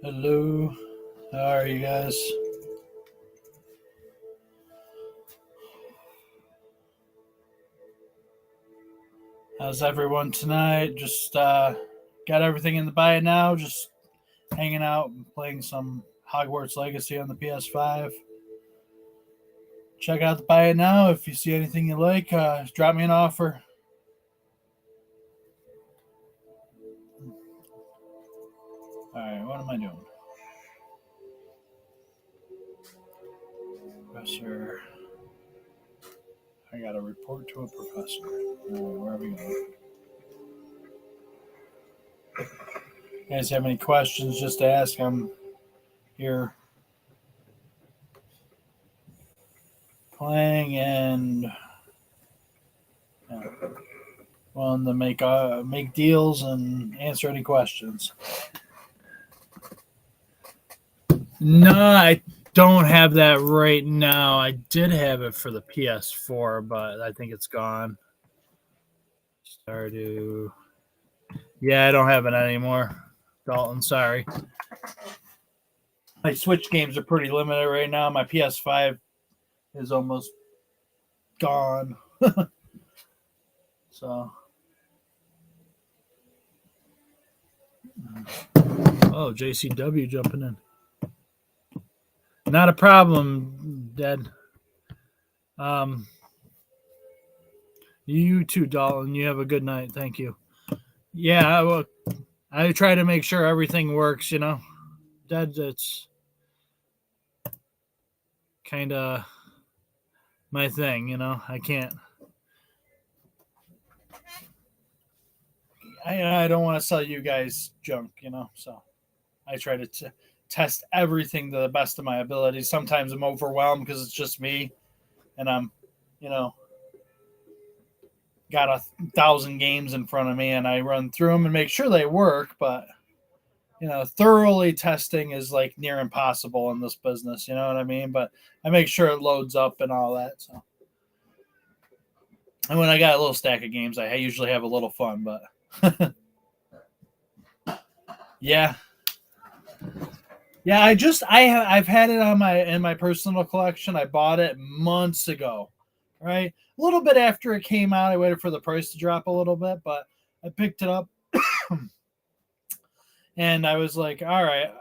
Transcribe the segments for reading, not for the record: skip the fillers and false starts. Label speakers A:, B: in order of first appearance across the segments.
A: Hello, how are you guys? How's everyone tonight? Just got everything in the buy now. Just hanging out and playing some Hogwarts Legacy on the PS5. Check out the buy it now. If you see anything you like, drop me an offer. All right, what am I doing? Professor. I got to report to a professor. Where are we going? You guys have any questions, just ask. I'm here playing and willing to make deals and answer any questions. No, I don't have that right now. I did have it for the PS4, but I think it's gone. Stardew. Yeah, I don't have it anymore. Dalton, sorry. My Switch games are pretty limited right now. My PS5 is almost gone. So. Oh, JCW jumping in. Not a problem, Dad. You too, Dalton. You have a good night. Thank you. Yeah, I try to make sure everything works, That's kind of my thing, I can't. I don't want to sell you guys junk, so I try to test everything to the best of my ability. Sometimes I'm overwhelmed because it's just me and I'm, got 1,000 games in front of me and I run through them and make sure they work, but thoroughly testing is like near impossible in this business, you know what I mean? But I make sure it loads up and all that. So, and when I got a little stack of games, I usually have a little fun, but yeah. I've had it in my personal collection. I bought it months ago, right? A little bit after it came out. I waited for the price to drop a little bit, but I picked it up and I was like, all right,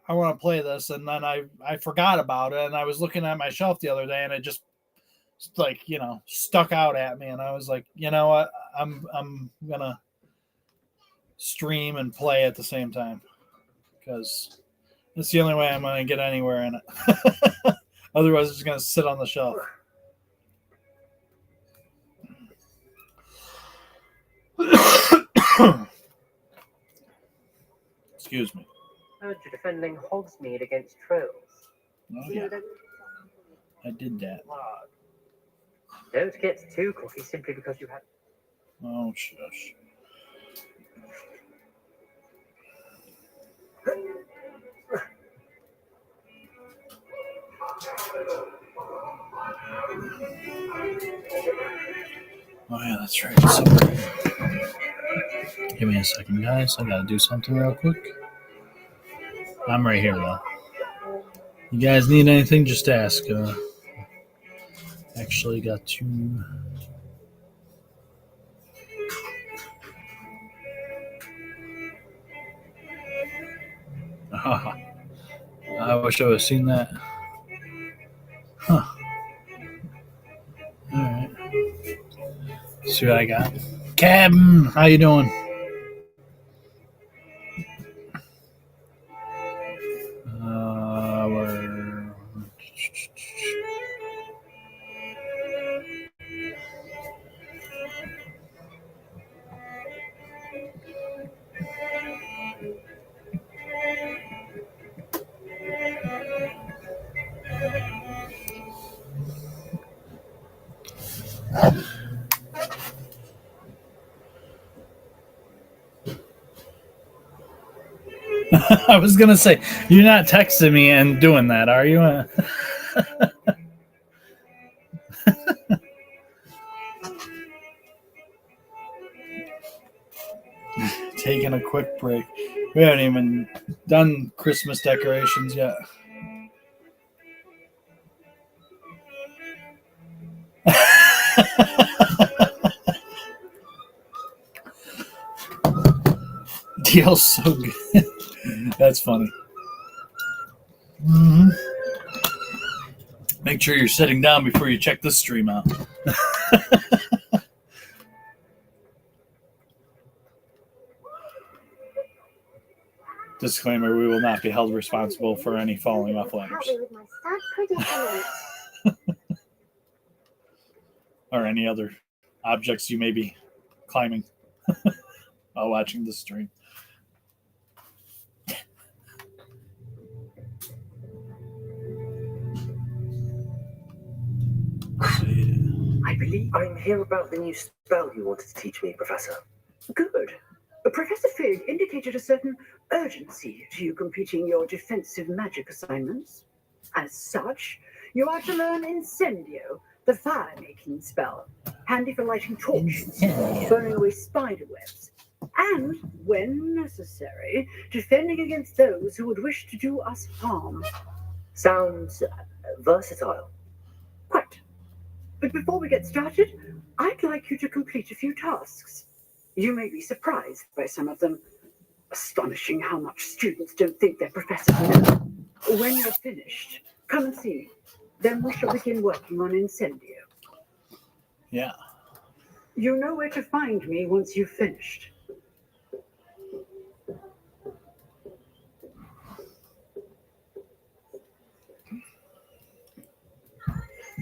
A: I want to play this. And then I forgot about it. And I was looking at my shelf the other day and it just stuck out at me. And I was like, you know what? I'm going to stream and play at the same time because it's the only way I'm going to get anywhere in it. Otherwise, it's going to sit on the shelf. Excuse me.
B: Heard you're defending Hogsmeade against trolls.
A: Oh, yeah. I did that.
B: Don't get too cocky simply because you had...
A: Oh, shush. Oh, yeah, that's right. So, give me a second, guys. I gotta do something real quick. I'm right here, though. You guys need anything, just ask. Actually got to... I wish I would have seen that. Huh. Alright. See what I got. Captain, how you doing? We're... I was gonna say, you're not texting me and doing that, are you? Taking a quick break. We haven't even done Christmas decorations yet. Deal's so good. That's funny. Mm-hmm. Make sure you're sitting down before you check this stream out. Disclaimer, we will not be held responsible for any falling off ladders. Or any other objects you may be climbing while watching the stream.
C: I believe I'm here about the new spell you wanted to teach me, Professor.
D: Good. Professor Fig indicated a certain urgency to you completing your defensive magic assignments. As such, you are to learn Incendio, the fire-making spell, handy for lighting torches, burning away spider webs, and, when necessary, defending against those who would wish to do us harm.
C: Sounds versatile.
D: Quite. But before we get started, I'd like you to complete a few tasks. You may be surprised by some of them. Astonishing how much students don't think their professors know. When you're finished, come and see me. Then we shall begin working on Incendio.
A: Yeah.
D: You know where to find me once you've finished.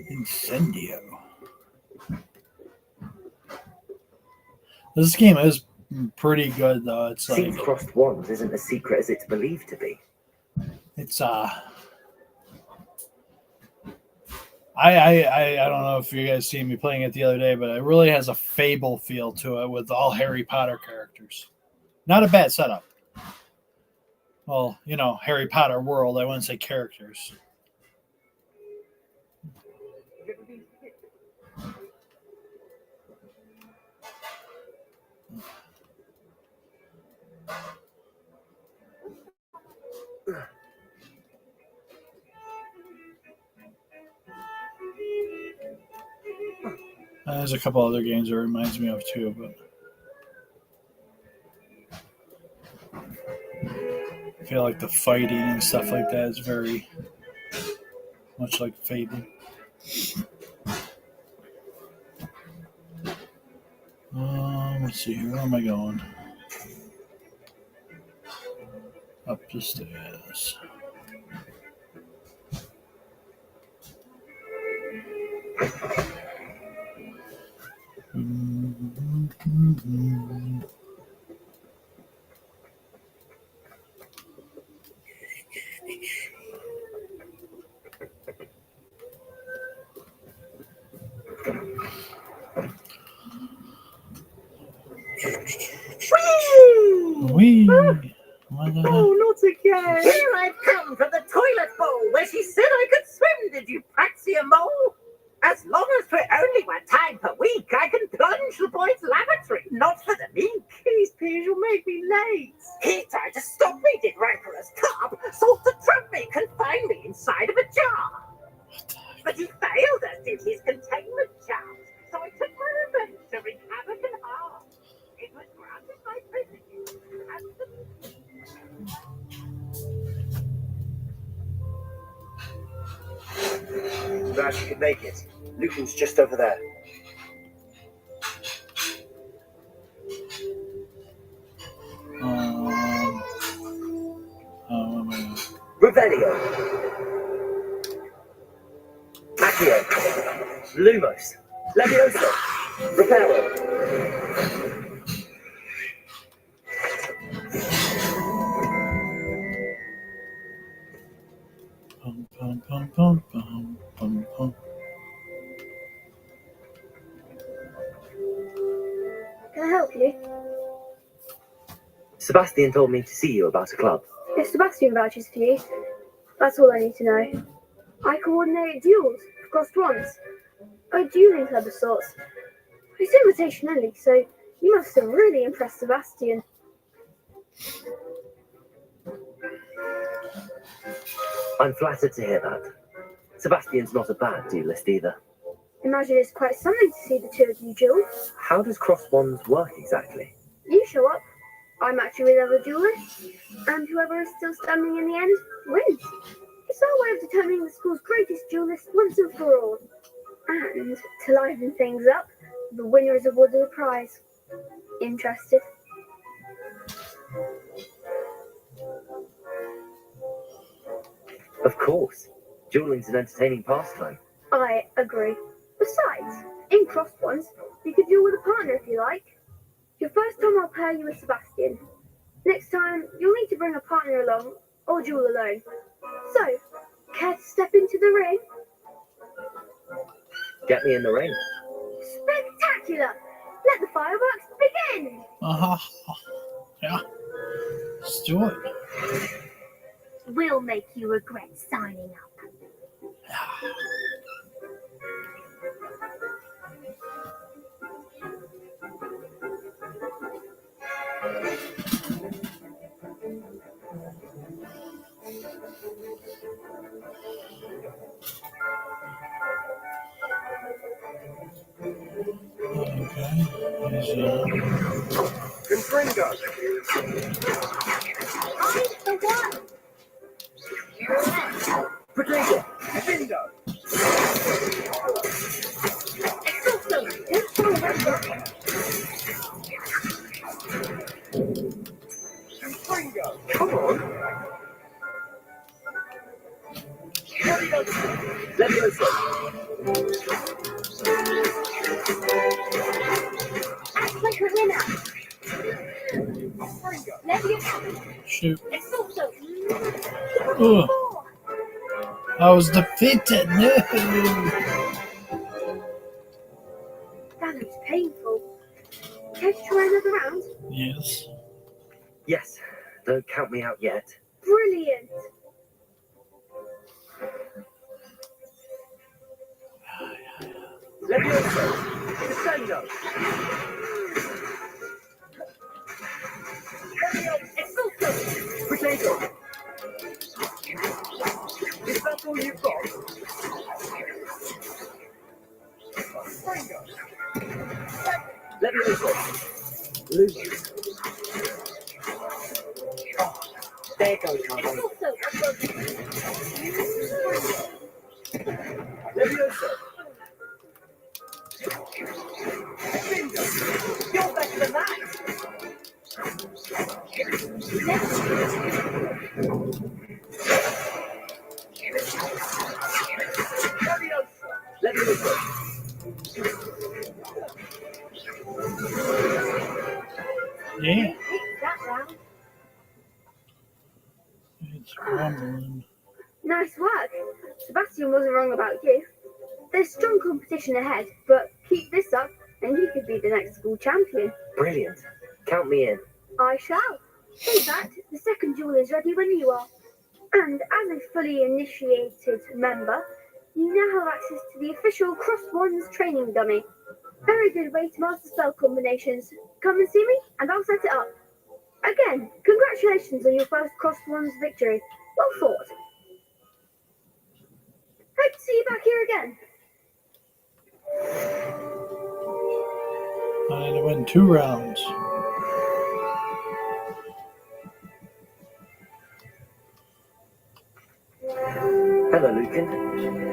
A: Incendio. This game is pretty good, though. It's
C: Seems
A: like
C: crossed wands isn't as secret as it's believed to be.
A: it's I don't know if you guys seen me playing it the other day, but it really has a Fable feel to it with all Harry Potter characters. Not a bad setup. Well, you know, Harry Potter world. I wouldn't say characters. There's a couple other games it reminds me of too, but I feel like the fighting and stuff like that is very much like Fable. Let's see here. Where am I going? Up the stairs. Wee!
D: Oh, not again!
E: Here I've come from the toilet bowl where she said I could swim, did you praxia mole? As long as for only 1 time per week, I can plunge the boy's lavatory, not for the mink.
D: Please, you'll make me late.
E: He tried to stop me, did Rancorous Carp, sought to trap me, confine me inside of a jar. But he failed us, did his containment charms, so I took my revenge to wreak havoc and harm. It was granted by privilege,
C: Glad you could make it. Lucan's just over there. Revelio. Accio. Lumos. Levioso. Reparo.
A: Pum, pum, pum, pum, pum, pum, pum.
F: Can I help you?
C: Sebastian told me to see you about a club.
F: If Sebastian vouches for you, that's all I need to know. I coordinate duels for crossed wands. A dueling club of sorts. It's invitation only, so you must have really impressed Sebastian.
C: I'm flattered to hear that. Sebastian's not a bad duelist either.
F: Imagine it's quite something to see the two of you duel.
C: How does cross wands work exactly?
F: You show up, I match you with other duelists, and whoever is still standing in the end wins. It's our way of determining the school's greatest duelist once and for all. And to liven things up, the winner is awarded a prize. Interested?
C: Of course. Dueling's an entertaining pastime.
F: I agree. Besides, in cross ones, you could duel with a partner if you like. Your first time I'll pair you with Sebastian. Next time, you'll need to bring a partner along, or duel alone. So, care to step into the ring?
C: Get me in the ring.
F: Spectacular! Let the fireworks begin!
A: Yeah. Let's do it.
G: We'll make you regret signing up.
A: Okay.
C: Confringo!
G: I'm the one!
C: Protego! Bingo! Confringo! Come on! Levioso!
G: Act like a winner! Levioso!
A: Shoot.
G: Exalto!
A: Ugh. I was defeated. No.
F: That looks painful. Care to try another round?
A: Yes.
C: Yes, don't count me out yet.
F: Brilliant!
C: Levioso! Descendo!
G: Exalto!
C: Protego! Is that all you've got? Confringo! Levioso! Lumos! There goes my one.
G: Exalto!
C: Levioso! Bingo! You're better than that! Levioso!
A: Yeah.
G: That round.
A: It's rumbling.
F: Nice work. Sebastian wasn't wrong about you. There's strong competition ahead, but keep this up and you could be the next school champion.
C: Brilliant. Count me in.
F: I shall. In fact, the second duel is ready when you are. And as a fully initiated member, you now have access to the official Cross Wands training dummy. Very good way to master spell combinations. Come and see me and I'll set it up. Again, congratulations on your first Cross Wands victory. Well fought. Hope to see you back here again.
A: I need to win 2 rounds.
C: Hello, Lucan.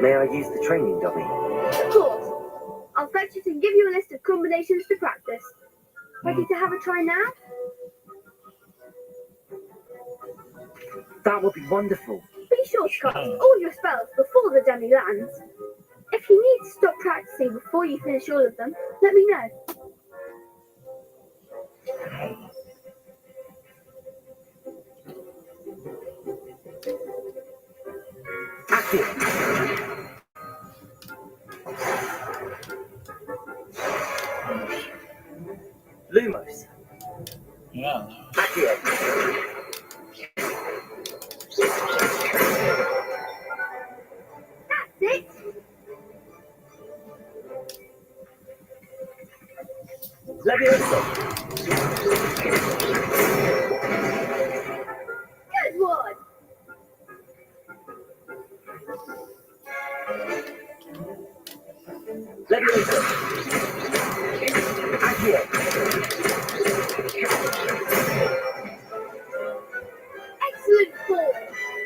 C: May I use the training dummy?
F: Of course. I'll fetch it and give you a list of combinations to practice. Ready to have a try now?
C: That would be wonderful.
F: Be sure to cast all your spells before the dummy lands. If you need to stop practicing before you finish all of them, let me know.
C: Accio! Lumos!
A: Yeah.
C: Accio!
F: That's it.
C: Levioso!
F: Good one.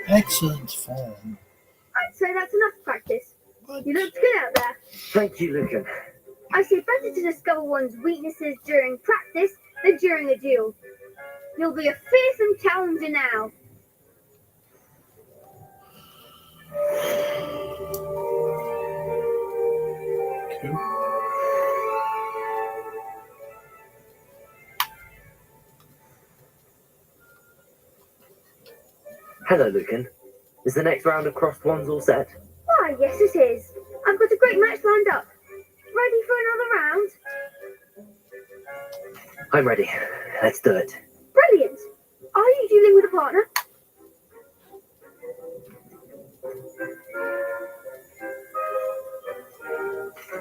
A: Excellent form.
F: I'd say that's enough practice.
A: But
F: You looked good out there.
C: Thank you, Lucan.
F: I say better to discover one's weaknesses during practice than during a duel. You'll be a fearsome challenger now.
A: cool.
C: Hello, Lucan. Is the next round of crossed ones all set?
F: Why, yes it is. I've got a great match lined up. Ready for another round?
C: I'm ready. Let's do it.
F: Brilliant. Are you dealing with a partner?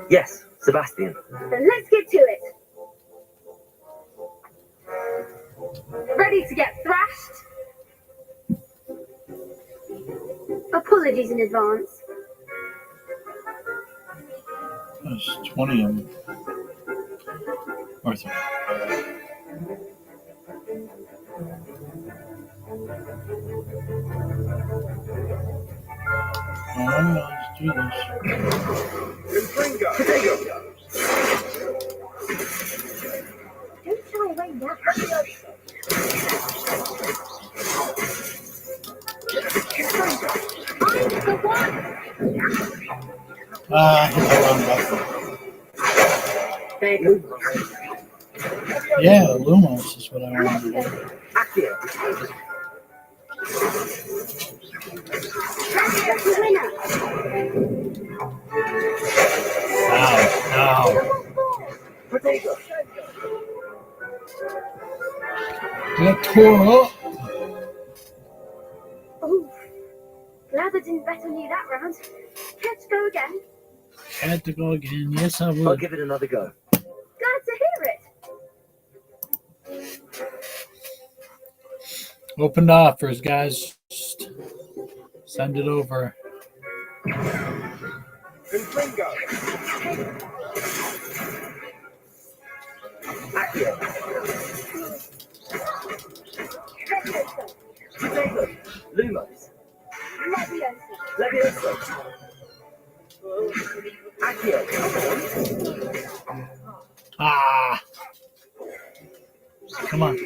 C: Yes, Sebastian.
F: Then let's get to it. Ready to get thrashed? Apologies in advance.
A: There's 20 of them. Or 30. Alright, let's do this.
F: Don't shy away now. I'm the one.
A: I hit the wrong button. Yeah, Lumos is what I wanted to do.
C: Accio.
F: That's the winner.
A: Ow,
C: Protego.
A: Get tore up.
F: Oh, glad I didn't bet on you that round. Care to go again?
A: Had to go again. Yes, I
C: I'll
A: would.
C: give it another go.
F: Glad to hear it.
A: Opened offers, guys. Just send it over.
C: Accio. Protego. Lumos. Levioso. Accio.
A: Ah. Come on.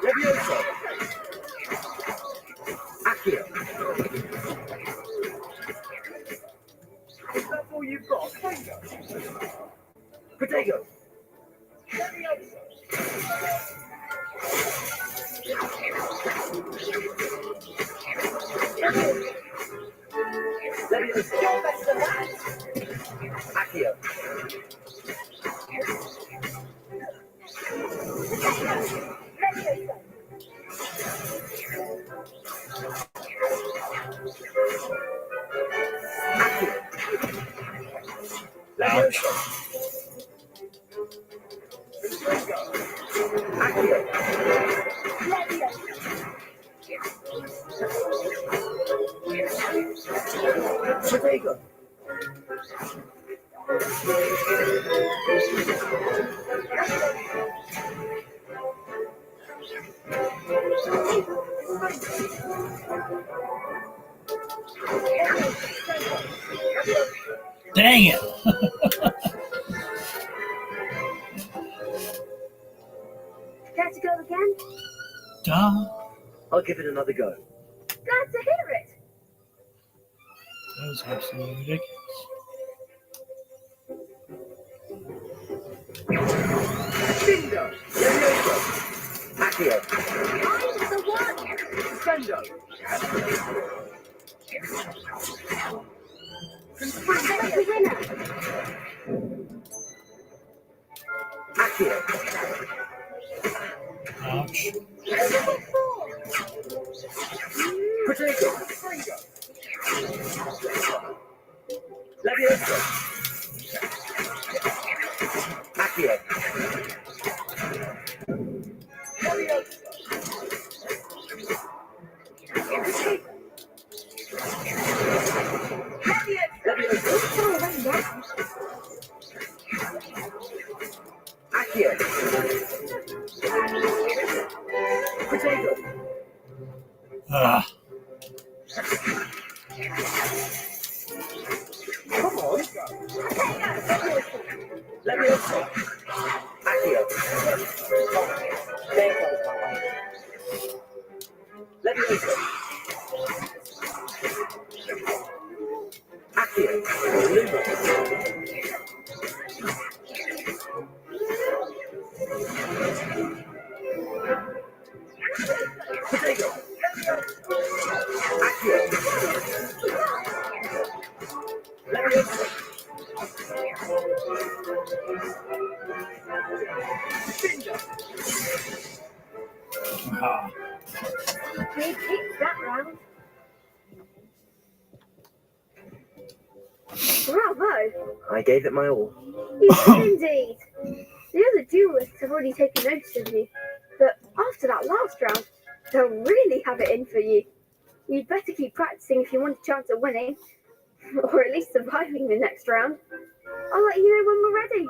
C: Levioso. Accio. Is that all you've got? Protego. Accio.
A: Ouch.
C: Protego.
A: Dang it.
F: Care to go again?
A: Duh.
C: I'll give it another go.
F: Glad to hear it.
A: That was absolutely ridiculous.
C: Bingo. Levioso. Accio.
F: I'm the one.
C: Spendo.
F: That's the winner.
C: Accio.
A: Ouch.
C: Protego. Levioso. Accio. Levioso. Accio. Protego.
A: Ah.
C: Come on. Let me listen. Accio. Stay close, my way. Let me listen. Accio. Luma. Potato. Accio. Let me listen. Finger.
A: Ah.
F: We picked that round. Bravo!
C: I gave it my all.
F: You did indeed. The other duelists have already taken notice of you, but after that last round, they'll really have it in for you. You'd better keep practicing if you want a chance at winning, or at least surviving the next round. I'll let you know when we're ready.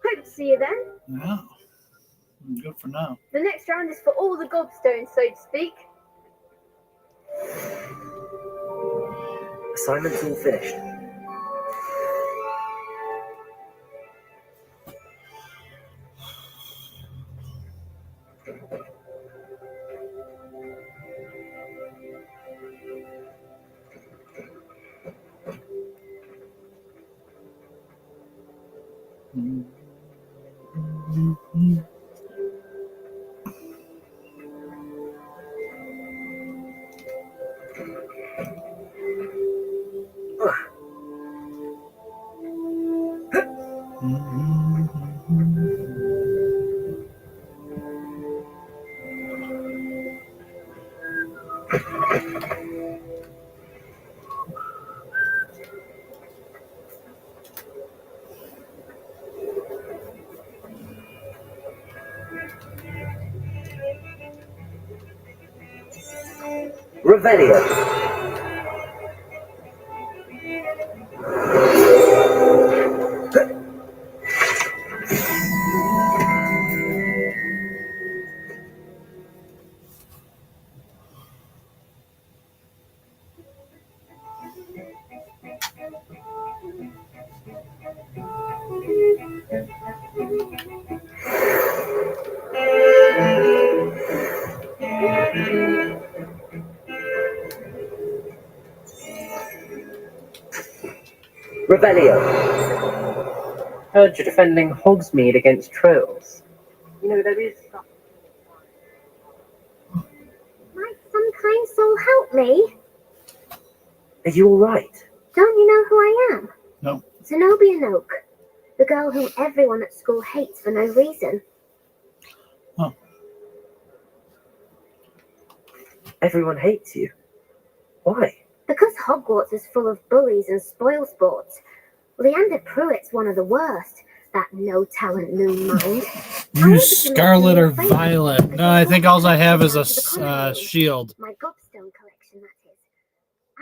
F: Hope to see you then.
A: Yeah. Good for now.
F: The next round is for all the gobstones, so to speak.
C: Assignment's all finished. Revelio. Revelio.
B: Heard you're defending Hogsmeade against trolls. You know, there is stuff.
F: Might some kind soul help me?
C: Are you alright?
F: Don't you know who I am?
A: No.
F: Zenobia Noak, the girl whom everyone at school hates for no reason.
C: Everyone hates you. Why?
F: Because Hogwarts is full of bullies and spoilsports. Leander Pruitt's one of the worst. That no-talent moon mind.
A: Use Scarlet or Violet. No, I think all I have is a shield.
F: My gobstone collection, that is.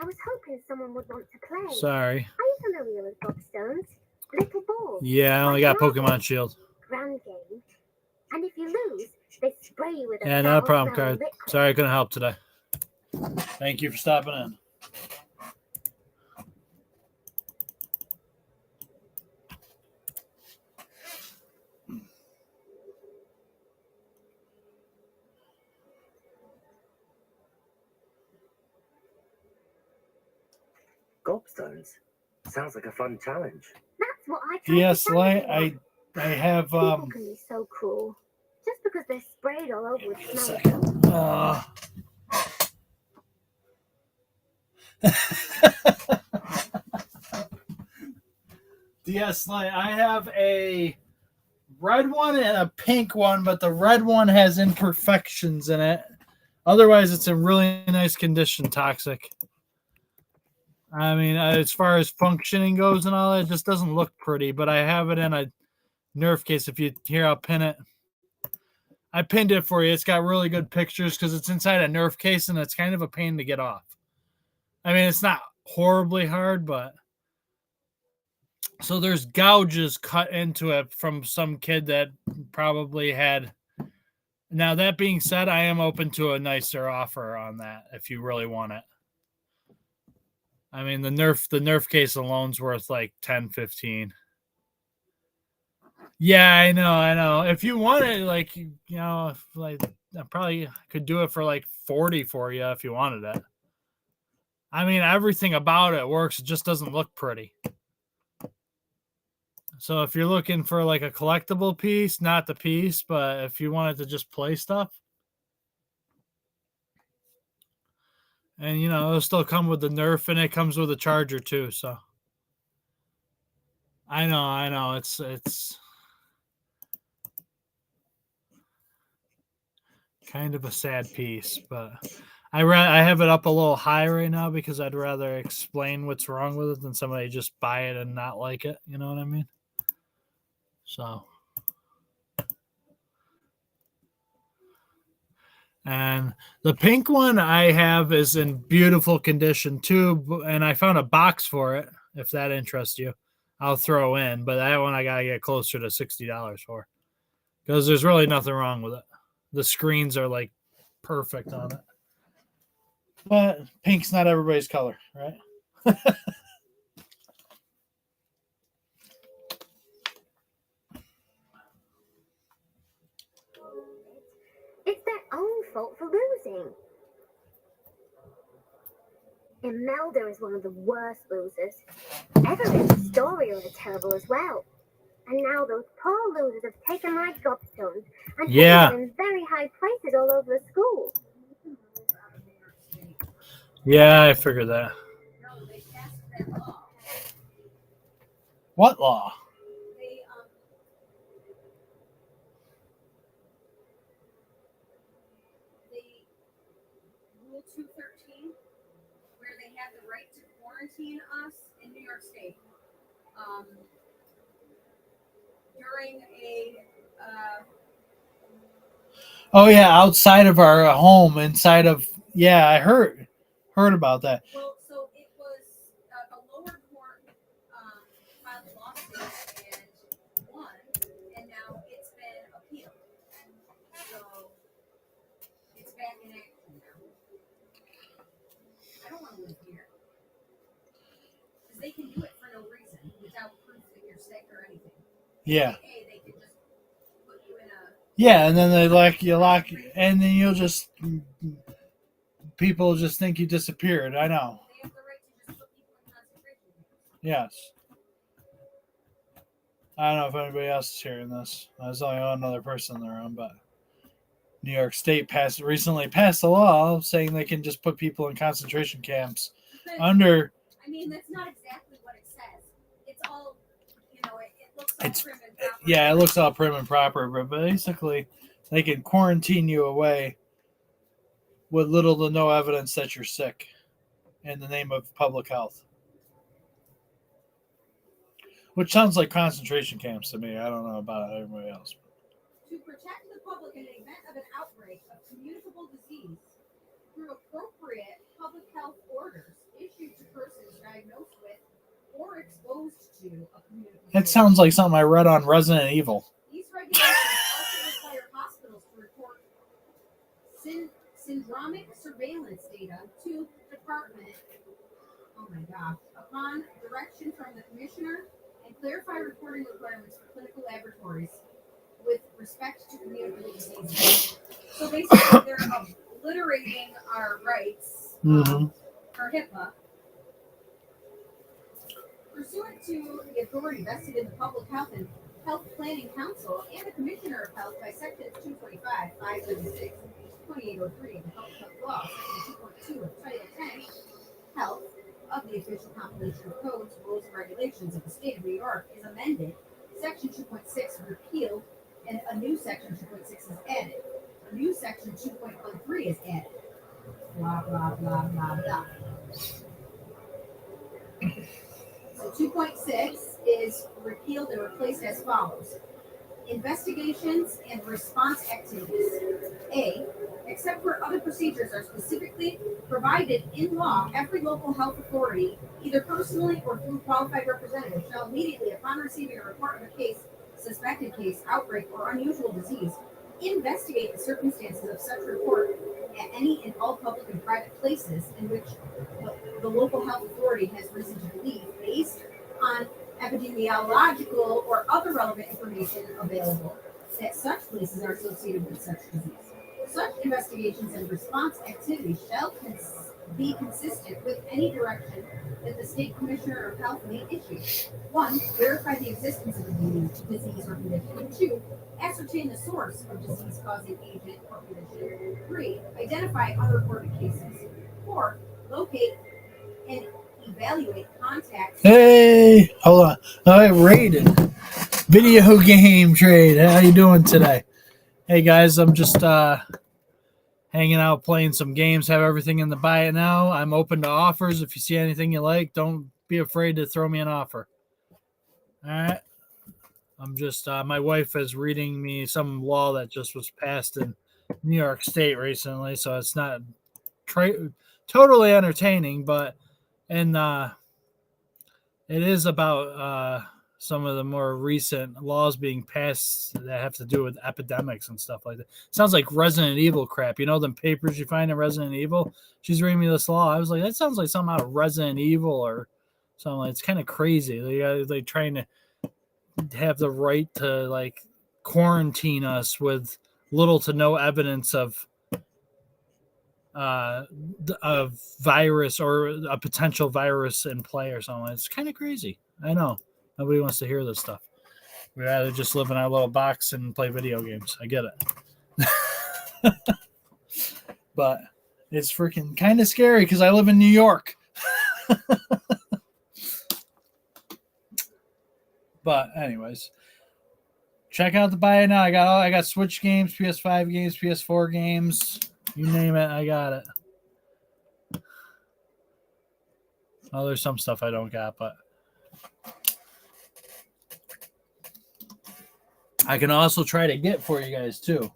F: I was hoping someone would want to play.
A: Sorry.
F: Are you familiar with gobstones? Little balls.
A: Yeah, I only got Pokemon Shield.
F: Grand game. And if you lose, they spray you with a
A: Yeah, not a problem,
F: foul-smelling
A: card.
F: liquid.
A: Sorry I couldn't help today. Thank you for stopping in.
C: Gobstones? Sounds like a fun challenge.
F: That's what I tried
A: DS
F: to tell
A: Light,
F: everyone.
A: I have
F: People can be so cruel. Just because they're sprayed all over with
A: a
F: snow.
A: second. DS Light, I have a red one and a pink one, but the red one has imperfections in it. Otherwise, it's in really nice condition, Toxic. I mean, as far as functioning goes and all, it just doesn't look pretty, but I have it in a Nerf case. If you here, I'll pin it. I pinned it for you. It's got really good pictures because it's inside a Nerf case and it's kind of a pain to get off. I mean, it's not horribly hard, but so there's gouges cut into it from some kid that probably had Now, that being said, I am open to a nicer offer on that if you really want it. I mean, the Nerf case alone's worth like 10, 15. Yeah, I know. If you want it, like, if, like, I probably could do it for like 40 for you if you wanted it. I mean, everything about it works. It just doesn't look pretty. So if you're looking for like a collectible piece, not the piece, but if you wanted to just play stuff, and it'll still come with the Nerf, and it comes with a charger too. So I know, it's kind of a sad piece, but I have it up a little high right now because I'd rather explain what's wrong with it than somebody just buy it and not like it. You know what I mean? So, and the pink one I have is in beautiful condition too, and I found a box for it. If that interests you, I'll throw in. But that one I gotta get closer to $60 for, because there's really nothing wrong with it. The screens are like perfect on it. But pink's not everybody's color, right?
F: It's their own fault for losing. Imelda is one of the worst losers. Everett's stories are terrible as well. And now those poor losers have taken my gobstones and put them in very high places all over the school.
A: Yeah, I figured that. What law?
H: Rule 213, where they have the right to quarantine us in New York State during a.
A: Oh yeah, outside of our home, inside of I heard about that.
H: Well, so it was a lower court filed a lawsuit and won, and now it's been appealed. So it's back in action now. I don't want to live here because they can do it for no reason without proof that you're sick or anything.
A: Yeah.
H: They can just put you in a.
A: Yeah, and then they lock, and then you'll just people just think you disappeared. I know.
H: They have the right to just put people in concentration camps.
A: Yes. I don't know if anybody else is hearing this. There's only one other person in the room, but New York State recently passed a law saying they can just put people in concentration camps under.
H: I mean, that's not exactly what it says. It's all, it looks all prim and proper.
A: Yeah, it looks all prim and proper, but basically they can quarantine you away with little to no evidence that you're sick in the name of public health. Which sounds like concentration camps to me. I don't know about everybody else.
H: To protect the public in the event of an outbreak of communicable disease through appropriate public health orders issued to persons diagnosed with or exposed to a communicable
A: It sounds like something I read on Resident Evil.
H: These regulations also require hospitals to report syndromic surveillance data to the department. Oh my gosh! Upon direction from the commissioner, and clarify reporting requirements for clinical laboratories with respect to communicable diseases. So basically, they're obliterating our rights for HIPAA. Pursuant to the authority vested in the Public Health and Health Planning Council and the Commissioner of Health by Sections 225, 576, 2803 of the Public Health Law, Section 2.2 of Title 10, Health of the official compilation of codes, rules, and regulations of the state of New York is amended. Section 2.6 repealed, and a new Section 2.6 is added. A new Section 2.13 is added. Blah, blah, blah, blah, blah. So 2.6 is repealed and replaced as follows. Investigations and response activities. A, except where other procedures are specifically provided in law, every local health authority, either personally or through qualified representative, shall immediately, upon receiving a report of a case, suspected case, outbreak, or unusual disease, investigate the circumstances of such report at any and all public and private places in which the local health authority has reason to believe, based on epidemiological or other relevant information available, that such places are associated with such disease. Such investigations and response activities shall be consistent with any direction that the state commissioner of health may issue. 1. Verify the existence of a disease or condition. 2. Ascertain the source of disease-causing agent or condition. 3. Identify unreported cases. 4. Locate and evaluate contacts.
A: Hey, hold on. All right, rated video game trade. How you doing today? Hey guys, I'm just hanging out, playing some games. Have everything in the buy it now. I'm open to offers. If you see anything you like, don't be afraid to throw me an offer. All right. I'm just my wife is reading me some law that just was passed in New York State recently, so it's not totally entertaining, but and it is about some of the more recent laws being passed that have to do with epidemics and stuff like that. Sounds like Resident Evil crap. You know them papers you find in Resident Evil? She's reading me this law. I was like, that sounds like something out of Resident Evil or something. It's kind of crazy. They trying to have the right to like quarantine us with little to no evidence of virus or a potential virus in play or something. It's kind of crazy. I know. Nobody wants to hear this stuff. We'd rather just live in our little box and play video games. I get it. But it's freaking kind of scary because I live in New York. But anyways, check out the buy it now. I got Switch games, PS5 games, PS4 games. You name it, I got it. Oh, there's some stuff I don't got, but I can also try to get for you guys too.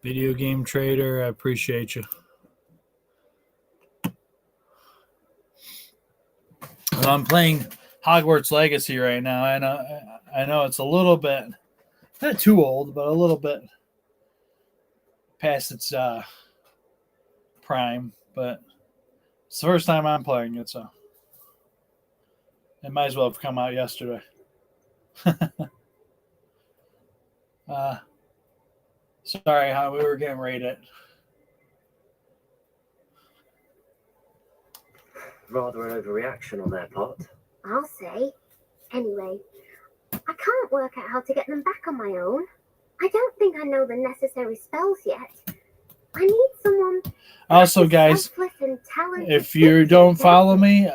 A: Video game trader, I appreciate you. Well, I'm playing Hogwarts Legacy right now. I know it's a little bit, not too old, but a little bit past its prime. But it's the first time I'm playing it, so it might as well have come out yesterday. Sorry, how we were getting rated.
C: Rather an overreaction on their part.
F: I'll say. Anyway, I can't work out how to get them back on my own. I don't think I know the necessary spells yet. I need someone.
A: Also, guys, if you don't follow me,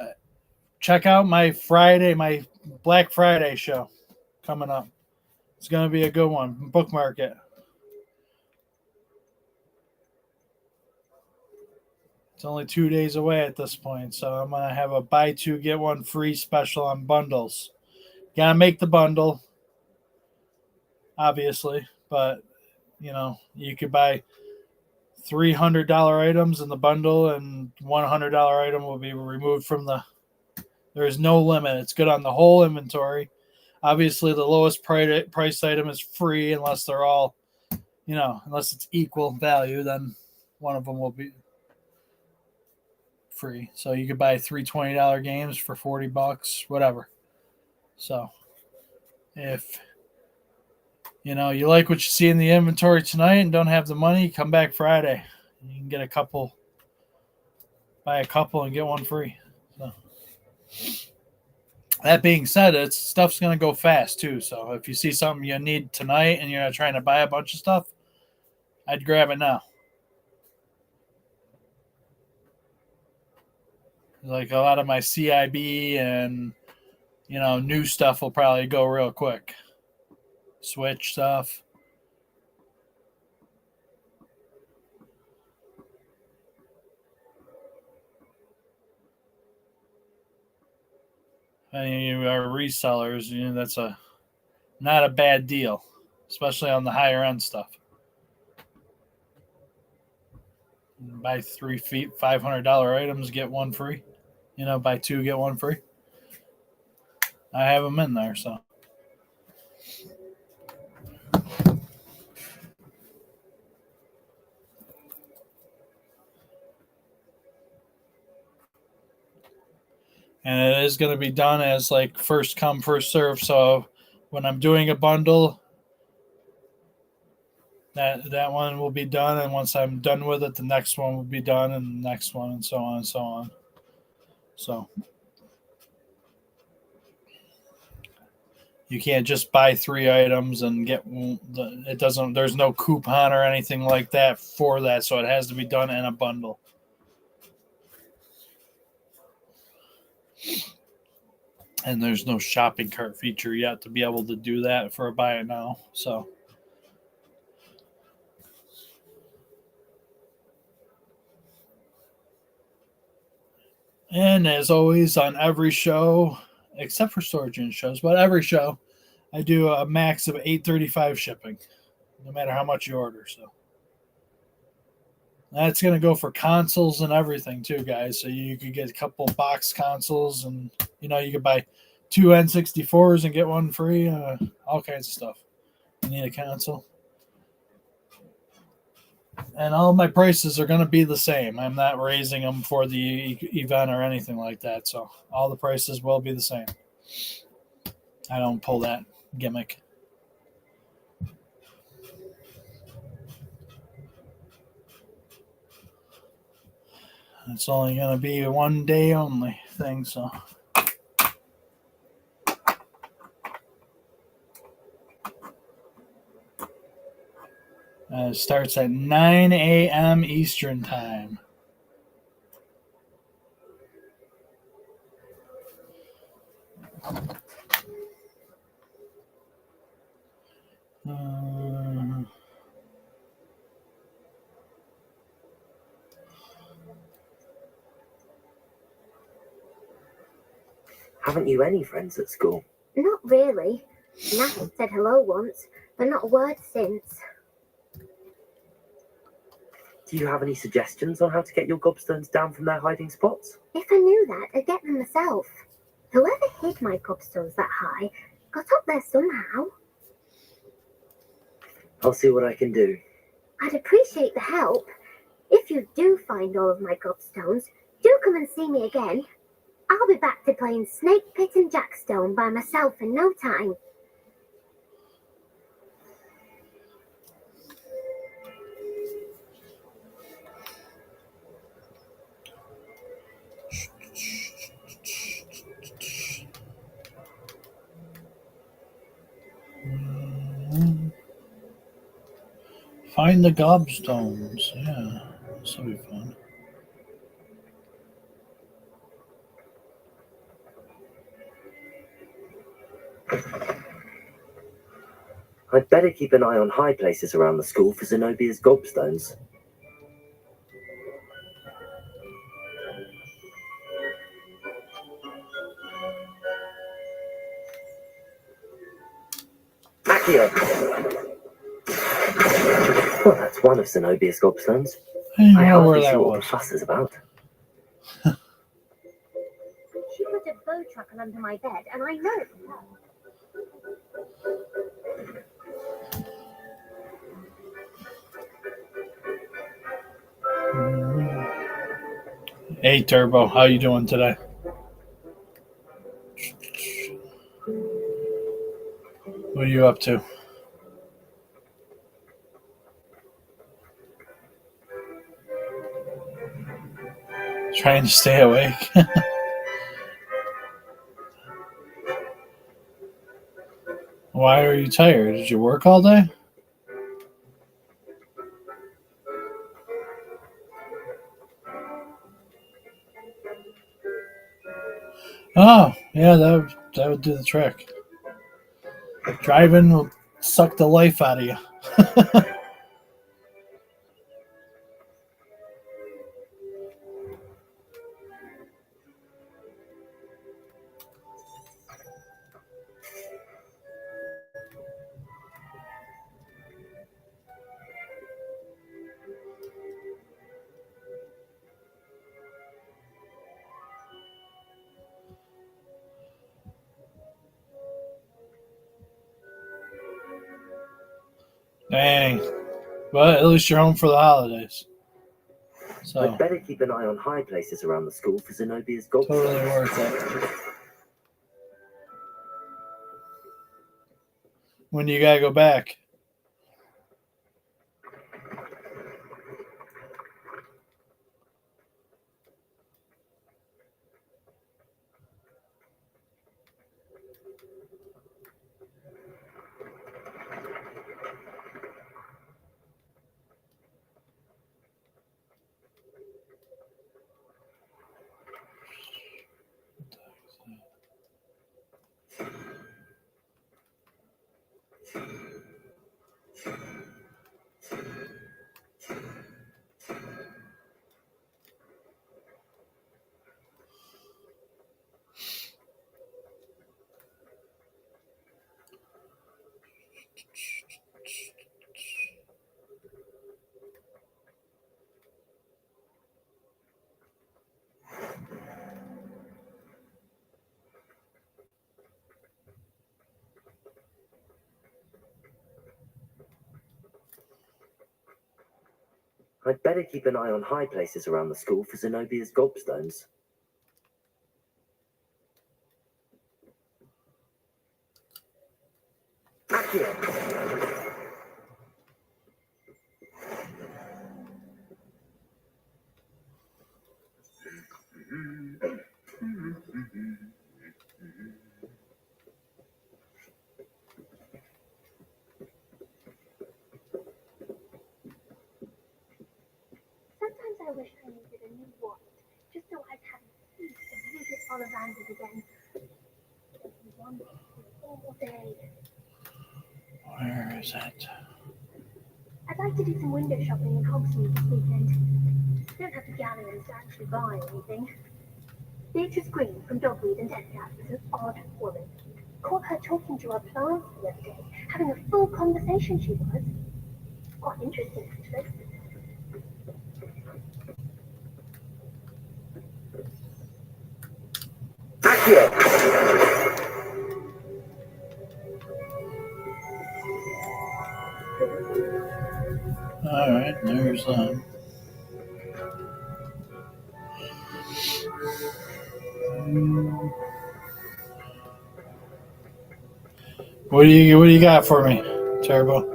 A: check out my Black Friday show coming up. It's going to be a good one. Bookmark it. It's only 2 days away at this point, so I'm going to have a buy two, get one free special on bundles. Got to make the bundle, obviously, but, you could buy $300 items in the bundle and $100 item will be removed from there is no limit. It's good on the whole inventory. Obviously, the lowest price item is free unless they're all, unless it's equal value, then one of them will be free. So you could buy three $20 games for $40, whatever. So if you like what you see in the inventory tonight and don't have the money, come back Friday. You can get buy a couple and get one free. So that being said, stuff's going to go fast too. So if you see something you need tonight and you're not trying to buy a bunch of stuff, I'd grab it now. Like a lot of my CIB and, new stuff will probably go real quick. Switch stuff. And you are resellers, that's not a bad deal, especially on the higher end stuff. Buy 3 feet, $500 items, get one free. Buy 2, get one free. I have them in there, so. And it is going to be done as like first come, first serve. So when I'm doing a bundle, that one will be done. And once I'm done with it, the next one will be done, and the next one, and so on and so on. So you can't just buy 3 items and get it doesn't. There's no coupon or anything like that for that. So it has to be done in a bundle. And there's no shopping cart feature yet to be able to do that for a buy it now. So. And as always, on every show, except for storage unit shows, but every show, I do a max of $8.35 shipping, no matter how much you order. So that's going to go for consoles and everything too, guys. So you could get a couple box consoles, and you could buy 2 N64s and get one free. All kinds of stuff. You need a console. And all my prices are going to be the same. I'm not raising them for the event or anything like that. So all the prices will be the same. I don't pull that gimmick. It's only going to be a one day only thing. So. It starts at 9 a.m. Eastern Time.
C: Haven't you any friends at school?
F: Not really. Nat said hello once, but not a word since.
C: Do you have any suggestions on how to get your gobstones down from their hiding spots?
F: If I knew that, I'd get them myself. Whoever hid my gobstones that high got up there somehow.
C: I'll see what I can do.
F: I'd appreciate the help. If you do find all of my gobstones, do come and see me again. I'll be back to playing Snake Pit and Jackstone by myself in no time.
A: Find the gobstones. Yeah, this will be fun.
C: I'd better keep an eye on high places around the school for Zenobia's gobstones. Accio! Well, that's one of Zenobia's gobstones.
A: I know where
C: hardly see
A: that
C: what the
A: was.
C: fuss is about.
F: She put a bow truckle under my bed, and I know it was her.
A: Hey Turbo, how you doing today? What are you up to? Trying to stay awake. Why are you tired? Did you work all day? Oh, yeah, that would do the trick. Driving will suck the life out of you. Dang. But at least you're home for the holidays. So
C: I'd better keep an eye on high places around the school for Zenobia's gobstones.
A: totally worth it. When do you gotta go back?
C: I'd better keep an eye on high places around the school for Zenobia's gobstones. Accio!
F: Sometimes I wish I needed a new wallet, just so I'd have peace to visit Ollivanders again. One day, all day.
A: Where is it?
F: I'd like to do some window shopping in Hogsmeade this weekend. Don't have to galleries to actually buy anything. Beatrice Green from Dogweed and Death Cat was an odd woman. Caught her talking to her plants the other day, having a full conversation she was. Quite interesting, actually.
C: Accio!
A: Alright, there's What do you got for me, Turbo?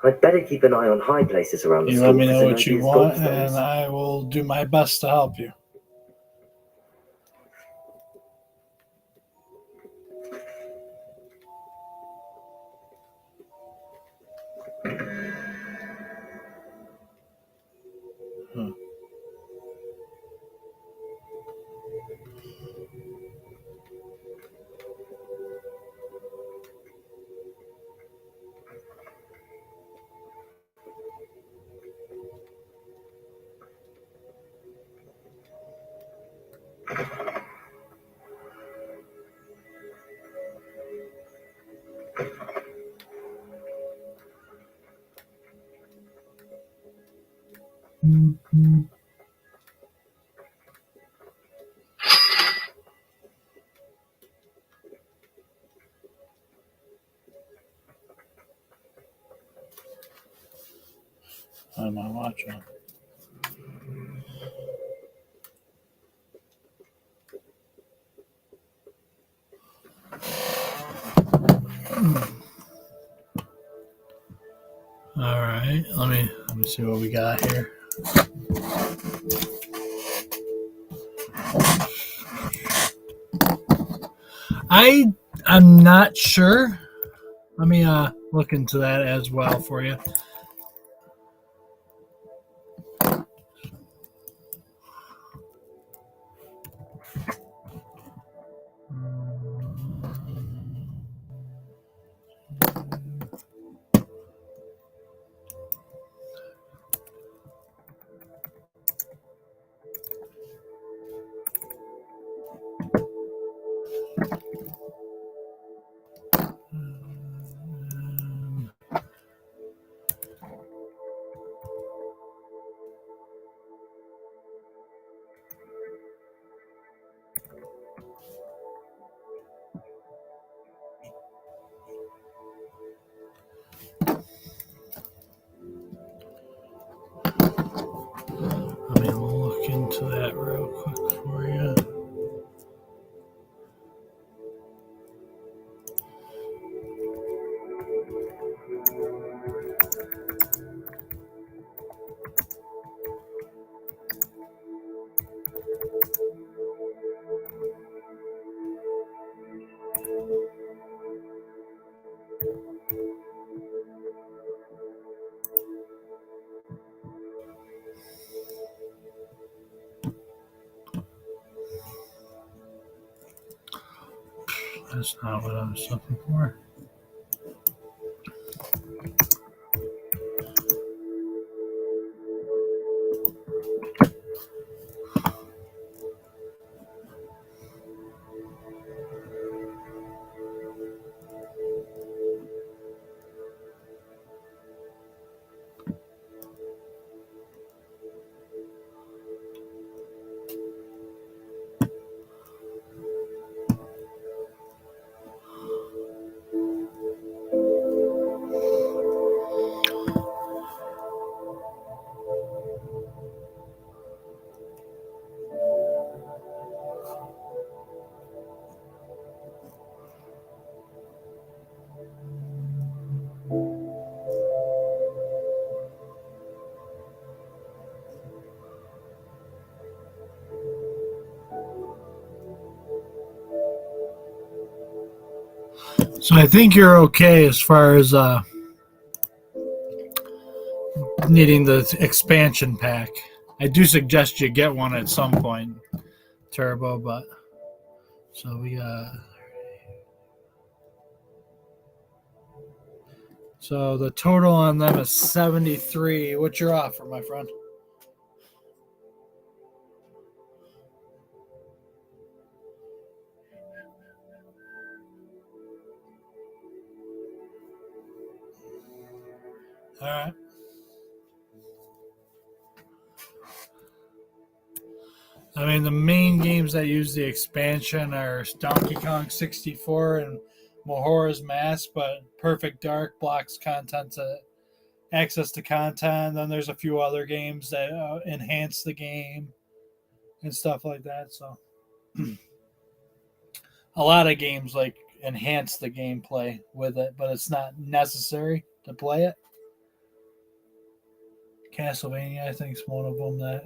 C: I'd better keep an eye on high places around the
A: You
C: school
A: let me
C: for
A: know what you
C: Zenobia's
A: want,
C: gobstones.
A: and I will do my best to help you. On my watch on. All right, let me see what we got here. I'm not sure. Let me look into that as well for you. I mean, we'll look into that real quick for you. That's not what I was looking for. So I think you're okay as far as needing the expansion pack. I do suggest you get one at some point, Turbo, but so we so the total on them is 73. What's your offer, my friend? All right. I mean, the main games that use the expansion are Donkey Kong 64 and Majora's Mask, but Perfect Dark blocks content to access to content. Then there's a few other games that enhance the game and stuff like that. So a lot of games like enhance the gameplay with it, but it's not necessary to play it. Castlevania, I think, is one of them that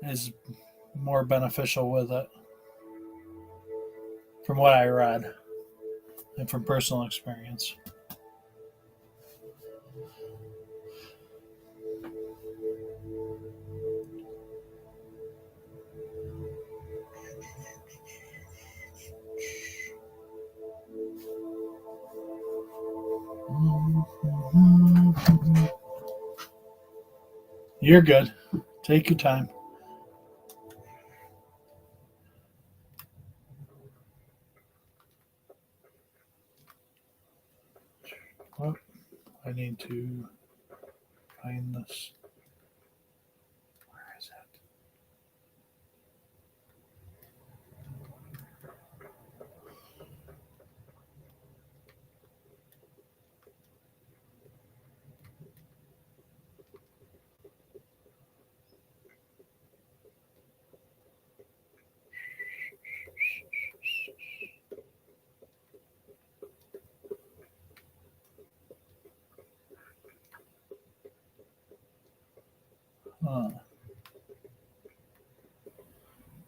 A: is more beneficial with it, from what I read and from personal experience. You're good. Take your time. Well, I need to find this. Where is it?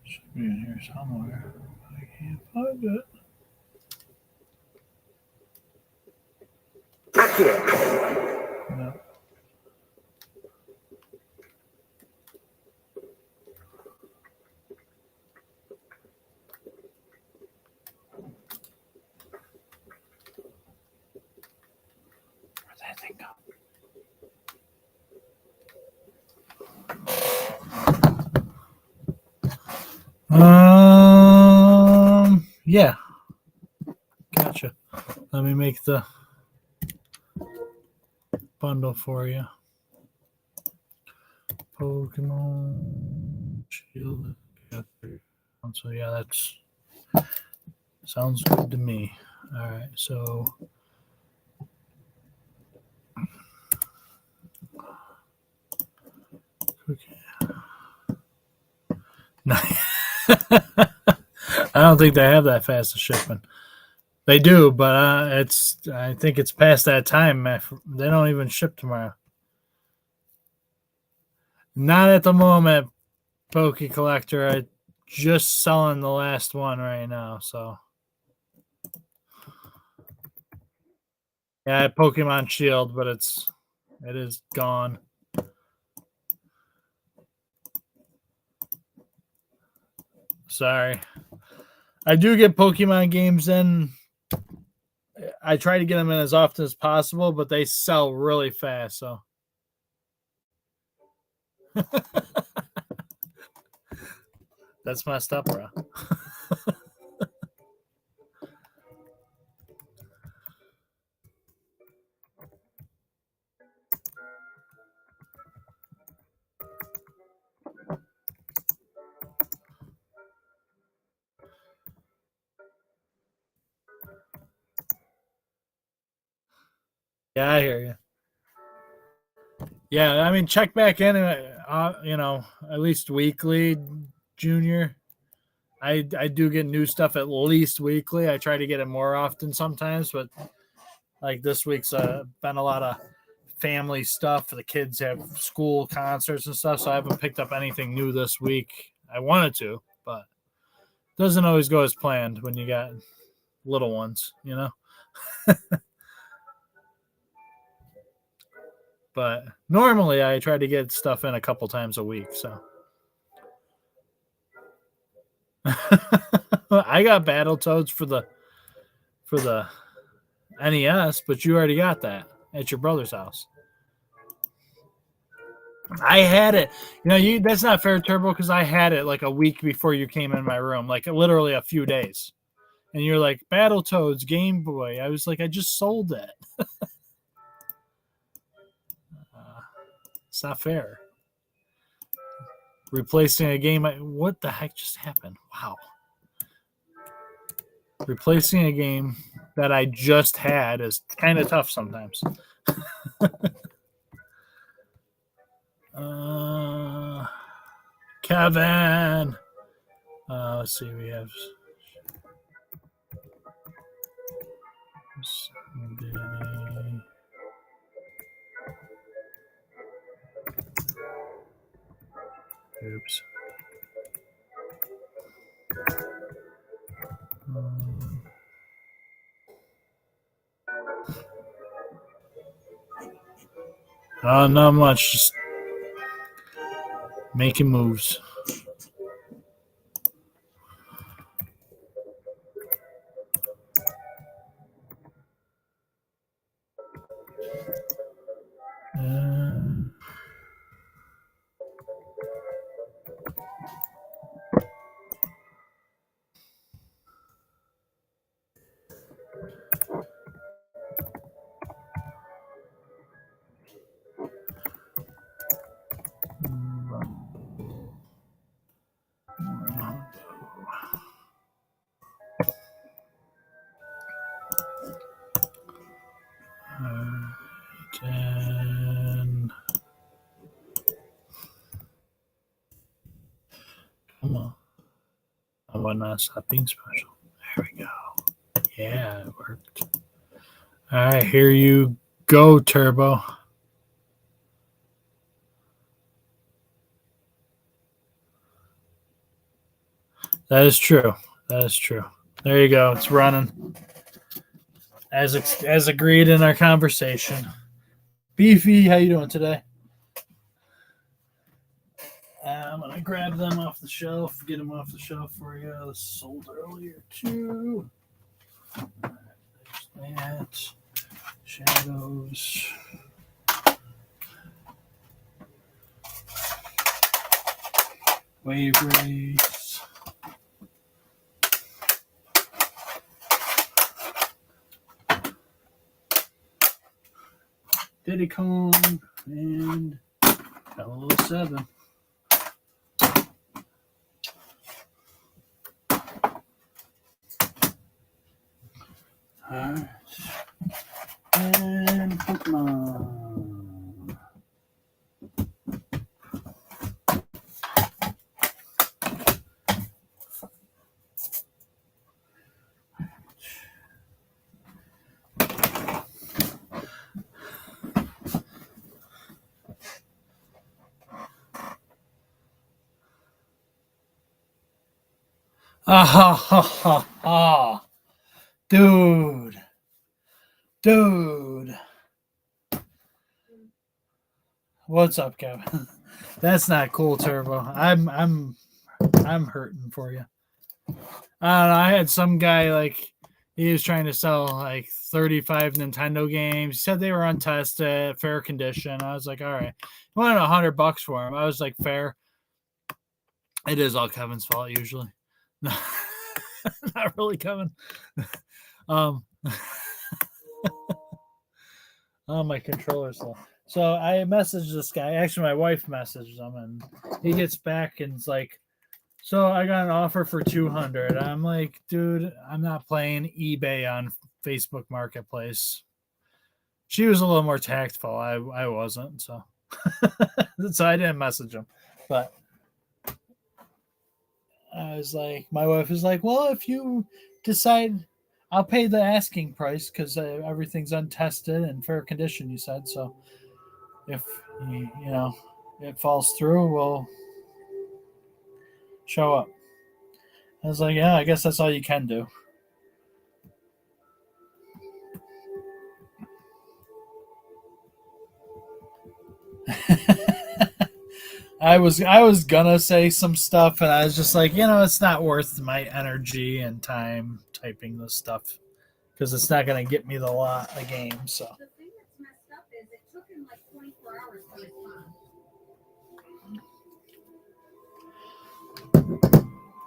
A: Should be in here somewhere. I can't find it. No. Where'd that thing go? Yeah. Gotcha. Let me make the bundle for you. Pokemon Shield. So yeah, that's sounds good to me. All right, so okay. I don't think they have that fast a shipment. They do, but I think it's past that time. They don't even ship tomorrow. Not at the moment, Poke Collector. I just selling the last one right now, so yeah, Pokemon Shield, but it is gone. Sorry. I do get Pokemon games in. I try to get them in as often as possible, but they sell really fast, so that's messed up, bro. Yeah, I hear you. Yeah, I mean, check back in, at least weekly, Junior. I do get new stuff at least weekly. I try to get it more often sometimes, but like this week's been a lot of family stuff. The kids have school concerts and stuff, so I haven't picked up anything new this week. I wanted to, but it doesn't always go as planned when you got little ones, you know? But normally I try to get stuff in a couple times a week, so. I got Battletoads for the NES, but you already got that at your brother's house. I had it. That's not fair, Turbo, because I had it like a week before you came in my room, like literally a few days. And you're like, Battletoads, Game Boy. I was like, I just sold it. It's not fair. Replacing a game. What the heck just happened? Wow. Replacing a game that I just had is kind of tough sometimes. Kevin. Let's see. We have. Oops. Not much. Just making moves. Come on. I would not stop being special. There we go. Yeah, it worked. All right, here you go, Turbo. That is true. That is true. There you go. It's running. As agreed in our conversation. Beefy, how you doing today? I'm going to grab them off the shelf, get them off the shelf for you. This sold earlier, too. There's that. Shadows. Wave race. Diddy Kong and Hello 7. Alright. And Pokemon. Ah ha ha ha ha. Dude. What's up, Kevin? That's not cool, Turbo. I'm hurting for you. I don't know. I had some guy like he was trying to sell like 35 Nintendo games. He said they were untested, fair condition. I was like, all right. He wanted $100 for them. I was like, fair. It is all Kevin's fault usually. No, not really, Kevin. Oh, my controller's low. So I messaged this guy. Actually, my wife messaged him, and he gets back and is like, "So I got an offer for $200." I'm like, "Dude, I'm not playing eBay on Facebook Marketplace." She was a little more tactful. I wasn't, so so I didn't message him. But I was like, my wife was like, "Well, if you decide." I'll pay the asking price because everything's untested and fair condition, you said. So if, it falls through, we'll show up. I was like, yeah, I guess that's all you can do. I was gonna say some stuff, and I was just like, it's not worth my energy and time typing this stuff because it's not gonna get me the game. So
H: The thing that's messed up is it took him like 24 hours to respond.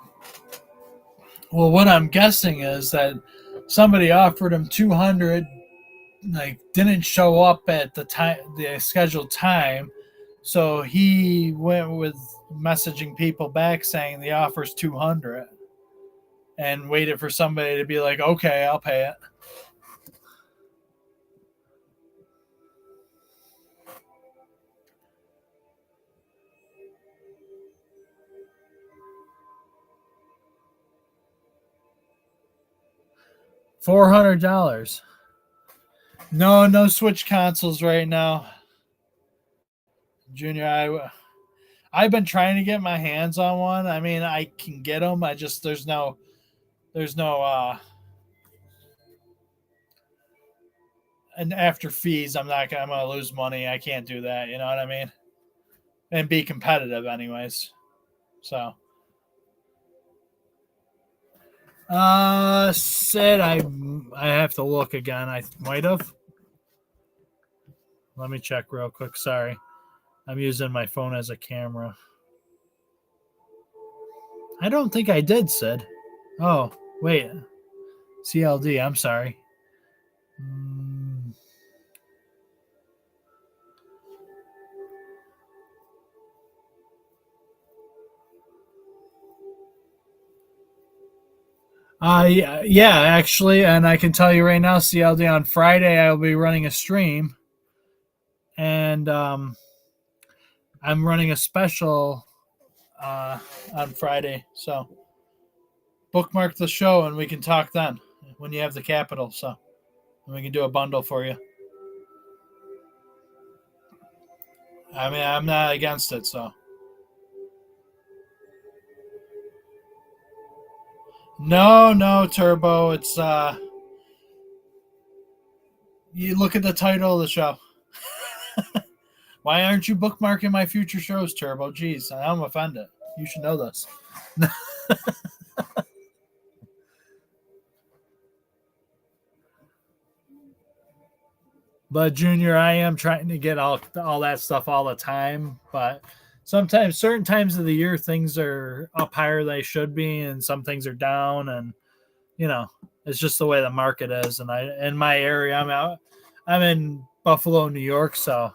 A: Well, what I'm guessing is that somebody offered him 200, like didn't show up at the scheduled time. So he went with messaging people back saying the offer's 200 and waited for somebody to be like, okay, I'll pay it. $400. No Switch consoles right now. Junior, I've been trying to get my hands on one. I mean, I can get them. There's no and after fees, I'm gonna lose money. I can't do that. You know what I mean? And be competitive anyways. So said I have to look again. I might have. Let me check real quick. Sorry. I'm using my phone as a camera. I don't think I did, Sid. Oh, wait. CLD, I'm sorry. Yeah, actually, and I can tell you right now, CLD, on Friday I'll be running a stream. And I'm running a special on Friday, so bookmark the show and we can talk then when you have the capital. So and we can do a bundle for you. I mean, I'm not against it, so. No, Turbo. It's you look at the title of the show. Why aren't you bookmarking my future shows, Turbo? Jeez, I'm offended. You should know this. But Junior, I am trying to get all that stuff all the time. But sometimes, certain times of the year, things are up higher than they should be, and some things are down. And it's just the way the market is. And in my area, I'm in Buffalo, New York, so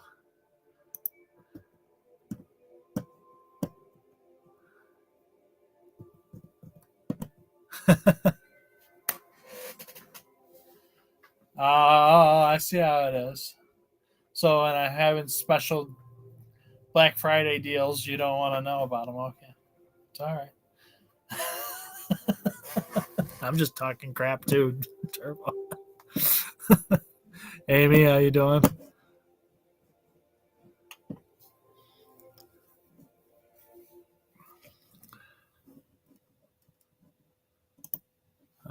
A: I see how it is. So, and I'm having special Black Friday deals you don't want to know about them. Okay. It's all right. I'm just talking crap too, Turbo. Amy, how you doing?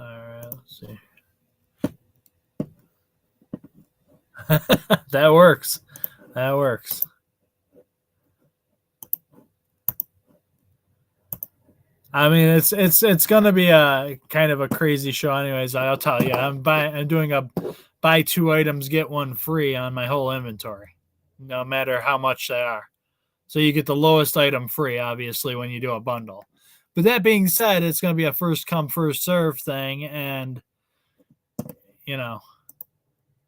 A: All right, let's see. That works. That works. I mean, it's gonna be a kind of a crazy show, anyways. I'll tell you, I'm doing a buy 2 items get 1 free on my whole inventory, no matter how much they are. So you get the lowest item free, obviously, when you do a bundle. But that being said, it's going to be a first come first serve thing, and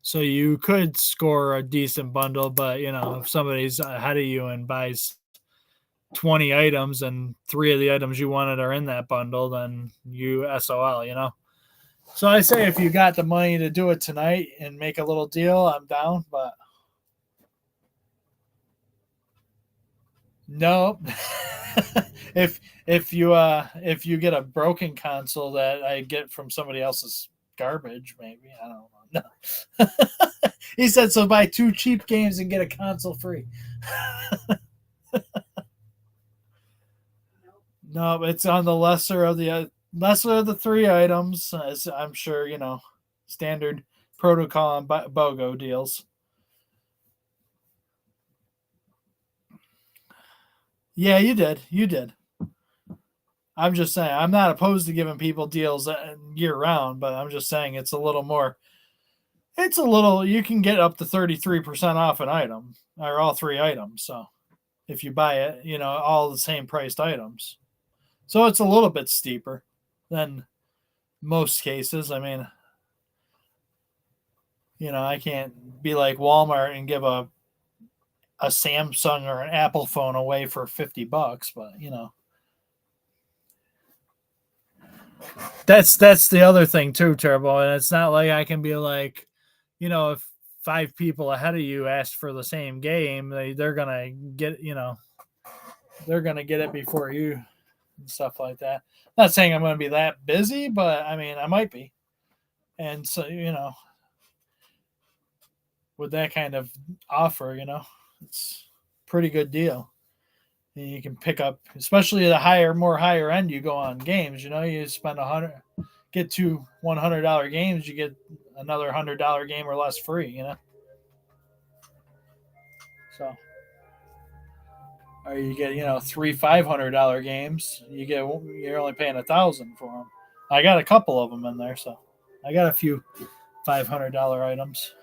A: so you could score a decent bundle, but if somebody's ahead of you and buys 20 items and 3 of the items you wanted are in that bundle, then you SOL. So I say if you got the money to do it tonight and make a little deal, I'm down, but no. if you get a broken console that I get from somebody else's garbage, maybe. I don't know. No. He said so buy 2 cheap games and get a console free. No, it's on the lesser of the 3 items, as I'm sure, standard protocol and BOGO deals. Yeah, you did. You did. I'm just saying, I'm not opposed to giving people deals year round, but I'm just saying it's a little, you can get up to 33% off an item or all 3 items. So if you buy it, all the same priced items. So it's a little bit steeper than most cases. I mean, I can't be like Walmart and give a Samsung or an Apple phone away for $50, but that's the other thing too, Turbo. And it's not like I can be like, if 5 people ahead of you asked for the same game, they're gonna get it before you and stuff like that. Not saying I'm gonna be that busy, but I mean I might be. And so, with that kind of offer, it's a pretty good deal. And you can pick up, especially the more higher end you go on games. You spend get 2 $100 games, you get another $100 game or less free. So, or you get 3 $500 games, you're only paying $1,000 for them. I got a couple of them in there, so I got a few $500 items.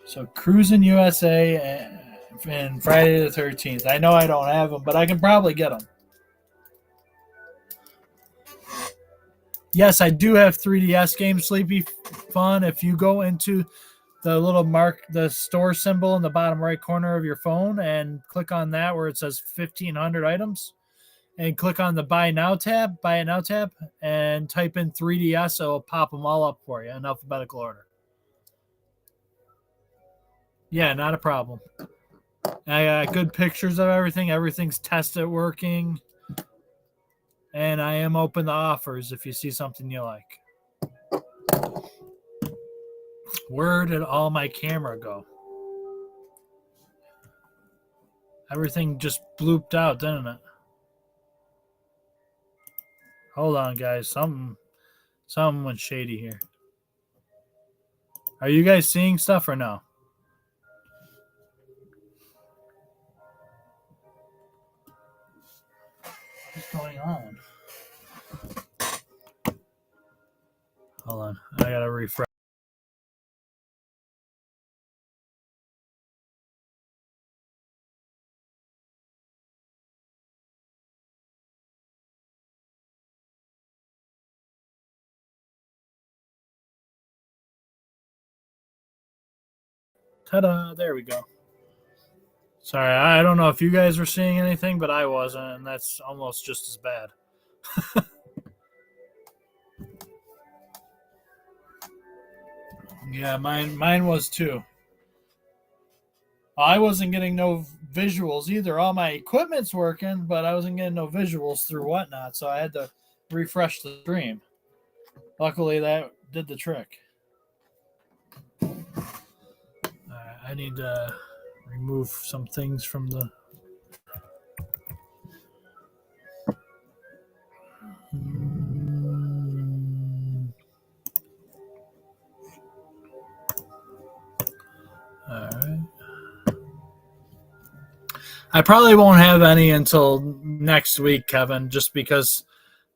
A: So Cruising USA and Friday the 13th. I know I don't have them, but I can probably get them. Yes, I do have 3DS games, Sleepy Fun. If you go into the little the store symbol in the bottom right corner of your phone and click on that where it says 1,500 items and click on the Buy It Now tab, and type in 3DS, it'll pop them all up for you in alphabetical order. Yeah, not a problem. I got good pictures of everything. Everything's tested working. And I am open to offers if you see something you like. Where did all my camera go? Everything just blooped out, didn't it? Hold on, guys. Something went shady here. Are you guys seeing stuff or no? What's going on? Hold on. I gotta refresh. Ta-da! There we go. Sorry, I don't know if you guys were seeing anything, but I wasn't, and that's almost just as bad. Yeah, mine was too. I wasn't getting no visuals either. All my equipment's working, but I wasn't getting no visuals through Whatnot, so I had to refresh the stream. Luckily, that did the trick. I need to remove some things from the... All right. I probably won't have any until next week, Kevin, just because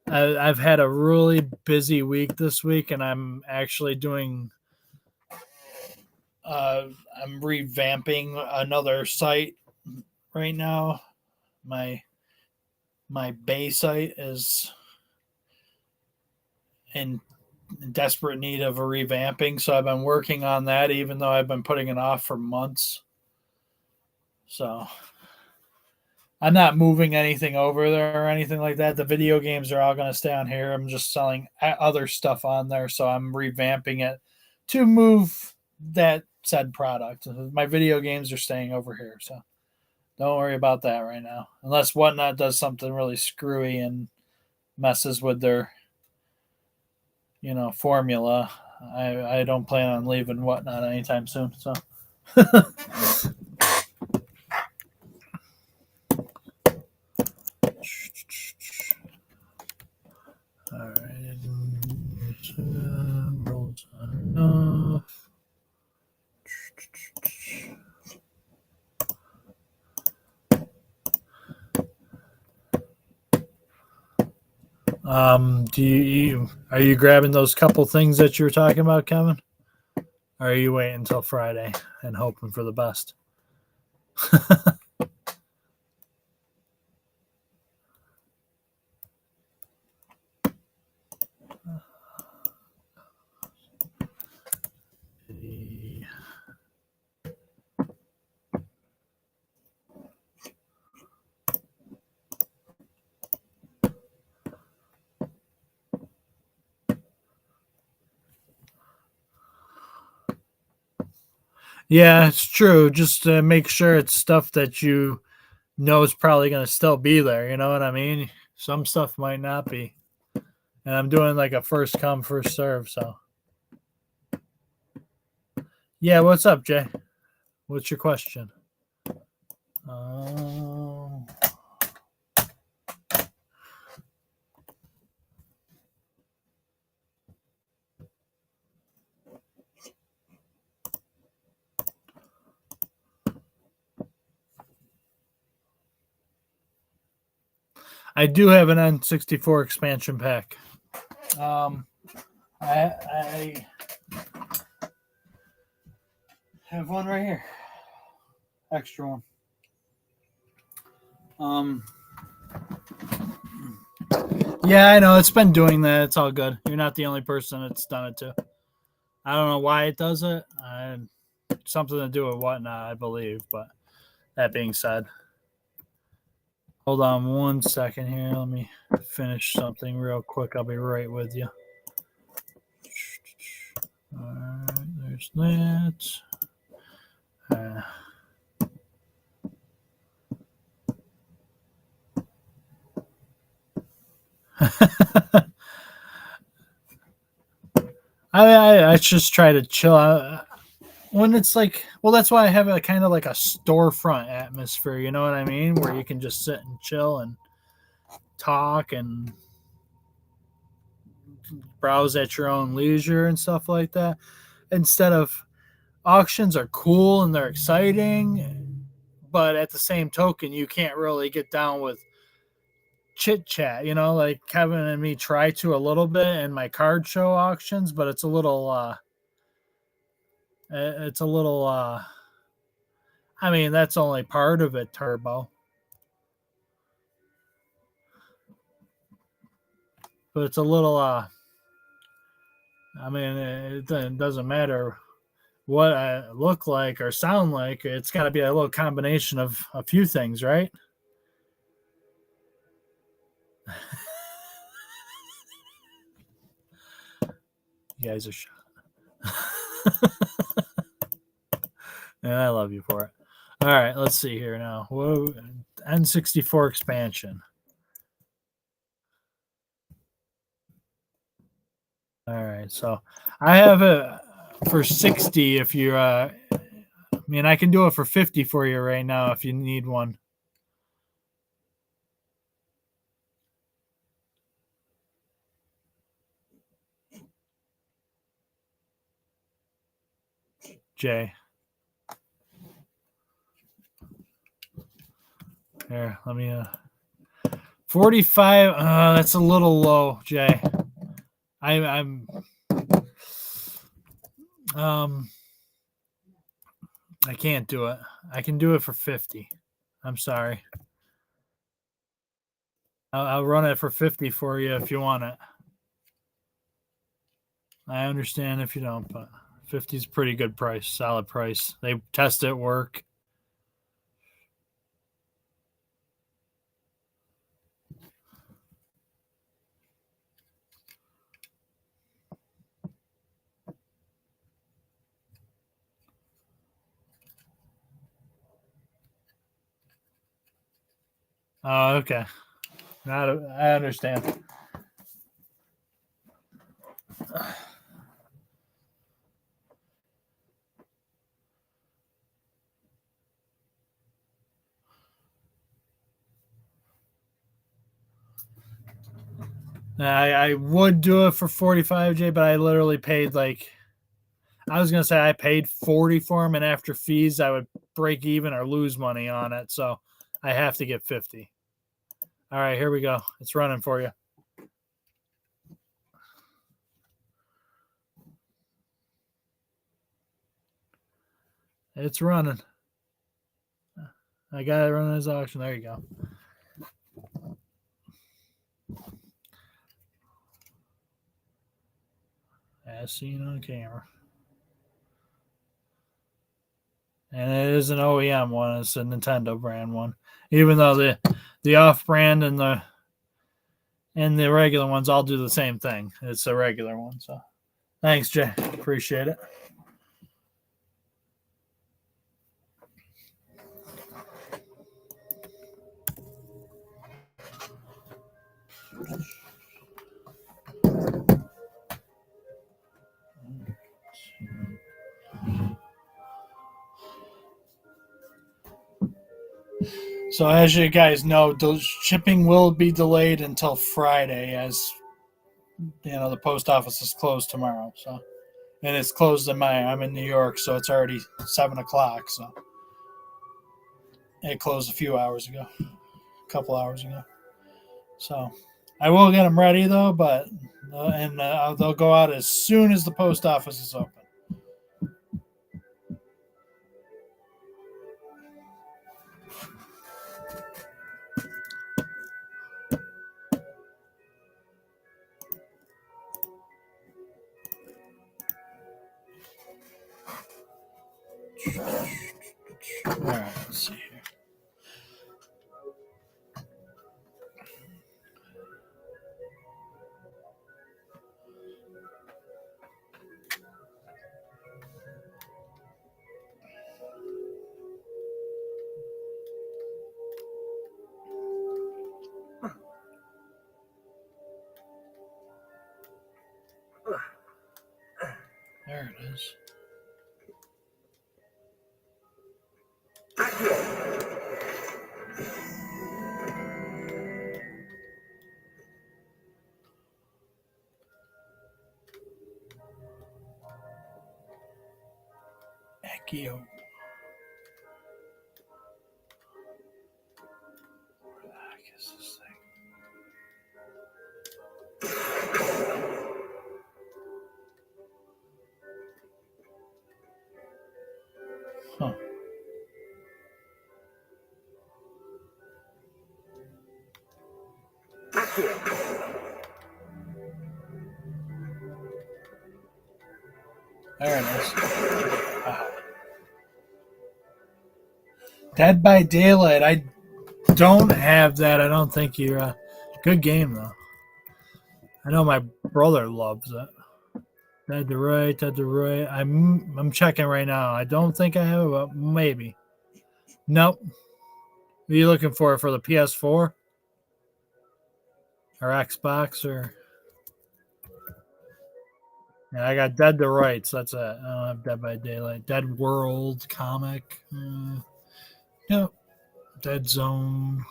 A: I've had a really busy week this week, and I'm actually doing... I'm revamping another site right now. My Bay site is in desperate need of a revamping, so I've been working on that, even though I've been putting it off for months. So I'm not moving anything over there or anything like that. The video games are all going to stay on here. I'm just selling other stuff on there, so I'm revamping it to move that said product. My video games are staying over here, so don't worry about that right now. Unless Whatnot does something really screwy and messes with their, formula. I don't plan on leaving Whatnot anytime soon. So. All right. Rolls enough. Are you grabbing those couple things that you were talking about, Kevin? Or are you waiting until Friday and hoping for the best? Yeah, it's true. Just to make sure it's stuff that you know is probably going to still be there. You know what I mean? Some stuff might not be. And I'm doing like a first come, first serve. So, yeah, what's up, Jay? What's your question? I do have an N64 expansion pack. I have one right here. Extra one. Yeah, I know. It's been doing that. It's all good. You're not the only person that's done it to. I don't know why it does it. Something to do with Whatnot, I believe. But that being said, hold on 1 second here. Let me finish something real quick. I'll be right with you. All right, there's that. I just try to chill out when it's like, well, that's why I have a kind of like a storefront atmosphere, you know what I mean, where you can just sit and chill and talk and browse at your own leisure and stuff like that. Instead of auctions are cool and they're exciting, but at the same token, you can't really get down with chit chat, like Kevin and me try to a little bit in my card show auctions, but it's a little I mean, that's only part of it, Turbo. But it's a little I mean, it doesn't matter what I look like or sound like, it's got to be a little combination of a few things, right? You guys are shot. And I love you for it. All right, let's see here now. Whoa, N64 expansion. All right, so I have it for 60 if you I mean, I can do it for 50 for you right now if you need one. Jay. Here, let me 45. That's a little low, Jay. I'm I can't do it. I can do it for 50. I'm sorry. I'll run it for 50 for you if you want it. I understand if you don't, but 50 is a pretty good price, solid price. They test it work. Oh, okay. I understand. I would do it for 45, but I literally paid I was going to say I paid 40 for them, and after fees, I would break even or lose money on it. So I have to get 50. All right, here we go. It's running for you. It's running. I got it running as auction. There you go. As seen on camera. And it is an OEM one. It's a Nintendo brand one. Even though the off-brand and the regular ones all do the same thing. It's a regular one. So thanks, Jay. Appreciate it. So as you guys know, shipping will be delayed until Friday, as you know the post office is closed tomorrow. So, and it's closed I'm in New York, so it's already 7:00. So it closed a couple hours ago. So I will get them ready though, but they'll go out as soon as the post office is open. All right, let's see here. There it is. Accio. Where the heck is this thing? Huh. There it is. Dead by Daylight. I don't have that. I don't think you're good game though. I know my brother loves it. Dead to Right, Dead to Right. I'm checking right now. I don't think I have it, but maybe. Nope. Are you looking for the PS4 or Xbox or? Yeah, I got Dead to Rights. That's it. I don't have Dead by Daylight. Dead World comic. Yep. Dead Zone.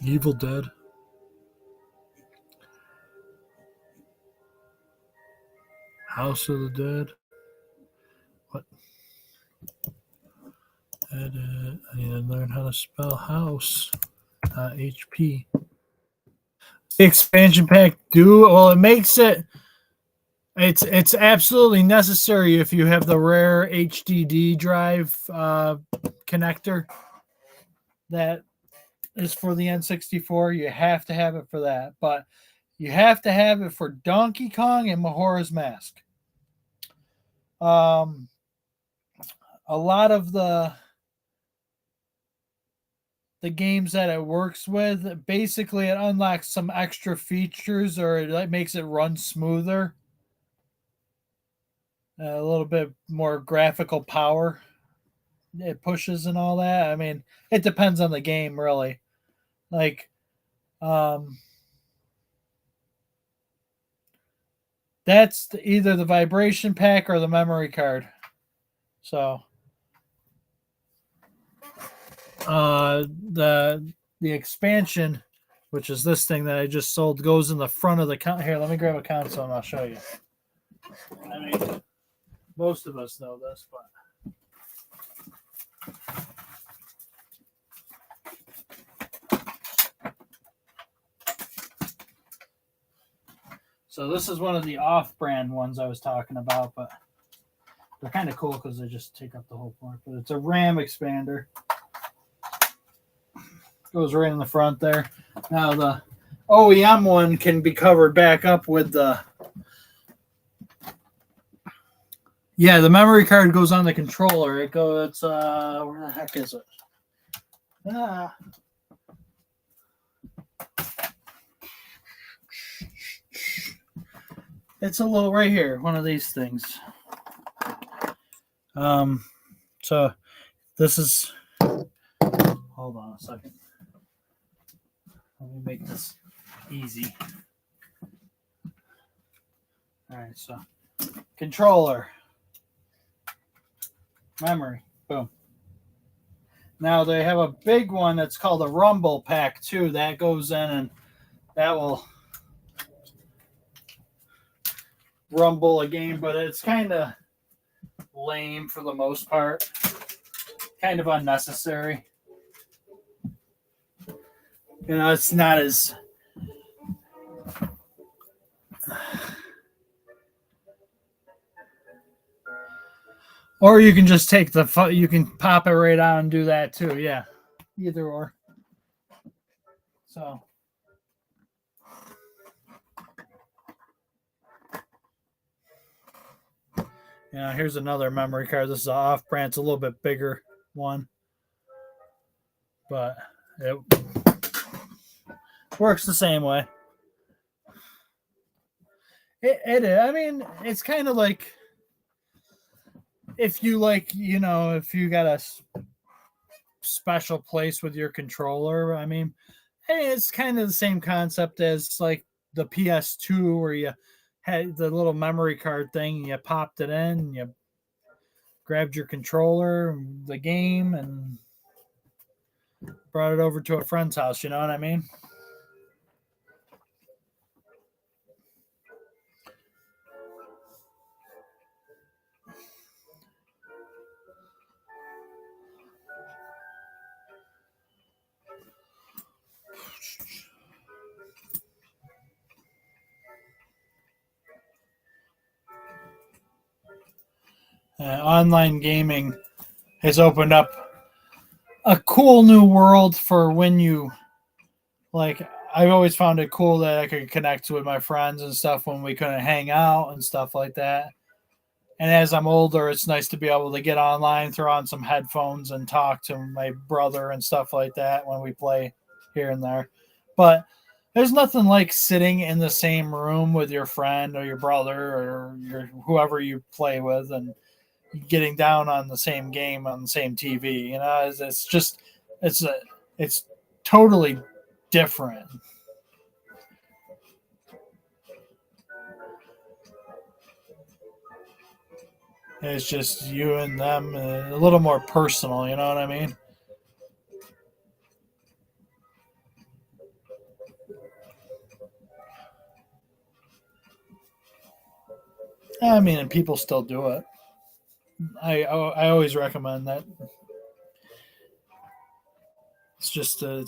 A: Evil Dead. House of the Dead. What? Edit. I need to learn how to spell house. HP. The expansion pack it makes it. It's absolutely necessary if you have the rare HDD drive connector that is for the N64. You have to have it for that, but you have to have it for Donkey Kong and Majora's Mask. A lot of the games that it works with, basically it unlocks some extra features or it makes it run smoother. A little bit more graphical power it pushes and all that. I mean, it depends on the game, really. Like, that's either the vibration pack or the memory card. So, the expansion, which is this thing that I just sold, goes in the front of the here. Let me grab a console and I'll show you. I mean, most of us know this, but so this is one of the off-brand ones I was talking about, but they're kind of cool because they just take up the whole part. But it's a RAM expander. Goes right in the front there. Now the OEM one can be covered back up with the the memory card goes on the controller. It goes where the heck is it? It's a little right here, one of these things. So this is hold on a second. Let me make this easy. All right, so controller, memory, boom. Now they have a big one that's called a Rumble Pack too. That goes in and that will rumble a game, but it's kind of lame for the most part. Kind of unnecessary. You know, it's not as or you can just take you can pop it right on and do that too. Yeah, either or. So yeah, here's another memory card. This is an off-brand. It's a little bit bigger one, but it works the same way. I mean, it's kind of like if you if you got a special place with your controller. I mean, it's kind of the same concept as like the PS2 where you had the little memory card thing. You popped it in, you grabbed your controller, the game, and brought it over to a friend's house. You know what I mean? Online gaming has opened up a cool new world for when you I've always found it cool that I could connect with my friends and stuff when we couldn't hang out and stuff like that. And as I'm older, it's nice to be able to get online, throw on some headphones, and talk to my brother and stuff like that when we play here and there. But there's nothing like sitting in the same room with your friend or your brother or whoever you play with and getting down on the same game on the same TV. You know, it's totally different. It's just you and them, a little more personal, you know what I mean? I mean, and people still do it. I always recommend that. It's just a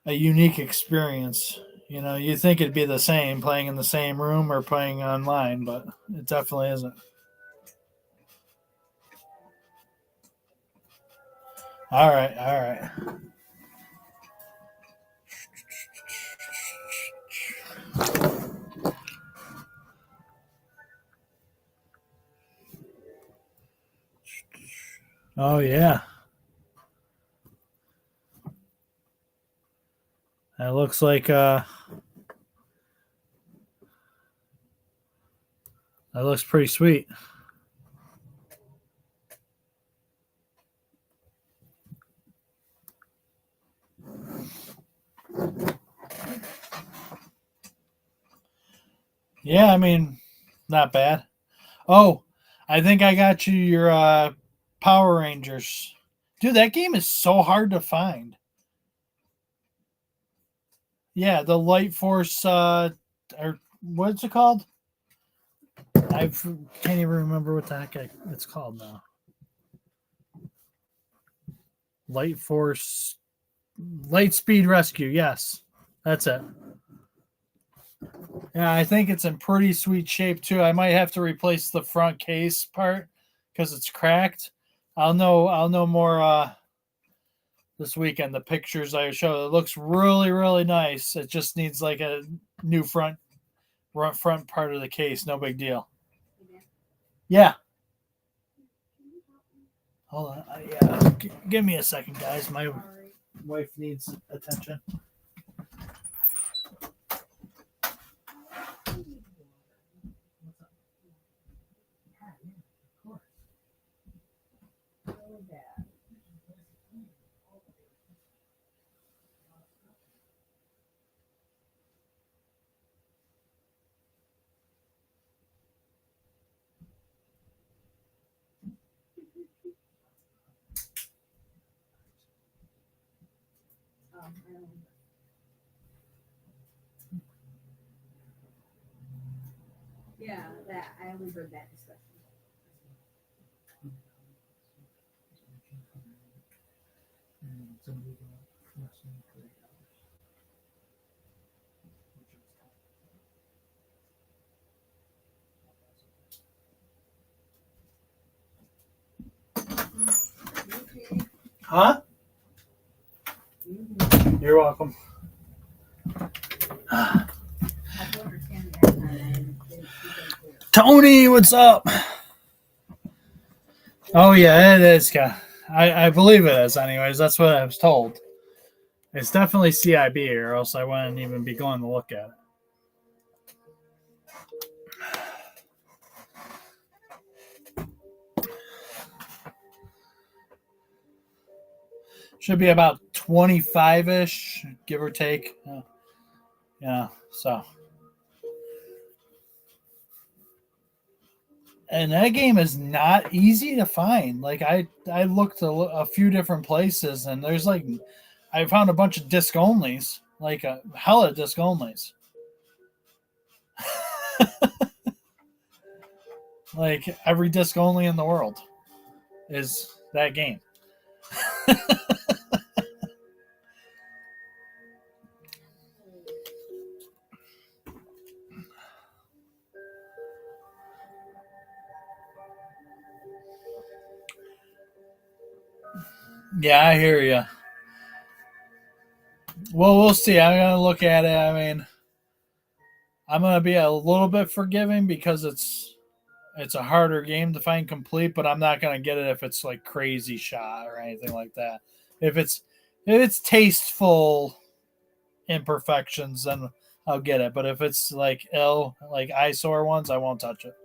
A: unique experience. You know, you think it'd be the same playing in the same room or playing online, but it definitely isn't. All right. Oh yeah. That looks like that looks pretty sweet. Yeah, I mean, not bad. Oh, I think I got you your Power Rangers. Dude, that game is so hard to find. Yeah, the Light Force, or what's it called? I can't even remember what the heck it's called now. Light Force, Light Speed Rescue. Yes, that's it. Yeah, I think it's in pretty sweet shape too. I might have to replace the front case part because it's cracked. I'll know more this weekend. The pictures I show, it looks really, really nice. It just needs like a new front part of the case. No big deal. Yeah. Hold on. Yeah. Give me a second, guys. My wife needs attention.
H: Yeah, that I only heard that discussion.
A: Huh? You're welcome. Tony, what's up? Oh yeah, it is. I believe it is. Anyways, that's what I was told. It's definitely CIB, or else I wouldn't even be going to look at it. Should be about 25-ish, give or take. Yeah, so. And that game is not easy to find. Like I looked a few different places, and there's like I found a bunch of disc onlys, like a hella disc onlys. Like every disc only in the world is that game. Yeah, I hear you. Well, we'll see. I'm going to look at it. I mean, I'm going to be a little bit forgiving because it's it's a harder game to find complete, but I'm not gonna get it if it's like crazy shot or anything like that. If it's tasteful imperfections, then I'll get it. But if it's like like eyesore ones, I won't touch it.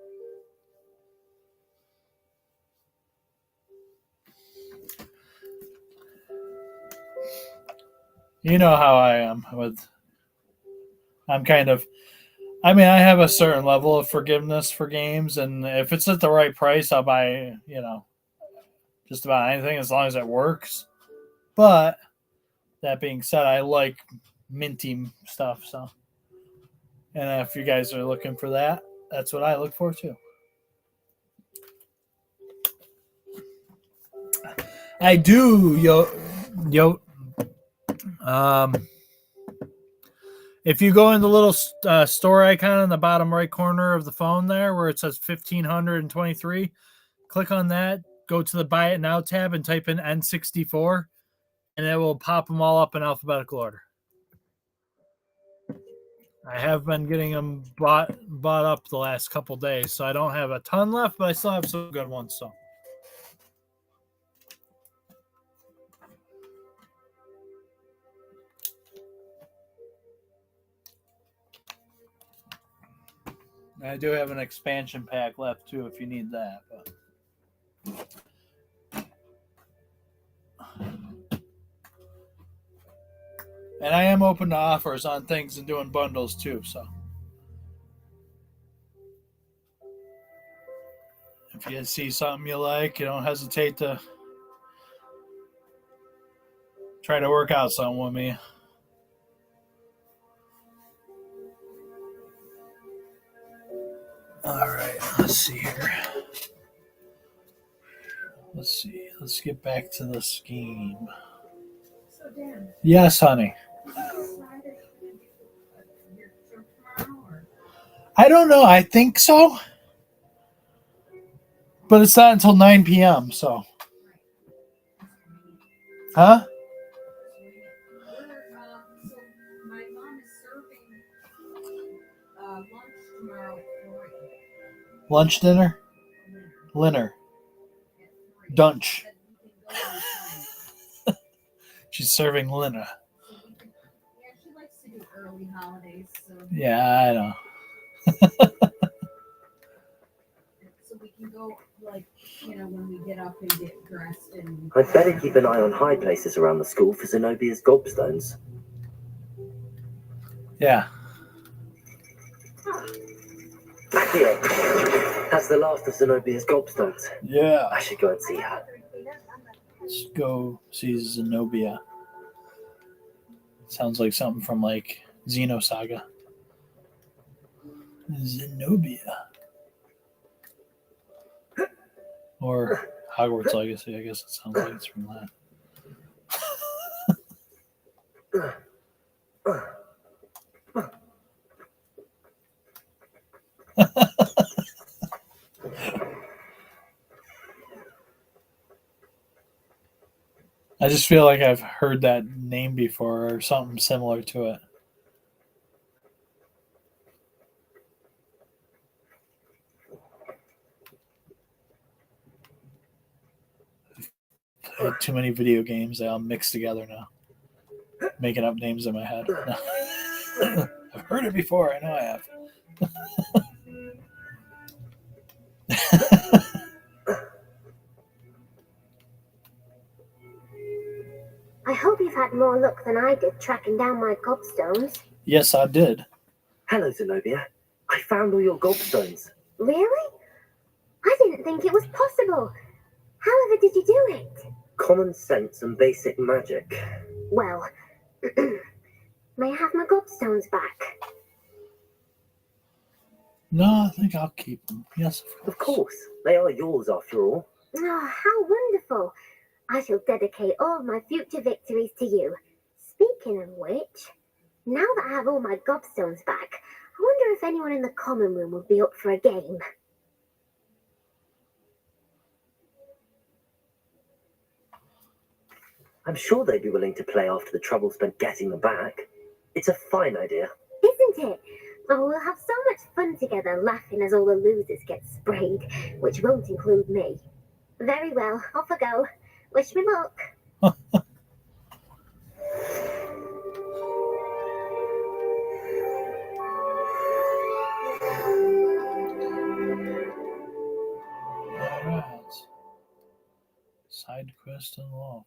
A: You know how I am with. I'm kind of. I mean, I have a certain level of forgiveness for games, and if it's at the right price, I'll buy, just about anything as long as it works. But that being said, I like minty stuff, so. And if you guys are looking for that, that's what I look for too. I do, if you go in the little store icon in the bottom right corner of the phone there where it says 1523, click on that, go to the Buy It Now tab and type in N64, and it will pop them all up in alphabetical order. I have been getting them bought up the last couple days, so I don't have a ton left, but I still have some good ones. So. I do have an expansion pack left too, if you need that. But. And I am open to offers on things and doing bundles too. So if you see something you like, you don't hesitate to try to work out something with me. All right, let's see here. Let's get back to the scheme. Yes, honey. I don't know. I think so. But it's not until 9 p.m., so. Huh?
H: So my mom is serving lunch tomorrow at 3.
A: Lunch, dinner? Linner. Dunch. She's serving Linna.
H: Yeah, she likes to do early holidays. So.
A: Yeah, I know.
H: So we can go, when we get up and get dressed. And
C: I'd better keep an eye on high places around the school for Zenobia's gobstones.
A: Yeah.
C: Accio, that's the last of Zenobia's gobstones.
A: Yeah.
C: I should go and see her.
A: Let's go see Zenobia. Sounds like something from like Xenosaga. Zenobia. Or Hogwarts Legacy, I guess it sounds like it's from that. I just feel like I've heard that name before or something similar to it. I had too many video games. They all mix together now. Making up names in my head. I've heard it before. I know I have.
F: I hope you've had more luck than I did tracking down my gobstones.
A: Yes, I did.
C: Hello, Zenobia. I found all your gobstones.
F: Really? I didn't think it was possible. However did you do it?
C: Common sense and basic magic.
F: Well, may I have my gobstones back?
A: No, I think I'll keep them. Yes,
C: Of course. They are yours after all.
F: Oh, how wonderful. I shall dedicate all my future victories to you. Speaking of which, now that I have all my gobstones back, I wonder if anyone in the common room would be up for a game.
C: I'm sure they'd be willing to play after the trouble spent getting them back. It's a fine idea.
F: Isn't it? Oh, we'll have so much fun together, laughing as all the losers get sprayed, which won't include me. Very well, off I go. Wish me luck.
A: Alright. Side quest unlocked.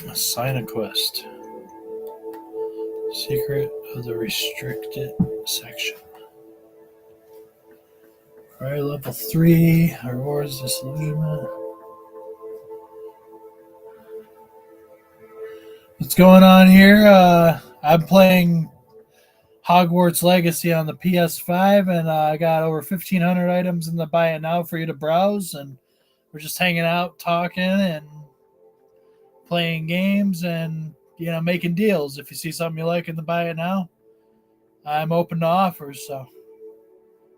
A: Assign a quest. Secret of the restricted section. Alright, level 3. Rewards disillusionment. What's going on here? I'm playing Hogwarts Legacy on the PS5, and I got over 1,500 items in the buy it now for you to browse, and we're just hanging out, talking, and playing games, and making deals. If you see something you like in the buy it now, I'm open to offers, so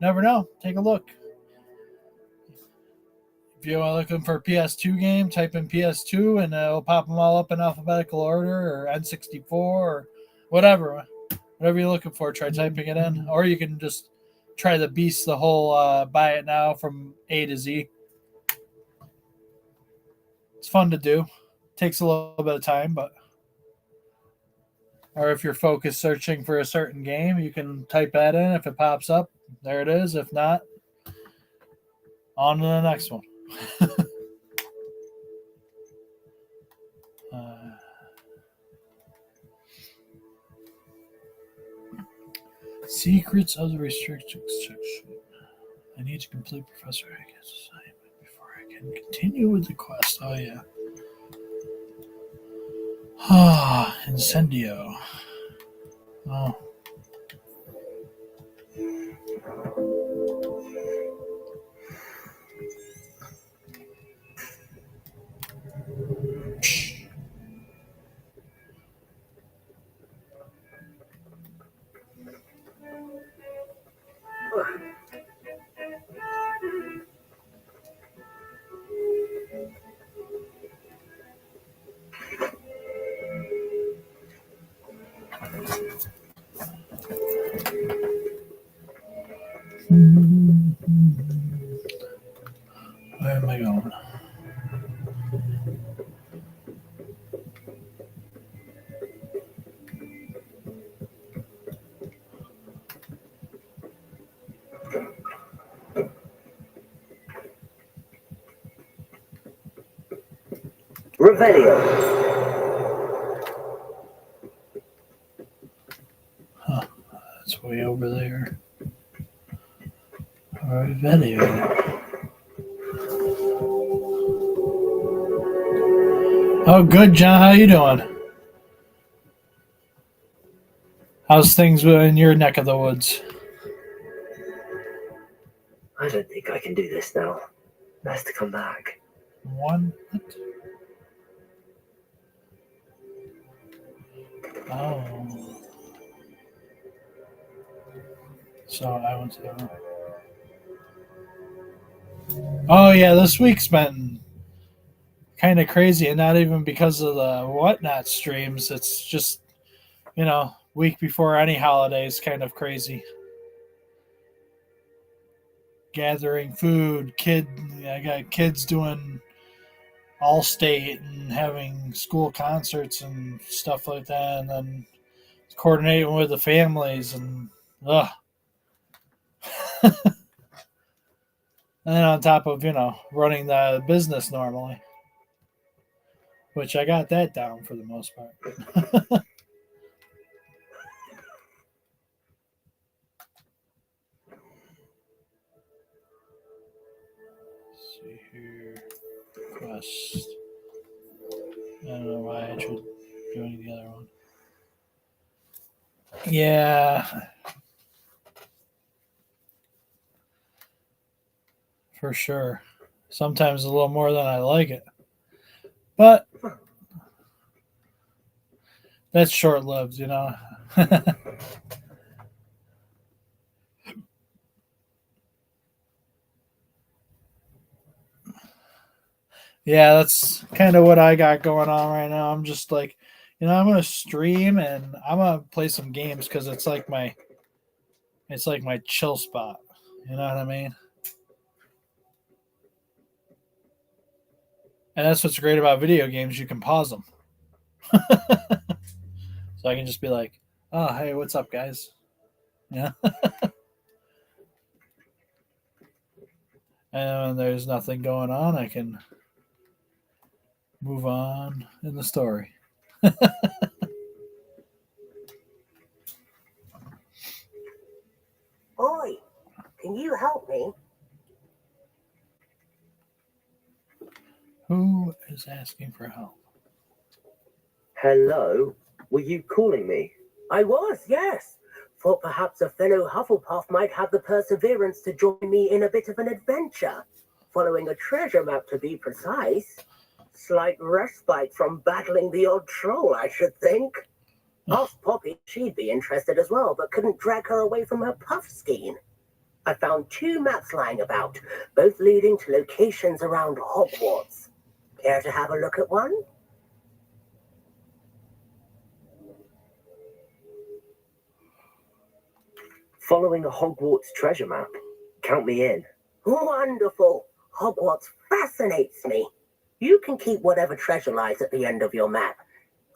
A: never know. Take a look. If you're looking for a PS2 game, type in PS2 and it'll pop them all up in alphabetical order, or N64 or whatever. Whatever you're looking for, try typing it in. Or you can just try to beast the whole buy it now from A to Z. It's fun to do. Takes a little bit of time, but or if you're focused searching for a certain game, you can type that in. If it pops up, there it is. If not, on to the next one. Secrets of the restricted section. I need to complete Professor Hagrid's assignment before I can continue with the quest. Oh, yeah. Ah, Incendio. Oh. Where am I going?
C: Revelio.
A: Huh. That's way over there. Revelio. Oh, good, John. How you doing? How's things in your neck of the woods?
C: I don't think I can do this now. Nice to come back.
A: One. What? Oh. So I went to. Oh yeah, this week's been kind of crazy, and not even because of the whatnot streams. It's just week before any holidays, kind of crazy. Gathering food, I got kids doing all-state and having school concerts and stuff like that, and then coordinating with the families and and then on top of running the business normally, which I got that down for the most part. see here. Quest. I don't know why I should join the other one. Yeah. For sure. Sometimes a little more than I like it. But that's short lived, you know. Yeah, that's kind of what I got going on right now. I'm just like, I'm gonna stream and I'm gonna play some games because it's like my chill spot. You know what I mean? And that's what's great about video games. You can pause them. So I can just be like, oh, hey, what's up, guys? Yeah. And when there's nothing going on, I can move on in the story.
E: Oi, can you help me?
A: Who is asking for help?
C: Hello? Were you calling me?
E: I was, yes. Thought perhaps a fellow Hufflepuff might have the perseverance to join me in a bit of an adventure. Following a treasure map, to be precise. Slight respite from battling the odd troll, I should think. Asked Poppy she'd be interested as well, but couldn't drag her away from her puff skein. I found 2 maps lying about, both leading to locations around Hogwarts. Care to have a look at one?
C: Following a Hogwarts treasure map? Count me in.
E: Wonderful. Hogwarts fascinates me. You can keep whatever treasure lies at the end of your map.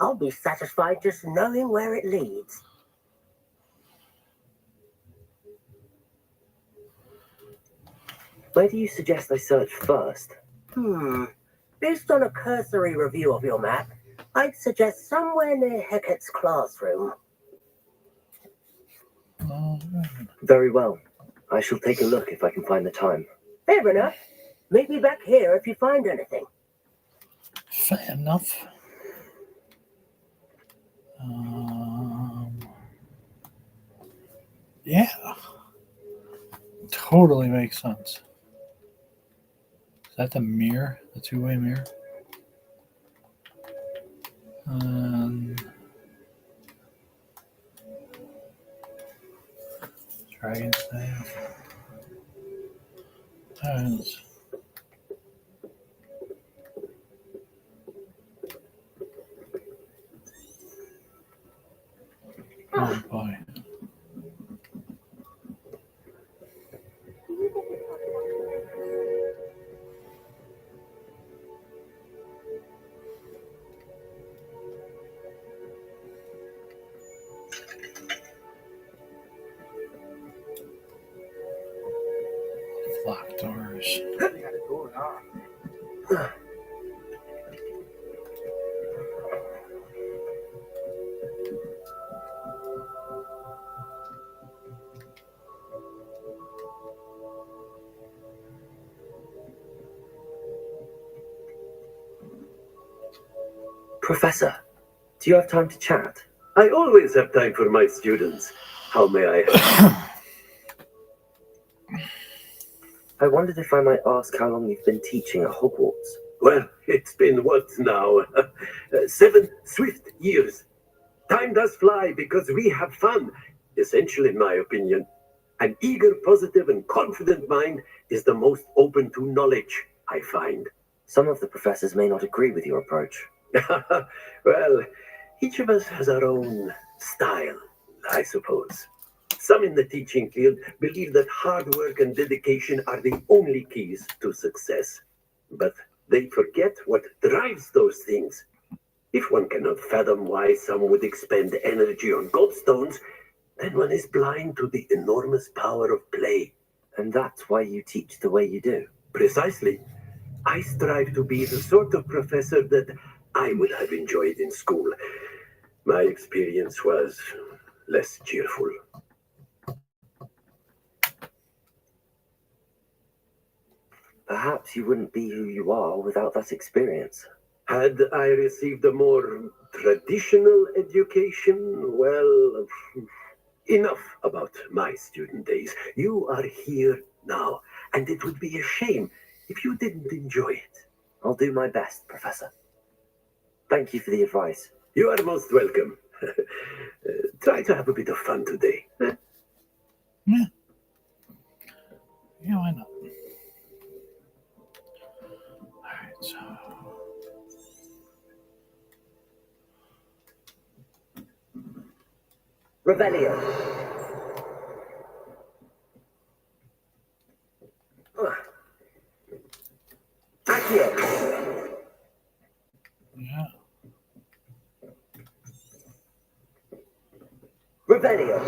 E: I'll be satisfied just knowing where it leads.
C: Where do you suggest I search first?
E: Based on a cursory review of your map, I'd suggest somewhere near Hecat's classroom.
C: Very well. I shall take a look if I can find the time.
E: Fair enough. Meet me back here if you find anything.
A: Fair enough. Yeah. Totally makes sense. Is that the mirror? The two-way mirror? Dragon's name. Oh boy. Locked doors.
C: Professor, do you have time to chat?
I: I always have time for my students. How may I?
C: I wondered if I might ask how long you've been teaching at Hogwarts.
I: Well, it's been what now? 7 swift years. Time does fly because we have fun, essential in my opinion. An eager, positive, and confident mind is the most open to knowledge, I find.
C: Some of the professors may not agree with your approach.
I: Well, each of us has our own style, I suppose. Some in the teaching field believe that hard work and dedication are the only keys to success. But they forget what drives those things. If one cannot fathom why some would expend energy on gobstones, then one is blind to the enormous power of play.
C: And that's why you teach the way you do.
I: Precisely. I strive to be the sort of professor that I would have enjoyed in school. My experience was less cheerful.
C: Perhaps you wouldn't be who you are without that experience.
I: Had I received a more traditional education, well, enough about my student days. You are here now, and it would be a shame if you didn't enjoy it.
C: I'll do my best, Professor. Thank you for the advice.
I: You are most welcome. Try to have a bit of fun today.
A: Yeah. Yeah, why not? All right, so.
C: Revelio. Accio.
A: Yeah.
C: Revelio.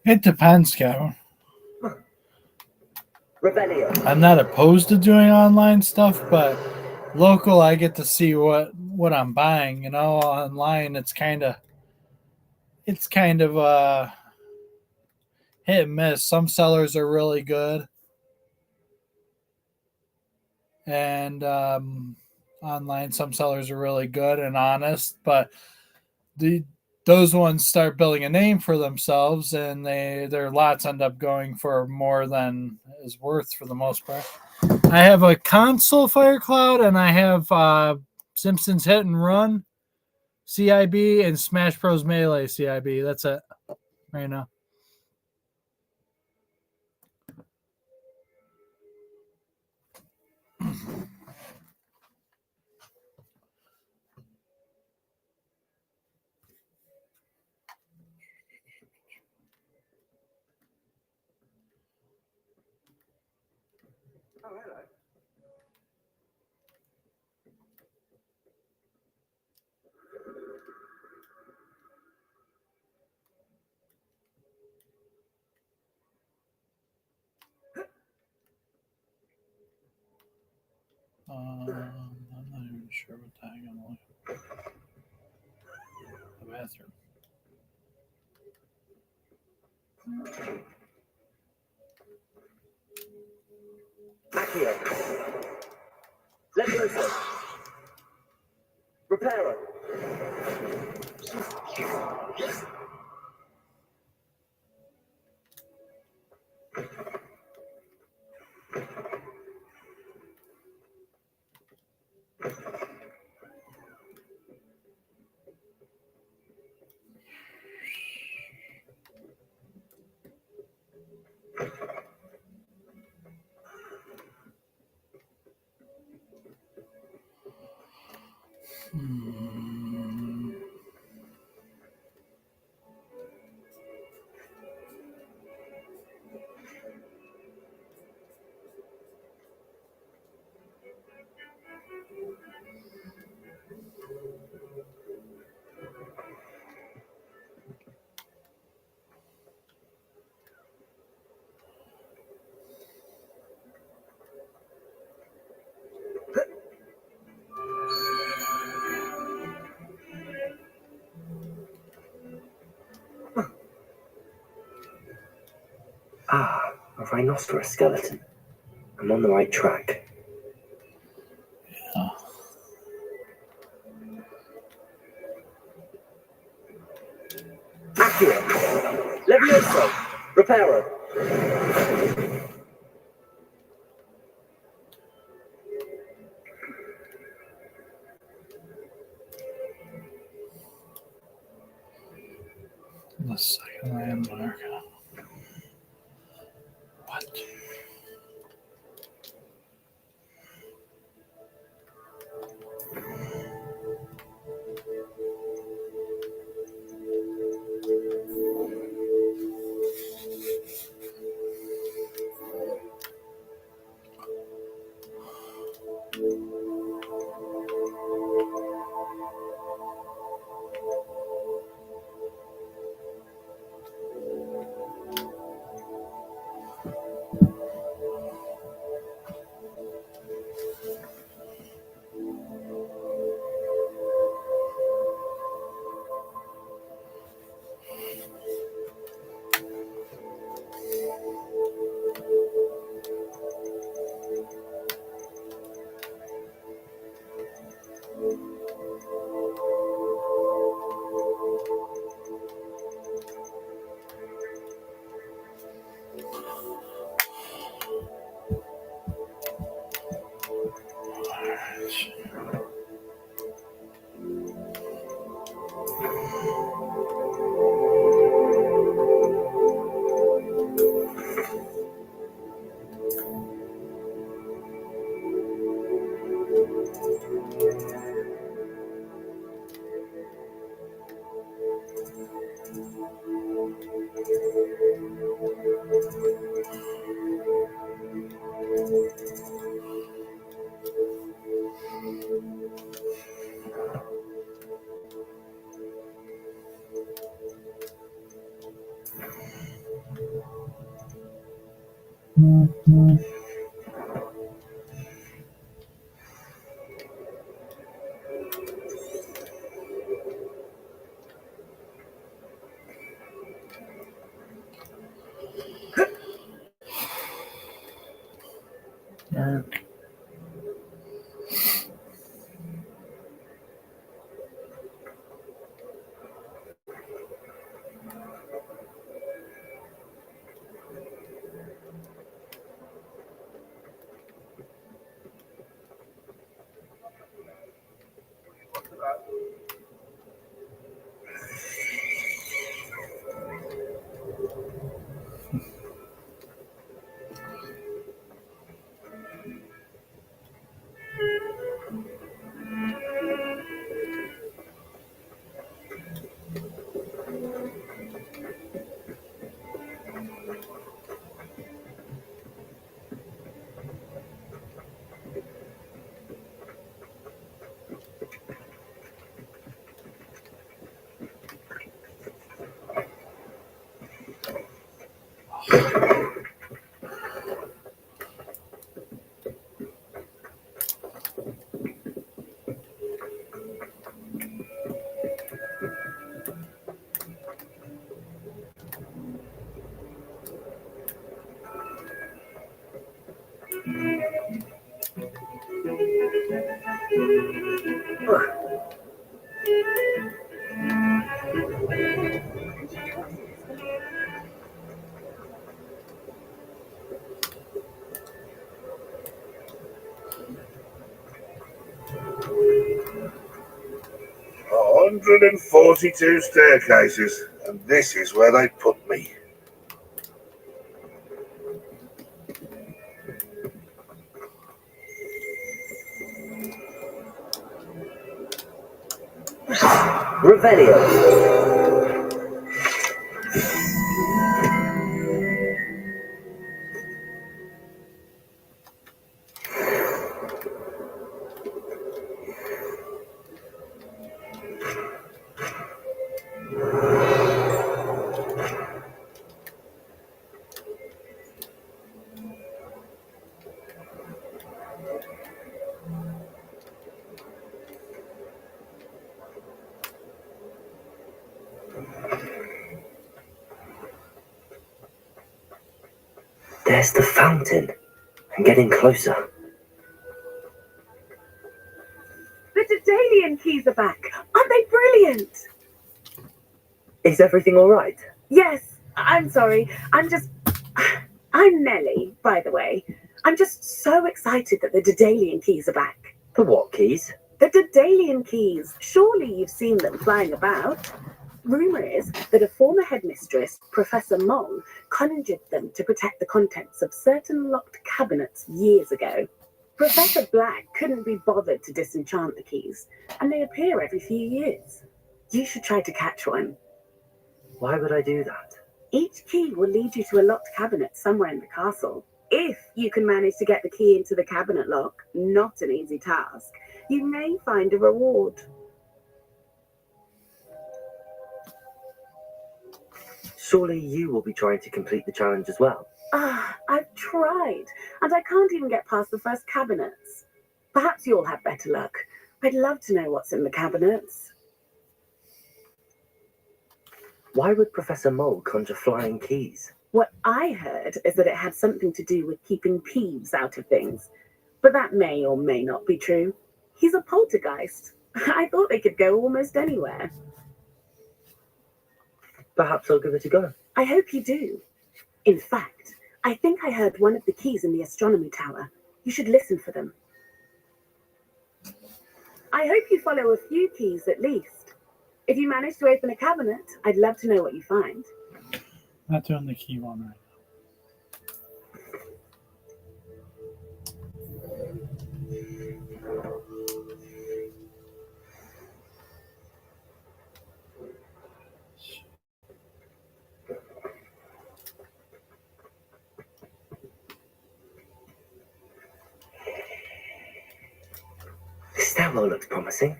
A: It depends, Kevin.
C: Revelio.
A: I'm not opposed to doing online stuff, but local, I get to see what I'm buying. You know, online, it's kind of hit and miss. Some sellers are really good, and online, some sellers are really good and honest, but those ones start building a name for themselves, and their lots end up going for more than is worth for the most part. I have a console Fire Cloud, and I have Simpsons Hit and Run CIB and Smash Bros. Melee CIB. That's it right now.
I: Oh, hello.
A: I'm not even sure what the heck I'm looking for. The bathroom.
C: Accio. Levioso. Reparo. Ah, a rhinoceros skeleton. I'm on the right track.
A: Yeah.
C: Accio. Levioso. Reparo.
A: The second landmark. What?
J: 142 staircases, and this is where they put me.
C: Revelio. There's the fountain. I'm getting closer.
D: The Daedalian keys are back. Aren't they brilliant?
C: Is everything all right?
D: Yes, I'm sorry. I'm Nellie, by the way. I'm just so excited that the Daedalian keys are back.
C: The what keys?
D: The Daedalian keys. Surely you've seen them flying about. Rumour is that a former headmistress, Professor Mong, conjured them to protect the contents of certain locked cabinets years ago. Professor Black couldn't be bothered to disenchant the keys, and they appear every few years. You should try to catch one.
C: Why would I do that?
D: Each key will lead you to a locked cabinet somewhere in the castle. If you can manage to get the key into the cabinet lock, not an easy task, you may find a reward.
C: Surely you will be trying to complete the challenge as well.
D: I've tried, and I can't even get past the first cabinets. Perhaps you'll have better luck. I'd love to know what's in the cabinets.
C: Why would Professor Mole conjure flying keys?
D: What I heard is that it had something to do with keeping Peeves out of things. But that may or may not be true. He's a poltergeist. I thought they could go almost anywhere.
C: Perhaps I'll give it a go.
D: I hope you do. In fact, I think I heard one of the keys in the astronomy tower. You should listen for them. I hope you follow a few keys at least. If you manage to open a cabinet, I'd love to know what you find.
A: Not doing the key one right.
C: This stairwell looks promising.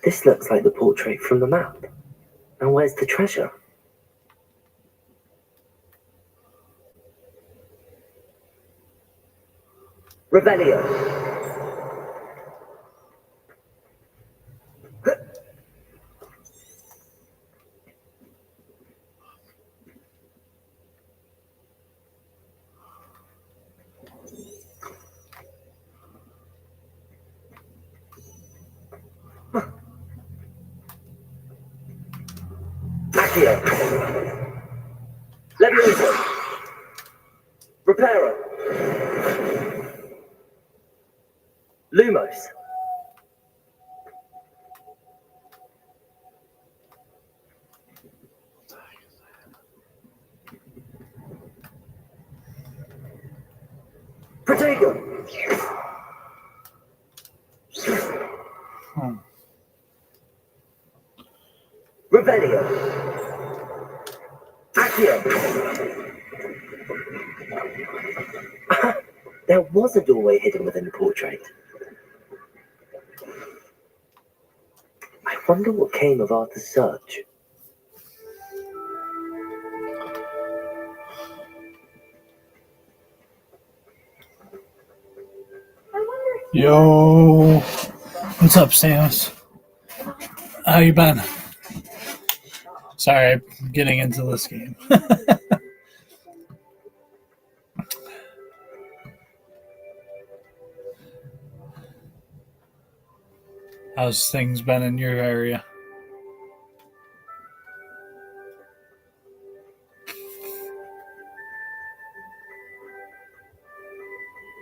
C: This looks like the portrait from the map. And where's the treasure? Revelio. Accio. Levioso. Reparo. Lumos. Protego. Revelio. Accio. There was a doorway hidden within the portrait. I wonder what came of Arthur's search.
A: Yo, what's up, Samus? How you been? Sorry, I'm getting into this game. How's things been in your area?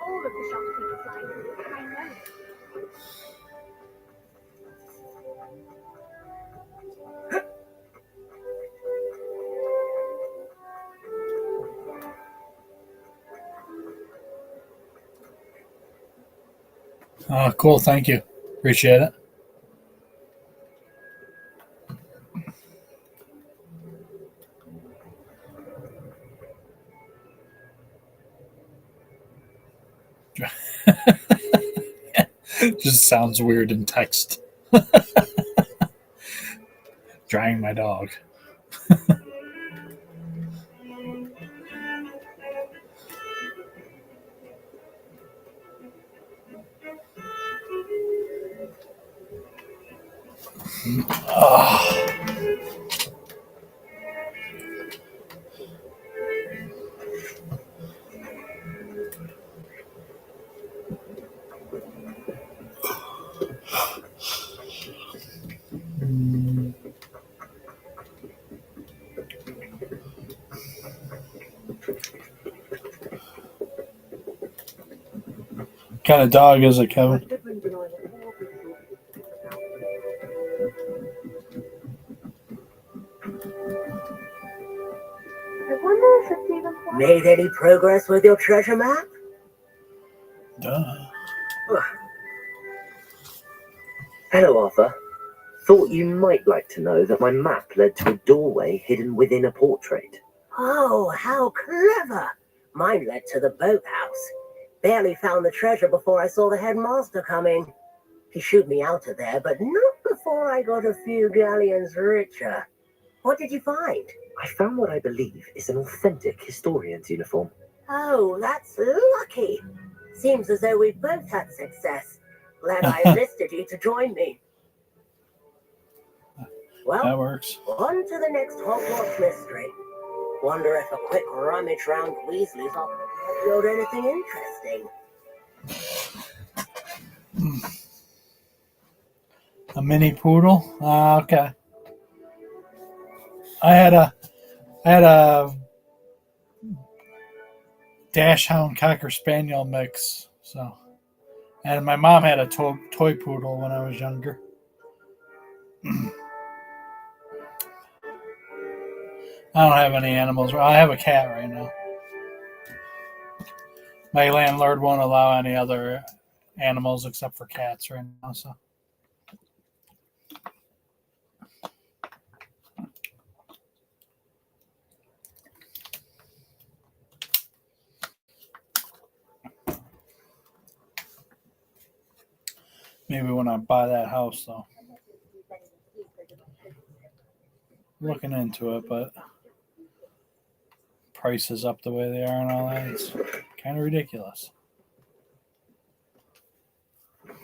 F: All of the shopkeepers' lines are behind them.
A: Oh, cool. Thank you. Appreciate it. Just sounds weird in text. Drying my dog. What kind of dog is it, Kevin?
F: I wonder if it's even possible.
C: Made any progress with your treasure map?
A: Duh.
C: Hello, Arthur. Thought you might like to know that my map led to a doorway hidden within a portrait.
E: Oh, how clever! Mine led to the boathouse. Barely found the treasure before I saw the headmaster coming. He shooed me out of there, but not before I got a few galleons richer. What did you find?
C: I found what I believe is an authentic historian's uniform.
E: Oh, that's lucky. Seems as though we both had success. Glad I enlisted you to join me. Well,
A: That works.
E: on to the next Hogwarts mystery. Wonder if a quick rummage round Weasley's will yield anything interesting.
A: A mini poodle? Okay. I had a Dachshund Cocker Spaniel mix, so, and my mom had a toy poodle when I was younger. I don't have any animals. I have a cat right now. My landlord won't allow any other animals except for cats right now, so. Maybe when I buy that house, though. Looking into it, but prices up the way they are and all that, it's kind of ridiculous. At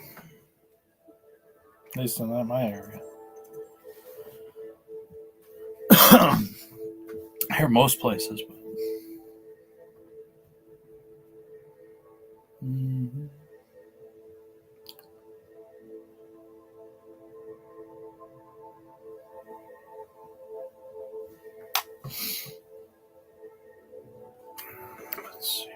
A: least in my area. I hear most places, but. Mm-hmm. Let's see.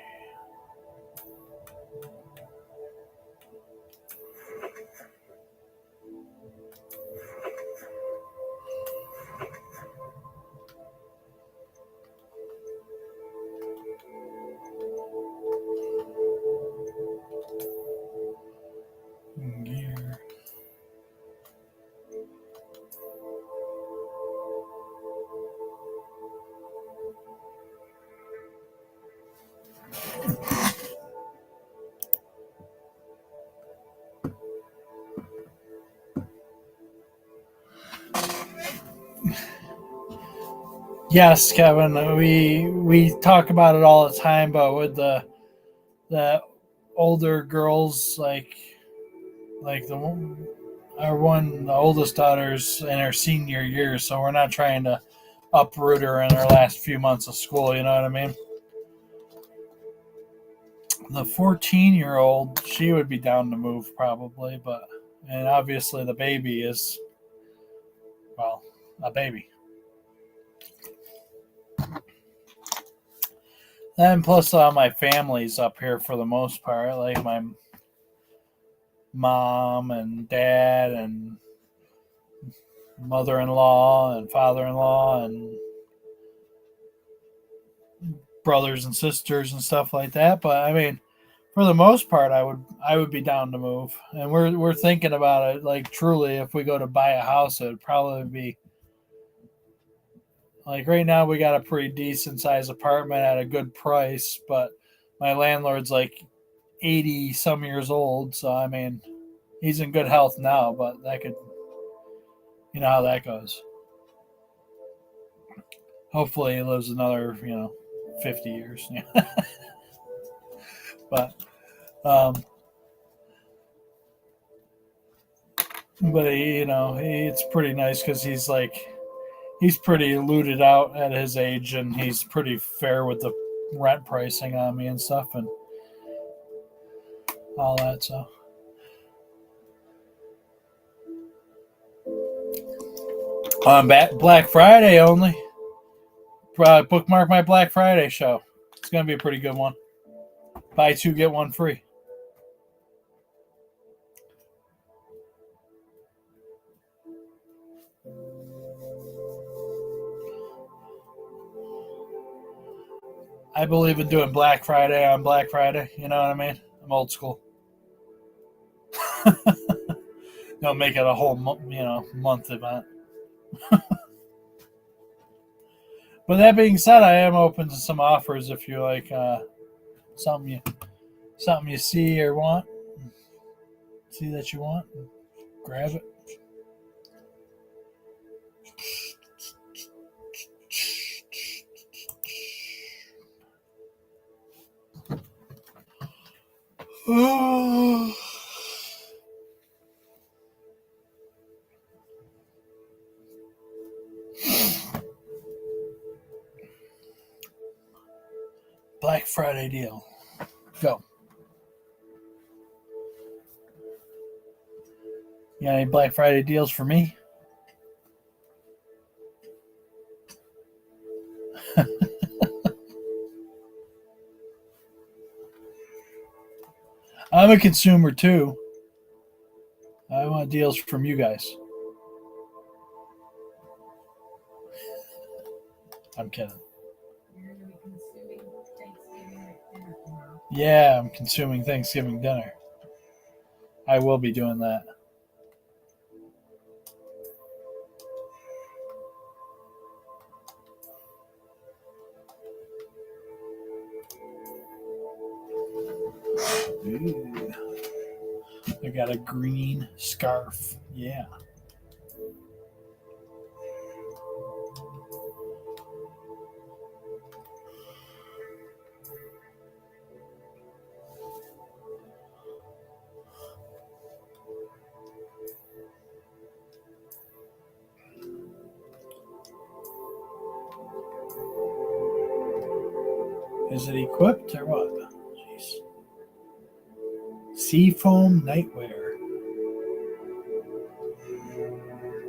A: Gear. Yes, Kevin. We talk about it all the time, but with the older girls, like the oldest daughter's in her senior year, so we're not trying to uproot her in her last few months of school. You know what I mean? The 14-year-old, she would be down to move probably, and obviously the baby is, well, a baby. And plus, my family's up here for the most part, like my mom and dad and mother-in-law and father-in-law and brothers and sisters and stuff like that. But I mean, for the most part, I would be down to move. And we're thinking about it, like, truly, if we go to buy a house, it would probably be like, right now we got a pretty decent sized apartment at a good price, but my landlord's like 80 some years old, so I mean, he's in good health now, but that could, you know how that goes. Hopefully he lives another, 50 years. But it's pretty nice because he's pretty looted out at his age, and he's pretty fair with the rent pricing on me and stuff and all that. So on Black Friday only. Bookmark my Black Friday show. It's going to be a pretty good one. Buy two, get one free. I believe in doing Black Friday on Black Friday. You know what I mean? I'm old school. Don't make it a whole month event. But that being said, I am open to some offers if you like something you see or want, see that you want, grab it. Black Friday deal. Go. You got any Black Friday deals for me? I'm a consumer too. I want deals from you guys. I'm kidding.
H: You're going to be consuming Thanksgiving dinner tomorrow.
A: Yeah, I'm consuming Thanksgiving dinner. I will be doing that. Ooh. I got a green scarf. Yeah. Is it equipped or what? Jeez. Seafoam nightwear.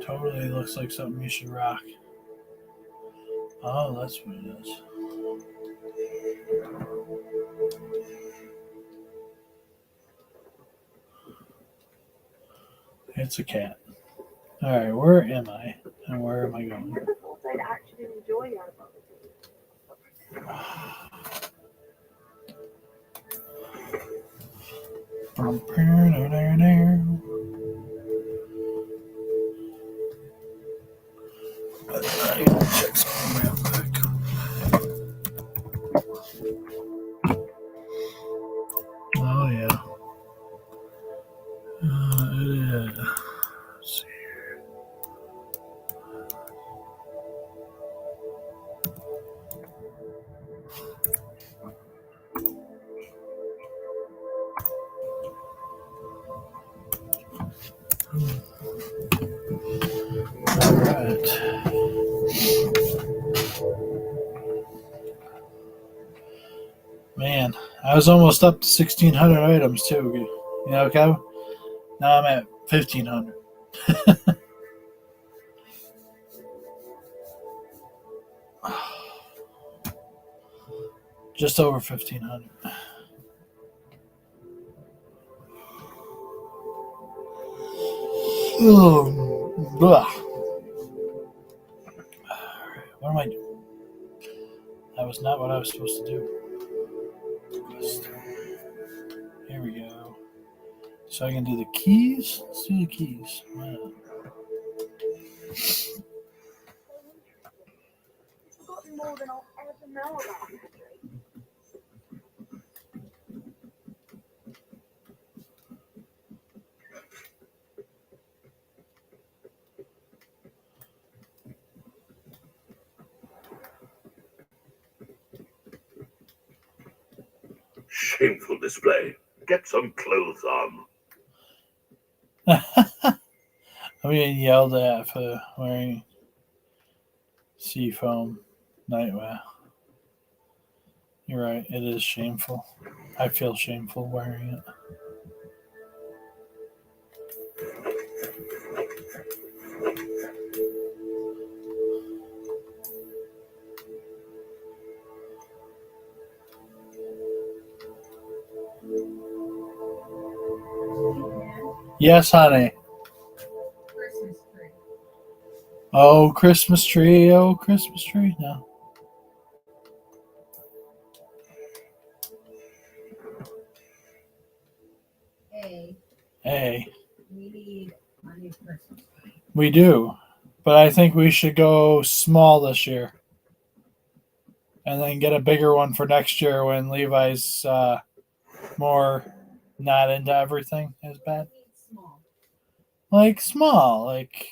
A: Totally looks like something you should rock. Oh, that's what it is. It's a cat. Alright, where am I? And where am I going?
F: Never thought I'd actually enjoy that about
A: Check something real quick. Oh yeah. It is. Let's see here. All right. Man, I was almost up to 1,600 items too. You know, Kevin? Now I'm at 1,500. Just over 1,500. Blah. What am I doing? That was not what I was supposed to do. Here we go. So I can do the keys. Let's do the keys. Wow.
F: I've forgotten more than I'll ever know about Henry.
I: Shameful display. Get some clothes on.
A: I'm getting yelled at for wearing seafoam nightwear. You're right, it is shameful. I feel shameful wearing it. Yes, honey.
H: Christmas tree.
A: Oh, Christmas tree. Oh, Christmas tree. No.
H: A.
A: Hey.
H: We need need Christmas.
A: We do, but I think we should go small this year, and then get a bigger one for next year when Levi's more not into everything as bad.
H: Small.
A: Like small, like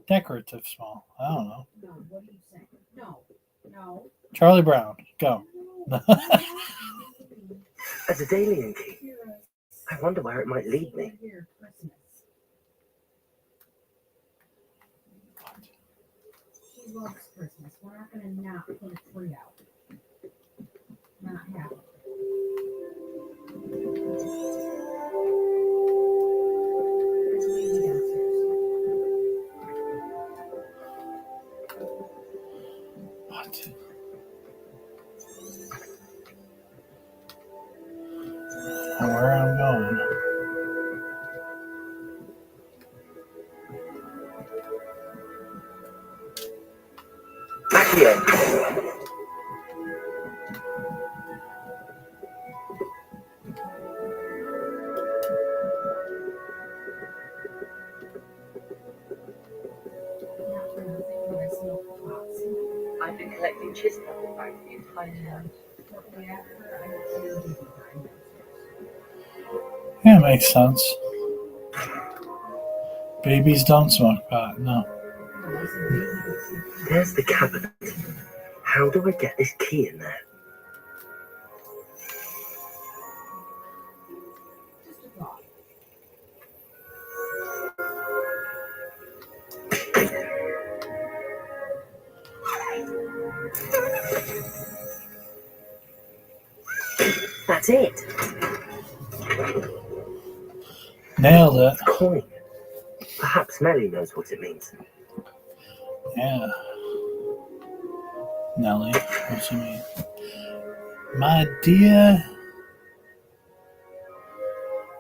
A: decorative small. I don't know.
H: No, what are you saying? No.
A: Charlie Brown, go.
C: As a Dalian key, I wonder where it might lead me.
H: Christmas. She loves Christmas. We're not going to not put a tree out. Not have it. There's a lady downstairs.
A: What? Where I'm going.
C: Accio!
H: Not for nothing, but I smell pots.
B: I've been collecting chisnut back the entire time.
H: Shortly after, I heard baby crying downstairs.
A: Yeah, makes sense. Babies don't smoke pot, no.
H: No, I said baby was
C: There's the cabinet. How do I get this key in there?
H: just a thought.
C: That's it.
A: Nailed it.
C: Coin. Perhaps Melly knows what it means.
A: Yeah. Nelly, what you mean? My dear,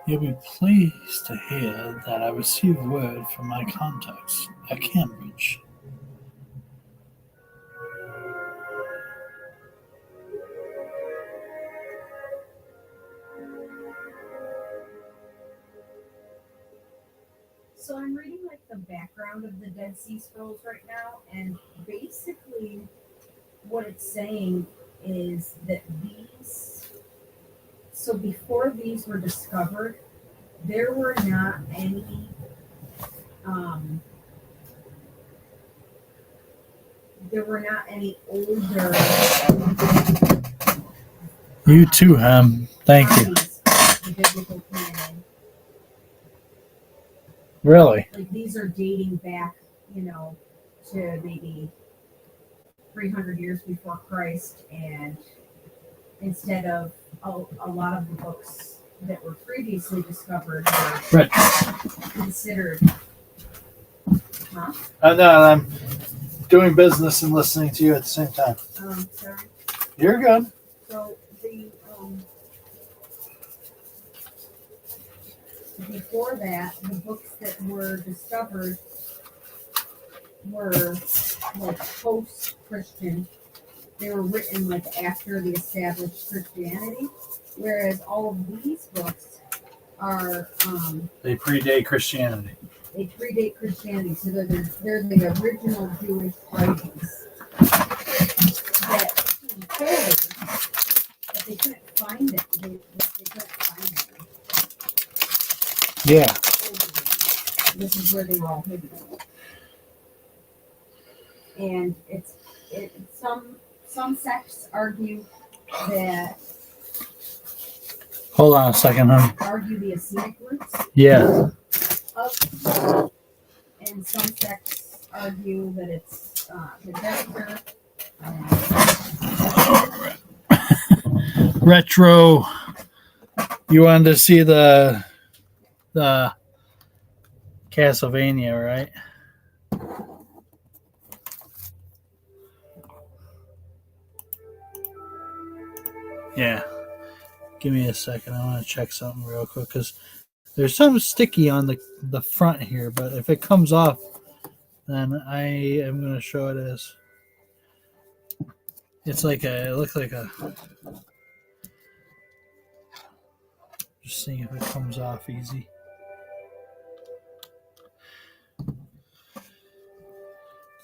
A: you'll be pleased to hear that I received word from my contacts at Cambridge.
H: So I'm reading like the background of the Dead Sea Scrolls right now, and basically what it's saying is that these, so before these were discovered, there were not any older
A: You too, Ham. Thank you.
H: copies of the biblical canon.
A: Really?
H: Like these are dating back, to maybe 300 years before Christ, and instead of a lot of the books that were previously discovered were
A: Right.
H: considered. Huh?
A: I'm doing business and listening to you at the same time.
H: Sorry.
A: You're good.
H: So the before that, the books that were discovered were like post-Christian. They were written like after the established Christianity, whereas all of these books are
A: They predate Christianity.
H: they predate Christianity, so they're the original Jewish writings that came forward, but they couldn't find it. They couldn't find it.
A: Yeah.
H: This is where they were all hidden. And some sects argue that
A: Hold on a second, honey.
H: argue the Essenic roots
A: Yeah.
H: of, and some sects argue that it's the Dexter.
A: Retro. You wanted to see the Castlevania, right? Yeah. Give me a second. I want to check something real quick because there's something sticky on the front here, but if it comes off, then I am going to show it as. It looks like a. Just seeing if it comes off easy.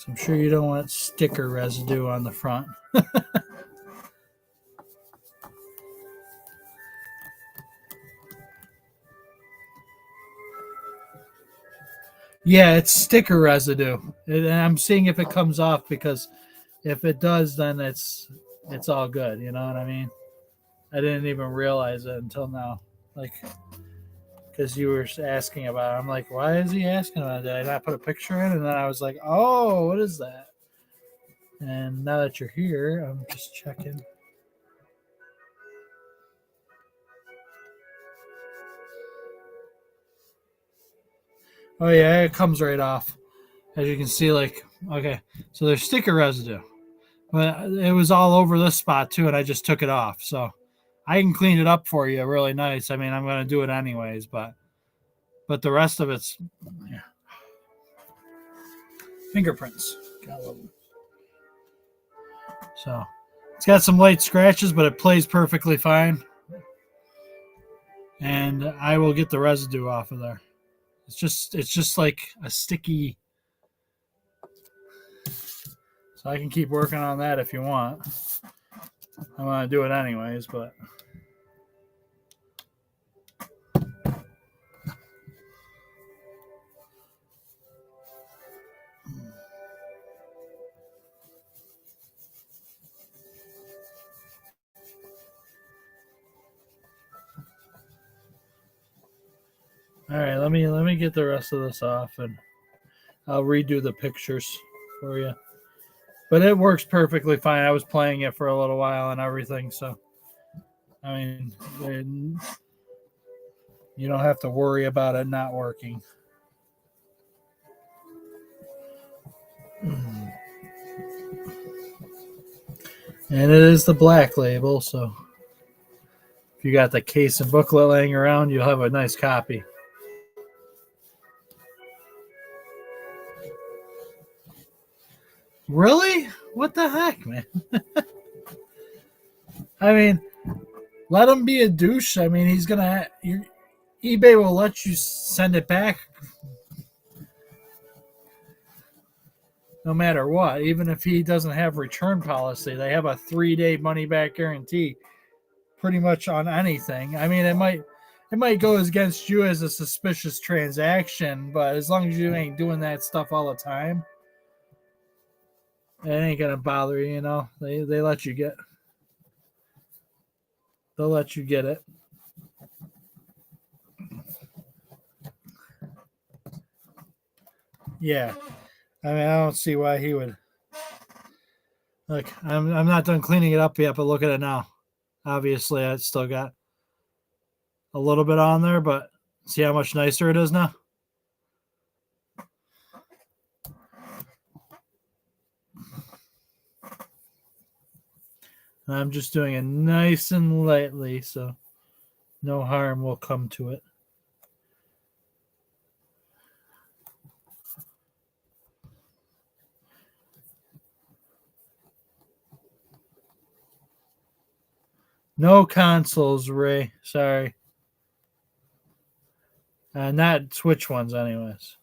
A: So I'm sure you don't want sticker residue on the front. Yeah, it's sticker residue. And I'm seeing if it comes off, because if it does, then it's all good. You know what I mean? I didn't even realize it until now. Like, because you were asking about it. I'm like, why is he asking about it? Did I not put a picture in? And then I was like, oh, what is that? And now that you're here, I'm just checking. Oh, yeah, it comes right off. As you can see, like, okay, so there's sticker residue. But it was all over this spot, too, and I just took it off. So I can clean it up for you really nice. I mean, I'm going to do it anyways, but the rest of it's fingerprints. Got them. So it's got some light scratches, but it plays perfectly fine. And I will get the residue off of there. It's just like a sticky. So I can keep working on that if you want. I'm going to do it anyways, but. All right, let me get the rest of this off, and I'll redo the pictures for you. But it works perfectly fine. I was playing it for a little while and everything, so I mean, you don't have to worry about it not working. And it is the black label, so if you got the case and booklet laying around, you'll have a nice copy. Really? What the heck, man? I mean, let him be a douche. I mean, he's gonna. eBay will let you send it back, no matter what. Even if he doesn't have return policy, they have a 3-day money back guarantee, pretty much on anything. I mean, it might go against you as a suspicious transaction, but as long as you ain't doing that stuff all the time, it ain't gonna bother you, you know. They let you get. They'll let you get it. Yeah, I mean, I don't see why he would. Look, I'm not done cleaning it up yet, but look at it now. Obviously, I still got a little bit on there, but see how much nicer it is now. I'm just doing it nice and lightly, so no harm will come to it. No consoles, Ray. Sorry. Not Switch ones, anyways.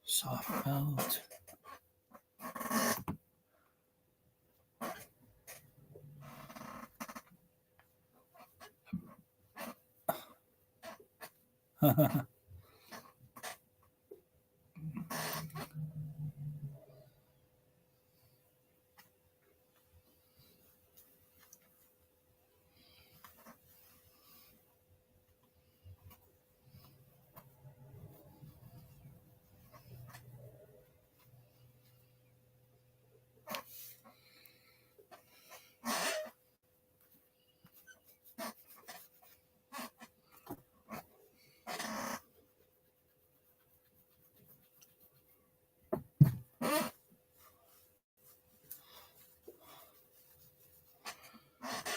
A: Soft belt.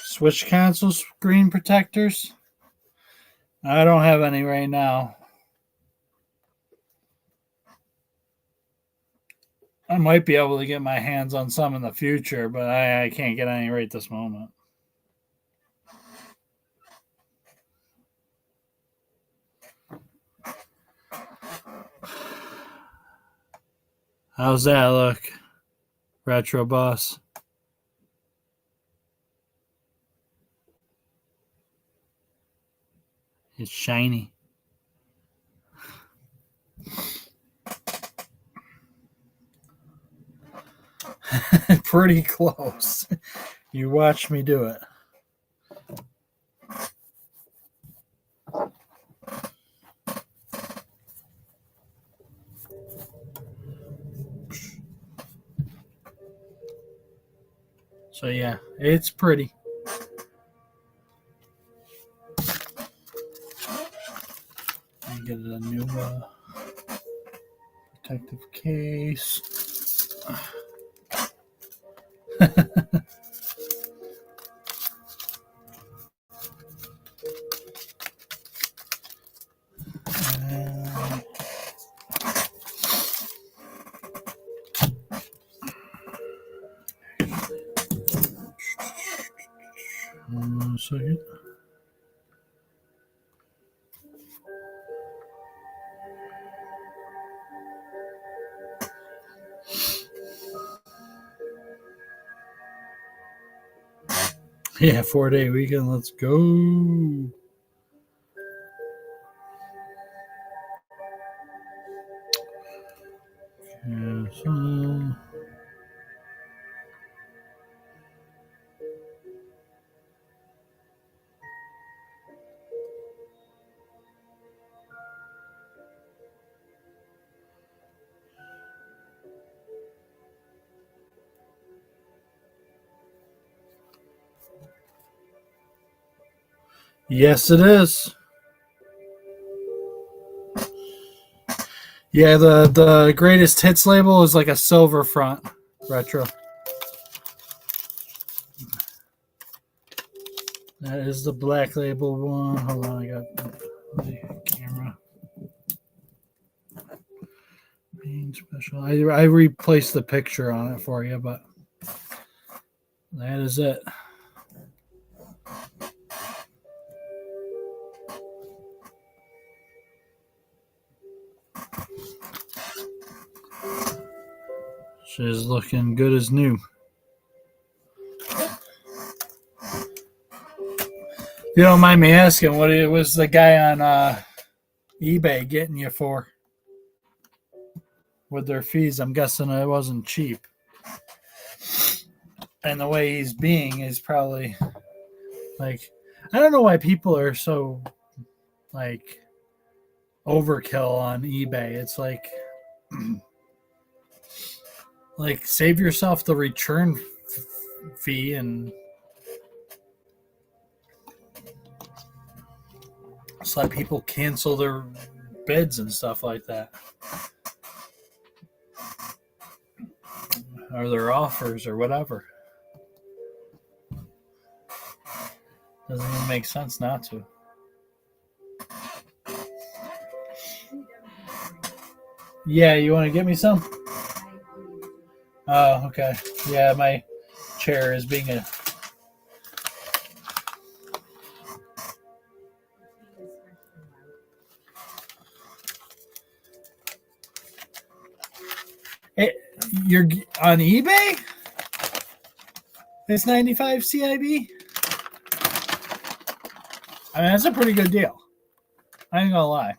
A: Switch console screen protectors. I don't have any right now. I might be able to get my hands on some in the future, but I can't get any right this moment. How's that look, Retro Boss? It's shiny. Pretty close. You watch me do it. So yeah, it's pretty. I get a new protective case. One second. Yeah, 4-day weekend. Let's go. Yes, yes, it is. Yeah, the greatest hits label is like a silver front retro. That is the black label one. Hold on, I got the camera. Main special. I replaced the picture on it for you, but that is it. She's looking good as new. You don't mind me asking what it was the guy on eBay getting you for with their fees? I'm guessing it wasn't cheap. And the way he's being is probably like, I don't know why people are so like overkill on eBay. It's like save yourself the return fee and just let people cancel their bids and stuff like that, or their offers or whatever. Doesn't even make sense not to. Yeah, you want to get me some? Oh, okay. Yeah, my chair is being a... You're on eBay? It's 95 CIB? I mean, that's a pretty good deal. I ain't gonna lie.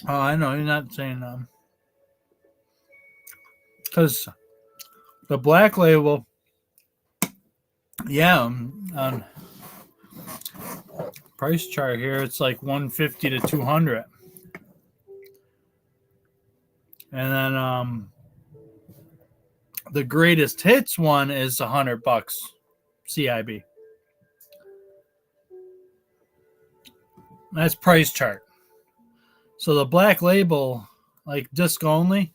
A: Oh, I know. You're not saying because the black label, yeah, on price chart here, it's like 150 to 200. And then the greatest hits one is $100 CIB. That's price chart. So the black label, like disc only,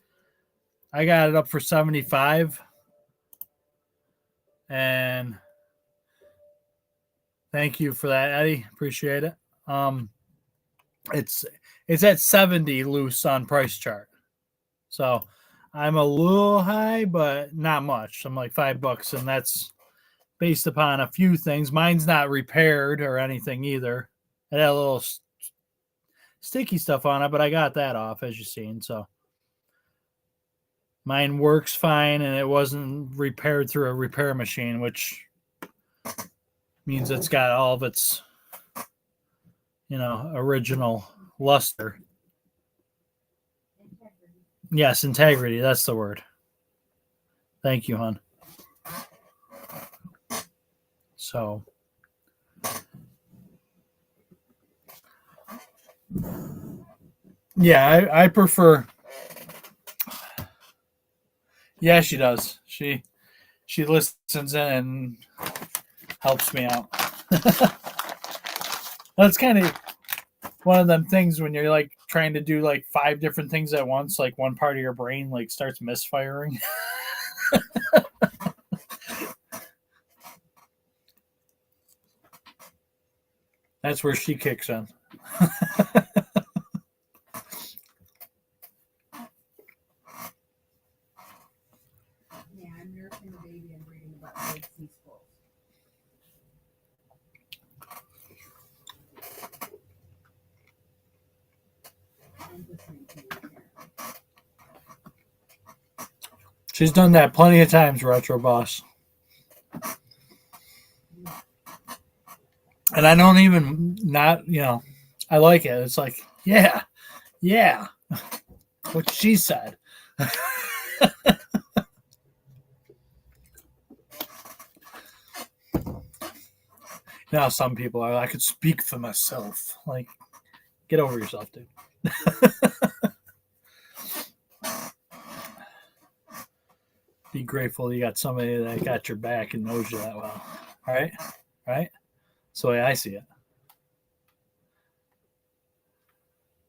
A: I got it up for 75. And thank you for that, Eddie. Appreciate it. It's at 70 loose on price chart. So I'm a little high, but not much. I'm like $5, and that's based upon a few things. Mine's not repaired or anything either. It had a little sticky stuff on it, but I got that off, as you've seen. So mine works fine, and it wasn't repaired through a repair machine, which means it's got all of its, original luster. Yes, integrity. That's the word. Thank you, hon. So, yeah, I prefer. Yeah, she does. She listens in and helps me out. That's kind of one of them things when you're like trying to do like 5 different things at once, like one part of your brain like starts misfiring. That's where she kicks in.
H: Yeah, I'm nursing the baby and reading about Dead Sea Scrolls. I'm listening to you here.
A: She's done that plenty of times, Retro Boss. And I don't even I like it. It's like, yeah, what she said. Now some people are, I could speak for myself. Like, get over yourself, dude. Be grateful you got somebody that got your back and knows you that well. All right? Right? That's the way I see it.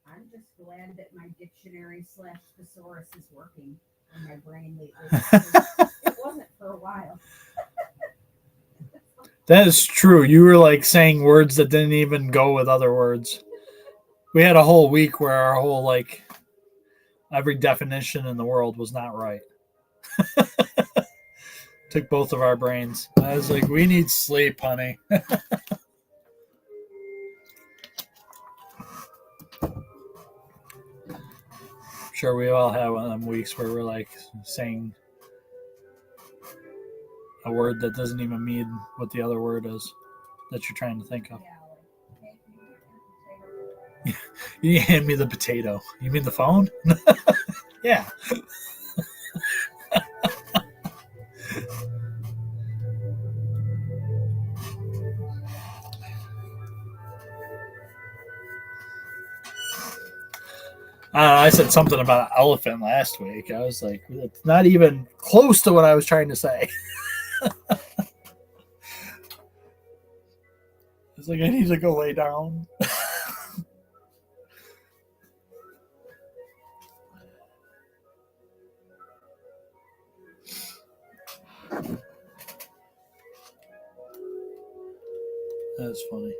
H: I'm just glad that my dictionary / thesaurus is working in my brain lately. It wasn't for a while.
A: That is true. You were like saying words that didn't even go with other words. We had a whole week where our whole like every definition in the world was not right. Took both of our brains. I was like, we need sleep, honey. Sure, we all have one of them weeks where we're like saying a word that doesn't even mean what the other word is that you're trying to think of. You hand me the potato. You mean the phone? Yeah. I said something about an elephant last week. I was like, it's not even close to what I was trying to say. It's like, I need to go lay down. That's funny.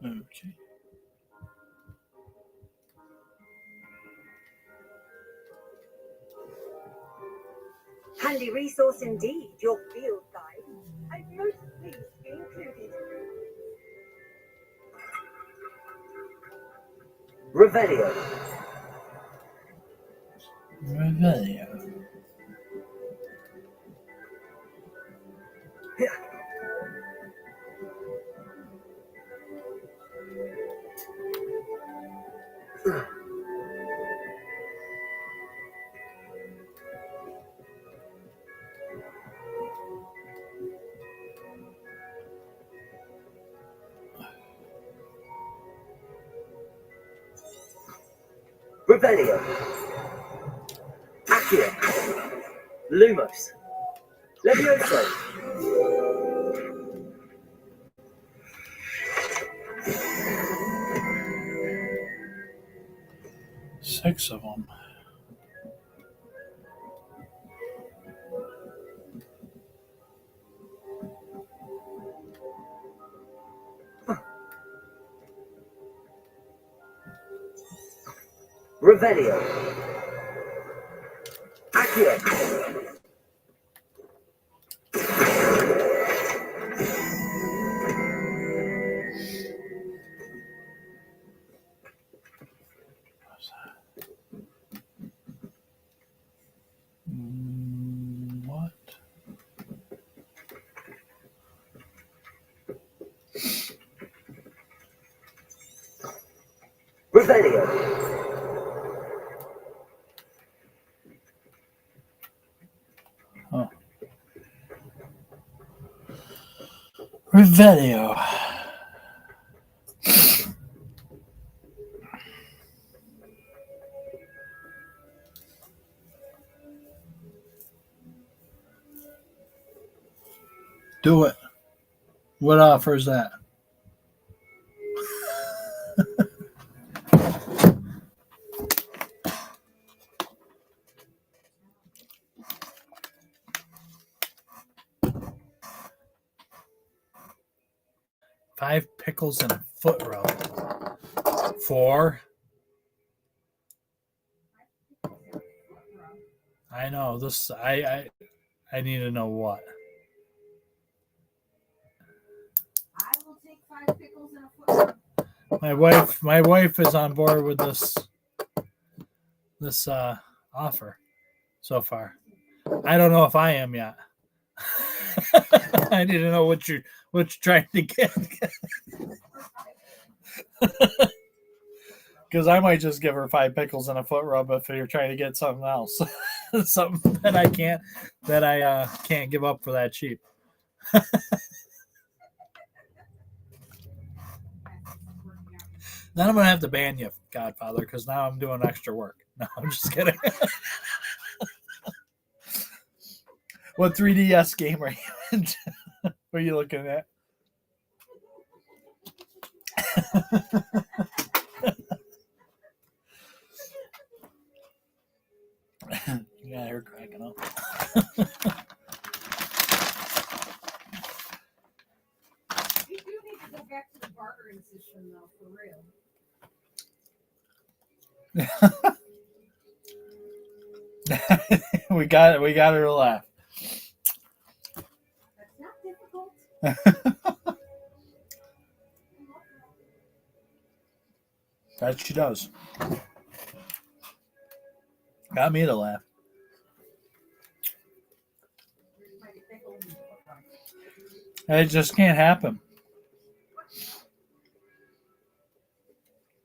A: Okay.
K: Handy resource indeed, your field guide. I'm most pleased to be included.
C: Revelio. Revelio. Accio. Lumos. Levioso.
A: 6 of them.
C: Revelio. Accio.
A: What?
C: Revelio.
A: Oh. Revelio. Do it. What offer is that? Five pickles and a foot rub. 4. I know this. I need to know what.
H: I will take 5 pickles and a foot.
A: My wife is on board with this offer so far. I don't know if I am yet. I need to know what you're trying to get. Because I might just give her 5 pickles and a foot rub if you're trying to get something else, something that I can't give up for that cheap. Then I'm gonna have to ban you, Godfather, because now I'm doing extra work. No, I'm just kidding. What 3DS game are you into? What are you looking at? Yeah, you're cracking up.
H: You do need to go back to the bartering system, though, for real.
A: we got her to laugh.
H: That's not difficult.
A: That she does. Got me to laugh. It just can't happen.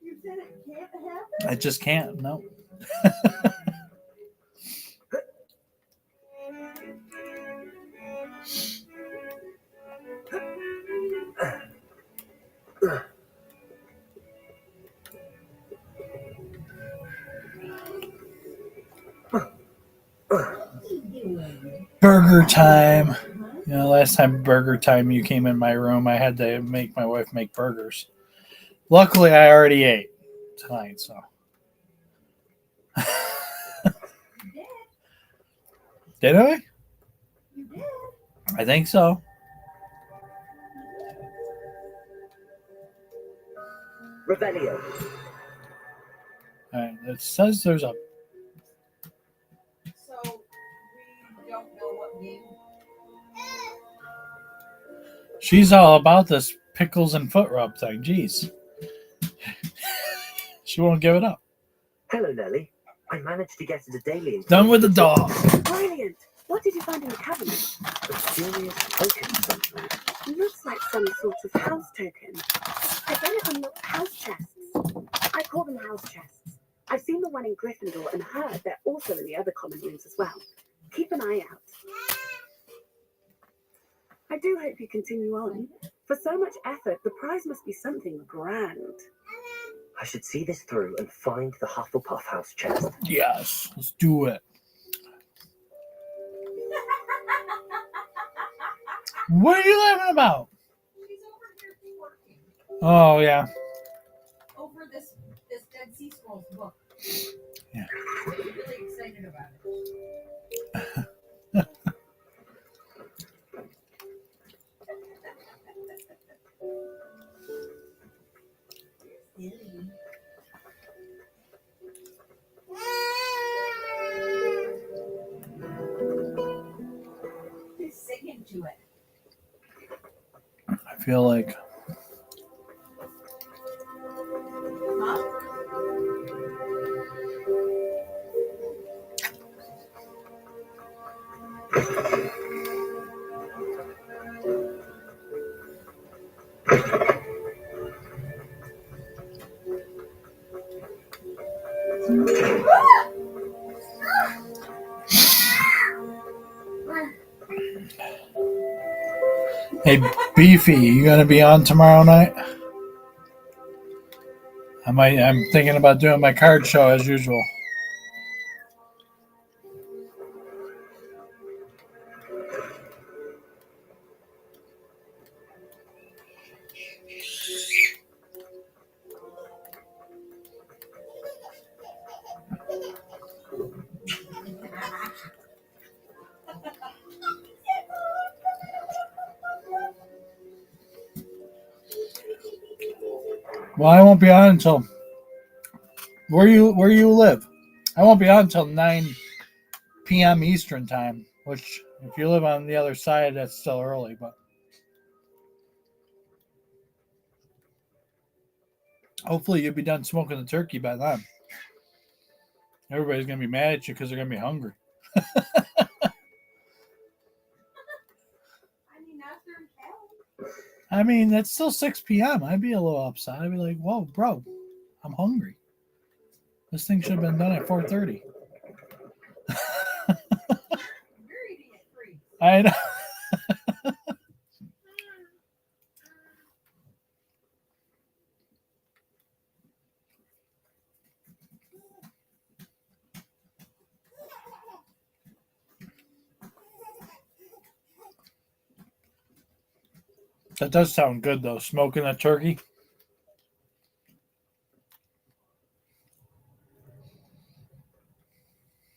H: You said it can't happen?
A: I just can't. No. Burger time. You know, last time burger time you came in my room, I had to make my wife make burgers. Luckily, I already ate tonight, so. Did I?
H: You did.
A: I think so.
C: Revelio.
A: All right, it says there's a.
H: So, we don't know what game.
A: She's all about this pickles and foot rub thing. Jeez. She won't give it up.
C: Hello, Nellie. I managed to get into daily.
A: Done with the dog.
K: Brilliant! What did you find in the cabinet?
C: A curious token something.
K: Looks like some sort of house token. I don't know if I'm not house chests. I call them house chests.
D: Gryffindor and heard they're also in the other common rooms as well. Keep an eye out. I do hope you continue on. For so much effort, the prize must be something grand.
C: I should see this through and find the Hufflepuff house chest.
A: Yes, let's do it. What are you laughing about?
H: She's over here working
A: Oh, yeah.
H: over this Dead Sea Scrolls book.
A: Yeah.
H: I'm really excited about it. Who's singing to it?
A: I feel like
H: Huh?
A: Hey, Beefy, you gonna be on tomorrow night? I'm thinking about doing my card show as usual. Well, I won't be on until where you live. I won't be on until 9 p.m. Eastern time, which if you live on the other side, that's still early. But hopefully, you'll be done smoking the turkey by then. Everybody's gonna be mad at you because they're gonna be hungry.
H: I mean, after hell.
A: I mean, it's still 6 p.m. I'd be a little upset. I'd be like, "Whoa, bro, I'm hungry. This thing should have been done at 4:30."
H: You're eating it free.
A: I know. That does sound good, though. Smoking a turkey.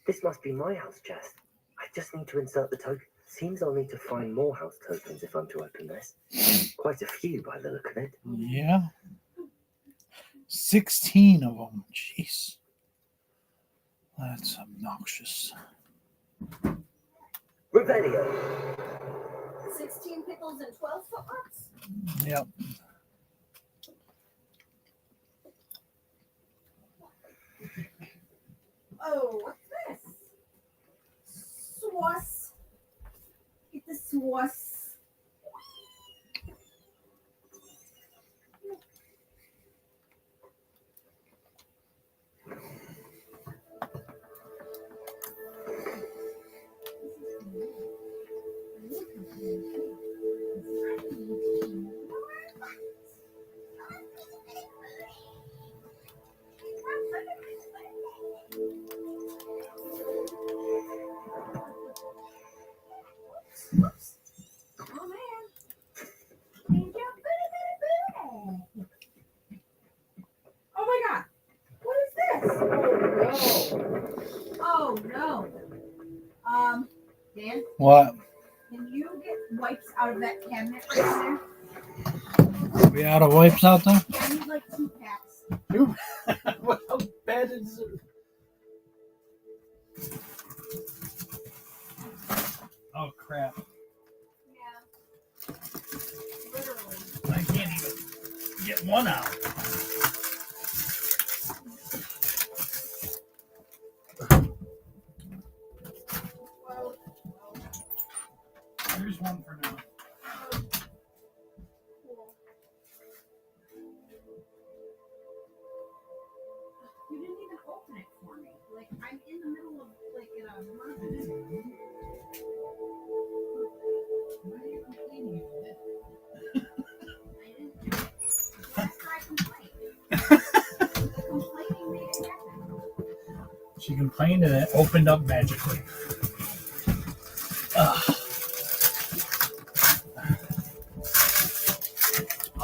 C: This must be my house chest. I just need to insert the token. Seems I'll need to find more house tokens if I'm to open this. Quite a few by the look of it.
A: Yeah. 16 of them. Jeez. That's obnoxious.
C: Revelio.
H: 16 pickles and 12 footlocks?
A: Yep.
H: Oh, what's this? Sauce. Get the sauce. Whoops. Oh man. Oh my god. What is this? Oh no. Dan,
A: What?
H: can you get wipes out of that cabinet right there?
A: We out of wipes out there?
H: I need like 2 packs.
A: How bad is it? Oh, crap.
H: Yeah. Literally.
A: I can't even get one out.
H: Well,
A: Here's one for now.
H: cool. You didn't even open it for me.
A: She complained and it opened up magically. All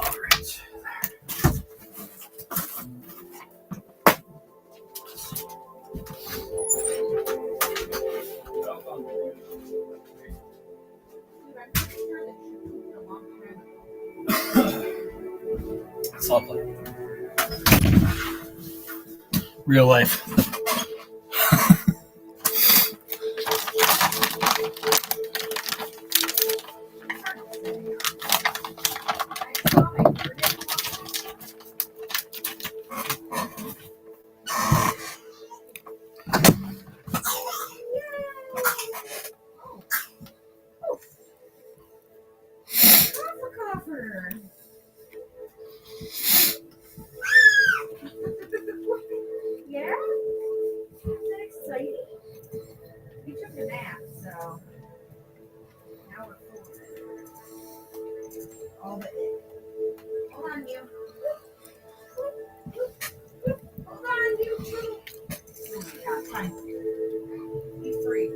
A: right. It's lovely. Real life.
H: Yeah? Is that exciting? We took a nap, so now we're full of it. All but it. Hold on, you. Hold on, you. Oh my God, fine. You free.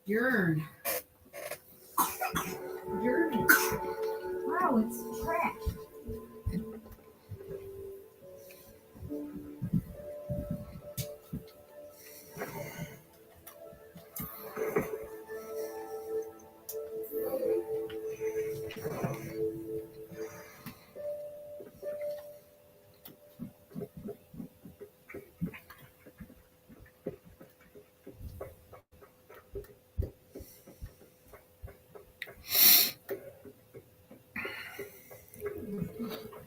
H: Yearn. Yearn. Wow, it's trash.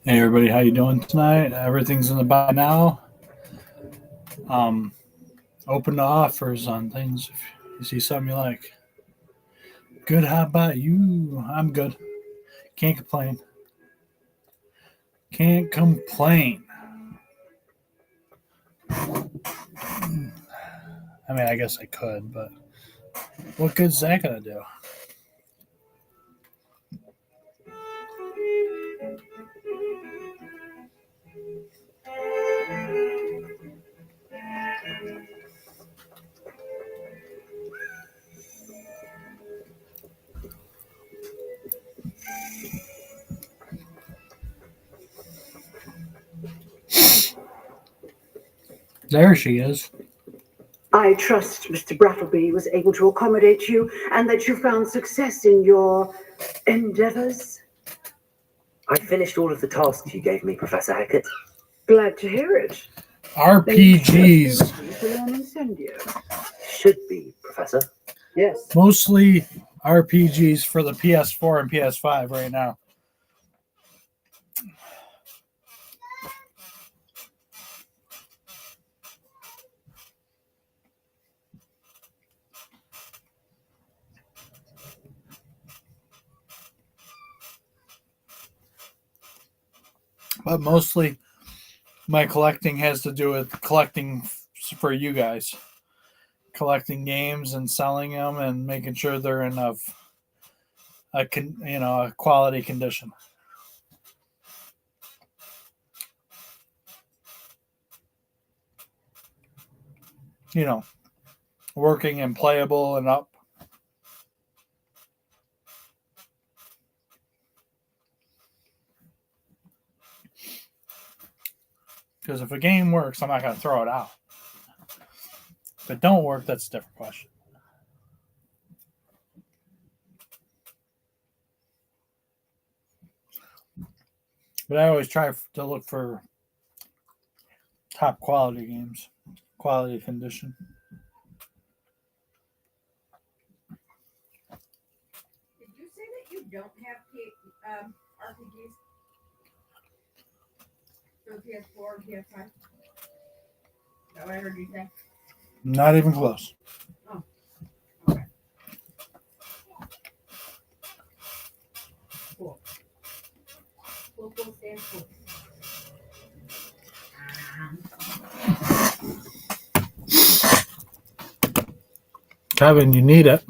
A: Hey everybody, how you doing tonight? Everything's in the buy now. Open to offers on things if you see something you like. Good, how about you? I'm good. Can't complain. Can't complain. I mean, I guess I could, but what good's that gonna do? There she is.
D: I trust Mr. Brattleby was able to accommodate you and that you found success in your endeavors.
C: I finished all of the tasks you gave me, Professor Hackett.
D: Glad to hear it.
A: RPGs.
D: To learn Incendio.
C: Should be, Professor.
D: Yes.
A: Mostly RPGs for the PS4 and PS5 right now. But mostly my collecting has to do with collecting for you guys. Collecting games and selling them and making sure they're in a quality condition. You know, working and playable and up. Because if a game works, I'm not going to throw it out. If it don't work, that's a different question. But I always try to look for top quality games, quality condition.
H: Did you say that you don't have RPGs for the PS4 and PS5? Is that what I heard you say?
A: Not even close.
H: Oh, okay. Coco stands for.
A: Kevin, you need it.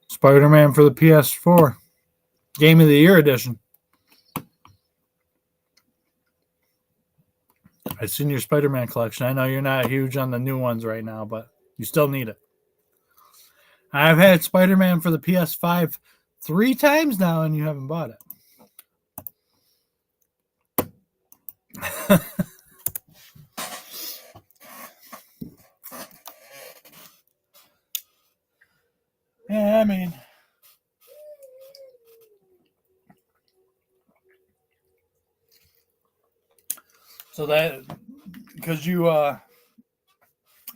A: Spider-Man for the PS4. Game of the Year edition. I've seen your Spider-Man collection. I know you're not huge on the new ones right now, but you still need it. I've had Spider-Man for the PS5 3 times now, and you haven't bought it. Yeah, I mean, so that because you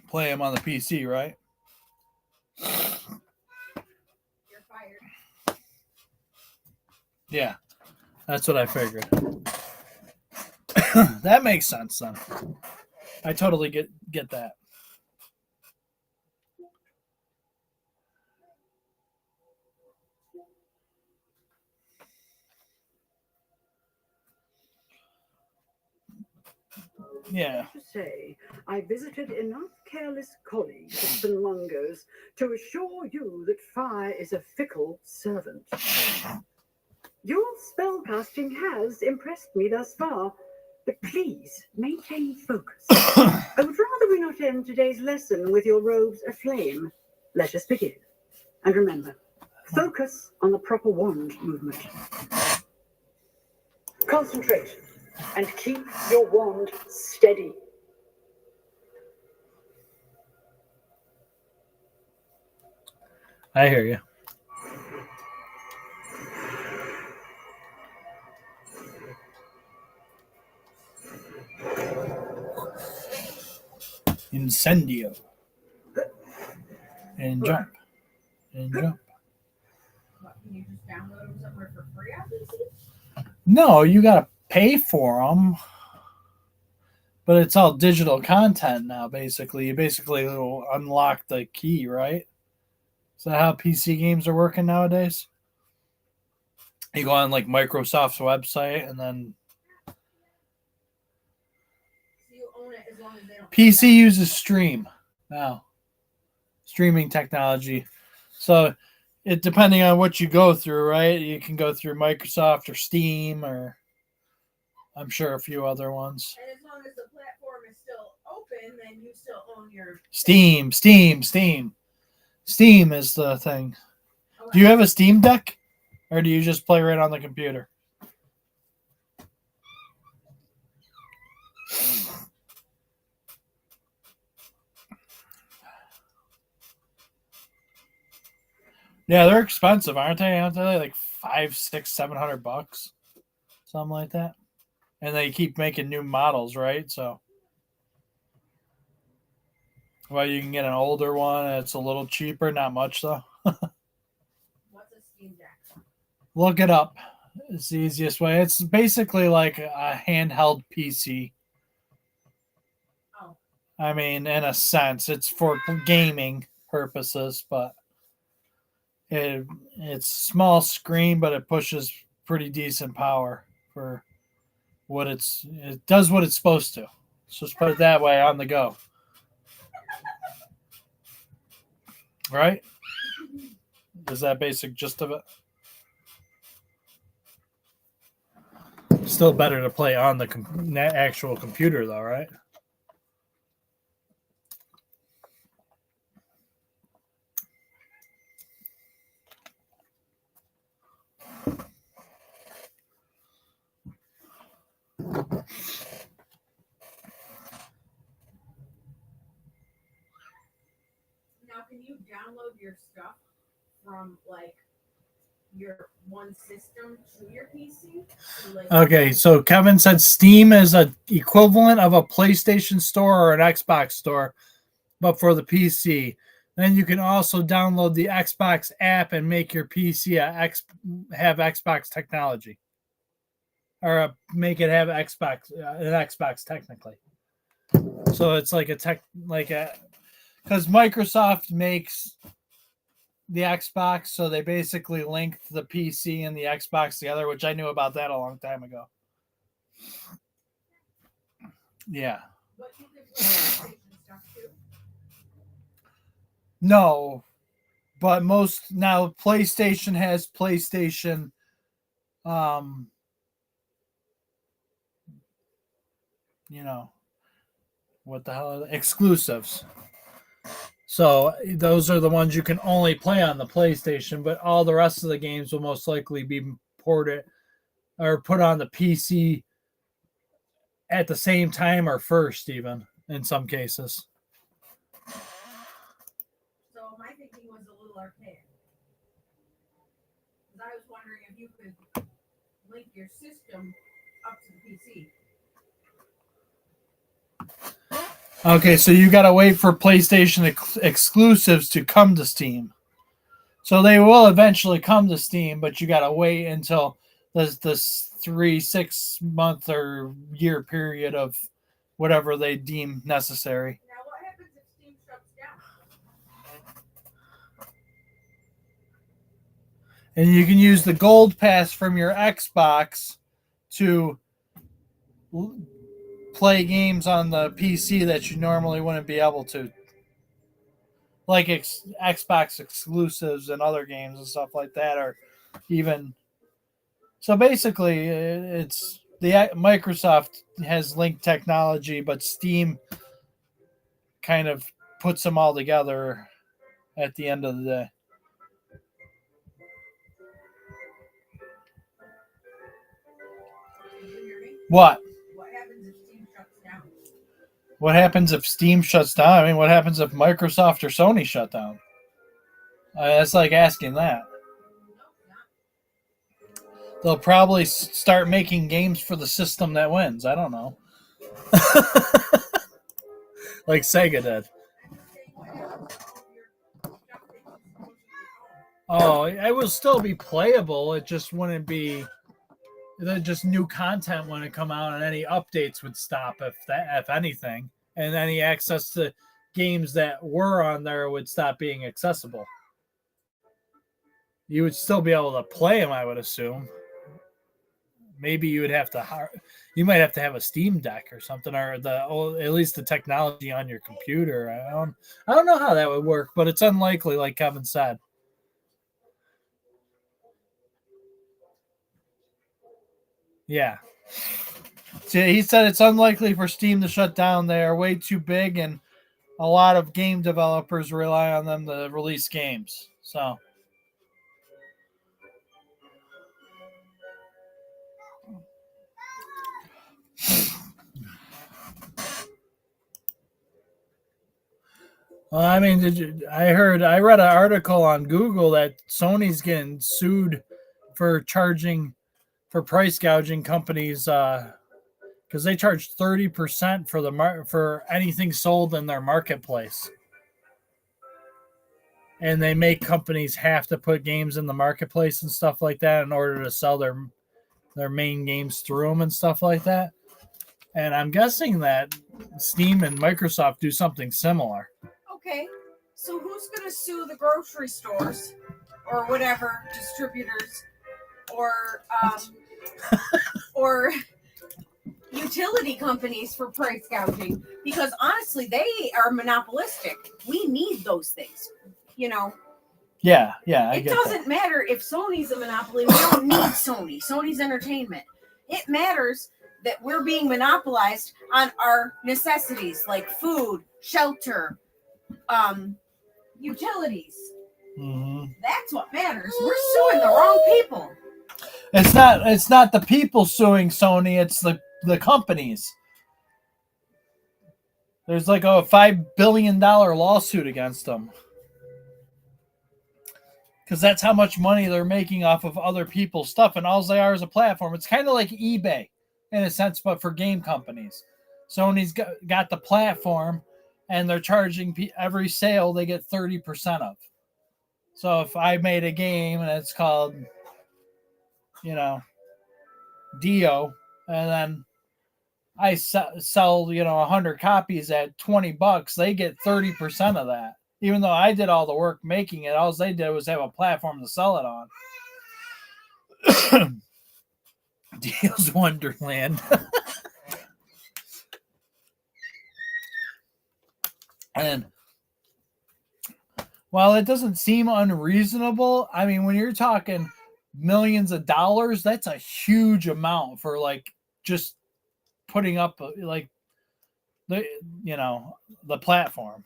A: play him on the PC, right?
H: You're fired.
A: Yeah, that's what I figured. That makes sense then. I totally get that. Yeah.
D: To say, I visited enough careless colleagues at St. Mungo's to assure you that fire is a fickle servant. Your spellcasting has impressed me thus far, but please maintain focus. I would rather we not end today's lesson with your robes aflame. Let us begin. And remember, focus on the proper wand movement. Concentrate and keep your wand steady.
A: I hear you. Incendio. And jump. And jump.
H: What, can you just download them somewhere for free on PC?
A: No, you gotta pay for them. But it's all digital content now, basically. You basically will unlock the key, right? Is that how PC games are working nowadays? You go on like Microsoft's website and then
H: So you own it as long as they don't.
A: PC uses Stream now. Streaming technology. So it depending on what you go through, right? You can go through Microsoft or Steam or I'm sure a few other ones.
H: And as long as the platform is still open, then you still own your.
A: Steam is the thing.
H: Okay.
A: Do you have a Steam Deck? Or do you just play right on the computer? Yeah, they're expensive, aren't they? Aren't they like $500, $600, $700? Something like that. And they keep making new models, right? So well, you can get an older one. It's a little cheaper, not much though.
H: What's a Steam Deck?
A: Look it up. It's the easiest way. It's basically like a handheld PC.
H: Oh.
A: I mean, in a sense, it's for gaming purposes, but it's small screen, but it pushes pretty decent power for what it does what it's supposed to. Let's just put it that way on the go. Right? Is that basic gist of it? Still better to play on the actual computer, though, right?
H: Now, can you download your stuff from like your one system to your PC?
A: Okay, so Kevin said Steam is a equivalent of a PlayStation Store or an Xbox Store, but for the PC. Then you can also download the Xbox app and make your PC have Xbox technology, or make it have an Xbox technically. So it's like because Microsoft makes the Xbox, so they basically linked the PC and the Xbox together, which I knew about that a long time ago. Yeah.
H: But you can play PlayStation stuff too.
A: No, but most now PlayStation has PlayStation you know, what the hell are they? Exclusives. So those are the ones you can only play on the PlayStation, but all the rest of the games will most likely be ported or put on the PC at the same time or first, even in some cases.
H: So my thinking was a little archaic. Because I was wondering if you could link your system up to the PC.
A: Okay, so you got to wait for PlayStation exclusives to come to Steam. So they will eventually come to Steam, but you got to wait until this 3-6 month or year period of whatever they deem necessary.
H: Now, what happens if Steam shuts down?
A: And you can use the Gold Pass from your Xbox to play games on the PC that you normally wouldn't be able to. Like Xbox exclusives and other games and stuff like that, or even... So basically, it's the Microsoft has linked technology, but Steam kind of puts them all together at the end of the day. What?
H: What happens if Steam shuts down?
A: What happens if Steam shuts down? I mean, what happens if Microsoft or Sony shut down? That's like asking that. They'll probably start making games for the system that wins. I don't know. Like Sega did. Oh, it will still be playable. It just wouldn't be... Just new content wouldn't come out, and any updates would stop if anything. And any access to games that were on there would stop being accessible. You would still be able to play them, I would assume. Maybe you would have to you might have to have a Steam Deck or something, or at least the technology on your computer. I don't know how that would work, but it's unlikely, like Kevin said. Yeah. See, he said it's unlikely for Steam to shut down. They are way too big, and a lot of game developers rely on them to release games. So. Well, I mean, I read an article on Google that Sony's getting sued for price gouging companies because they charge 30% for anything sold in their marketplace, and they make companies have to put games in the marketplace and stuff like that in order to sell their main games through them and stuff like that. And I'm guessing that Steam and Microsoft do something similar.
H: Okay, so who's going to sue the grocery stores or whatever distributors or utility companies for price gouging? Because honestly, they are monopolistic. We need those things, you know.
A: Yeah.
H: It doesn't matter if Sony's a monopoly. We don't need Sony. Sony's entertainment. It matters that we're being monopolized on our necessities like food, shelter, utilities.
A: Mm-hmm.
H: That's what matters. We're suing the wrong people.
A: It's not the people suing Sony, it's the companies. There's like a $5 billion lawsuit against them. Because that's how much money they're making off of other people's stuff, and all they are is a platform. It's kind of like eBay in a sense, but for game companies. Sony's got the platform, and they're charging every sale they get 30% of. So if I made a game and it's called, Dio, and then I sell 100 copies at $20, they get 30% of that. Even though I did all the work making it, all they did was have a platform to sell it on. Deals Wonderland. And while it doesn't seem unreasonable, I mean, when you're talking millions of dollars, that's a huge amount for like just putting up like the the platform.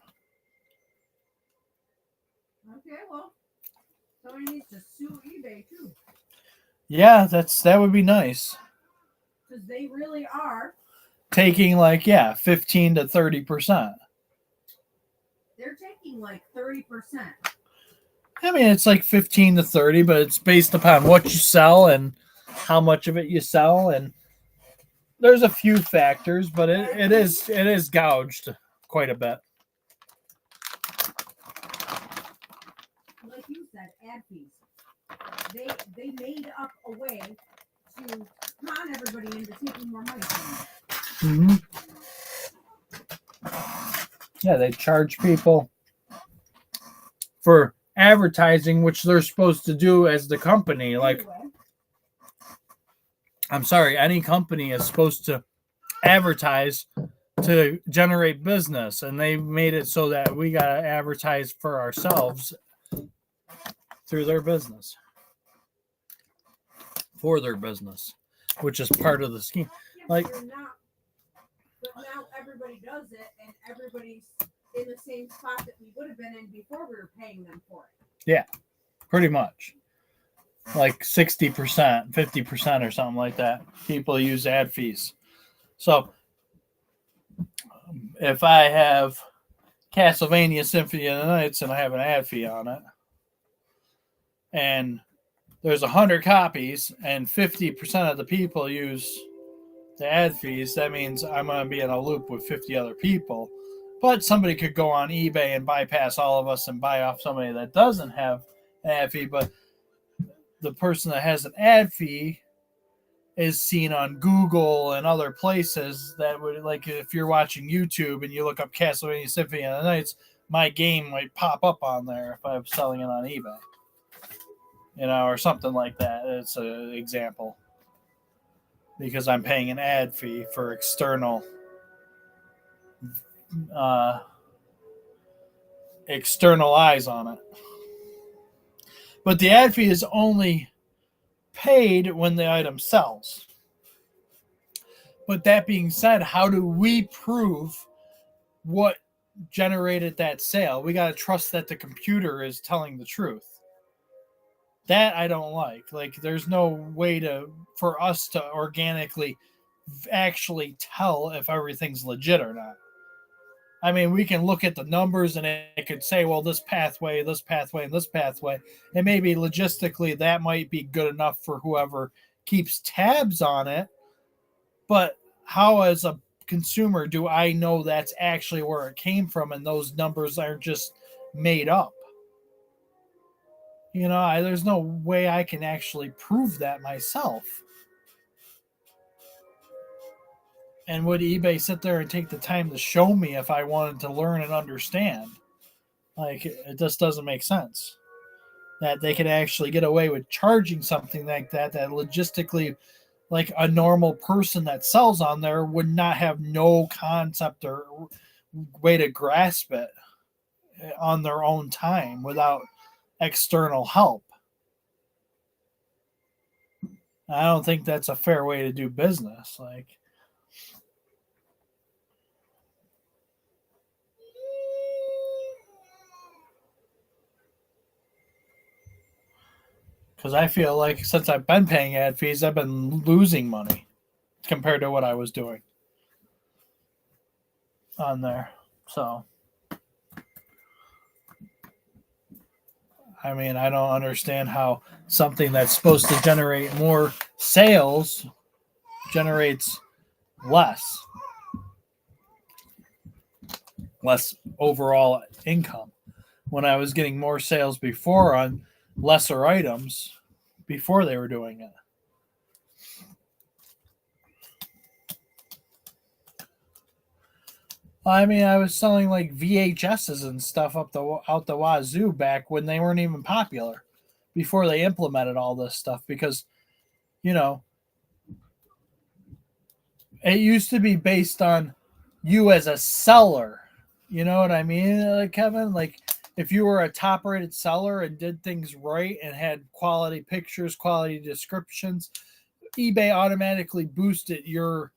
H: Okay, well, somebody needs to sue eBay too,
A: Yeah, that would be nice.
H: because they really are.
A: Taking 15 to 30%.
H: They're taking like 30%.
A: I mean, it's like 15 to 30, but it's based upon what you sell and how much of it you sell, and there's a few factors, but it is gouged quite a bit.
H: Like you said, ad fees. They made up a way to con everybody into taking more money from them.
A: Yeah, they charge people for advertising, which they're supposed to do as the company. Like, I'm sorry, any company is supposed to advertise to generate business, and they made it so that we got to advertise for ourselves through their business, for their business, which is part of the scheme. Like,
H: But now everybody does it, and everybody's in the same spot that we would have been in before we were paying them for it.
A: yeah, pretty much. Like 60%, 50% or something like that. People use ad fees. So if I have Castlevania Symphony of the Nights and I have an ad fee on it, and there's 100 copies and 50% of the people use the ad fees, that means I'm going to be in a loop with 50 other people. But somebody could go on eBay and bypass all of us and buy off somebody that doesn't have an ad fee. But the person that has an ad fee is seen on Google and other places that would, like, if you're watching YouTube and you look up Castlevania Symphony of the Nights, my game might pop up on there if I'm selling it on eBay, or something like that. It's an example, because I'm paying an ad fee for external eyes on it. But the ad fee is only paid when the item sells. But that being said, how do we prove what generated that sale? We got to trust that the computer is telling the truth. That I don't like. Like, there's no way for us to organically actually tell if everything's legit or not. I mean, we can look at the numbers and it could say, well, this pathway, and this pathway. And maybe logistically that might be good enough for whoever keeps tabs on it. But how, as a consumer, do I know that's actually where it came from and those numbers aren't just made up? There's no way I can actually prove that myself. And would eBay sit there and take the time to show me if I wanted to learn and understand? Like, it just doesn't make sense that they could actually get away with charging something like that logistically, like, a normal person that sells on there would not have no concept or way to grasp it on their own time without external help. I don't think that's a fair way to do business. Like, because I feel like since I've been paying ad fees, I've been losing money compared to what I was doing on there. So, I mean, I don't understand how something that's supposed to generate more sales generates less overall income, when I was getting more sales before on lesser items before they were doing it. I mean, I was selling like VHSs and stuff out the wazoo back when they weren't even popular, before they implemented all this stuff. Because, you know, it used to be based on you as a seller. You know what I mean, Kevin? Like, if you were a top-rated seller and did things right and had quality pictures, quality descriptions, eBay automatically boosted your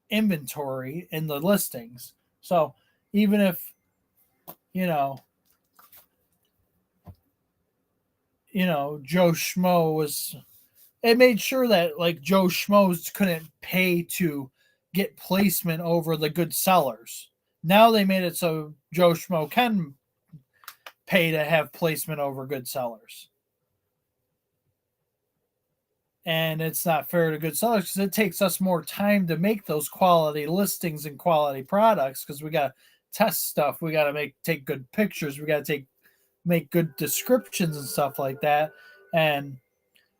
A: inventory in the listings. So even if Joe Schmo was, it made sure that like Joe Schmoes couldn't pay to get placement over the good sellers. Now they made it so Joe Schmo can pay to have placement over good sellers. And it's not fair to good sellers because it takes us more time to make those quality listings and quality products, because we got to test stuff. We got to take good pictures. We got to make good descriptions and stuff like that. And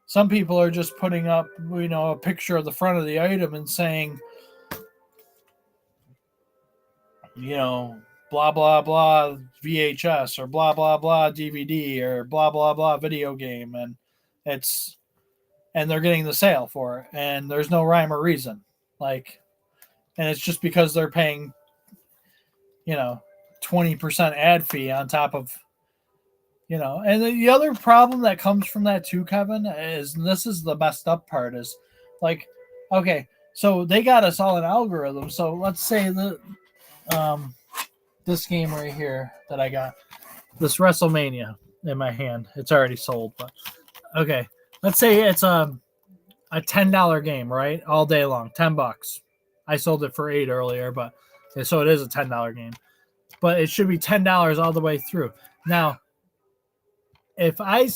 A: some people are just putting up, a picture of the front of the item and saying, blah, blah, blah VHS, or blah, blah, blah DVD, or blah, blah, blah video game. And they're getting the sale for it. And there's no rhyme or reason. And it's just because they're paying, 20% ad fee on top of, and the other problem that comes from that too, Kevin, is, and this is the messed up part, is okay, so they got us all an algorithm. So let's say this game right here that I got, this WrestleMania in my hand, it's already sold, but okay, let's say it's a $10 game, right? All day long, $10. I sold it for $8 earlier, but so it is a $10 game, but it should be $10 all the way through. Now, if I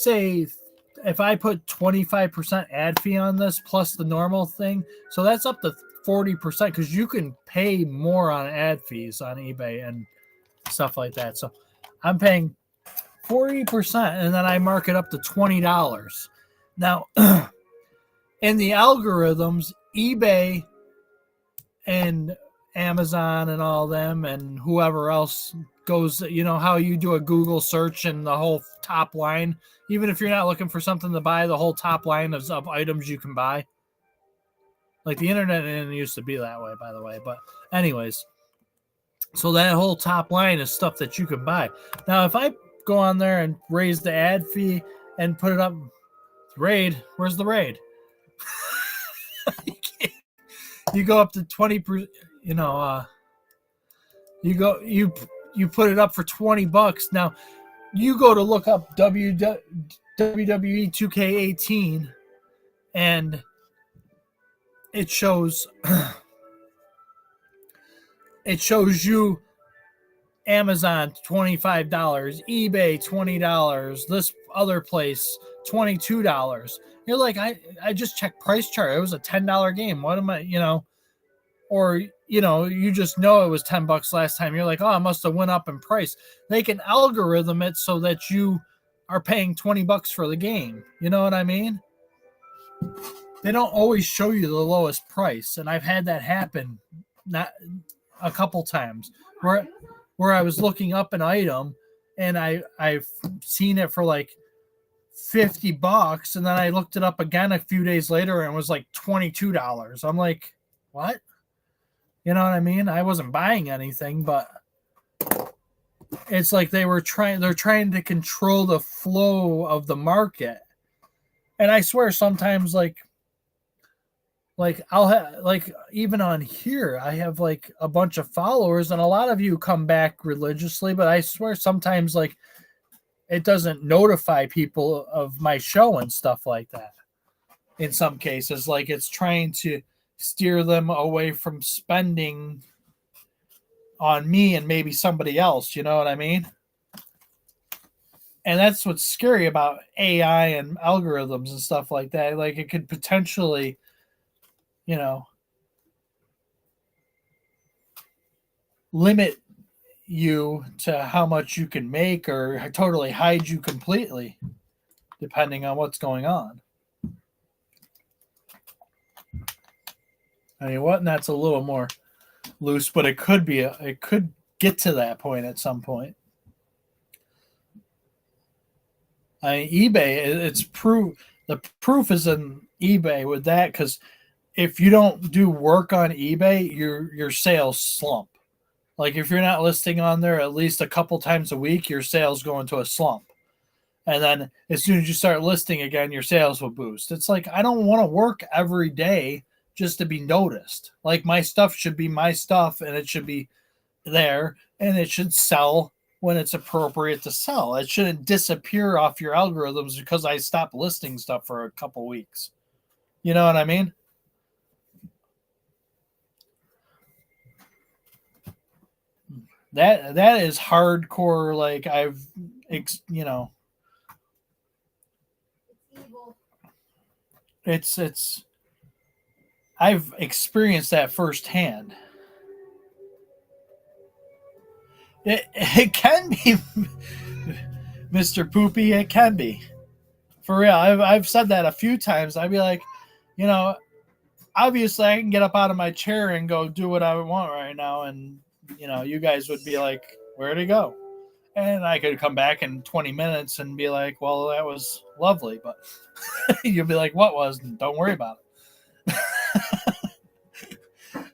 A: put 25% ad fee on this plus the normal thing, so that's up to 40%, because you can pay more on ad fees on eBay and stuff like that. So I'm paying 40%, and then I mark it up to $20. Now, in the algorithms, eBay and Amazon and all them and whoever else goes, how you do a Google search and the whole top line, even if you're not looking for something to buy, the whole top line of items you can buy. Like, the internet didn't used to be that way, by the way. But anyways, so that whole top line is stuff that you can buy. Now, if I go on there and raise the ad fee and put it up, raid, where's the raid? You go up to 20%, you put it up for $20. Now, you go to look up WWE 2K18, and it shows you Amazon $25, eBay $20, this other place $22. You're like, I just checked price chart. It was a $10 game. What am I, or you just know it was $10 last time. You're like, oh, I must have went up in price. They can algorithm it so that you are paying $20 for the game. You know what I mean? They don't always show you the lowest price, and I've had that happen not a couple times where I was looking up an item and I've seen it for like $50, and then I looked it up again a few days later and it was like $22. I'm like, what? You know what I mean? I wasn't buying anything, but it's like they're trying to control the flow of the market. And I swear sometimes like I'll have, like, even on here, I have like a bunch of followers, and a lot of you come back religiously, but I swear sometimes like it doesn't notify people of my show and stuff like that. In some cases, like it's trying to steer them away from spending on me and maybe somebody else. You know what I mean? And that's what's scary about AI and algorithms and stuff like that. Like, it could potentially, limit you to how much you can make, or totally hide you completely, depending on what's going on. I mean, what? And that's a little more loose, but it could get to that point at some point. eBay, it's proof. The proof is in eBay with that, because if you don't do work on eBay, your sales slump. Like if you're not listing on there at least a couple times a week, your sales go into a slump. And then as soon as you start listing again, your sales will boost. It's like, I don't want to work every day just to be noticed. Like my stuff should be my stuff, and it should be there, and it should sell when it's appropriate to sell. It shouldn't disappear off your algorithms because I stopped listing stuff for a couple weeks. You know what I mean? That is hardcore. Like it's I've experienced that firsthand. It can be, Mr. Poopy. It can be, for real. I've said that a few times. I'd be like, obviously I can get up out of my chair and go do what I want right now, and you guys would be like, where'd he go? And I could come back in 20 minutes and be like, well, that was lovely, but you'll be like, what was? Don't worry about it.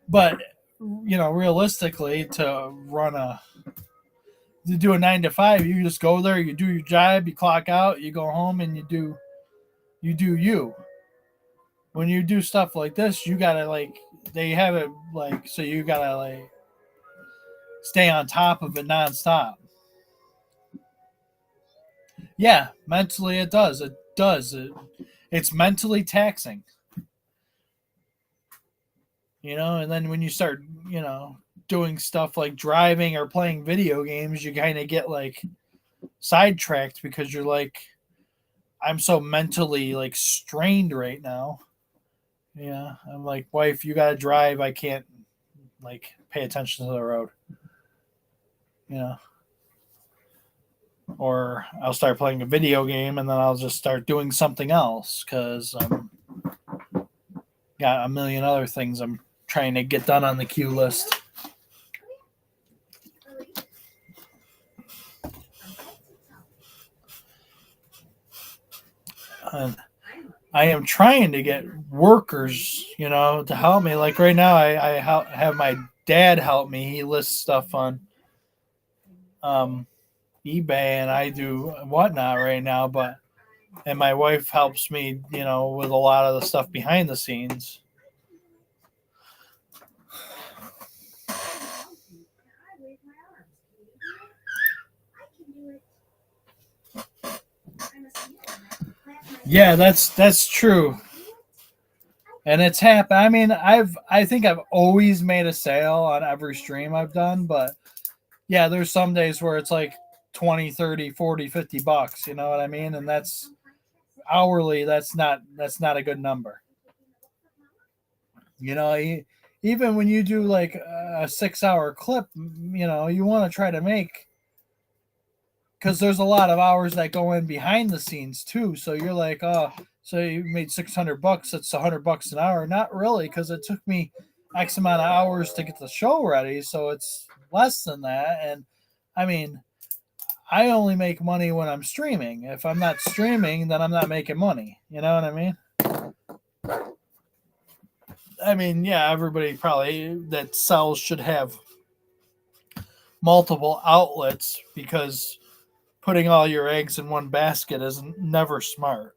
A: But realistically, to do a 9 to 5, you just go there, you do your job, you clock out, you go home, and you do you. When you do stuff like this, you gotta they have it so you gotta stay on top of it nonstop. Yeah, mentally it does. It does. It's mentally taxing. And then when you start, doing stuff like driving or playing video games, you kind of get sidetracked because you're like, I'm so mentally strained right now. Yeah, I'm like, wife, you gotta drive. I can't pay attention to the road. Or I'll start playing a video game and then I'll just start doing something else because I'm got a million other things I'm trying to get done on the queue list. And I am trying to get workers, to help me. Like right now, I have my dad help me. He lists stuff on eBay, and I do whatnot right now. And my wife helps me, with a lot of the stuff behind the scenes. Yeah, that's true. And it's happened. I mean, I think I've always made a sale on every stream I've done, but yeah, there's some days where it's like 20, 30, 40, $50, you know what I mean? And that's hourly, that's not a good number. Even when you do like a 6-hour clip, you want to try to make, because there's a lot of hours that go in behind the scenes too. So you're like, oh, so you made $600. It's $100 an hour. Not really, because it took me X amount of hours to get the show ready. So it's less than that. And I mean, I only make money when I'm streaming. If I'm not streaming, then I'm not making money. You know what I mean? I mean, yeah, everybody probably that sells should have multiple outlets, because putting all your eggs in one basket is never smart.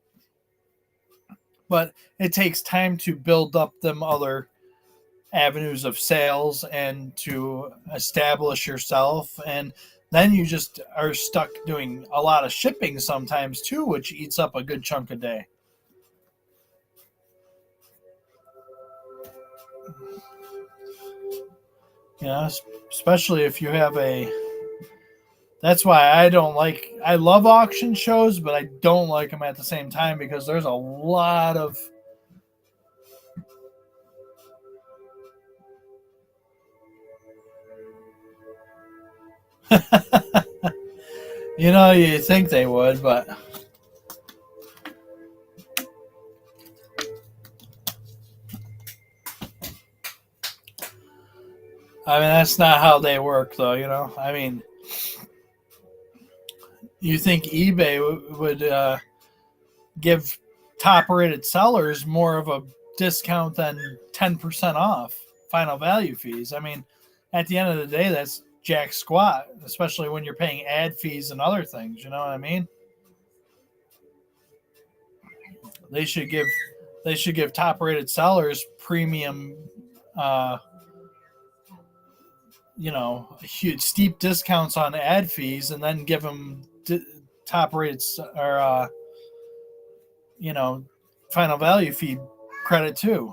A: But it takes time to build up them other avenues of sales and to establish yourself. And then you just are stuck doing a lot of shipping sometimes too, which eats up a good chunk a day. Especially if you have that's why I love auction shows, but I don't like them at the same time, because there's a lot of you think they would, but I mean, that's not how they work, though. You know, I mean, you think eBay would give top-rated sellers more of a discount than 10% off final value fees? I mean, at the end of the day, that's jack squat, especially when you're paying ad fees and other things. You know what I mean? They should give top-rated sellers premium, huge steep discounts on ad fees, and then give them top-rated or final value fee credit too.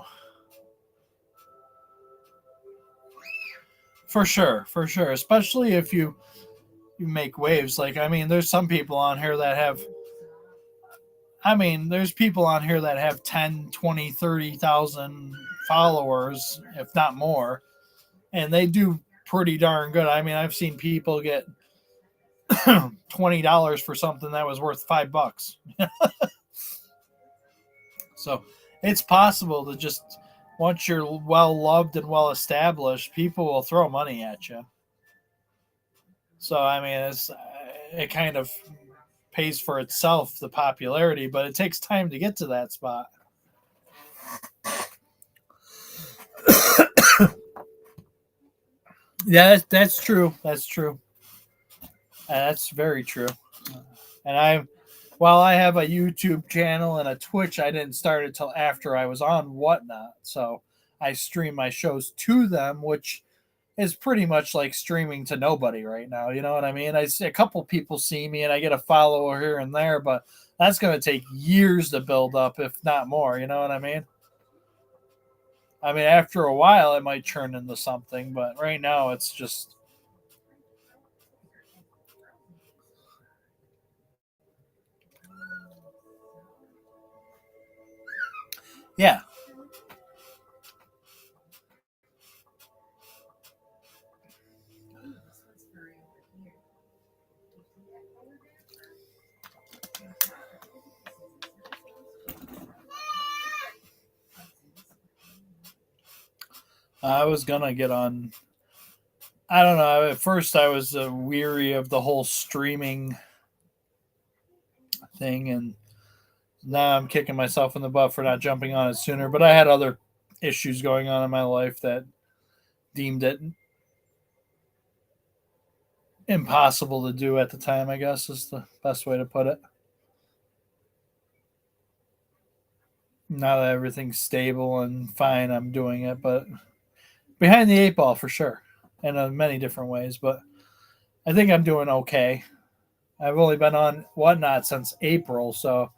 A: For sure, especially if you make waves. Like, I mean, there's some people on here that have. There's people on here that have 10, 20, 30,000 followers, if not more, and they do pretty darn good. I mean, I've seen people get $20 for something that was worth $5. So it's possible to just, once you're well loved and well established, people will throw money at you. So, I mean, it kind of pays for itself, the popularity, but it takes time to get to that spot. Yeah, that's true. That's true. That's very true. And while I have a YouTube channel and a Twitch, I didn't start until after I was on Whatnot. So I stream my shows to them, which is pretty much like streaming to nobody right now. You know what I mean? A couple people see me and I get a follower here and there, but that's going to take years to build up, if not more. You know what I mean? I mean, after a while, it might turn into something, but right now it's just. Yeah. I was gonna get on. I don't know. At first, I was weary of the whole streaming thing, and now I'm kicking myself in the butt for not jumping on it sooner. But I had other issues going on in my life that deemed it impossible to do at the time, I guess is the best way to put it. Now that everything's stable and fine, I'm doing it, but behind the eight ball for sure, and in many different ways. But I think I'm doing okay. I've only been on Whatnot since April, so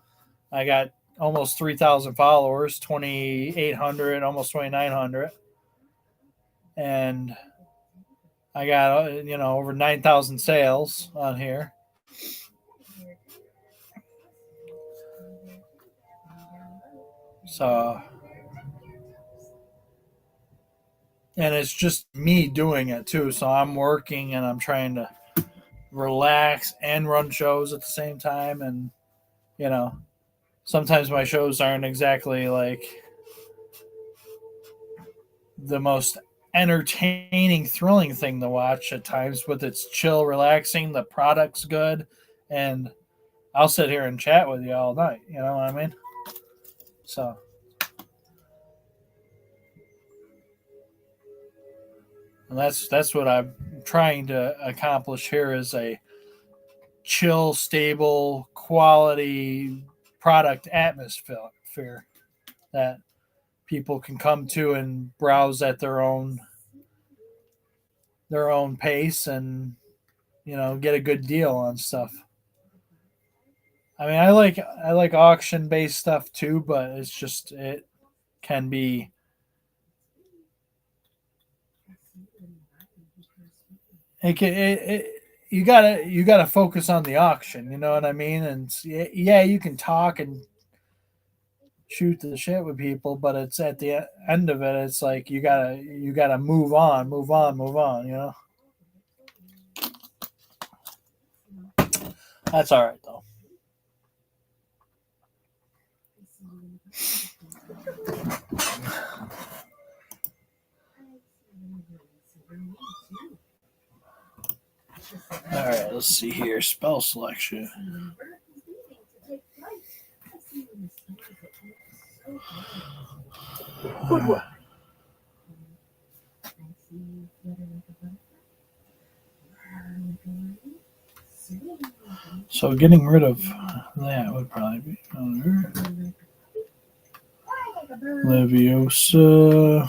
A: I got almost 3,000 followers, 2,800, almost 2,900, and I got over 9,000 sales on here. So, and it's just me doing it too. So I'm working and I'm trying to relax and run shows at the same time. And, sometimes my shows aren't exactly like the most entertaining, thrilling thing to watch at times, but it's chill, relaxing. The product's good. And I'll sit here and chat with you all night. You know what I mean? So. And that's what I'm trying to accomplish here is a chill, stable, quality product atmosphere that people can come to and browse at their own pace and get a good deal on stuff. I mean, I like auction based stuff too, but it's just it can be. You gotta focus on the auction, you know what I mean? And yeah, you can talk and shoot the shit with people, but it's at the end of it, it's like you gotta move on, you know. That's all right though. All right, let's see here. Spell selection.
D: Good work.
A: So getting rid of that would probably be under Leviosa.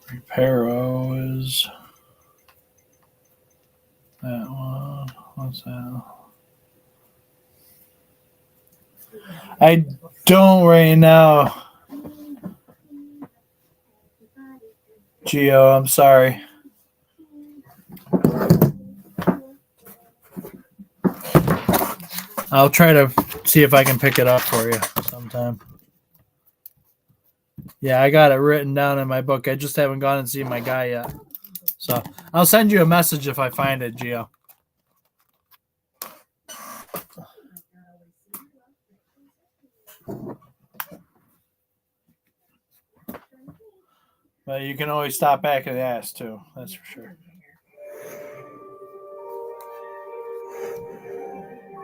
A: Reparo is that one. What's that? I don't right now. Geo, I'm sorry. I'll try to see if I can pick it up for you sometime. Yeah, I got it written down in my book. I just haven't gone and seen my guy yet. So I'll send you a message if I find it, Gio. But you can always stop back and ask too. That's for sure.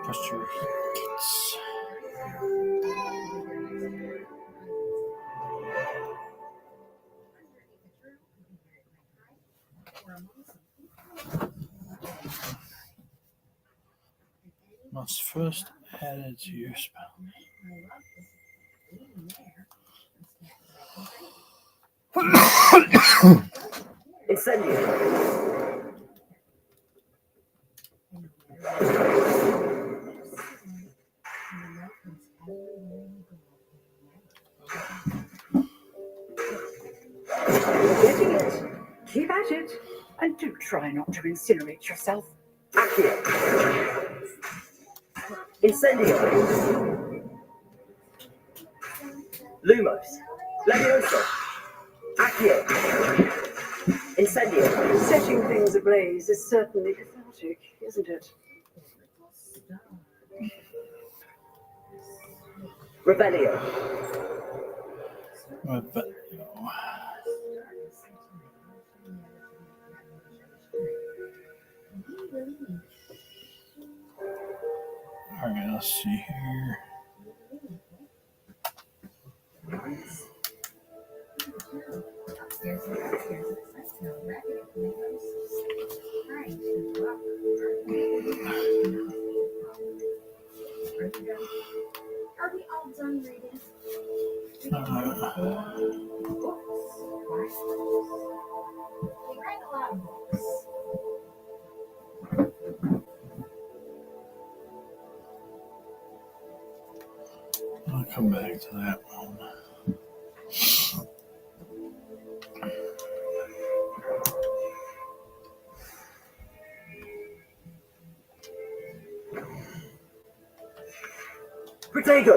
A: Costa Ricans. Must first add it to your spell.
C: Incendio.
D: Getting it. Keep at it. And do try not to incinerate yourself.
C: Accio. Incendio. Lumos. Levioso. Accio. Incendio.
D: Setting things ablaze is certainly cathartic, isn't it?
C: Revelio.
A: All right, let's see here.
F: Are we all done reading?
H: We read a lot of books.
A: I'll come back to that one.
C: Protego.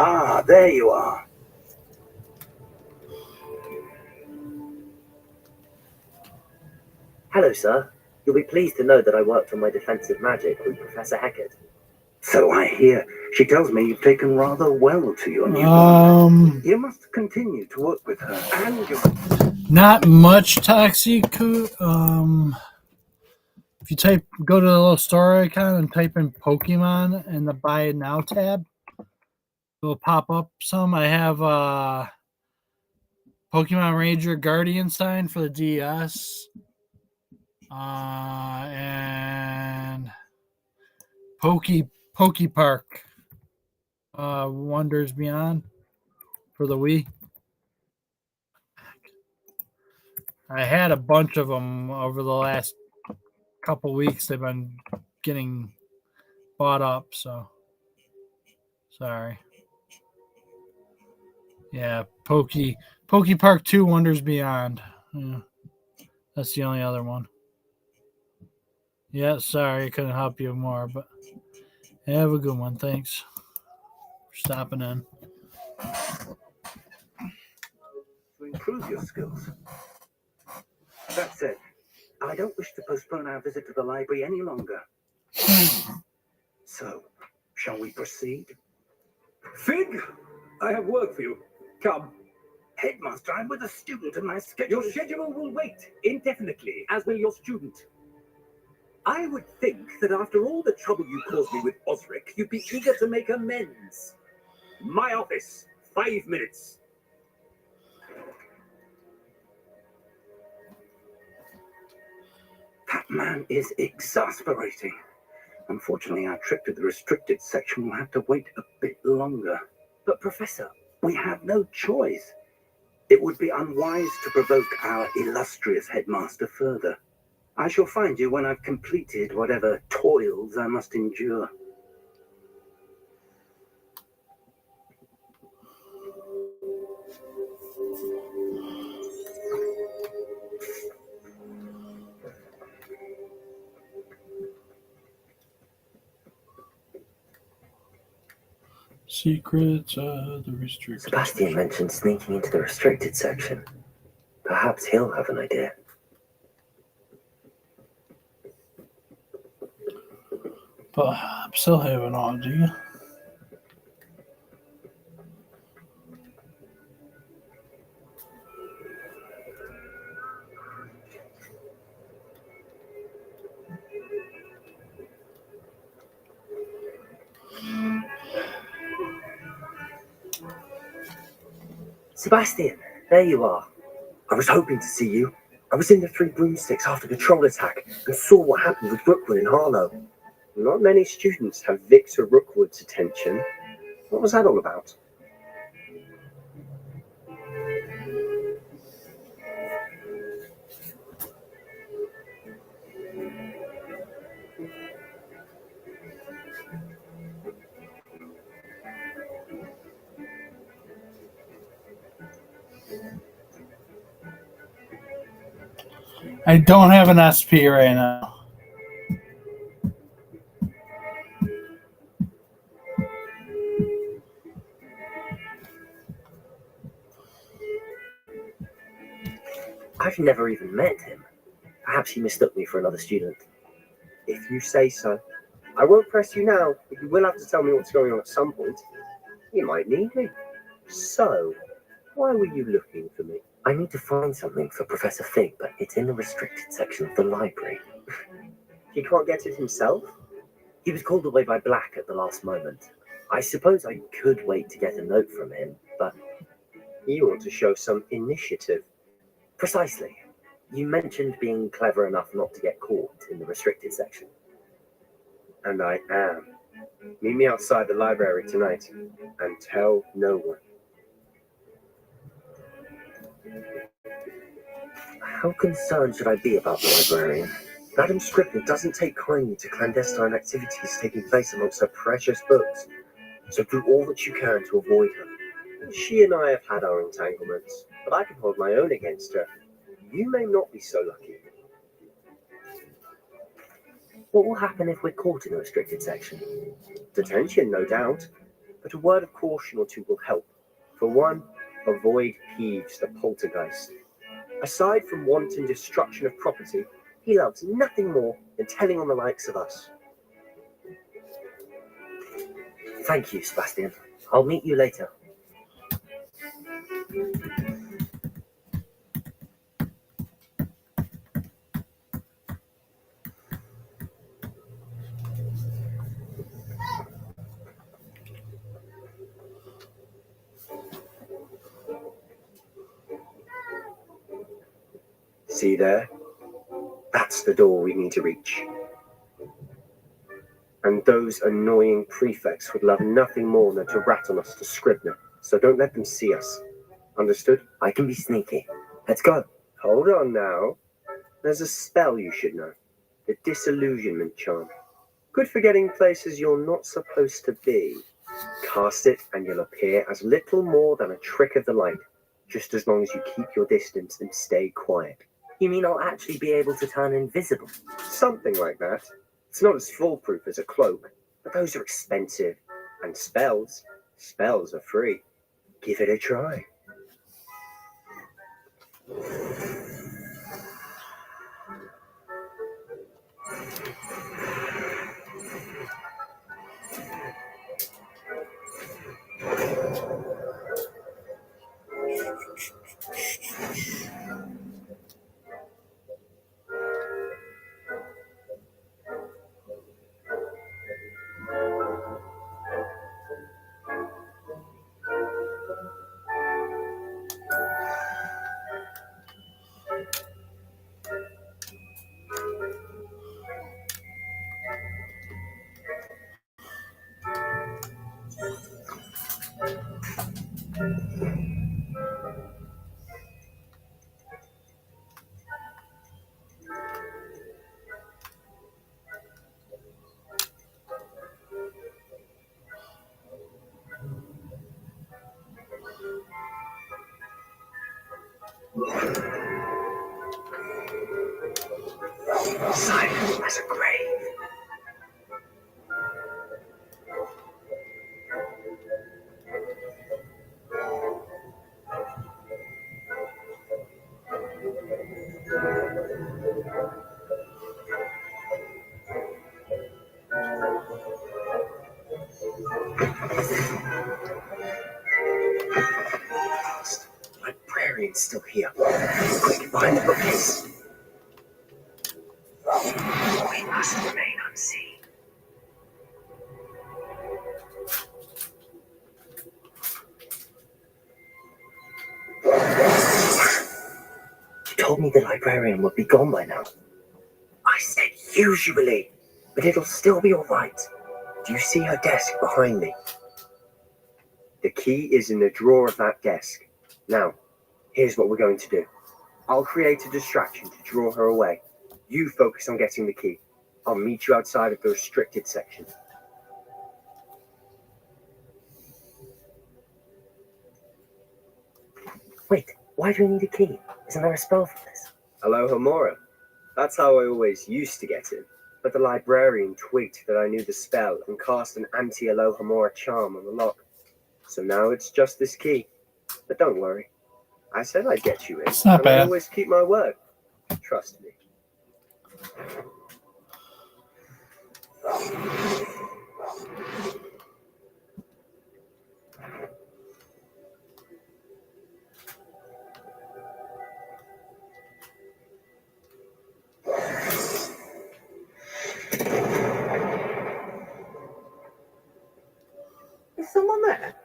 L: Ah, there you are.
B: Hello, sir. You'll be pleased to know that I worked on my defensive magic with Professor Heckert.
L: So I hear. She tells me you've taken rather well to your new You must continue to work with her and your...
A: Not much toxic. If you go to the little store icon and type in Pokemon in the Buy Now tab, it'll pop up some. I have Pokemon Ranger Guardian sign for the DS, and Pokepark Wonders Beyond for the Wii. I had a bunch of them over the last couple weeks. They've been getting bought up, so sorry. Yeah, Pokepark 2 Wonders Beyond. Yeah, that's the only other one. Yeah, sorry, I couldn't help you more, but have a good one. Thanks for stopping in.
L: To improve your skills. That said, I don't wish to postpone our visit to the library any longer. So, shall we proceed?
M: Fig, I have work for you. Come.
L: Headmaster, I'm with a student and my schedule...
M: Your schedule will wait indefinitely, as will your student. I would think that after all the trouble you caused me with Osric, you'd be eager to make amends. My office, 5 minutes.
L: That man is exasperating. Unfortunately, our trip to the restricted section will have to wait a bit longer. But, Professor, we have no choice. It would be unwise to provoke our illustrious headmaster further. I shall find you when I've completed whatever toils I must endure.
A: Secrets of the restricted.
B: Sebastian mentioned sneaking into the restricted section. Perhaps he'll have an idea.
A: Perhaps he'll have an idea.
B: Sebastian, there you are. I was hoping to see you. I was in the Three Broomsticks after the troll attack and saw what happened with Rookwood in Harlow.
N: Not many students have Victor Rookwood's attention. What was that all about?
A: I don't have an SP right now.
B: I've never even met him. Perhaps he mistook me for another student.
N: If you say so. I won't press you now, but you will have to tell me what's going on at some point. You might need me. So, why were you looking for me?
B: I need to find something for Professor Fig, but it's in the restricted section of the library.
N: He can't get it himself?
B: He was called away by Black at the last moment. I suppose I could wait to get a note from him, but...
N: You ought to show some initiative.
B: Precisely. You mentioned being clever enough not to get caught in the restricted section.
N: And I am. Meet me outside the library tonight, and tell no one.
B: How concerned should I be about the librarian?
N: Madam Scribner doesn't take kindly to clandestine activities taking place amongst her precious books, so do all that you can to avoid her. She and I have had our entanglements, but I can hold my own against her. You may not be so lucky.
B: What will happen if we're caught in the restricted section?
N: Detention, no doubt. but a word of caution or two will help. For one, avoid Peeves the poltergeist. Aside from wanton destruction of property, he loves nothing more than telling on the likes of us.
C: Thank you, Sebastian. I'll meet you later.
N: See there? That's the door we need to reach. And those annoying prefects would love nothing more than to rat on us to Scribner, so don't let them see us. Understood?
C: I can be sneaky. Let's go.
N: Hold on now. There's a spell you should know. The Disillusionment Charm. Good for getting places you're not supposed to be. Cast it and you'll appear as little more than a trick of the light, just as long as you keep your distance and stay quiet.
C: You mean I'll actually be able to turn invisible?
N: Something like that. It's not as foolproof as a cloak, but those are expensive. And spells are free. Give it a try. Silent as a grave. Librarian's still here. Quick, behind the bookcase. We must remain unseen.
C: You told me the librarian would be gone by now.
N: I said usually, but it'll still be all right. Do you see her desk behind me? The key is in the drawer of that desk. Now, here's what we're going to do. I'll create a distraction to draw her away. You focus on getting the key. I'll meet you outside of the restricted section.
C: Wait, why do we need a key? Isn't there a spell for this?
N: Alohomora. That's how I always used to get in. But the librarian twigged that I knew the spell and cast an anti-Alohomora charm on the lock. So now it's just this key. But don't worry. I said I'd get you in.
A: It's not
N: and I
A: bad.
N: always keep my word. Trust me.
E: Is someone there?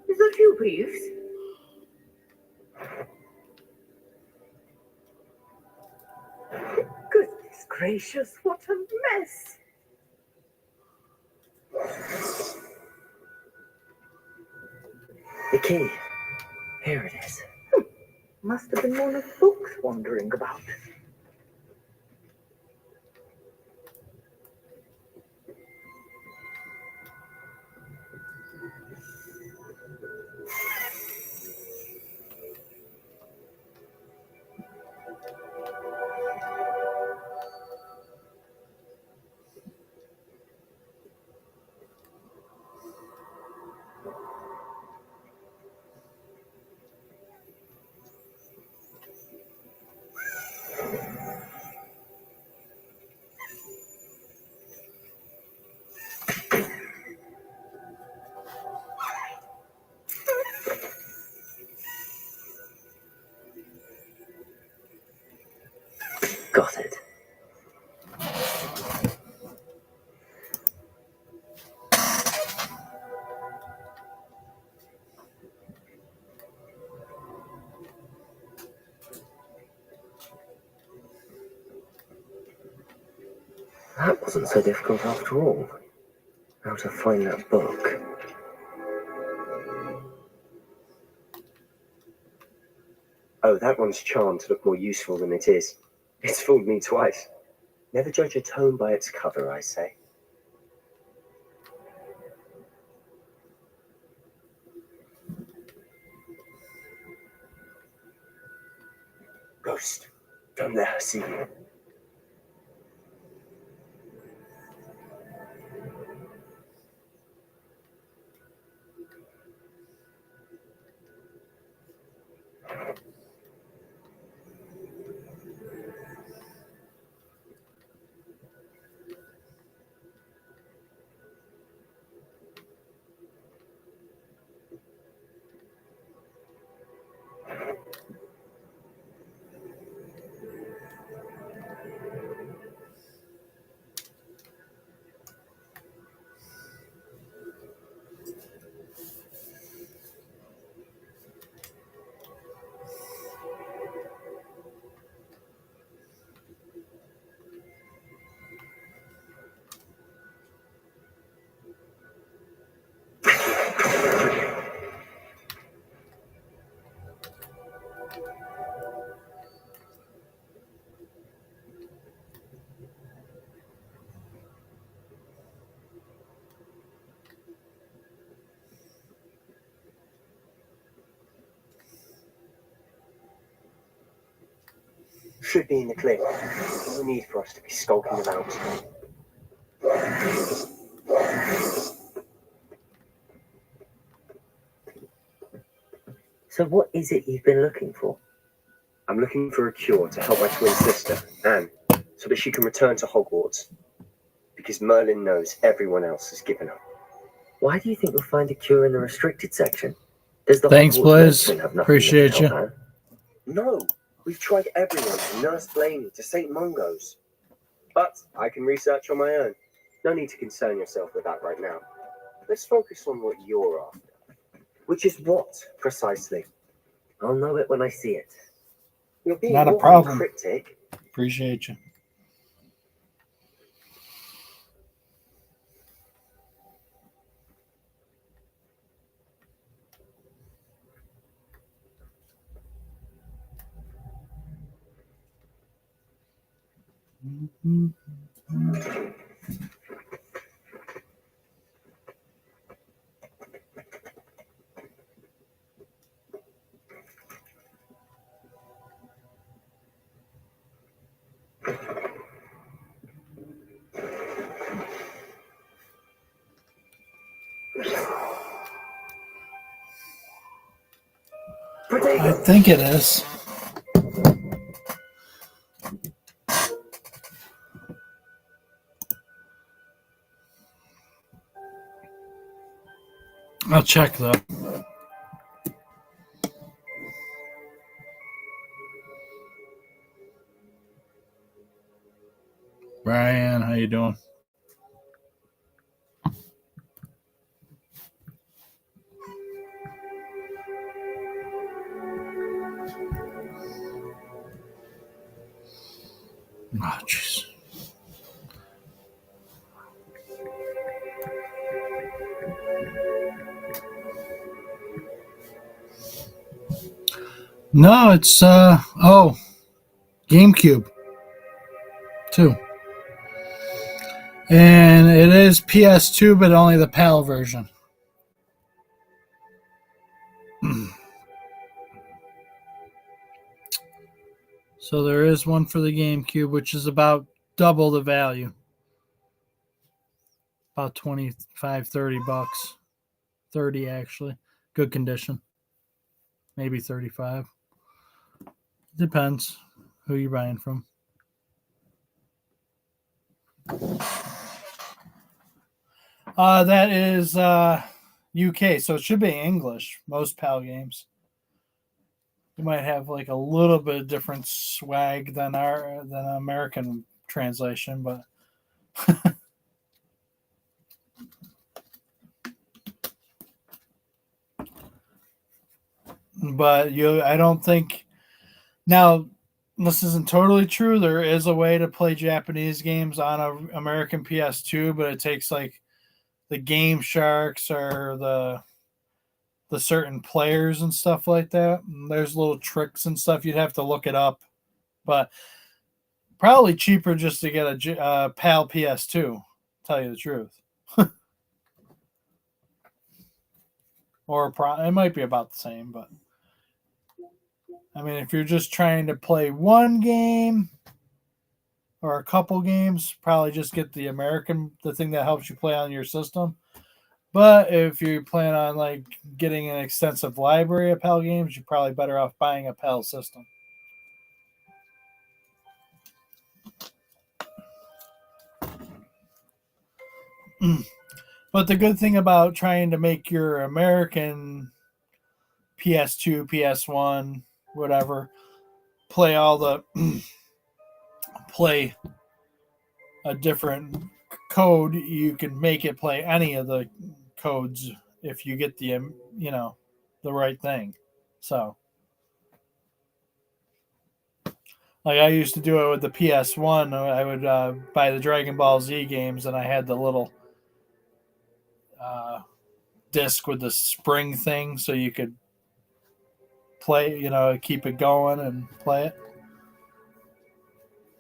E: Is that you, Peeves? Goodness gracious, what a mess!
C: The key. Here it is.
E: Must have been one of books wandering about.
C: Got it. That wasn't so difficult after all. How to find that book. Oh, that one's charmed to look more useful than it is. It's fooled me twice. Never judge a tome by its cover, I say. Ghost, don't let her see you. Should be in the clear. No need for us to be skulking about. So what is it you've been looking for? I'm looking for a cure to help my twin sister, Anne, so that she can return to Hogwarts. Because Merlin knows everyone else has given up. Why do you think you'll find a cure in the restricted section? Does the
A: Thanks,
C: Hogwarts
A: Blaze.
C: matron have nothing
A: Appreciate
C: to
A: you.
C: tell Anne? No, we've tried everyone from Nurse Blaney to St. Mungo's. But I can research on my own. No need to concern yourself with that right now. Let's focus on what you're after. Which is what, precisely? I'll know it when I see it. You're being
A: Not a
C: awfully
A: problem.
C: cryptic.
A: Appreciate you. I think it is. I'll check though. Brian, how you doing? Oh, jeez. No, it's GameCube 2. And it is PS2, but only the PAL version. So there is one for the GameCube, which is about double the value. About 25, 30 bucks. 30 actually. Good condition. Maybe 35. Depends who you're buying from. That is UK, so it should be English. Most PAL games. You might have like a little bit of different swag than American translation, but I don't think now this isn't totally true. There is a way to play Japanese games on a American PS2, but it takes like the Game Sharks or the certain players and stuff like that. And there's little tricks and stuff. You'd have to look it up, but probably cheaper just to get a PAL PS2. Tell you the truth, or it might be about the same. But I mean, if you're just trying to play one game or a couple games, probably just get the thing that helps you play on your system. But if you plan on like getting an extensive library of PAL games, you're probably better off buying a PAL system. But the good thing about trying to make your American PS2, PS1, whatever, play a different code, you can make it play any of the codes if you get the right thing. So like I used to do it with the PS1. I would buy the Dragon Ball Z games, and I had the little disc with the spring thing, so you could play, keep it going and play it.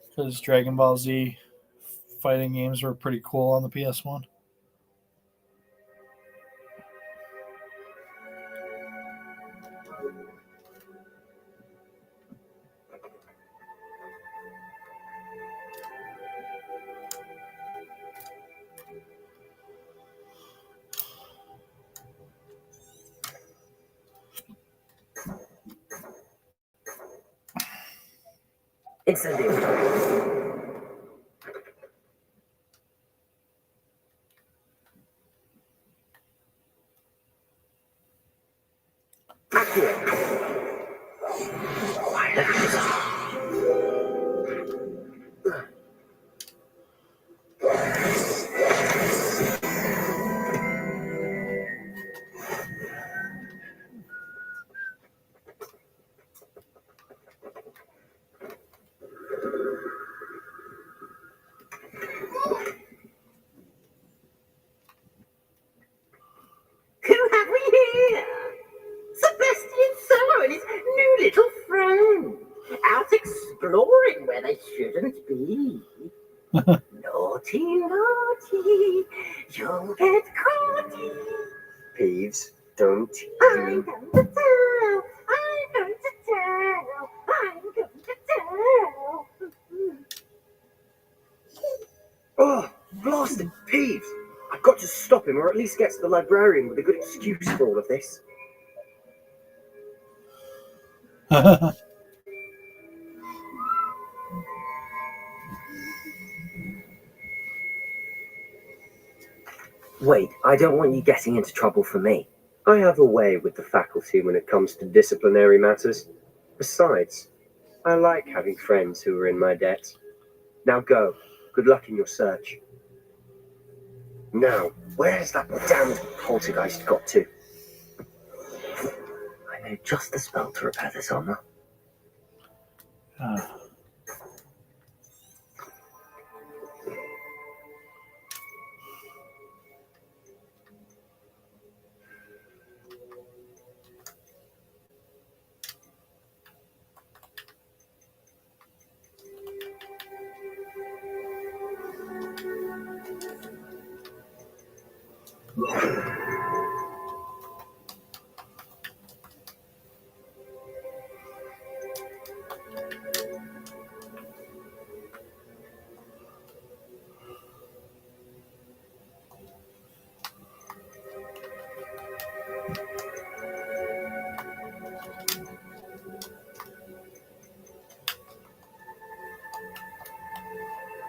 A: Because Dragon Ball Z fighting games were pretty cool on the PS1.
B: Incendio.
E: Who have we here? Sebastian Solo and his new little friend. Out exploring where they shouldn't be. Naughty, naughty, you'll get caught.
B: Peeves, don't
E: I'm
B: you?
E: going to tell. I'm going to tell. I'm going to tell.
B: Oh, blasted Peeves! I've got to stop him, or at least get to the librarian with a good excuse for all of this. Wait, I don't want you getting into trouble for me. I have a way with the faculty when it comes to disciplinary matters. Besides, I like having friends who are in my debt. Now go. Good luck in your search. Now, where's that damned poltergeist got to? I know just the spell to repair this armor.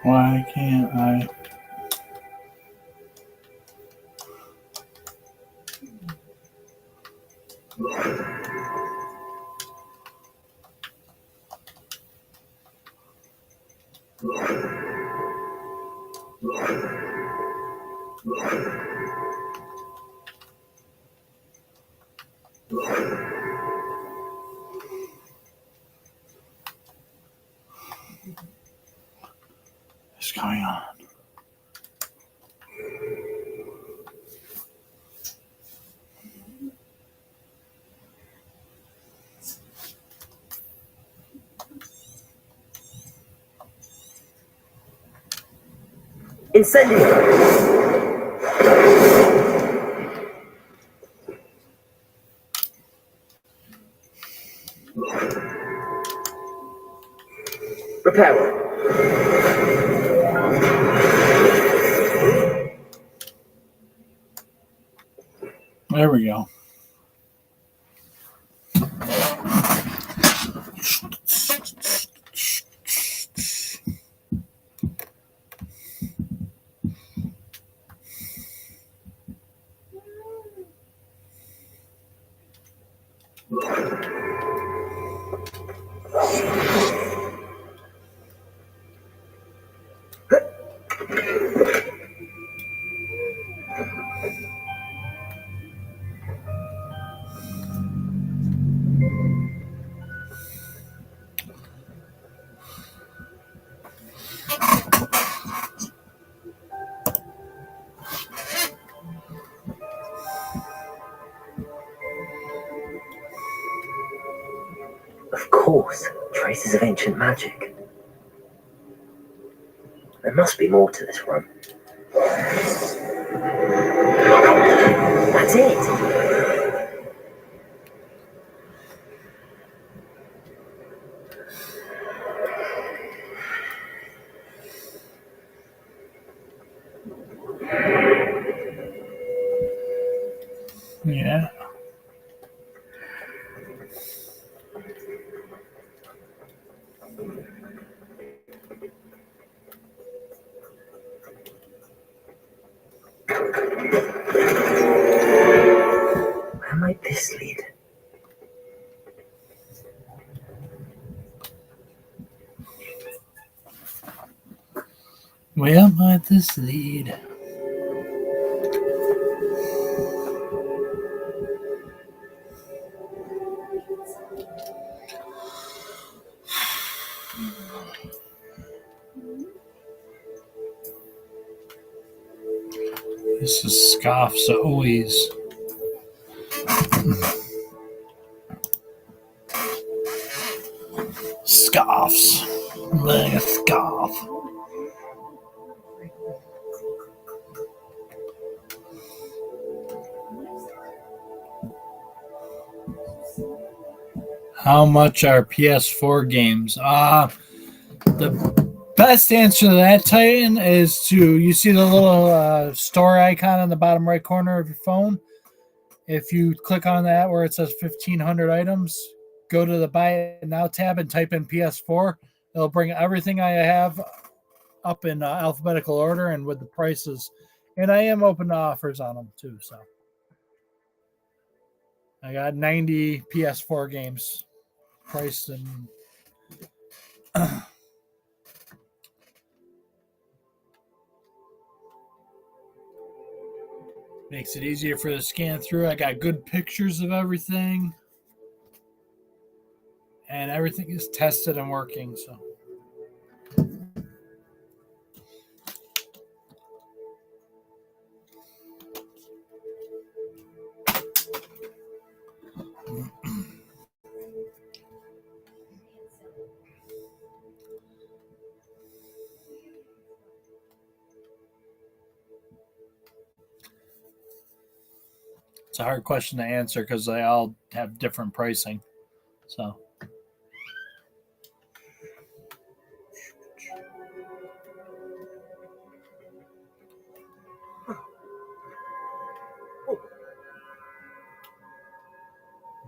A: Why can't I? What's going on?
B: Incendio! Reparo.
A: There we go.
B: Of course, traces of ancient magic. There must be more to this room. That's it!
A: Yeah.
B: Where might this lead?
A: Where might this lead? This is Scoff's always. Scoffs. Like a scoff. How much are PS4 games? The best answer to that, Titan, is you see the little store icon on the bottom right corner of your phone. If you click on that where it says 1,500 items, go to the Buy It Now tab and type in PS4. It'll bring everything I have up in alphabetical order and with the prices. And I am open to offers on them too. So I got 90 PS4 games priced in. Makes it easier for the scan through. I got good pictures of everything. And everything is tested and working. So it's a hard question to answer because they all have different pricing. So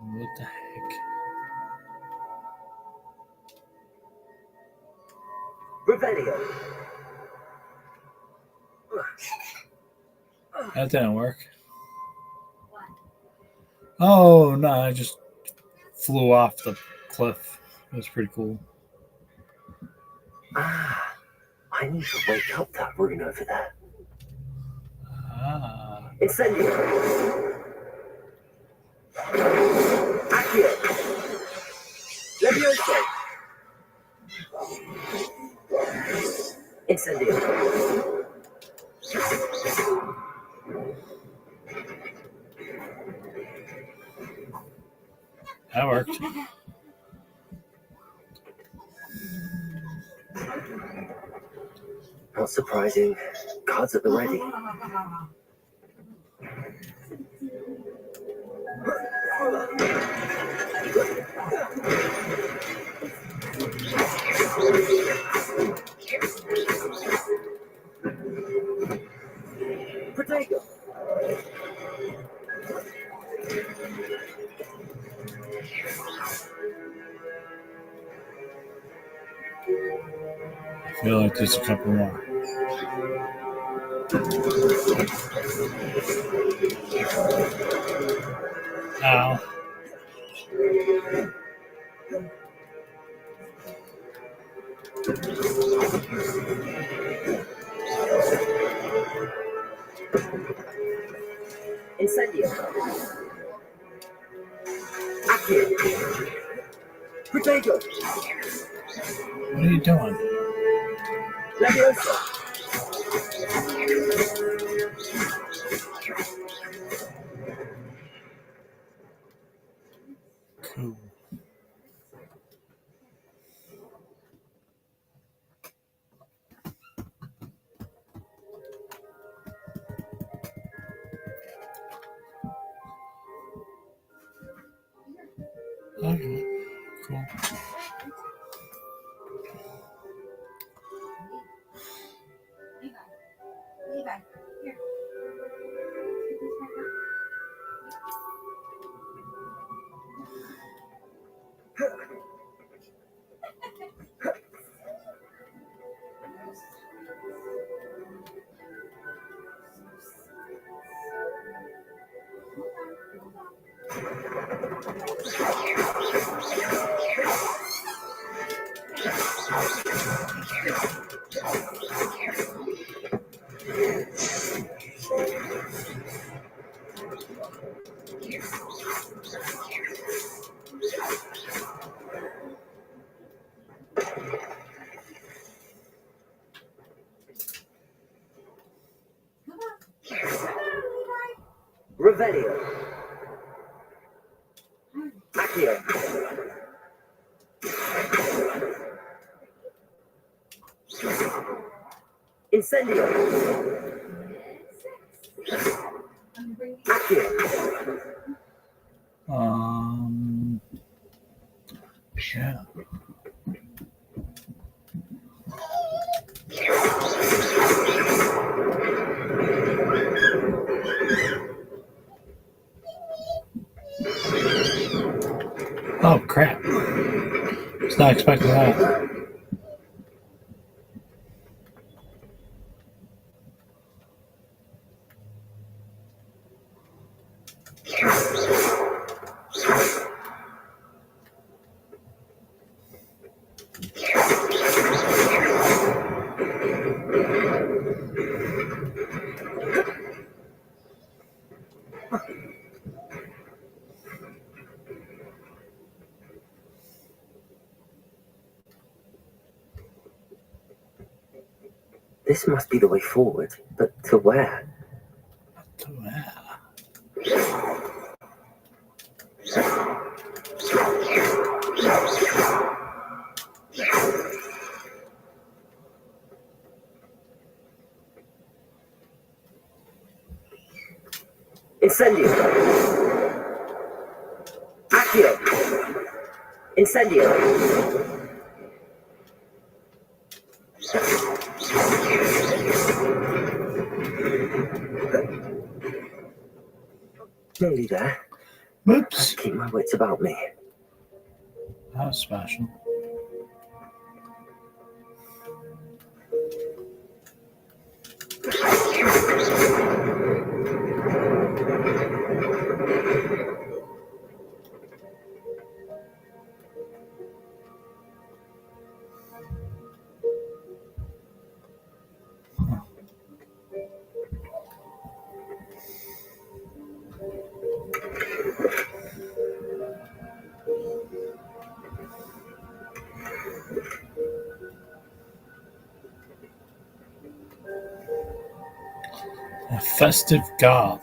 A: what the heck?
B: Revelio.
A: That didn't work. Oh no, I just flew off the cliff. It was pretty cool.
C: I need to wake up that rune over there.
A: Ah.
C: Incendio. Accio. Levioso. Incendio.
A: That worked.
C: Not surprising. Cards at the ready. Protego.
A: I feel like there's a couple more. Ow.
C: Incendio. Accio. Protego.
A: What are you doing?
C: Levioso.
A: Cool. Okay. Cool.
H: Levi, here.
C: Revelio. Accio. Incendio. Accio.
A: Yeah. Oh crap. Was not expecting that.
C: This must be the way forward, but to where?
A: To where?
C: Incendio. Accio. Incendio. Nearly there.
A: Whoops.
C: Keep my wits about me.
A: That was special. A festive gob.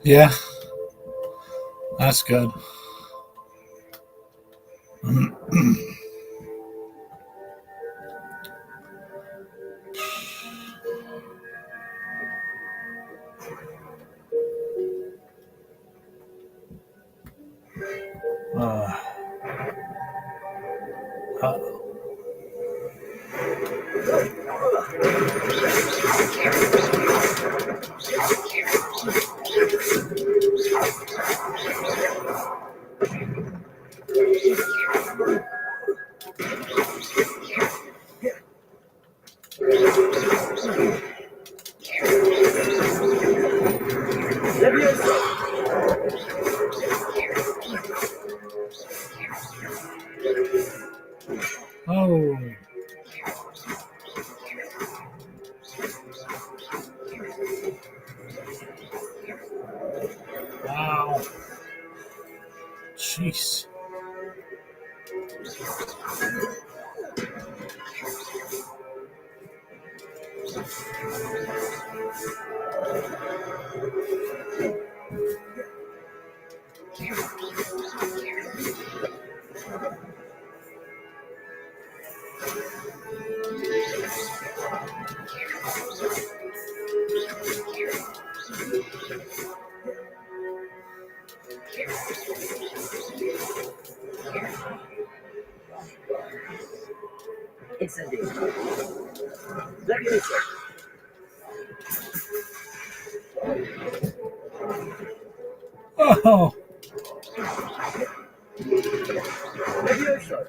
A: Yeah, that's good. Oh. Wow. Jeez.
C: Incendio. Levioso.
A: Oh.
C: Levioso.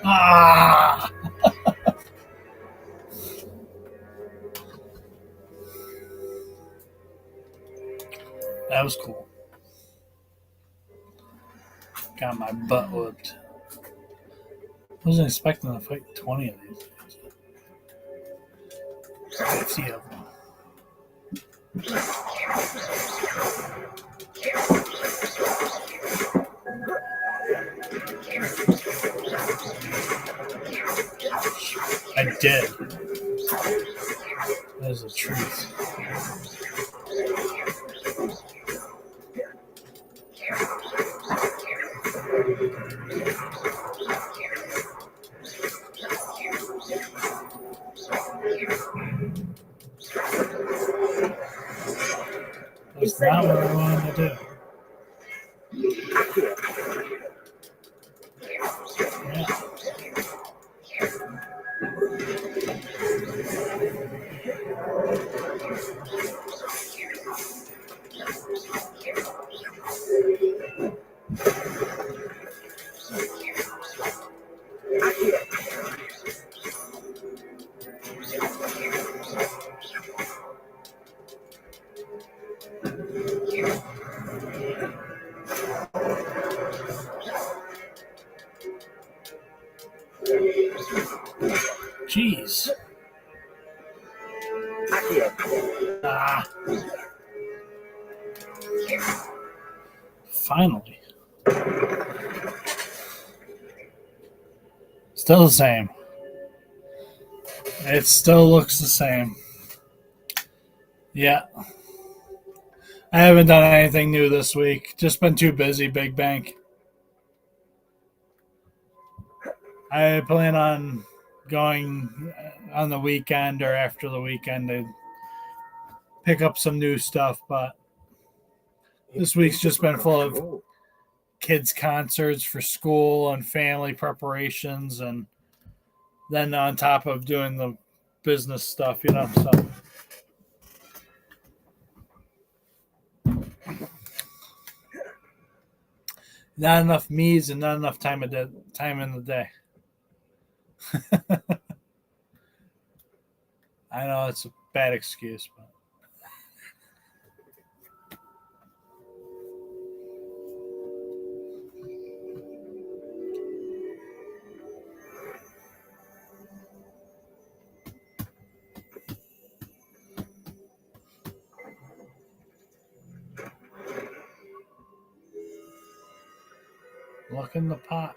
A: Ah. That was cool. Got my butt whooped. Wasn't expecting to fight 20 of these. 50 of them. I did. That is the truth. That's not what I wanted to do. Yeah. Jeez. Ah. Finally. Still the same. It still looks the same. Yeah. I haven't done anything new this week. Just been too busy, Big Bank. I plan on going on the weekend or after the weekend to pick up some new stuff, but this week's just been full of kids' concerts for school and family preparations, and then on top of doing the business stuff, so. Not enough me's and not enough time in the day. I know it's a bad excuse, but look in the pot.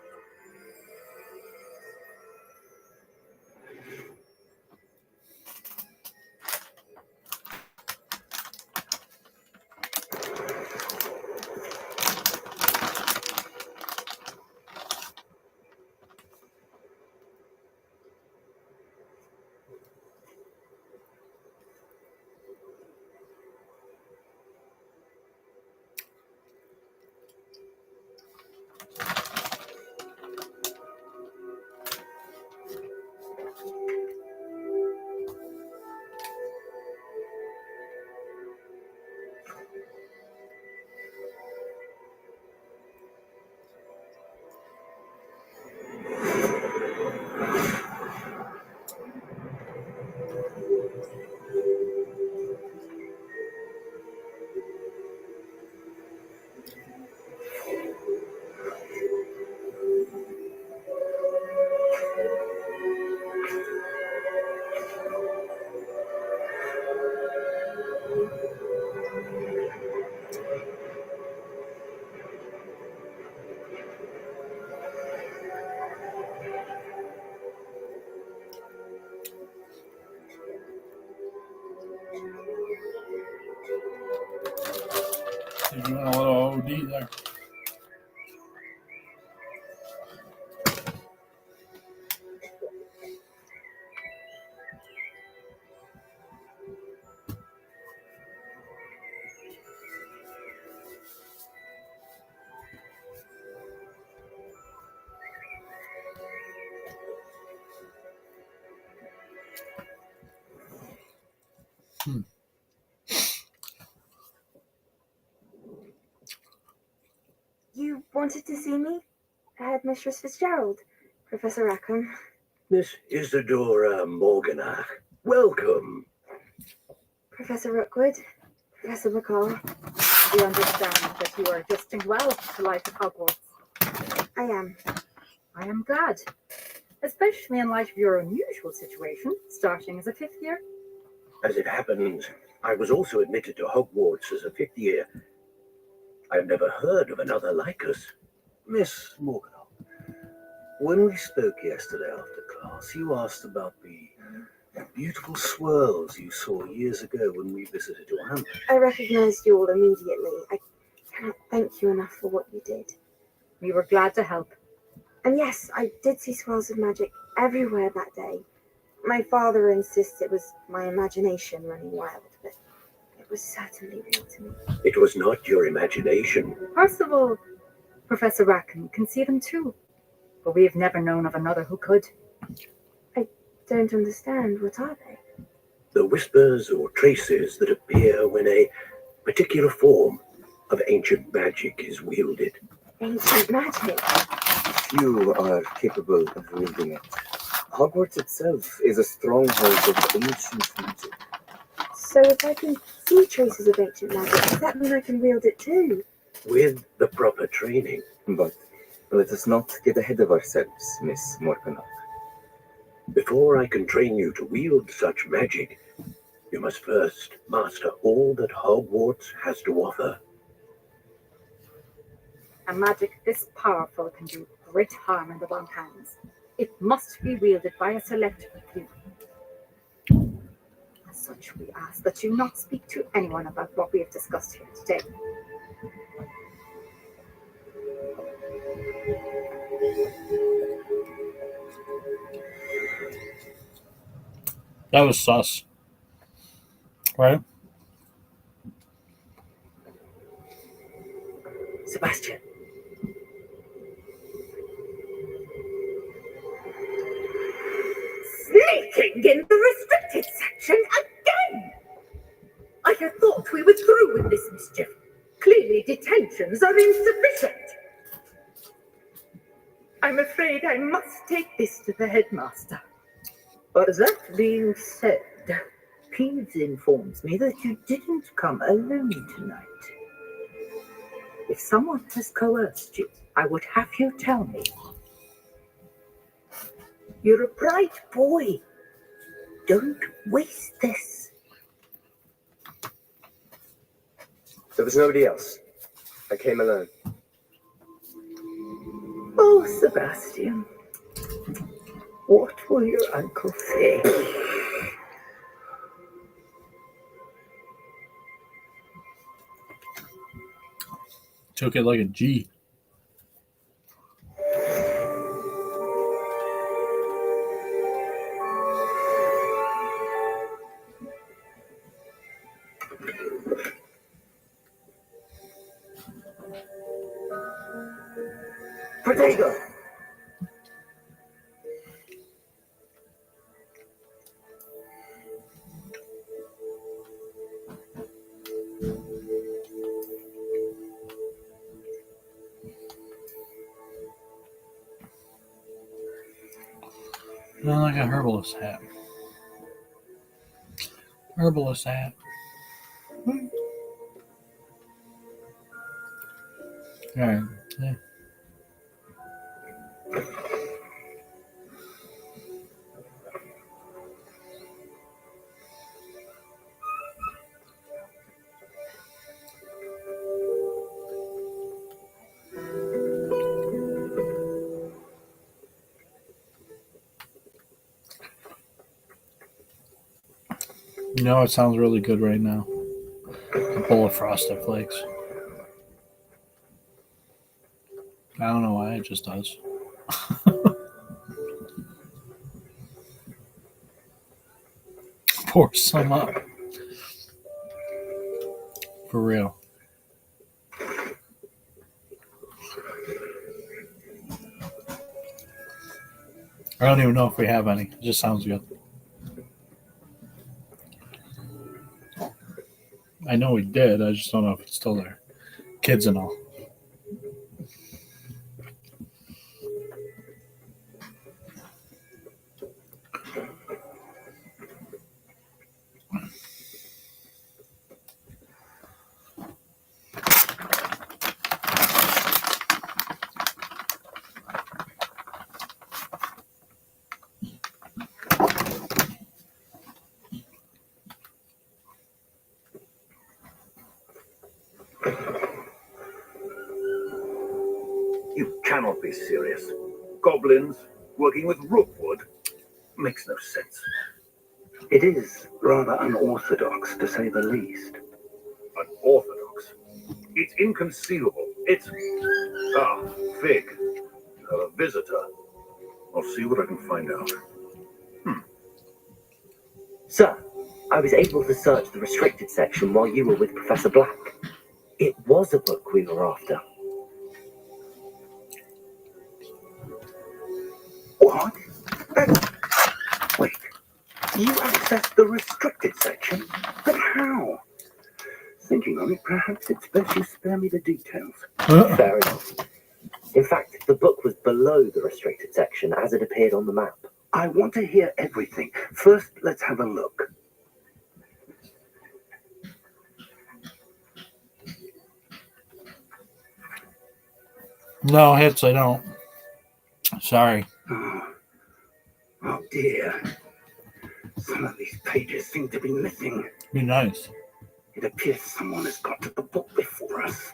A: You're doing a little OD there.
O: You wanted to see me? Headmistress Fitzgerald, Professor Rackham.
I: Miss Isadora Morganach, welcome.
O: Professor Rookwood, Professor McCall.
P: We understand that you are adjusting well to life at Hogwarts.
O: I am.
P: I am glad, especially in light of your unusual situation, starting as a fifth year.
I: As it happens, I was also admitted to Hogwarts as a fifth year. I've never heard of another like us.
C: Miss Morganach, when we spoke yesterday after class, you asked about the beautiful swirls you saw years ago when we visited your hamlet.
O: I recognized you all immediately. I cannot thank you enough for what you did.
P: We were glad to help.
O: And yes, I did see swirls of magic everywhere that day. My father insists it was my imagination running wild, but it was certainly real to me.
I: It was not your imagination.
P: Percival, Professor Rackham can see them too, but we have never known of another who could.
O: I don't understand. What are they?
I: The whispers or traces that appear when a particular form of ancient magic is wielded.
O: Ancient magic?
N: Few are capable of wielding it. Hogwarts itself is a stronghold of ancient magic.
O: So if I can see traces of ancient magic, does that mean I can wield it too?
I: With the proper training.
N: But let us not get ahead of ourselves, Miss Morganach.
I: Before I can train you to wield such magic, you must first master all that Hogwarts has to offer.
P: A magic this powerful can do great harm in the wrong hands. It must be wielded by a select few. As such, we ask that you not speak to anyone about what we have discussed here today.
A: That was sus. Right?
E: Sebastian. Sneaking in the restricted section again! I had thought we were through with this mischief. Clearly detentions are insufficient.
D: I'm afraid I must take this to the headmaster. But that being said, Peeves informs me that you didn't come alone tonight. If someone has coerced you, I would have you tell me. You're a bright boy. Don't waste this.
B: There was nobody else. I came alone.
D: Oh, Sebastian. What will your uncle say?
A: Took it like a G.
C: Protego!
A: Not like a herbalist hat. Herbalist hat. Alright. Yeah. You know, it sounds really good right now. A bowl of Frosted Flakes. I don't know why, it just does. Pour some up. For real. I don't even know if we have any. It just sounds good. I know we did. I just don't know if it's still there. Kids and all.
I: You cannot be serious. Goblins working with rookwood makes no sense.
L: It is rather unorthodox, to say the least.
I: Unorthodox? It's inconceivable. It's... Ah, Fig. You have a visitor. I'll see what I can find out.
B: Sir, I was able to search the restricted section while you were with Professor Black. It was a book we were after.
L: What? Wait, you accessed the restricted section? But how? Thinking on it, perhaps it's best you spare me the details.
B: Fair enough. In fact, the book was below the restricted section as it appeared on the map.
L: I want to hear everything. First, let's have a look.
A: No, hits, I don't. Sorry.
L: Oh dear. Some of these pages seem to be missing.
A: Be nice.
L: It appears someone has got to the book before us.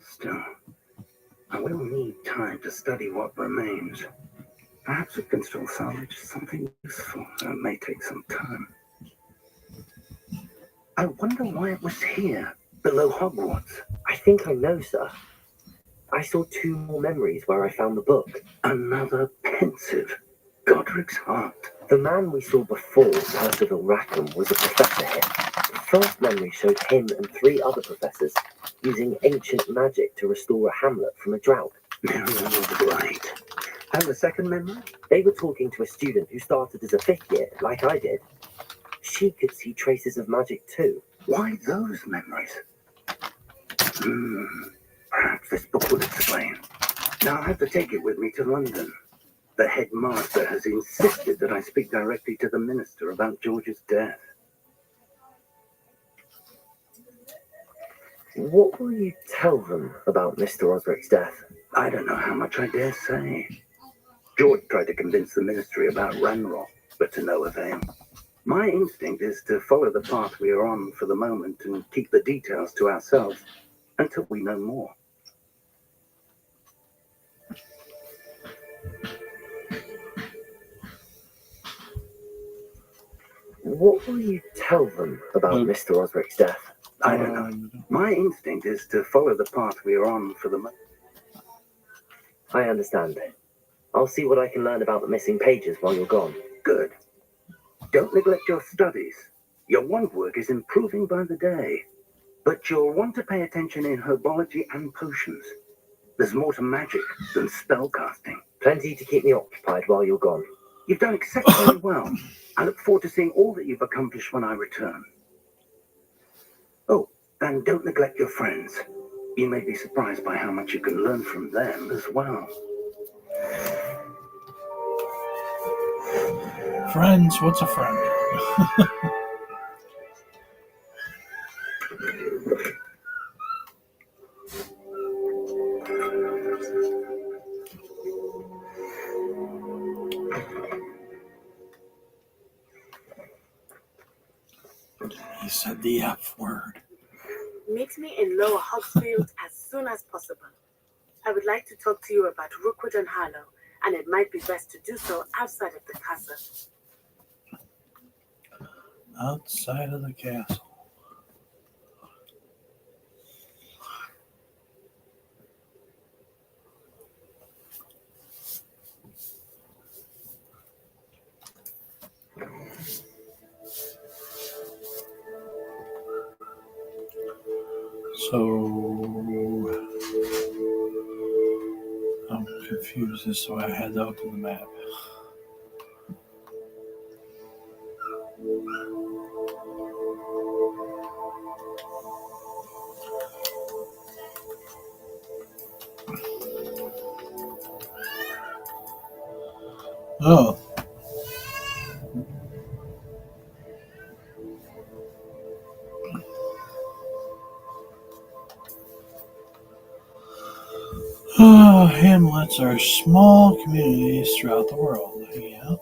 L: Still, I will need time to study what remains. Perhaps we can still salvage something useful. That may take some time. I wonder why it was here, below Hogwarts.
B: I think I know, sir. I saw 2 more memories where I found the book.
L: Another pensive. Godric's heart.
B: The man we saw before, Percival Rackham, was a professor here. The first memory showed him and 3 other professors using ancient magic to restore a hamlet from a drought.
L: Right.
B: And the second memory? They were talking to a student who started as a 5th year, like I did. She could see traces of magic too.
L: Why those memories? Perhaps this book will explain. Now I have to take it with me to London. The headmaster has insisted that I speak directly to the minister about George's death.
N: What will you tell them about Mr. Osric's death?
L: I don't know how much I dare say. George tried to convince the ministry about Ranrock, but to no avail. My instinct is to follow the path we are on for the moment and keep the details to ourselves until we know more.
N: What will you tell them about Mr. Osric's death?
L: I don't know. My instinct is to follow the path we are on for the moment.
N: I understand. I'll see what I can learn about the missing pages while you're gone.
L: Good. Don't neglect your studies. Your wand work is improving by the day. But you'll want to pay attention in herbology and potions. There's more to magic than spellcasting.
N: Plenty to keep me occupied while you're gone.
L: You've done exceptionally well. I look forward to seeing all that you've accomplished when I return. Oh, and don't neglect your friends. You may be surprised by how much you can learn from them as well.
A: Friends, what's a friend? He said the F word.
Q: Meet me in Lower Hogsfield as soon as possible. I would like to talk to you about Rookwood and Harlow, and it might be best to do so outside of the castle.
A: Outside of the castle. So I'm confused as to why I had to open the map. Oh. Hamlets are small communities throughout the world. Yeah.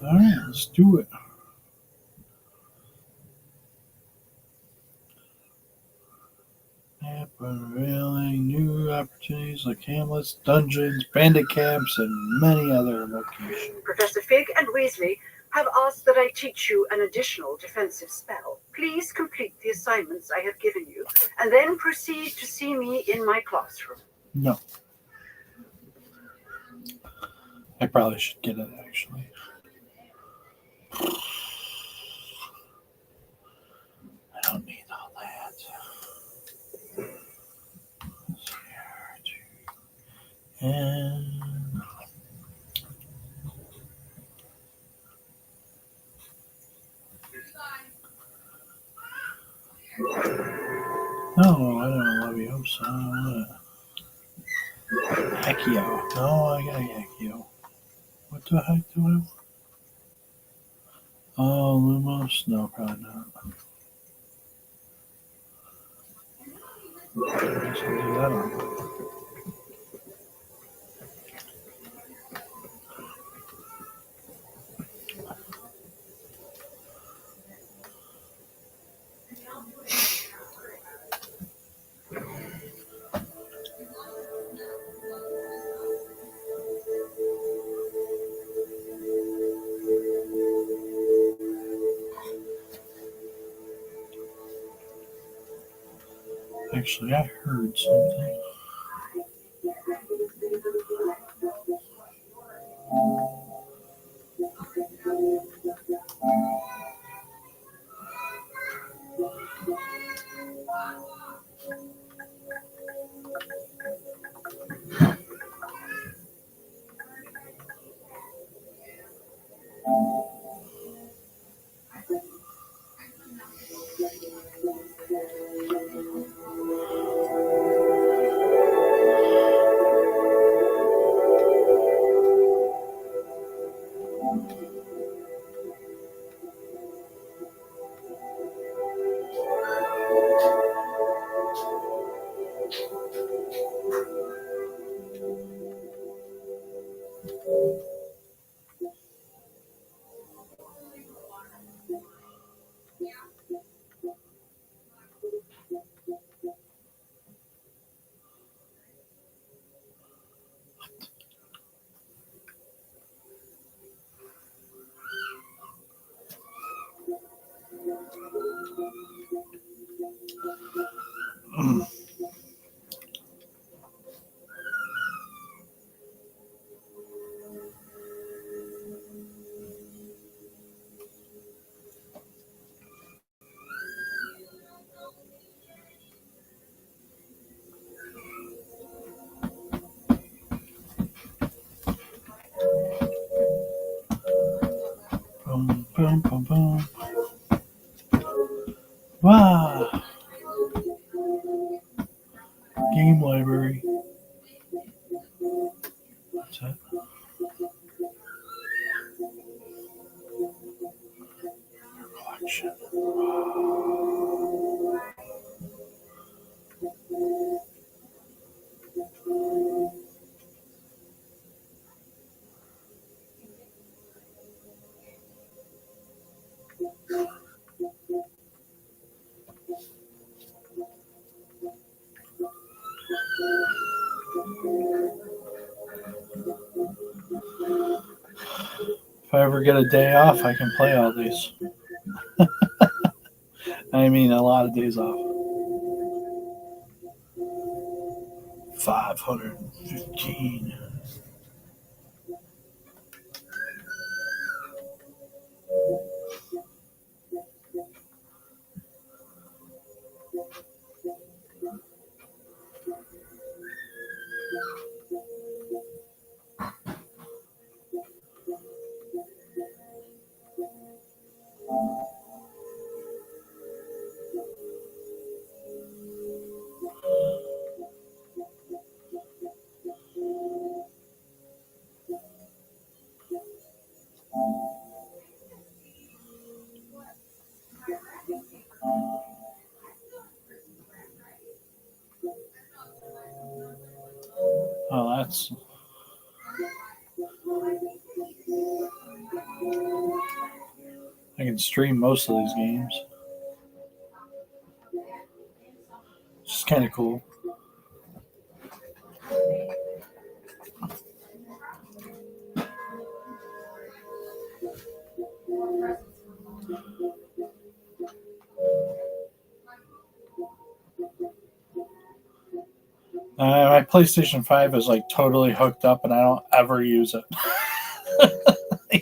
A: All right, let's do it. Map unveiling new opportunities like hamlets, dungeons, bandit camps, and many other locations.
D: Professor Fig and Weasley have asked that I teach you an additional defensive spell. Please complete the assignments I have given you, and then proceed to see me in my classroom.
A: No. I probably should get it, actually. I don't need all that. And no, I don't love you, so I want Accio. No, I got Accio. What the heck do I want? Oh, Lumos? No, probably not. I guess I'll do that one. Actually, I heard something. Boom, boom, boom. Wow. Game library. What's that? Collection. If I ever get a day off, I can play all these. I mean, a lot of days off. 515. Oh, that's. I can stream most of these games. It's kind of cool. My PlayStation 5 is like totally hooked up and I don't ever use it.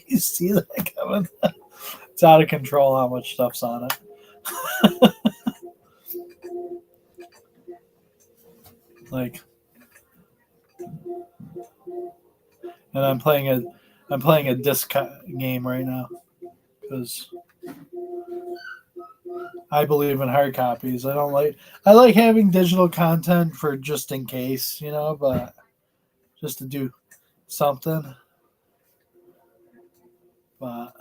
A: You see that coming? It's out of control how much stuff's on it. Like, and I'm playing a disc game right now because I believe in hard copies. I like having digital content for just in case, but just to do something. But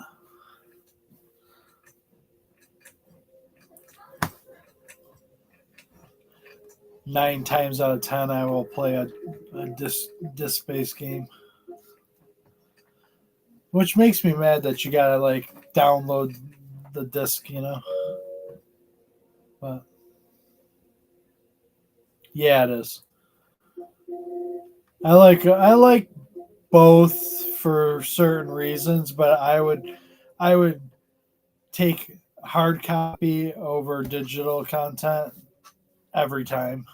A: nine times out of 10, I will play a disc-based game. Which makes me mad that you gotta like download the disc, But yeah, it is. I like both for certain reasons, but I would take hard copy over digital content every time.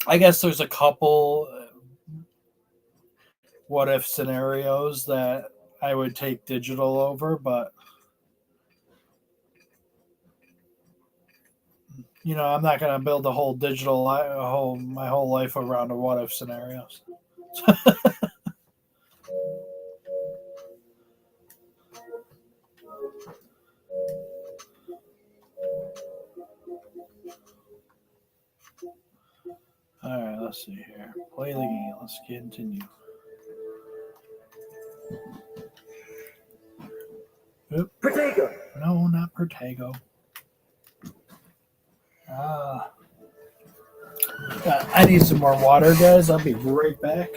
A: I guess there's a couple what if scenarios that I would take digital over, but I'm not going to build a whole my whole life around a what if scenarios. All right, let's see here. Play the game. Let's continue. Oop.
C: Protego.
A: No, not Protego. I need some more water, guys. I'll be right back.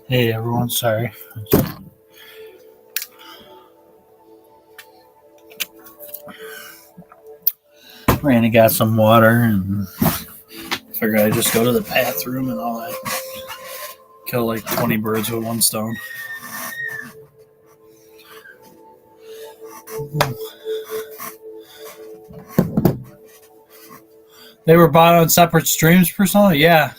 A: Hey everyone, sorry. Ran and got some water and figured I'd just go to the bathroom and all that. Kill like 20 birds with one stone. They were bought on separate streams, personally? Yeah.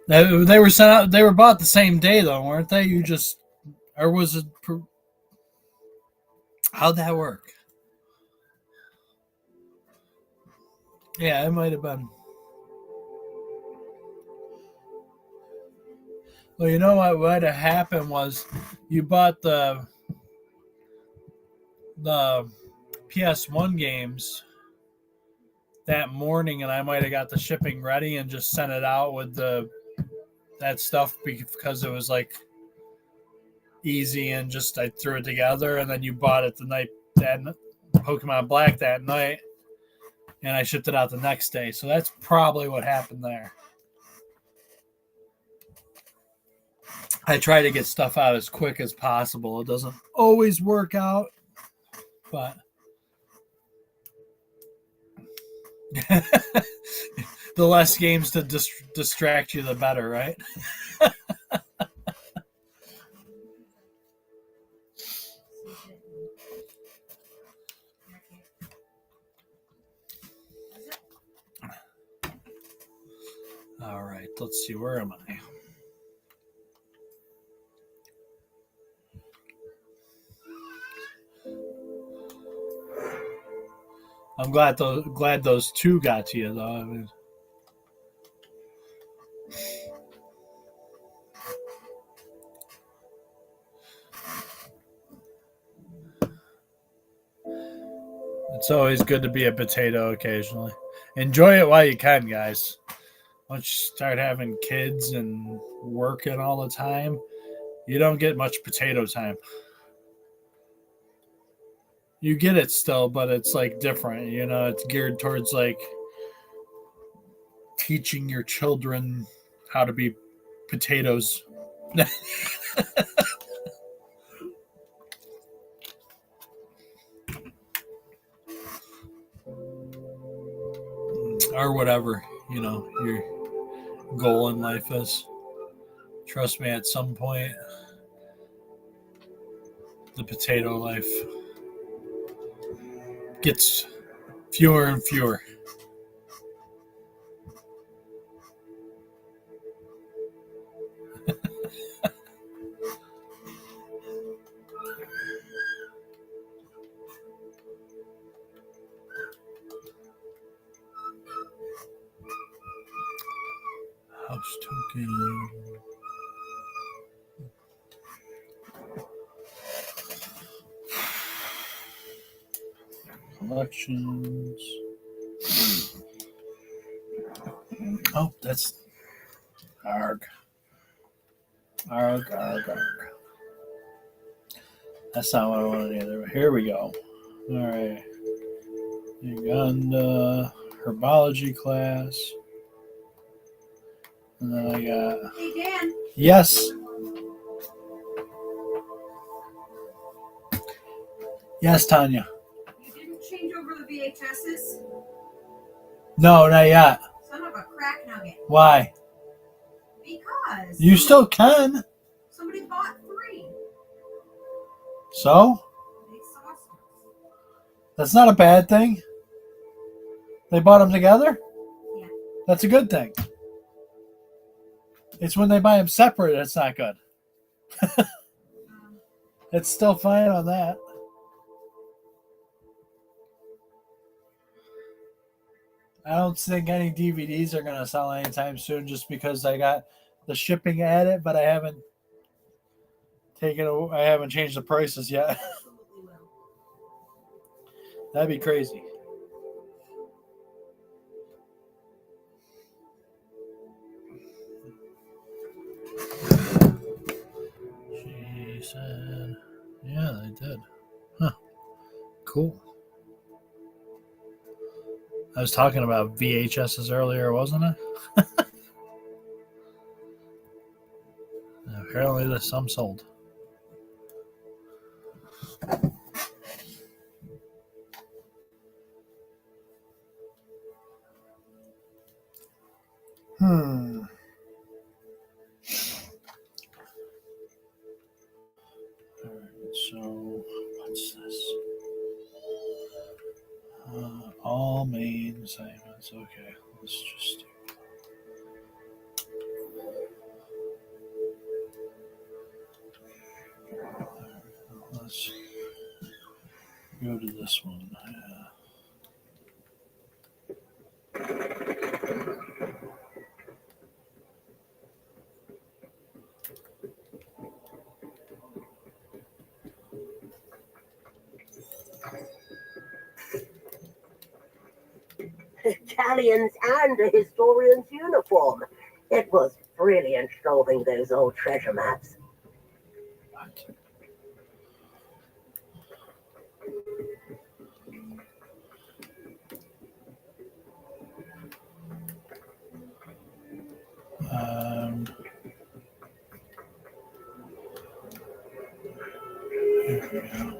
A: They were sent out. They were bought the same day, though, weren't they? You just, or was it? How'd that work? Yeah, it might have been. Well, you know what might have happened was you bought the PS1 games that morning, and I might have got the shipping ready and just sent it out with that stuff because it was like easy and just I threw it together, and then you bought it the night that Pokemon Black that night, and I shipped it out the next day. So that's probably what happened there. I try to get stuff out as quick as possible. It doesn't always work out, but the less games to distract you, the better, right? All right, let's see. Where am I? I'm glad those two got to you, though. I mean, it's always good to be a potato occasionally. Enjoy it while you can, guys. Once you start having kids and working all the time, you don't get much potato time. You get it still, but it's like different. You know, it's geared towards like teaching your children how to be potatoes. Or whatever, you know, your goal in life is. Trust me, at some point, the potato life gets fewer and fewer. House token. Collections. Oh, that's arg. Arg. That's not what I wanted either. Here we go. All right. Uganda herbology class. And then I got.
H: Hey, Dan.
A: Yes. Yes, Tanya.
H: You didn't change over the VHSs?
A: No, not yet.
H: Son of a crack nugget.
A: Why?
H: Because.
A: You still can.
H: Somebody bought 3.
A: So?
H: They sauced us.
A: That's not a bad thing. They bought them together?
H: Yeah.
A: That's a good thing. It's when they buy them separate that's not good. It's still fine on that. I don't think any DVDs are going to sell anytime soon just because I got the shipping added, but I haven't changed the prices yet. That'd be crazy. She said, yeah, they did. Huh. Cool. I was talking about VHSs earlier, wasn't I? Apparently there's some sold. Alright, so what's this? All main assignments. Okay, let's just do. Let's go to this one.
E: Italians and a historian's uniform. It was brilliant solving those old treasure maps.
A: Here we go.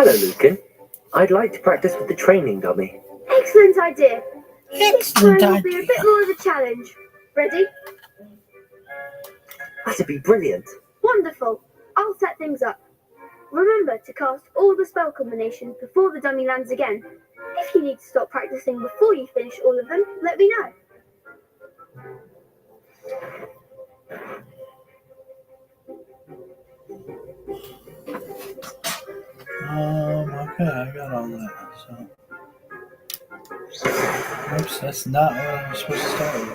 B: Hello, Lucan. I'd like to practice with the training dummy.
F: Excellent idea. This
A: Excellent
F: time will be a
A: idea.
F: bit more of a challenge. Ready?
B: That'd be brilliant.
F: Wonderful. I'll set things up. Remember to cast all the spell combinations before the dummy lands again. If you need to stop practicing before you finish all of them, let me know.
A: Okay, I got all that. So, oops, that's not what I'm supposed to start with.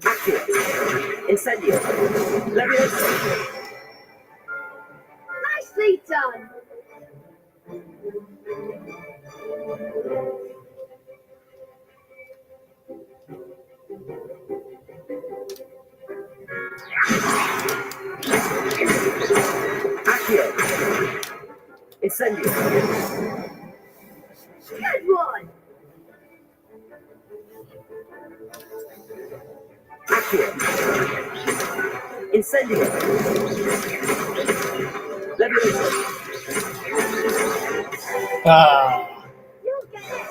M: Accio. Incendio. Leviosa.
F: Nicely done.
M: Accio. Incendio.
F: Good one.
M: Accio. Incendio. Leviosa.
F: You'll get it.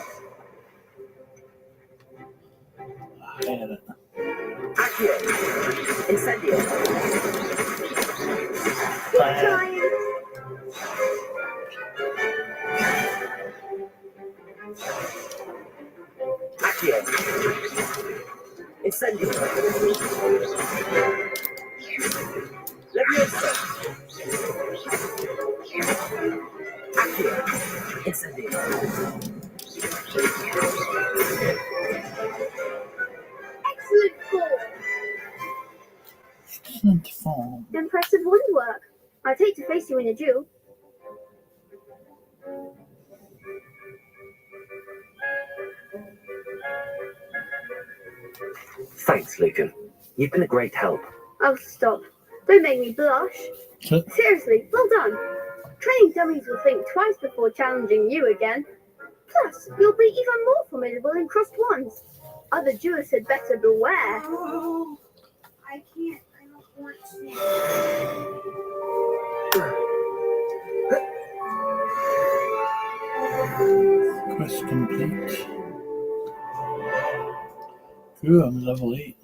A: I had it.
M: Accio. Incendio.
F: Keep trying.
M: Accio. Incendio. Leviosa. Accio. Incendio.
F: Excellent form.
A: Excellent form.
F: Impressive woodwork. I'd hate to face you in a duel.
B: Thanks, Lucan. You've been a great help.
F: Oh, stop. Don't make me blush. Seriously, well done. Training dummies will think twice before challenging you again. Plus, you'll be even more formidable in crossed ones. Other duelists had better beware.
H: Oh, I can't. I don't want
A: Quest complete. Ooh, I'm level 8.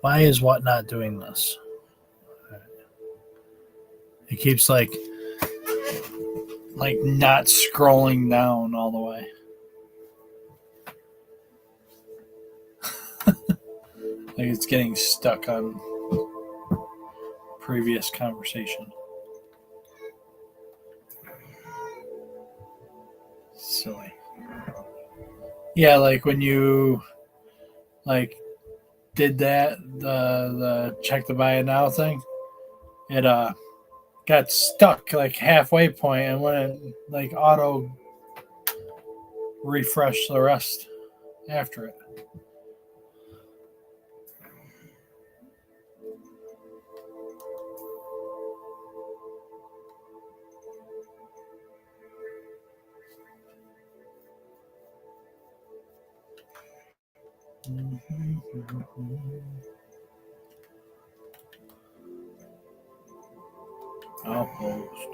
A: Why is what not doing this? It keeps like not scrolling down all the way. Like it's getting stuck on previous conversation. Silly. Yeah, like when you did that, the check the buy it now thing, it got stuck like halfway point, and when it auto refreshed the rest after it. Outpost.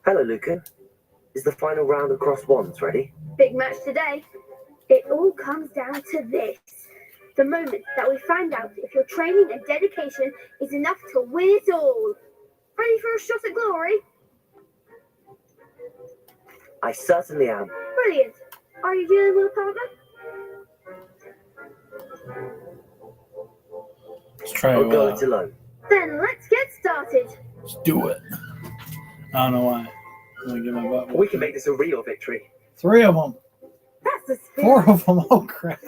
B: Hello, Lucan. Is the final round of crossed wands ready?
F: Big match today. It all comes down to this. The moment that we find out if your training and dedication is enough to win it all. Ready for a shot at glory?
B: I certainly am.
F: Brilliant. Are you dealing with a partner?
A: Let's try
B: I'll go it alone.
F: Then let's get started.
A: Let's do it. I don't know why. Let me get my butt.
M: We can make this a real victory.
A: 3 of them.
F: That's the spirit.
A: 4 of them. Oh crap.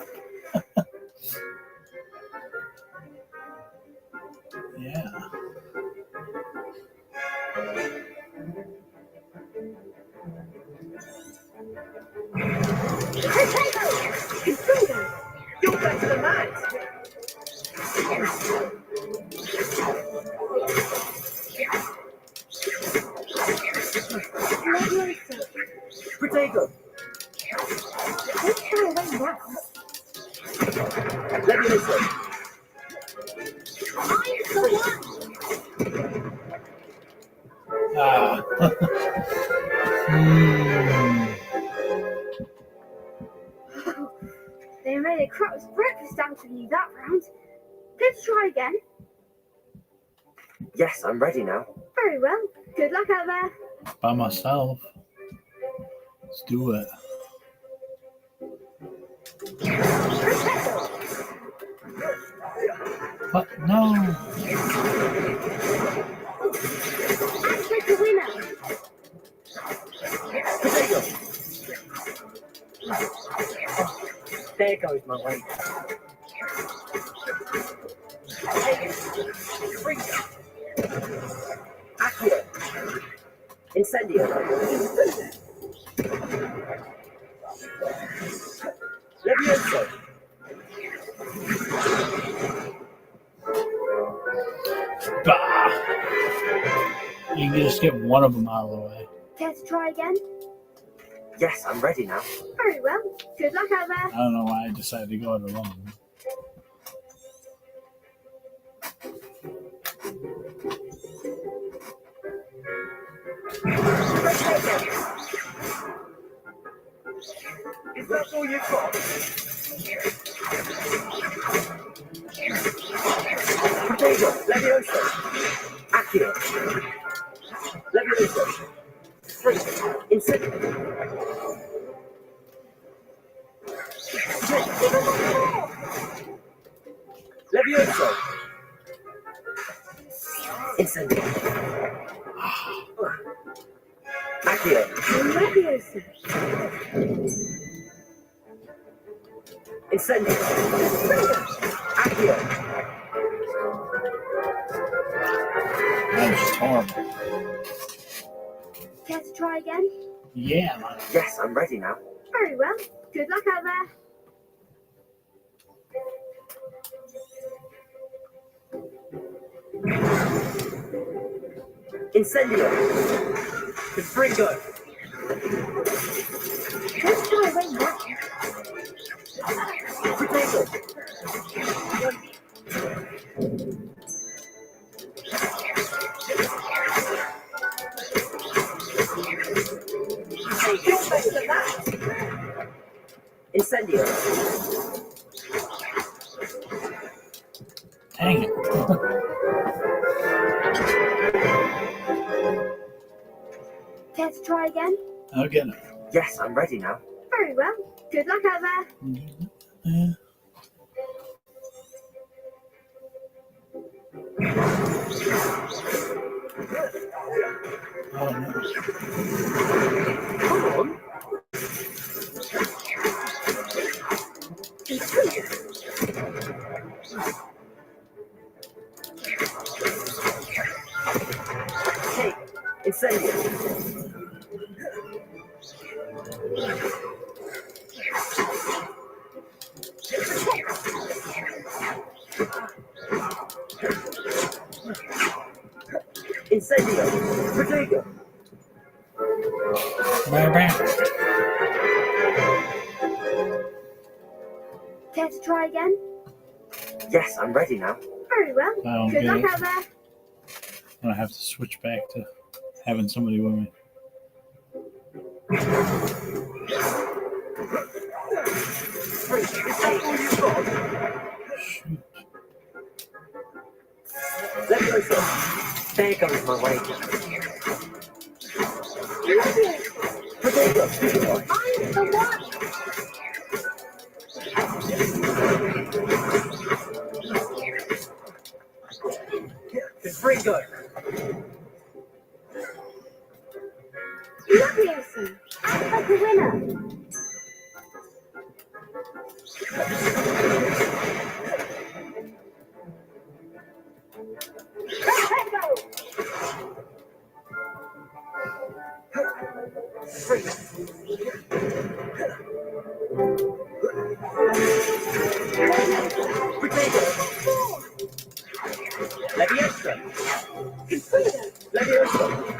A: Yeah.
M: You're better than that! Protego!
F: Let's try away now.
M: Levioso!
F: I'm the one.
A: Ah.
F: They made a crap's breakfast out of you that round. Let's try again.
N: Yes, I'm ready now.
F: Very well. Good luck out there.
A: By myself. Let's do it. What? No.
F: Act like a winner.
N: There goes my weight. Accio. Incendio. Levioso.
A: Bah. You can just get one of them out of the way.
F: Care to try again?
N: Yes, I'm ready now.
F: Very well. Good luck out there.
A: I don't know why I decided to go it alone.
M: Is that all you've got?
N: Protego. Levioso. Accio. Levioso. Freeze. Incendio. Levioso. Incendio. Accio.
F: Levioso.
N: Incendio. Accio.
A: That was just horrible.
F: Care to try again?
A: Yeah, man.
N: Yes, I'm ready now.
F: Very well. Good luck out there.
N: Incendio. Confringo.
F: Let's try away now.
N: Protego. Incendio.
A: Dang it.
F: Care to try again?
A: I'll get it.
N: Yes, I'm ready now.
F: Very well. Good luck out there.
A: Yeah. Oh no.
N: Come on. Hey, Incendio. Incendio. Protego.
F: Care to try again?
N: Yes, I'm ready now.
F: Very well.
A: I don't
F: Good
A: get
F: luck
A: it.
F: out there.
A: I'm gonna have to switch back to having somebody with me. Shoot.
N: Levioso. There goes my weight. Protego.
F: I'm the one.
N: Confringo.
F: Levioso. Act like a winner.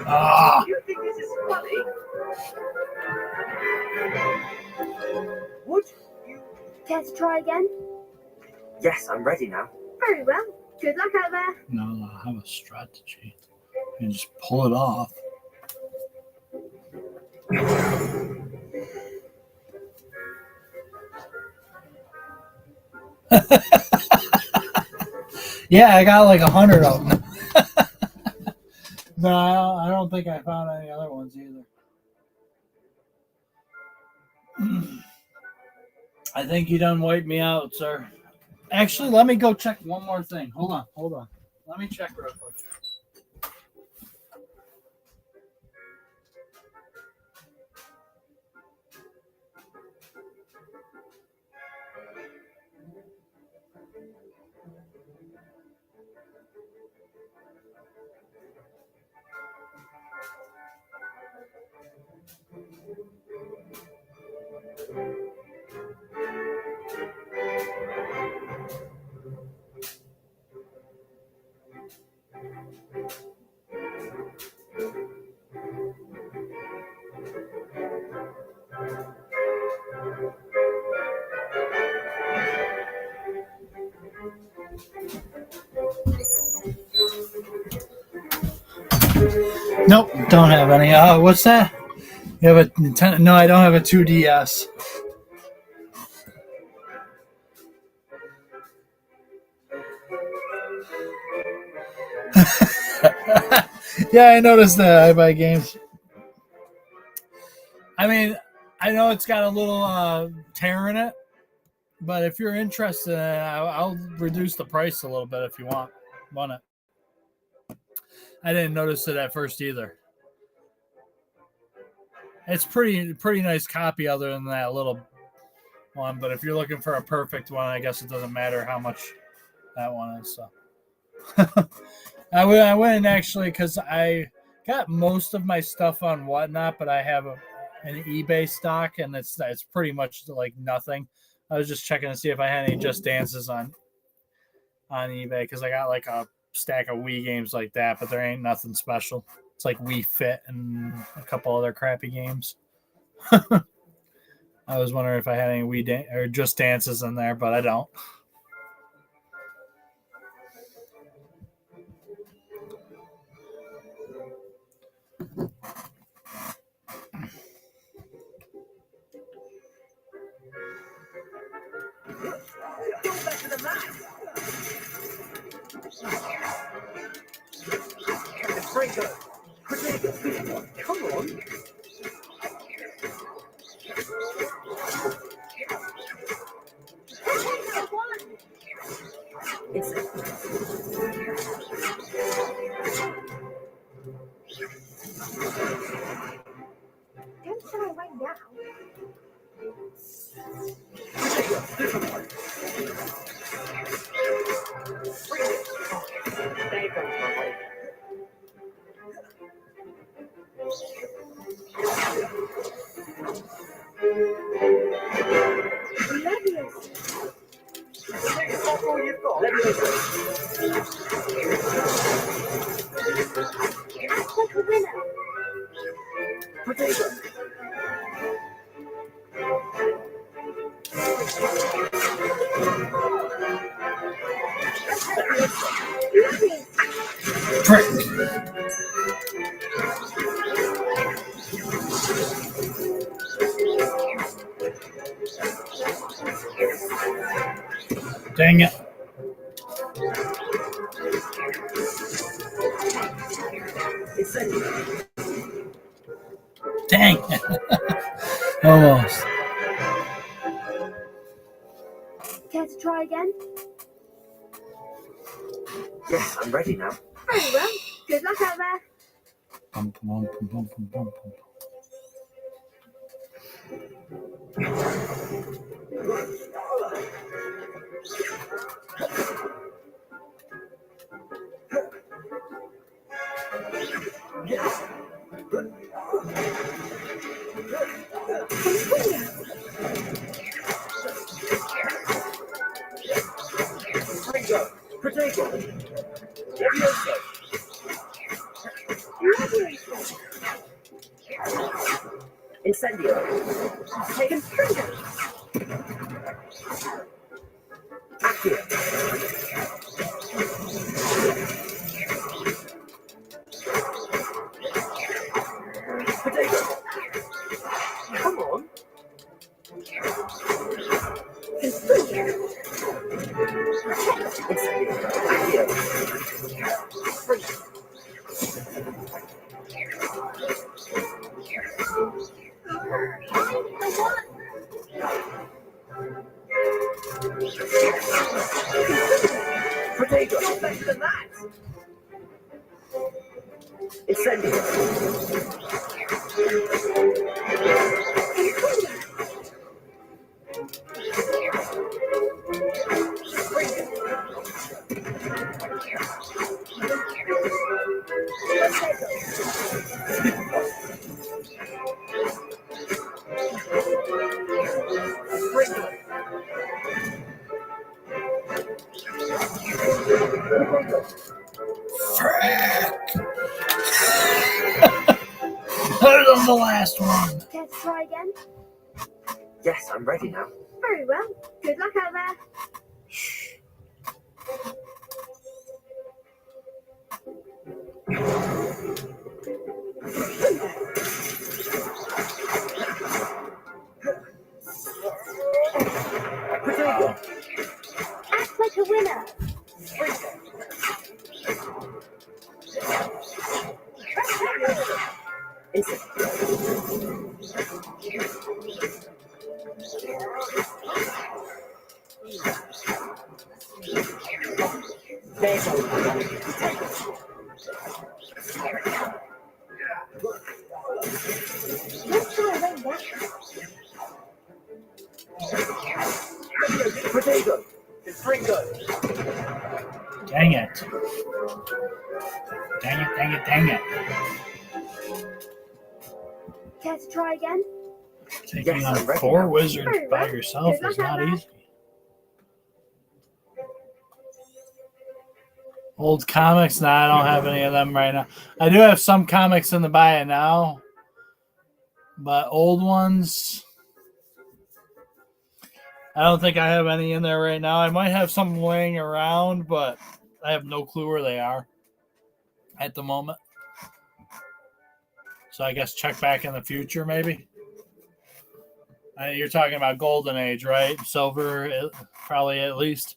A: Ah.
M: You think this is funny? Would you?
F: Care to try again?
N: Yes, I'm ready now.
F: Very well. Good luck out there.
A: No, I have a strategy. And just pull it off. Yeah, I got like 100 of them. No, I don't think I found any other ones either. I think you done wiped me out, sir. Actually, let me go check one more thing. Hold on. Let me check real quick. Nope, don't have any. What's that? You have a Nintendo? No, I don't have a 2DS. Yeah, I noticed that. I buy games. I mean, I know it's got a little tear in it, but if you're interested in it, I'll reduce the price a little bit if you want it. I didn't notice it at first either. It's pretty nice copy other than that little one, but if you're looking for a perfect one, I guess it doesn't matter how much that one is. So I went actually because I got most of my stuff on Whatnot, but I have an eBay stock, and it's pretty much like nothing. I was just checking to see if I had any Just Dances on eBay because I got like a stack of Wii games like that, but there ain't nothing special. It's like Wii Fit and a couple other crappy games. I was wondering if I had any Wii or Just Dances in there, but I don't.
M: Come on.
F: Don't shy away now. Act like a winner.
M: Potato.
A: Prick. Dang it. Dang it. Almost.
F: Care to try again?
N: Yes, I'm ready now.
F: Very well. Good luck out there.
A: Bum, bum, bum, bum, bum, bum, bum.
M: Potato. Come on.
C: Potato, better than that. Incendio.
A: Better than the last one.
F: Care to try again?
C: Yes, I'm ready now.
F: Very well. Good luck out there. Act like a winner. Let's try right back.
C: Potato. Fringo.
A: Dang it. Dang it, dang it, dang it.
F: Care to try again?
A: Taking
C: Yes,
A: on
C: I'm ready
A: 4
C: now.
A: wizards
F: Very
A: by
F: well.
A: yourself
F: Good
A: is
F: luck
A: not
F: out there.
A: easy. Old comics? Nah, I don't have any of them right now. I do have some comics in the buy it now, but old ones, I don't think I have any in there right now. I might have some laying around, but I have no clue where they are at the moment. So I guess check back in the future, maybe. You're talking about Golden Age, right? Silver, probably at least.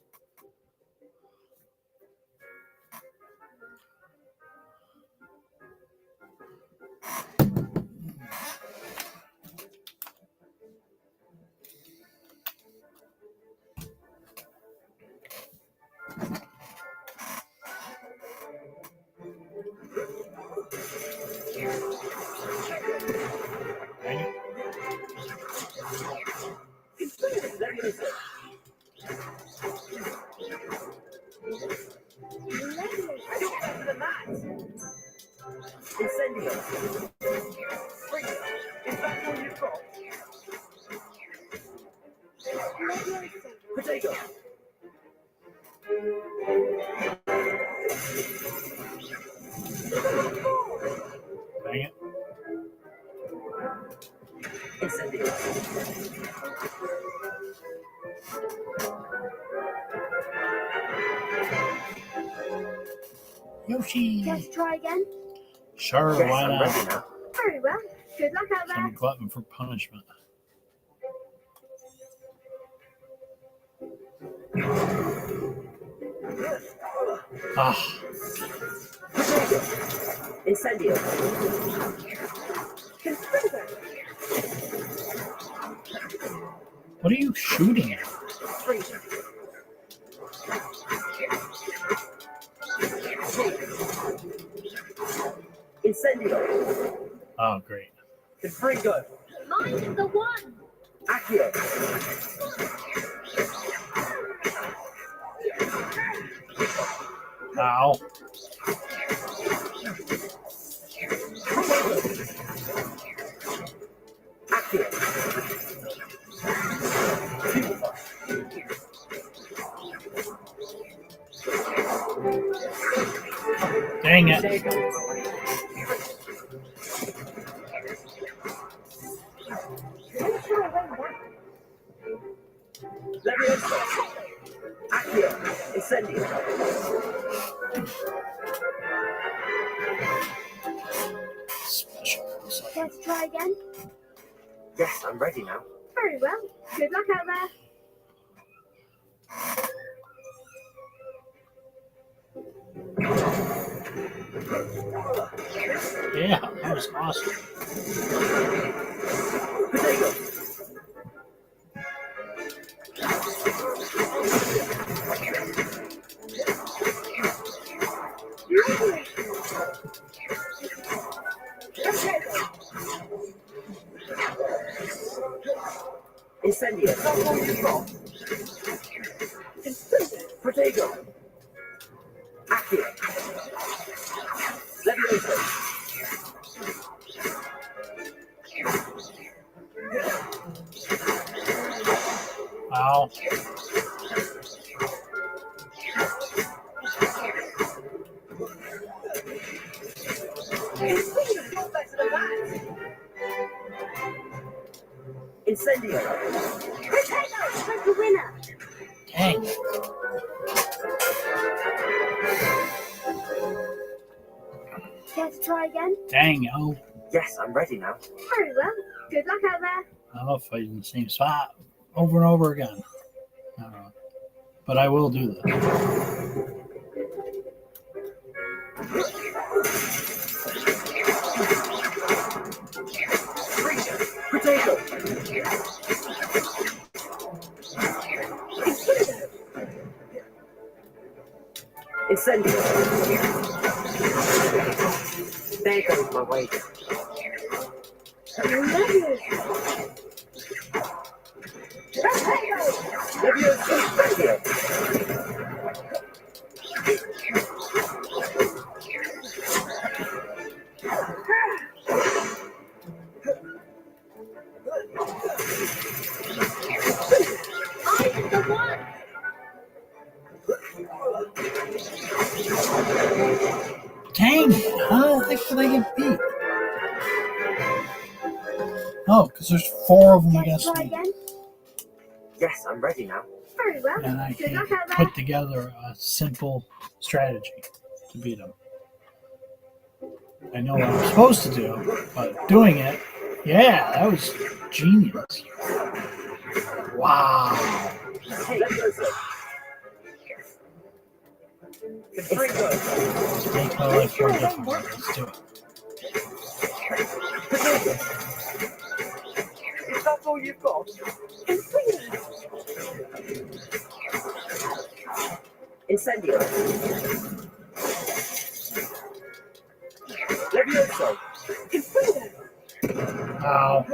A: Dang it.
C: Incendio. Is that all you've got? Potato.
A: Dang it.
C: Incendio.
A: Yoshi.
F: Care to try again?
A: Sure,
C: Yes,
A: why
C: I'm
A: not?
C: ready now.
F: Very well. Good luck out there.
A: Some glutton for punishment. Ah,
C: Incendio.
A: what are you shooting at?
C: Incendio.
A: Oh, great.
C: Fringo.
F: Mind the one.
C: Accio.
A: Ow. Dang it.
C: Leviosa! Accio! Incendio!
F: Care to try again?
N: Yes, I'm ready now.
F: Very well. Good luck out there.
A: Yeah, that was awesome.
C: Incendio! Protego! Accio! Leviosa!
A: Wow.
C: Incendio!
F: Take the winner.
A: Dang.
F: Care to try again?
A: Dang, yo.
N: Yes, I'm ready now.
F: Very well. Good luck out there.
A: I love fighting the same spot over and over again. I don't know. But I will do that.
C: Protego! Incendio! There goes my wager. Leviosa! Accio!
A: Dang, how the heck did I get beat? Oh, because there's 4 of them against
F: Try
A: me.
F: again?
N: Yes, I'm ready now.
F: Very well.
A: And I
F: Good
A: can
F: luck out there.
A: put together a simple strategy to beat them. I know what I'm supposed to do, but doing it, yeah, that was genius. Wow. Make my life more difficult. Let's do it.
C: Is that all you've got? Incendio! Leviosa!
A: Wow.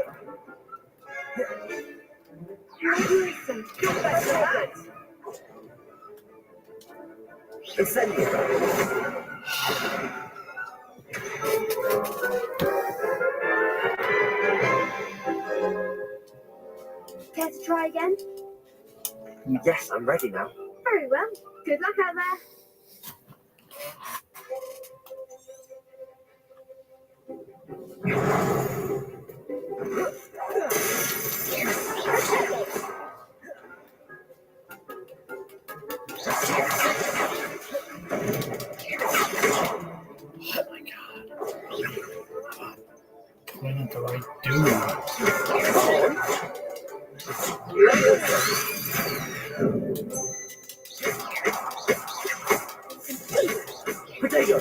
C: Incendio!
F: Care to try again?
A: No.
N: Yes, I'm ready now.
F: Very well. Good luck out there.
A: Oh my god. Point at the right dude.
C: Protego!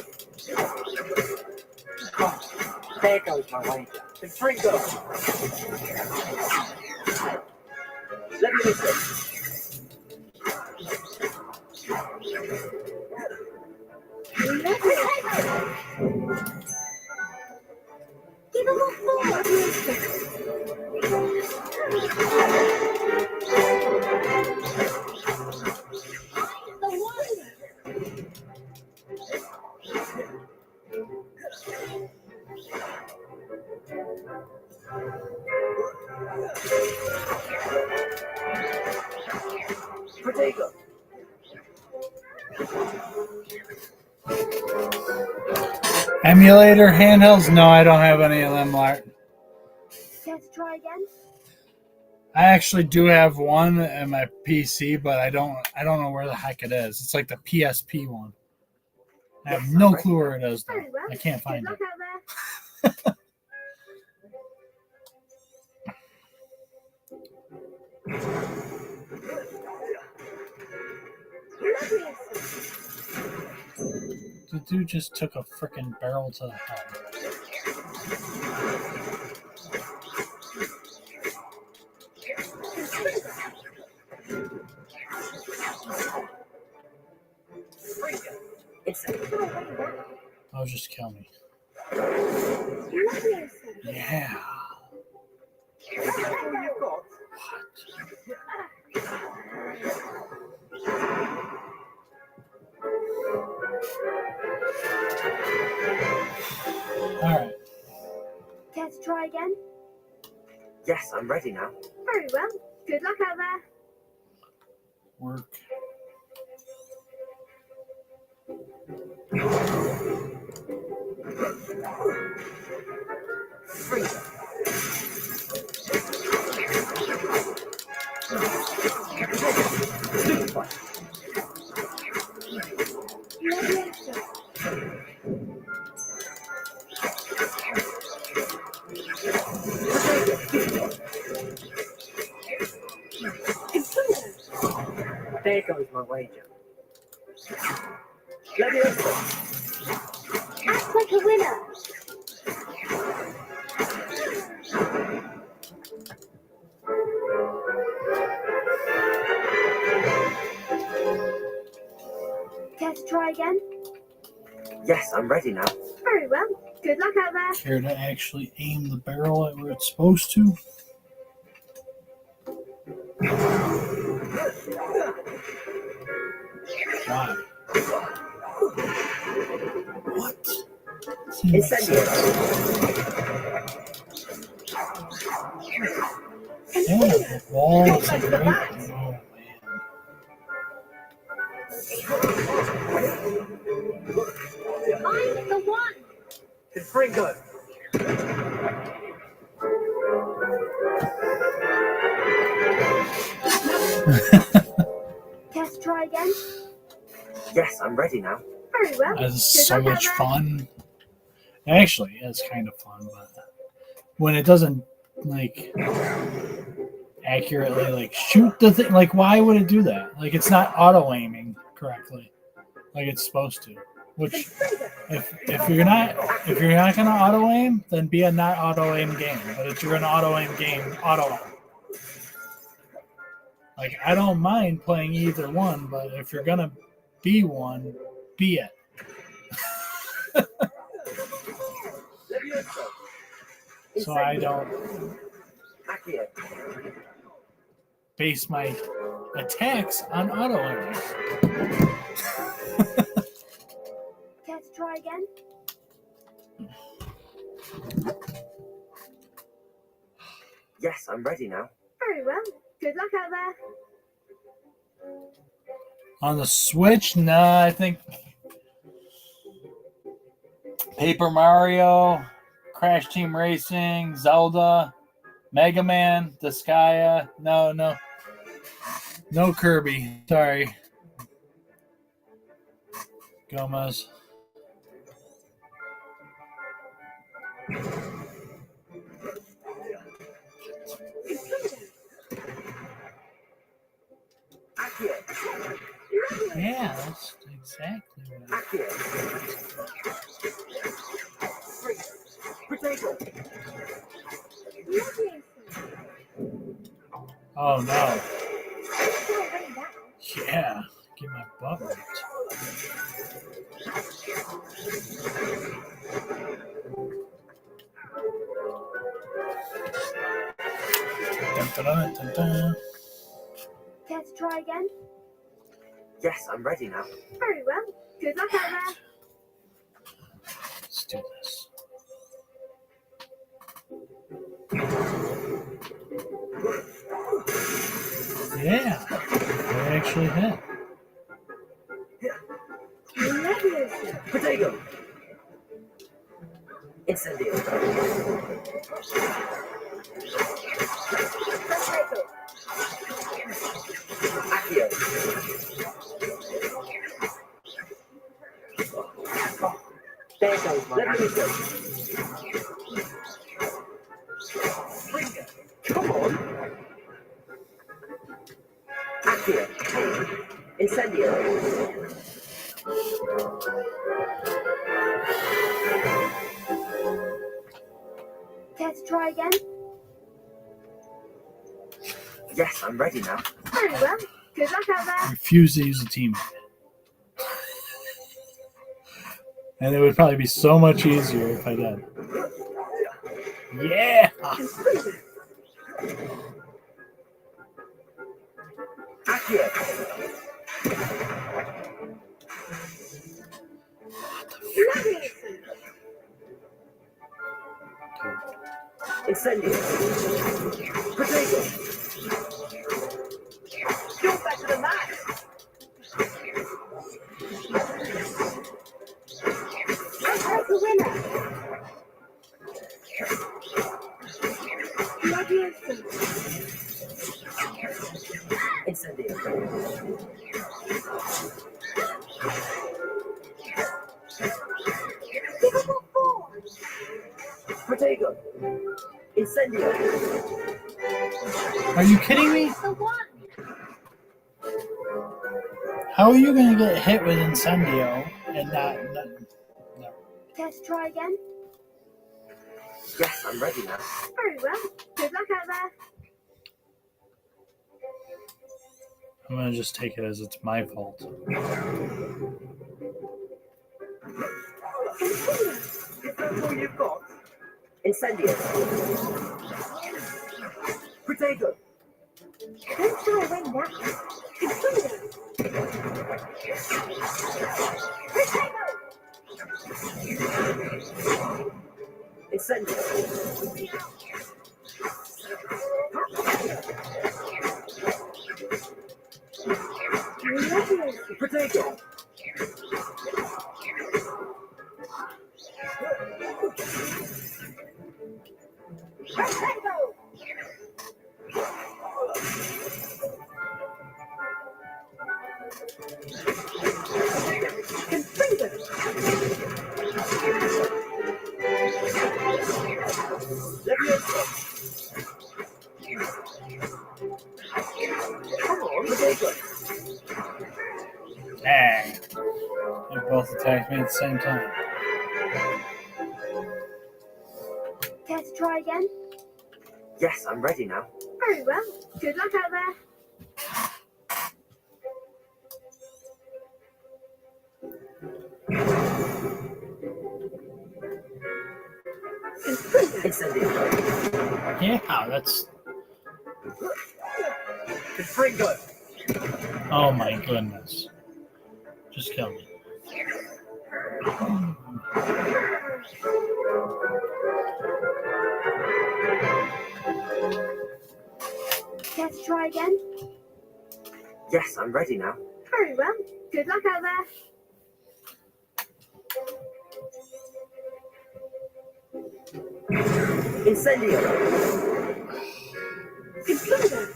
C: There goes my wager. The 3 go! Leviosa!
F: Give him a 4.
C: Protego!
A: Emulator handhelds? No, I don't have any of them, Martin.
F: Care to try again?
A: I actually do have one in my PC, but I don't know where the heck it is. It's like the PSP one. I have no clue where it is, though.
F: Very well.
A: I can't find
F: Good
A: it.
F: luck out there.
A: The dude just took a freaking barrel to the head. Oh, just kill me. Yeah. Alright.
F: Care to try again?
C: Yes, I'm ready now.
F: Very well. Good luck out there.
A: Work.
C: There goes my wager.
F: Act like a winner. Care to try again?
C: Yes, I'm ready now.
F: Very well. Good luck out there.
A: Care to actually aim the barrel at where it's supposed to? Why? What? Yeah, the wall is like right. Oh,
F: I'm the one.
C: Confringo.
F: Care to try again?
C: Yes, I'm ready now.
F: Very well.
A: This is
F: Good
A: so
F: luck out
A: much
F: there.
A: fun. Actually, it's kind of fun, but when it doesn't like accurately like shoot the thing, like why would it do that? Like it's not auto aiming correctly, like it's supposed to. Which if you're not gonna auto aim, then be a not auto aim game. But if you're an auto aim game, auto aim. Like I don't mind playing either one, but if you're gonna be one, be it. So I don't base my attacks on auto aim.
F: Care to try again?
C: Yes, I'm ready now.
F: Very well. Good luck out there.
A: On the Switch, nah, I think Paper Mario, Crash Team Racing, Zelda, Mega Man, Disgaea. No Kirby. Sorry, Gomez. Yeah, that's exactly what it Oh no. Yeah, get my butt ripped. Dun, dun, dun, dun, dun.
F: Care to try again?
C: Yes, I'm ready now.
F: Very well. Good luck out there.
A: Let's do this. Yeah, they actually hit.
C: Potato. Incendio. Potato.
M: Let me go. Come on.
C: Accio. Incendio.
F: Care to try again?
C: Yes, I'm ready now.
F: Very well. Good luck out there.
A: Refuse to use a teammate. And it would probably be so much easier if I did. Yeah!
C: Accio. Incendio. Potato.
E: You're better than that.
F: I'll take the winner. Gladiator.
C: Incendio.
F: Give us a 4.
C: Potato. Incendio.
A: Are you kidding me?
F: The 1.
A: How are you going to get hit with Incendio and not no.
F: Care to try again?
C: Yes, I'm ready now.
F: Very well. Good luck out there.
A: I'm going to just take it as it's my fault.
M: Is that all you've got?
C: Incendio. Potato.
F: Don't try to win that. Incendio.
C: Incendio. Potato.
A: Dang. They both attacked me at the same time.
F: Care to try again?
C: Yes, I'm ready now.
F: Very well. Good luck out there.
C: Incendio.
A: Yeah, that's...
M: Confringo.
A: Oh my goodness. Just kill me.
F: Care to try again?
C: Yes, I'm ready now.
F: Very well. Good luck out there.
C: Incendio.
F: Incendio.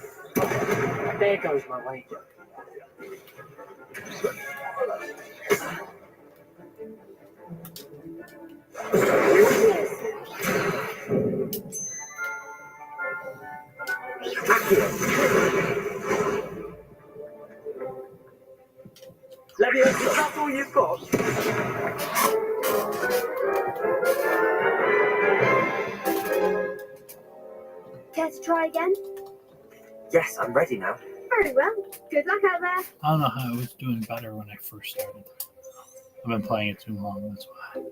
C: There goes my wager.
M: Leviosa, is that all you've got?
F: Care to try again?
C: Yes, I'm ready now.
F: Very well. Good luck out there.
A: I don't know how I was doing better when I first started. I've been playing it too long, that's why.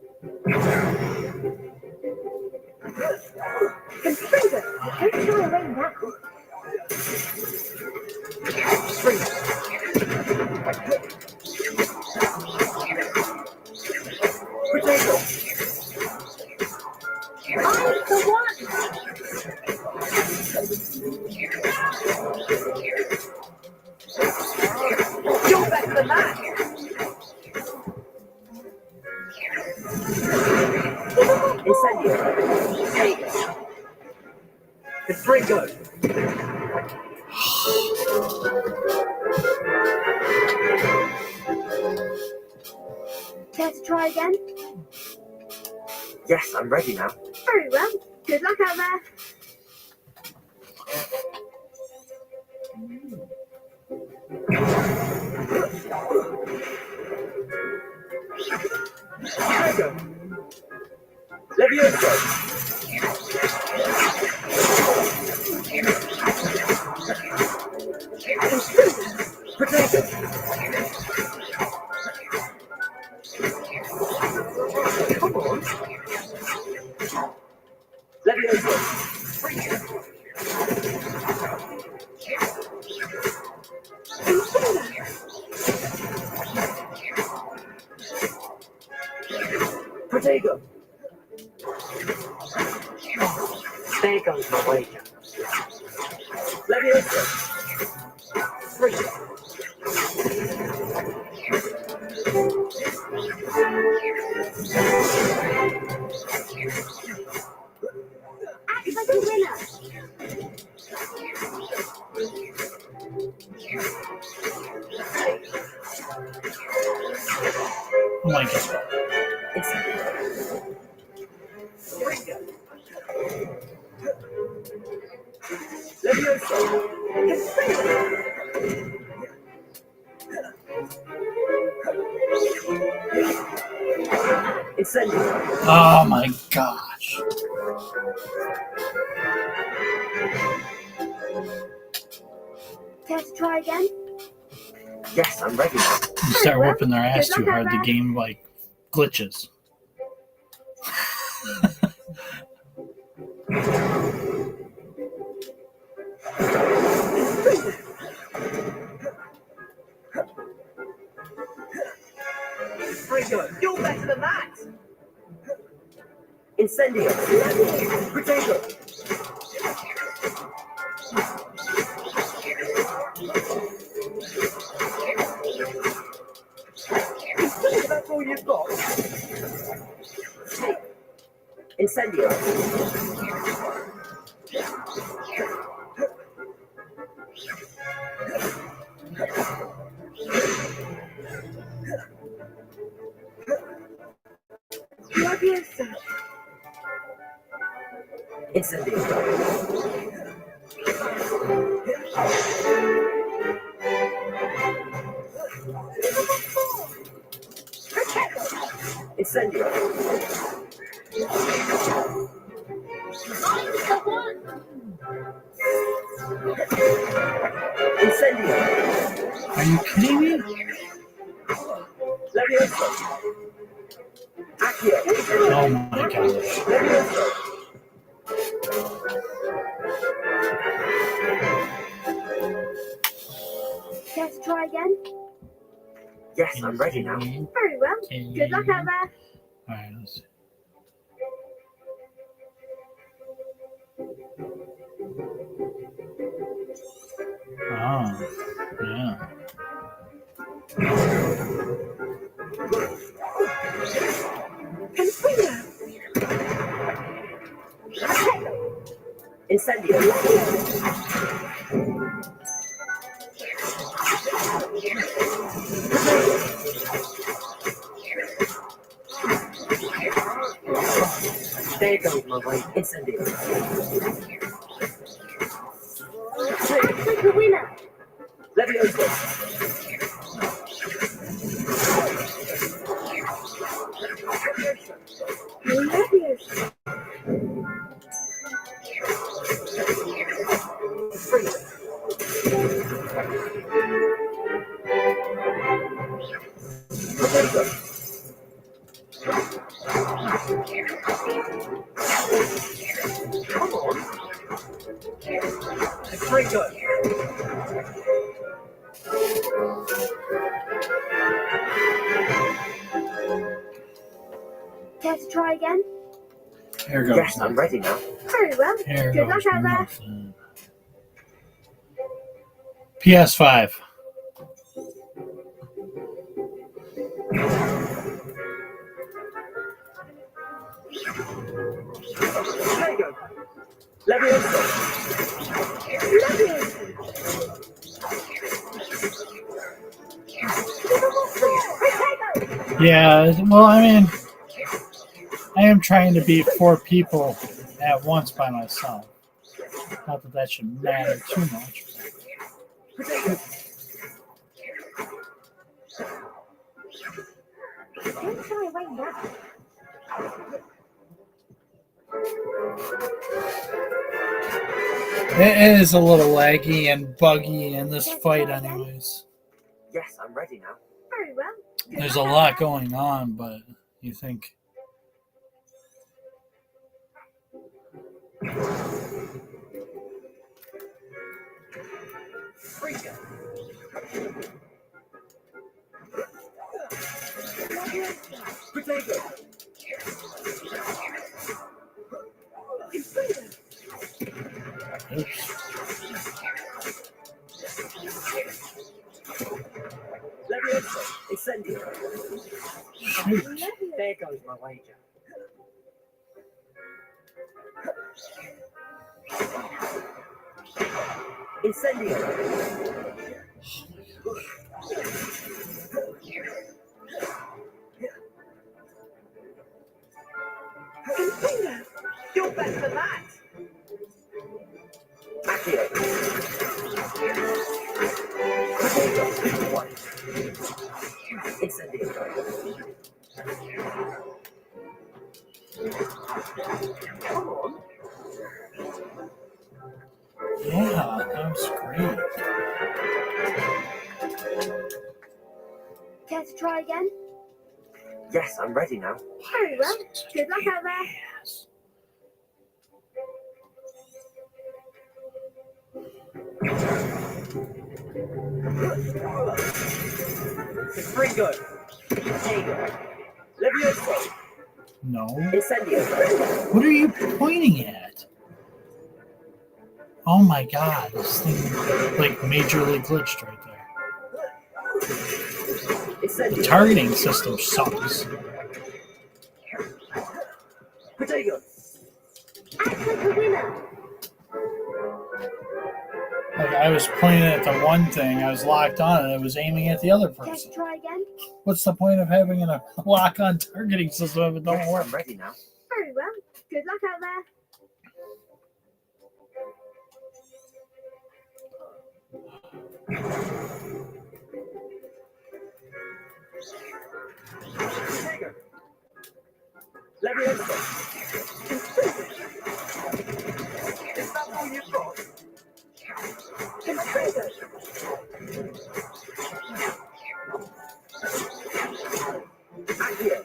F: Confringo. Don't try to win that.
C: Potato.
F: I'm the 1.
E: You're better than that.
C: Incendio. Take.
M: Confringo.
F: Care to try again?
N: Yes, I'm ready now.
F: Very well. Good luck out there.
M: Tiger! Levioso! Potato! Come on! Levioso! Potato!
N: There goes my wager.
M: Levioso! Freeze!
F: Act like a winner.
A: Oh my god. Oh my gosh.
F: Care to try again?
N: Yes, I'm ready now.
A: You start whooping their ass too hard, the game like glitches.
M: Ringo, you're better than that! Incendio! Potato! That's all you've got? Incendio!
F: Levioso.
M: Incendio! Incendio! Incendio!
A: Are you kidding me?
M: Levioso! Accio!
A: Oh my gosh.
M: Levioso!
F: Care to try again?
N: Yes, I'm ready now.
F: Very well. Good luck out there.
A: Alright, let's see. Oh, yeah.
M: Incendio!
N: There goes my way.
M: Incendio!
F: Act like a winner.
M: Levioso!
F: Levioso.
M: Come on! Ringo!
F: Care to try again?
A: Here goes.
N: Yes, I'm ready now.
F: Very well.
A: Here
F: Good
A: goes
F: luck out there.
A: nothing. PS5.
M: Lego! Levioso!
A: Yeah, well, I mean, am trying to beat 4 people at once by myself. Not that that should matter too much.
O: Don't try right now.
A: It is a little laggy and buggy in this fight anyways.
C: Yes, I'm ready now.
F: Very well.
A: There's a lot going on, but you think...
M: Potato. Levioso. Incendio.
C: There goes my wager.
M: Incendio.
E: You're better than that.
M: Accio. Incendio. Come on.
A: Yeah, that was great.
F: Care to try again?
C: Yes, I'm ready now.
F: Very well. Good luck out there.
M: Springo. Potato. Levioso.
A: No.
M: Incendio.
A: What are you pointing at? Oh my god, this thing like majorly glitched right there. The targeting system sucks.
M: Potato.
F: Act like a winner.
A: Like I was pointing at the one thing, I was locked on and it was aiming at the other
F: Care to
A: person.
F: try again?
A: What's the point of having a lock-on targeting system if it don't
C: Yes,
A: work?
C: I'm ready now.
F: Very well. Good luck out there.
M: Potato. Levioso. Is that all you've got? Accio.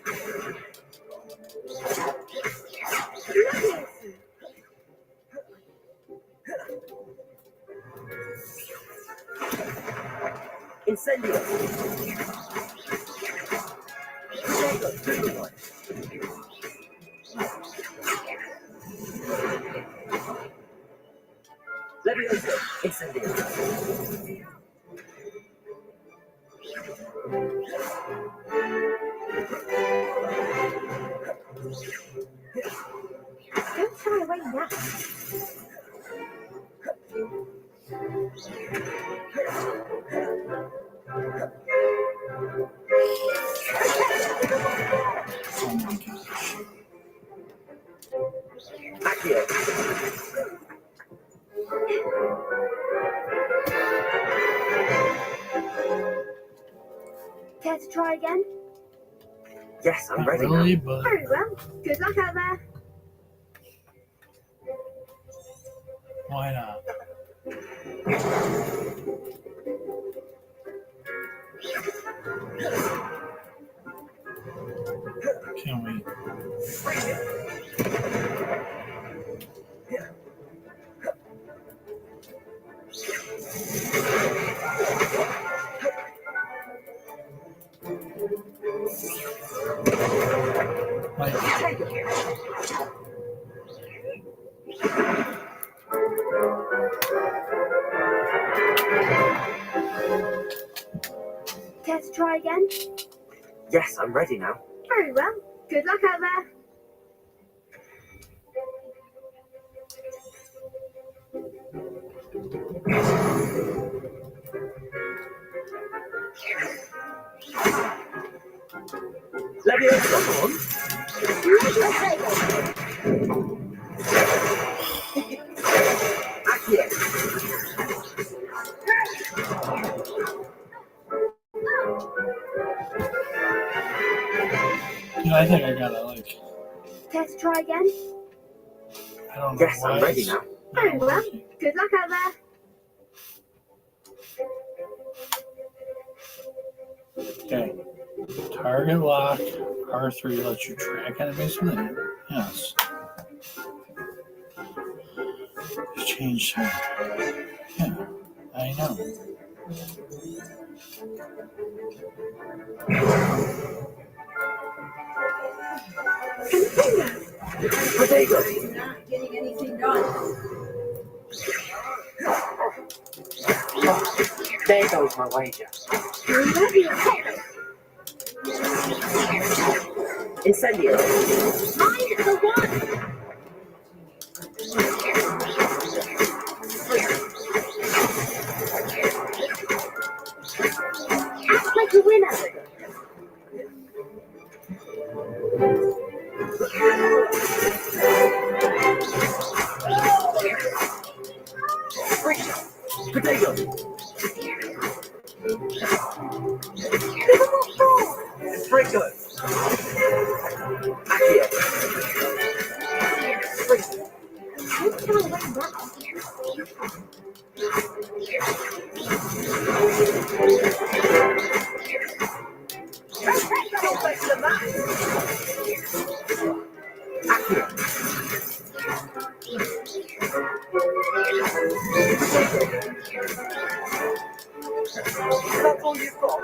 M: Incendio. Potato. Levioso. Incendio.
O: Don't try right now.
A: Oh my gosh.
M: Accio.
F: Care to try again?
C: Yes, I'm
A: Not
C: ready
A: really,
C: now.
A: but
F: Very well. Good luck out there.
A: why not? Can't wait. Like,
F: Care to try again?
C: Yes, I'm ready now.
F: Very well. Good luck out there.
M: Levioso.
A: Dude, I think I gotta like.
F: Care to try again?
A: I don't know.
C: Yes,
A: why
C: I'm ready
A: it's-
C: now.
F: Very well. Good luck out there.
A: Okay. Target lock. R3 lets you track enemies from the air. Yes. Change time. Yeah, I know.
H: Not getting anything done.
C: There goes my wager. Incendio.
F: I'm the one. Act like a winner.
C: Potato. Sprinkle. Accio. That's all you've got.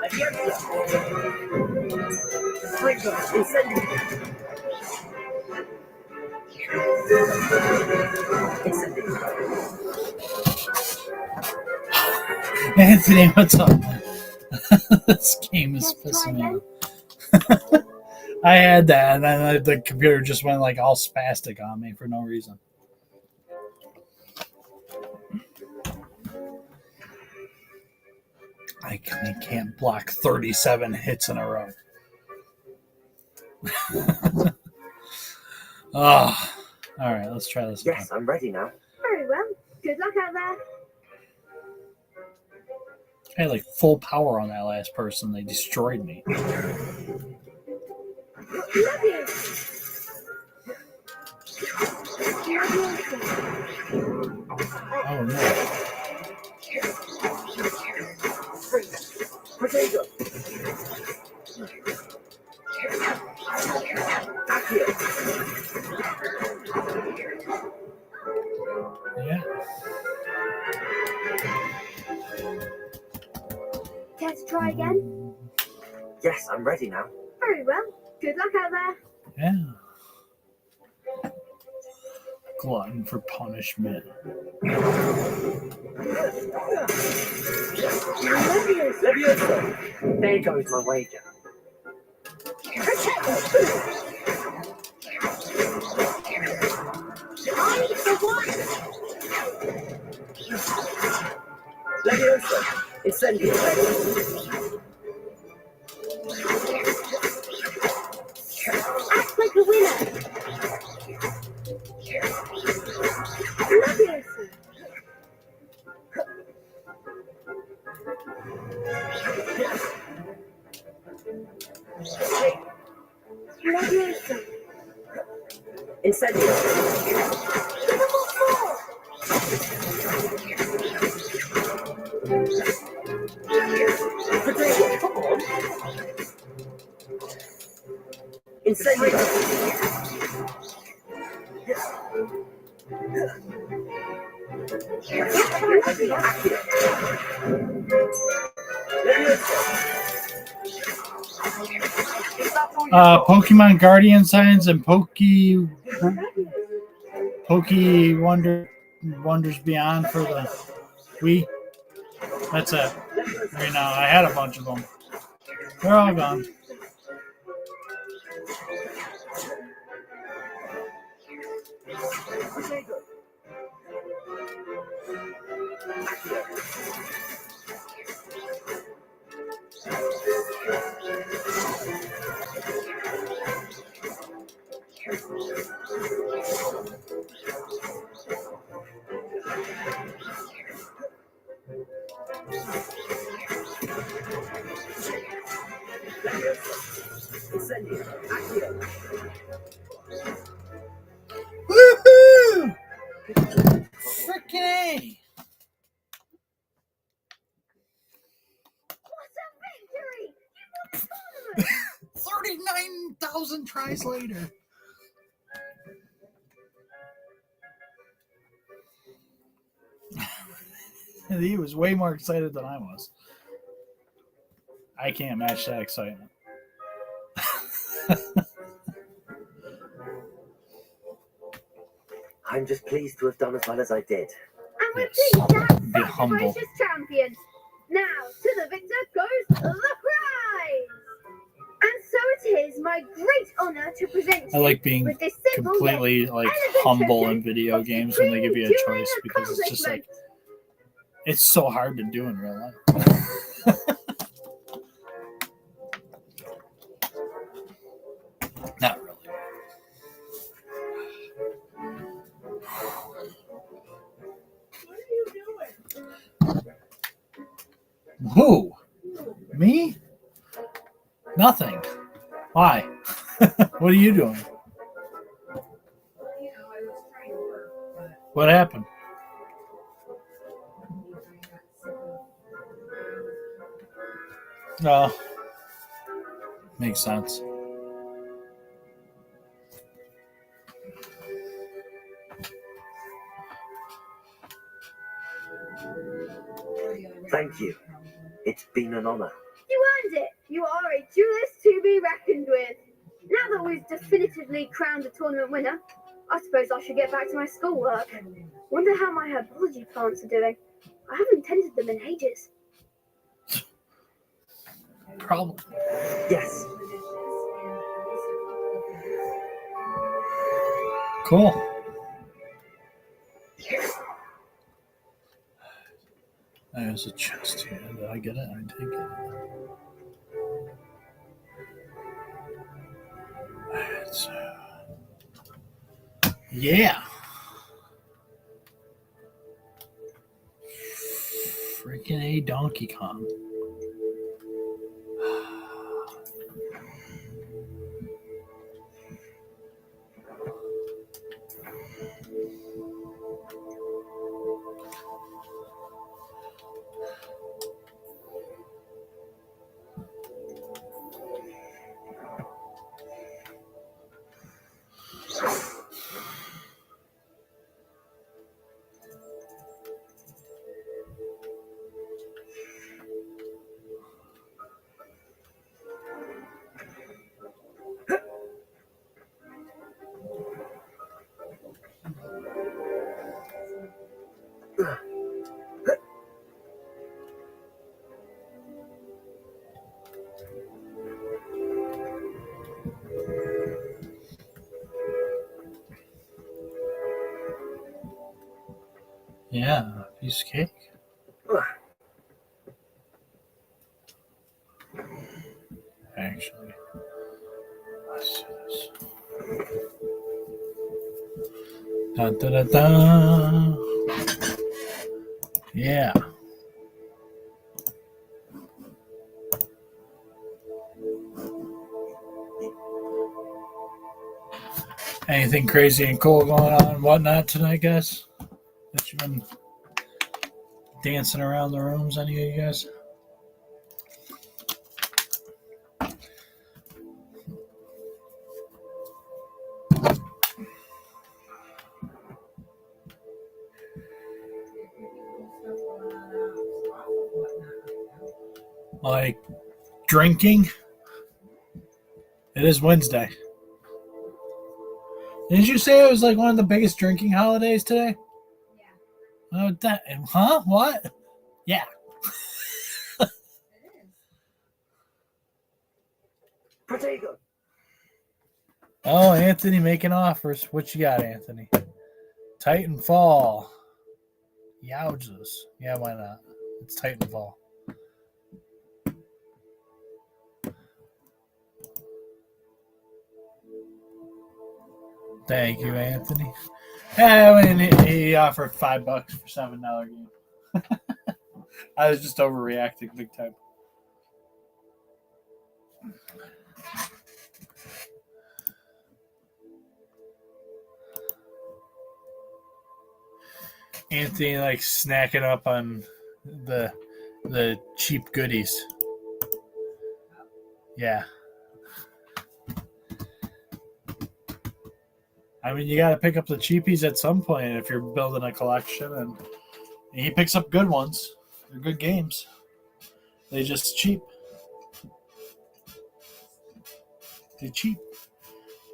C: Sprinkle. Incendio.
A: Anthony, what's up? This game is pissing me off. I had that, and then the computer just went like all spastic on me for no reason. I can't block 37 hits in a row. Oh, all right, let's try this
C: Yes, I'm ready now.
F: Very well. Good luck out there.
A: I had like full power on that last person. They destroyed me.
F: Love you.
A: Oh no.
C: Potato.
A: Yeah.
F: Care to try again?
C: Yes, I'm ready now.
F: Very well. Good luck out there.
A: Yeah. Glutton for punishment.
C: Levioso. There goes my wager. Levioso. Incendio.
F: Act like a winner. Love you. Levioso.
C: Incendio. Potato. Come on. Incendio.
A: Pokemon Guardian Signs and Wonders Beyond for the Wii. That's it. Right now, I had a bunch of them. They're all gone.
M: Incendio. Accio.
A: Woohoo! Frickin' A!
F: What a victory! You won the tournament!
A: 39,000 tries later. He was way more excited than I was. I can't match that excitement.
C: I'm just pleased to have done as well as I did.
F: And we're pleased to have
A: Be
F: such a
A: humble.
F: gracious champion. Now, to the victor goes the prize! And so it is my great honor to present
A: I
F: you
A: like being
F: with this simple
A: completely
F: yet
A: like
F: elegant
A: humble
F: token
A: in video games when they give you a
F: enduring
A: choice, because it's just like
F: accomplishment.
A: it's so hard to do in real life. Not really. Who? Me? Nothing. Why? What are you doing? What happened? No. Makes sense.
C: Thank you. It's been an honor.
F: You earned it. You are a duelist to be reckoned with. Now that we've definitively crowned the tournament winner, I suppose I should get back to my schoolwork. Wonder how my herbology plants are doing. I haven't tended them in ages.
A: Problem.
C: Yes.
A: Cool. There's a chest here. Did I get it? I take it. It's, yeah. Freaking A Donkey Kong. Yeah, piece of cake. Actually, let's do this. Dun, dun, dun, dun. Yeah. Anything crazy and cool going on and whatnot tonight, guys? That you've been dancing around the rooms, any of you guys? Like drinking? It is Wednesday. Didn't you say it was like one of the biggest drinking holidays today? Yeah. Oh, that, huh? What? Yeah.
C: Protego.
A: Oh, Anthony making offers. What you got, Anthony? Titanfall. Yowzers. Yeah, why not? It's Titanfall. Thank you, Anthony. Yeah, I mean, he offered $5 for $7 game. I was just overreacting big time. Anthony likes snacking up on the cheap goodies. Yeah. I mean, you got to pick up the cheapies at some point if you're building a collection, and he picks up good ones. They're good games. They just cheap. They're cheap.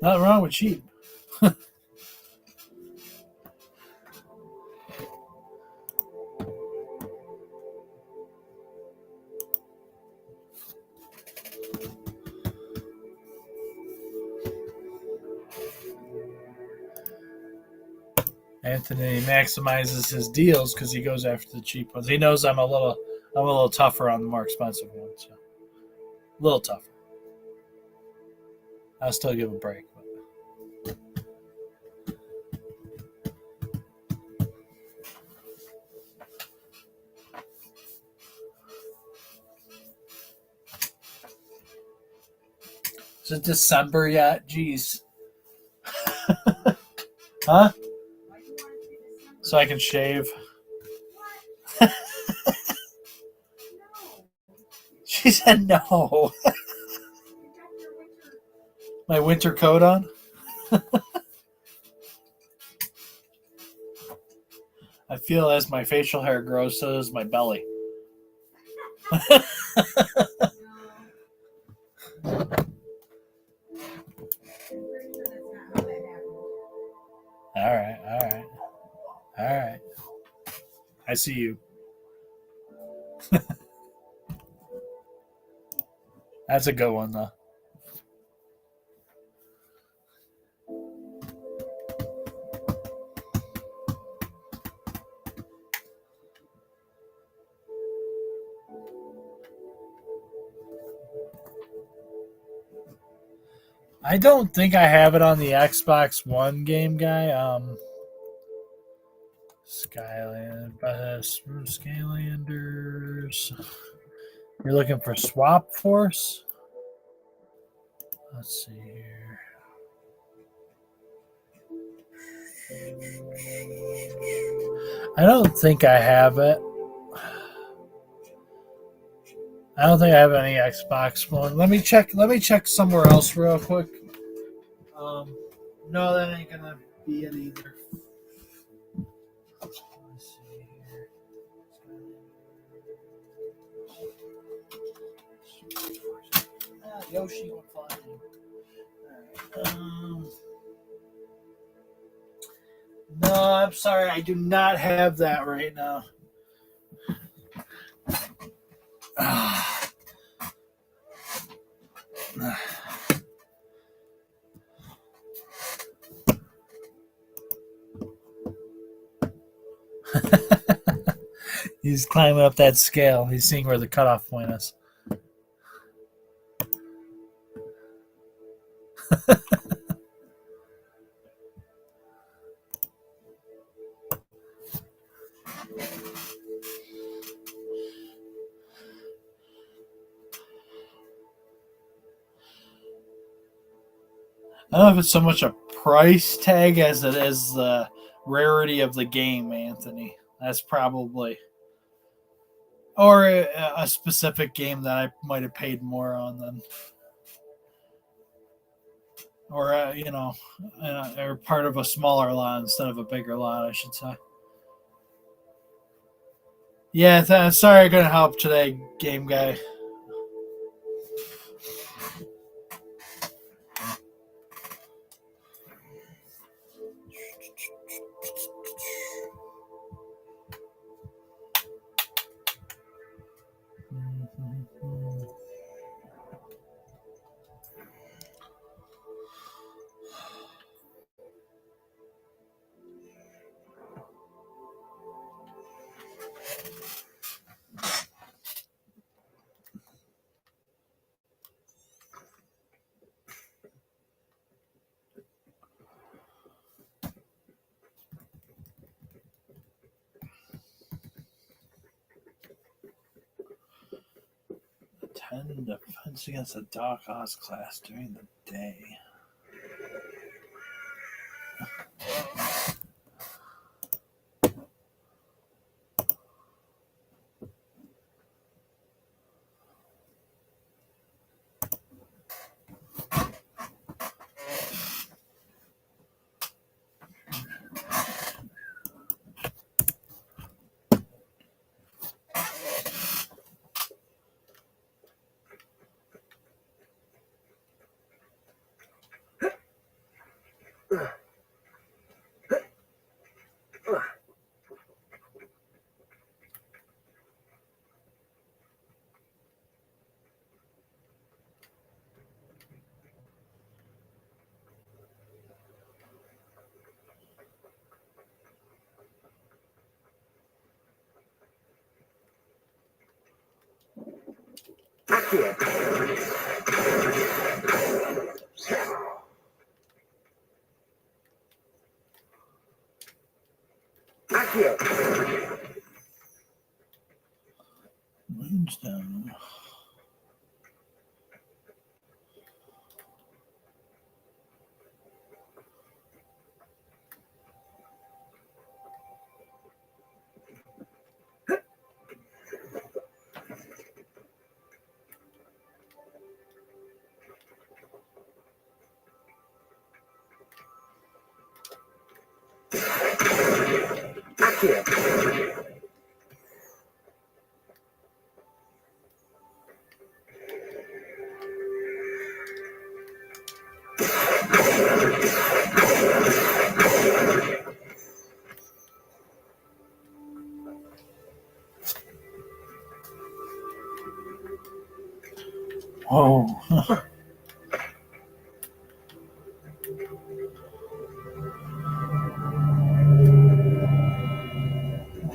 A: Nothing wrong with cheap. Anthony maximizes his deals because he goes after the cheap ones. He knows I'm a little tougher on the more expensive ones. So. A little tougher. I'll still give a break. Is it December yet? Jeez. Huh? So I can shave. She said no. My winter coat on? I feel as my facial hair grows, so does my belly. All right. I see you. That's a good one, though. I don't think I have it on the Xbox One, Game Guy. Skylanders. You're looking for Swap Force? Let's see here. I don't think I have it. I don't think I have any Xbox One. Let me check somewhere else real quick. No, that ain't gonna be it either. Let's see here. Yoshi will find you. No, I'm sorry. I do not have that right now. He's climbing up that scale. He's seeing where the cutoff point is. I don't know if it's so much a price tag as it is the rarity of the game, Anthony. That's probably... Or a specific game that I might have paid more on than... Or, or part of a smaller lot instead of a bigger lot, I should say. Yeah, sorry I couldn't help today, Game Guy. Attend defense against a Dark Oz class during the day.
B: Accio. Accio.
A: Moonstone.
B: Accio.
A: Whoa.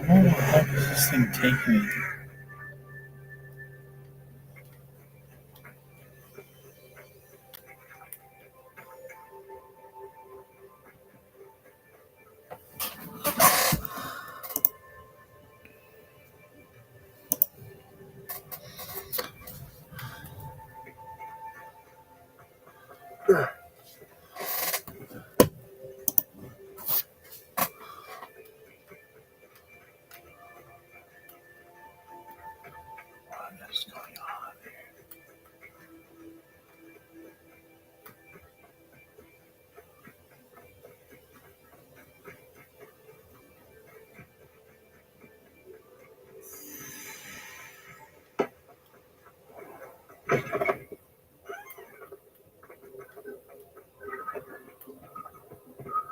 A: Where the heck does this thing take me? What is going on here?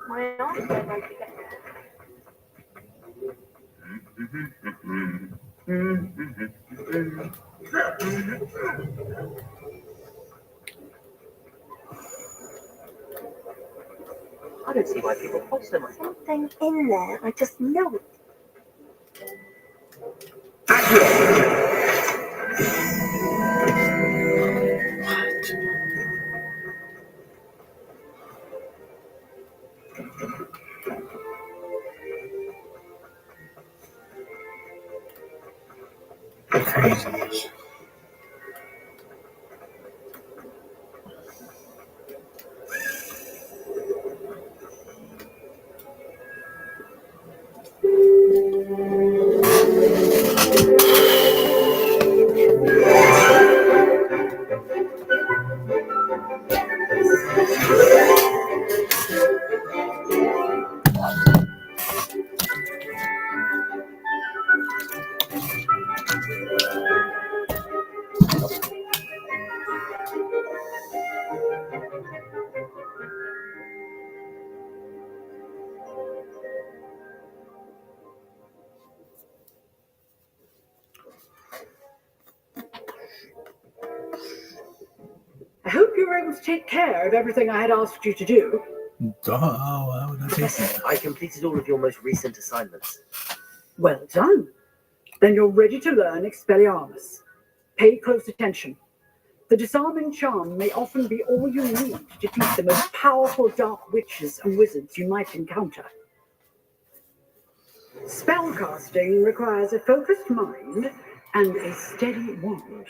F: My arms are about to get
B: I don't see why people pop so much.
O: Something in there. I just know it.
A: Craziness.
D: I hope you were able to take care of everything I had asked you to do.
A: Duh, why would I take that?
B: I completed all of your most recent assignments.
D: Well done. Then you're ready to learn Expelliarmus. Pay close attention. The disarming charm may often be all you need to defeat the most powerful dark witches and wizards you might encounter. Spellcasting requires a focused mind and a steady wand.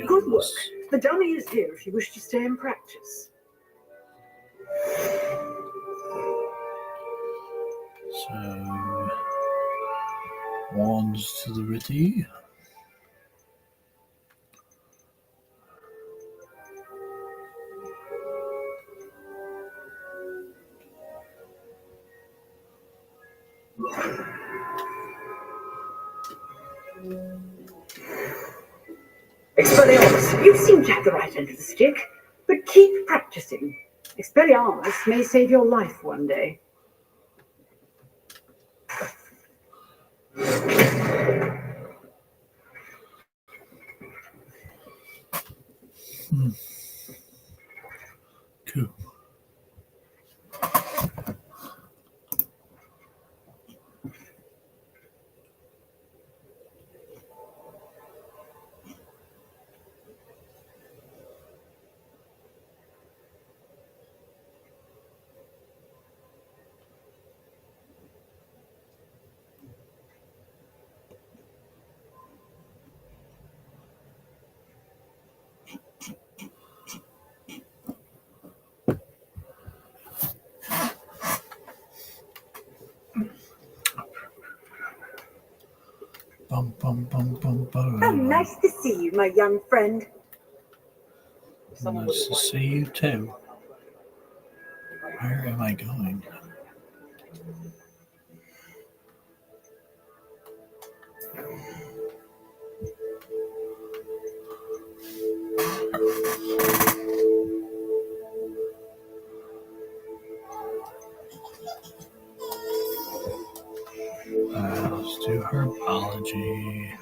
D: Good work. The dummy is here if you wish to stay and practice.
A: So, wands to the ready.
D: Expelliarmus, you seem to have the right end of the stick, but keep practicing. Expelliarmus may save your life one day.
A: Cool. Bum, bum, bum, bum, bum.
K: How nice to see you, my young friend.
A: Nice to see you too. Where am I going? Let's do herbology.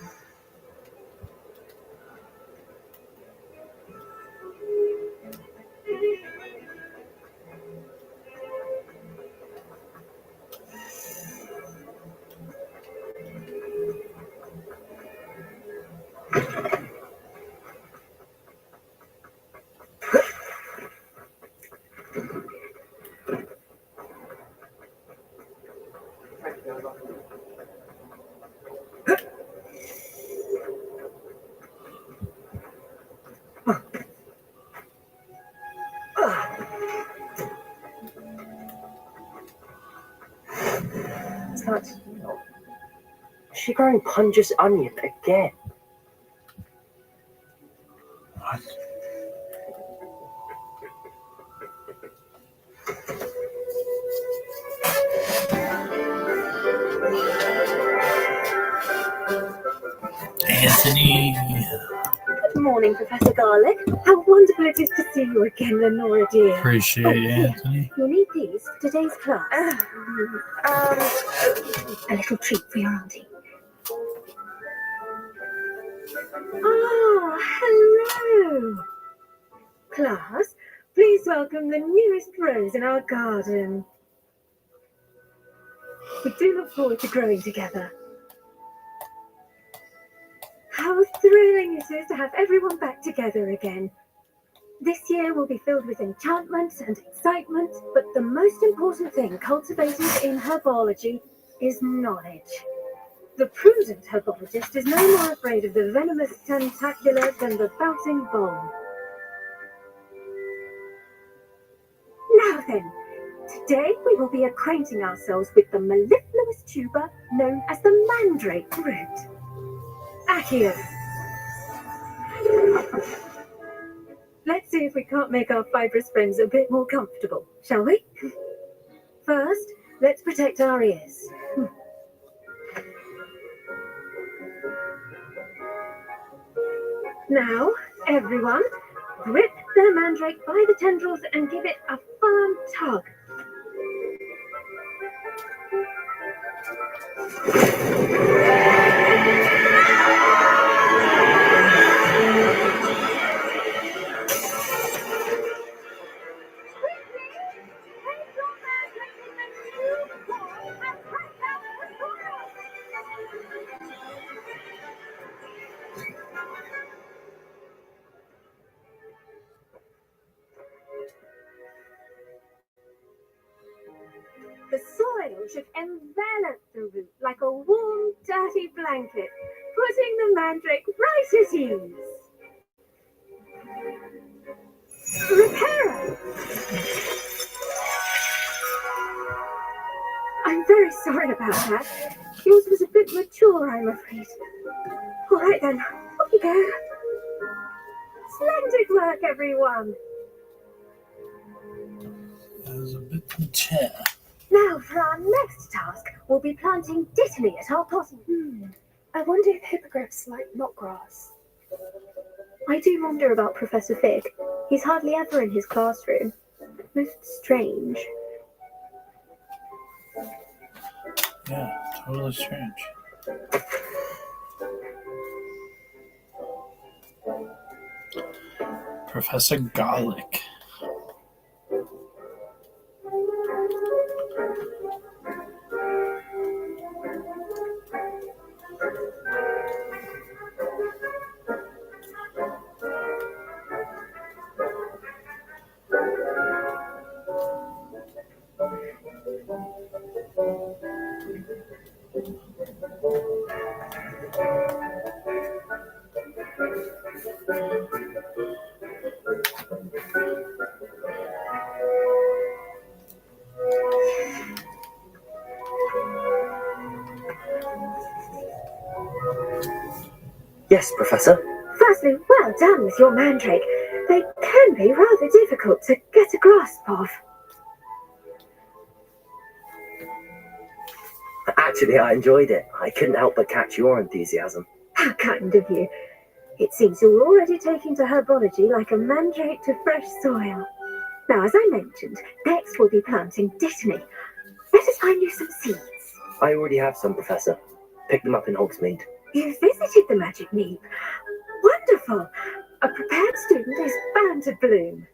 B: Is that Is she growing Punja's onion again?
A: What? Anthony.
K: Good morning, Professor Garlick. How wonderful it is to see you again, Lenora dear.
A: Appreciate you, Anthony.
K: You'll need these for today's class. A little treat for your auntie. Oh, hello. Class, please welcome the newest rose in our garden. We do look forward to growing together. How thrilling it is to have everyone back together again. This year will be filled with enchantment and excitement, but the most important thing cultivated in herbology is knowledge. The prudent herbologist is no more afraid of the venomous tentacula than the bouncing bomb. Now then, today we will be acquainting ourselves with the mellifluous tuber known as the mandrake root. Accio. Let's see if we can't make our fibrous friends a bit more comfortable, shall we? First, let's protect our ears. Now, everyone, grip the mandrake by the tendrils and give it a firm tug. The soil should envelop the root like a warm, dirty blanket, putting the mandrake right at ease. Reparo! I'm very sorry about that. Yours was a bit mature, I'm afraid. All right then, off you go. Splendid work, everyone.
A: That was a bit mature.
K: Now, for our next task, we'll be planting dittany at our potting. I wonder if hippogriffs like knotgrass. I do wonder about Professor Fig. He's hardly ever in his classroom. Most strange.
A: Yeah, totally strange. Professor Garlick.
N: Yes, Professor.
K: Firstly, well done with your mandrake. They can be rather difficult to get a grasp of.
N: Actually, I enjoyed it. I couldn't help but catch your enthusiasm.
K: How kind of you. It seems you're already taking to herbology like a mandrake to fresh soil. Now, as I mentioned, next we'll be planting dittany. Let us find you some seeds.
N: I already have some, Professor. Picked them up in Hogsmeade.
K: You visited the Magic Neep. Wonderful. A prepared student is bound to bloom.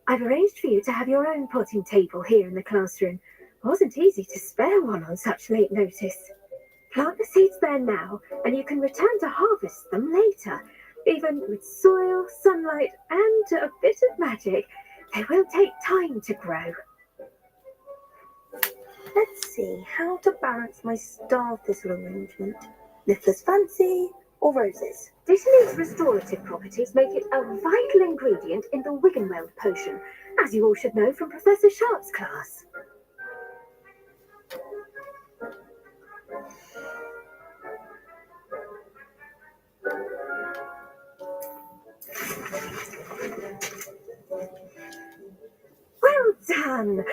K: I've arranged for you to have your own potting table here in the classroom. Wasn't easy to spare one on such late notice. Plant the seeds there now, and you can return to harvest them later. Even with soil, sunlight, and a bit of magic, they will take time to grow.
O: Let's see how to balance my star thistle arrangement. Niffler's fancy or roses?
K: Dittany's restorative properties make it a vital ingredient in the Wiggenweld potion, as you all should know from Professor Sharp's class. Well done!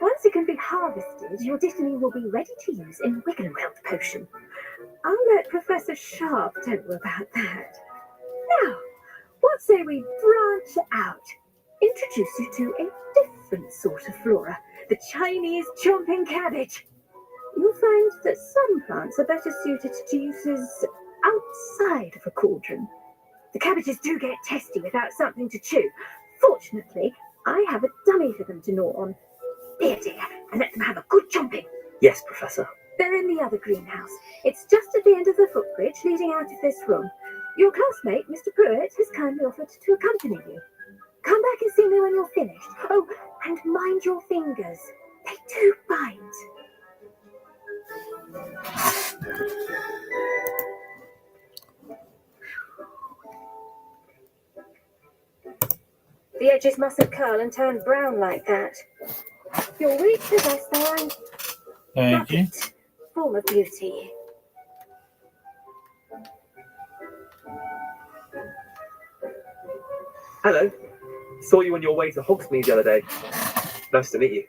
K: Once it can be harvested, your dittany will be ready to use in Wiggenweld potion. I'll let Professor Sharp tell you about that. Now, what say we branch out? Introduce you to a different sort of flora, the Chinese chomping cabbage. You'll find that some plants are better suited to uses outside of a cauldron. The cabbages do get testy without something to chew. Fortunately, I have a dummy for them to gnaw on. Here, dear, and let them have a good chomping.
N: Yes, Professor.
K: They're in the other greenhouse. It's just at the end of the footbridge leading out of this room. Your classmate, Mr. Pruitt, has kindly offered to accompany you. Come back and see me when you're finished. Oh, and mind your fingers. They do bite. The edges mustn't curl and turn brown like that. You'll reach the best line.
A: Thank you.
K: Form of beauty.
M: Hello. Saw you on your way to Hogsmeade the other day. Nice to meet you.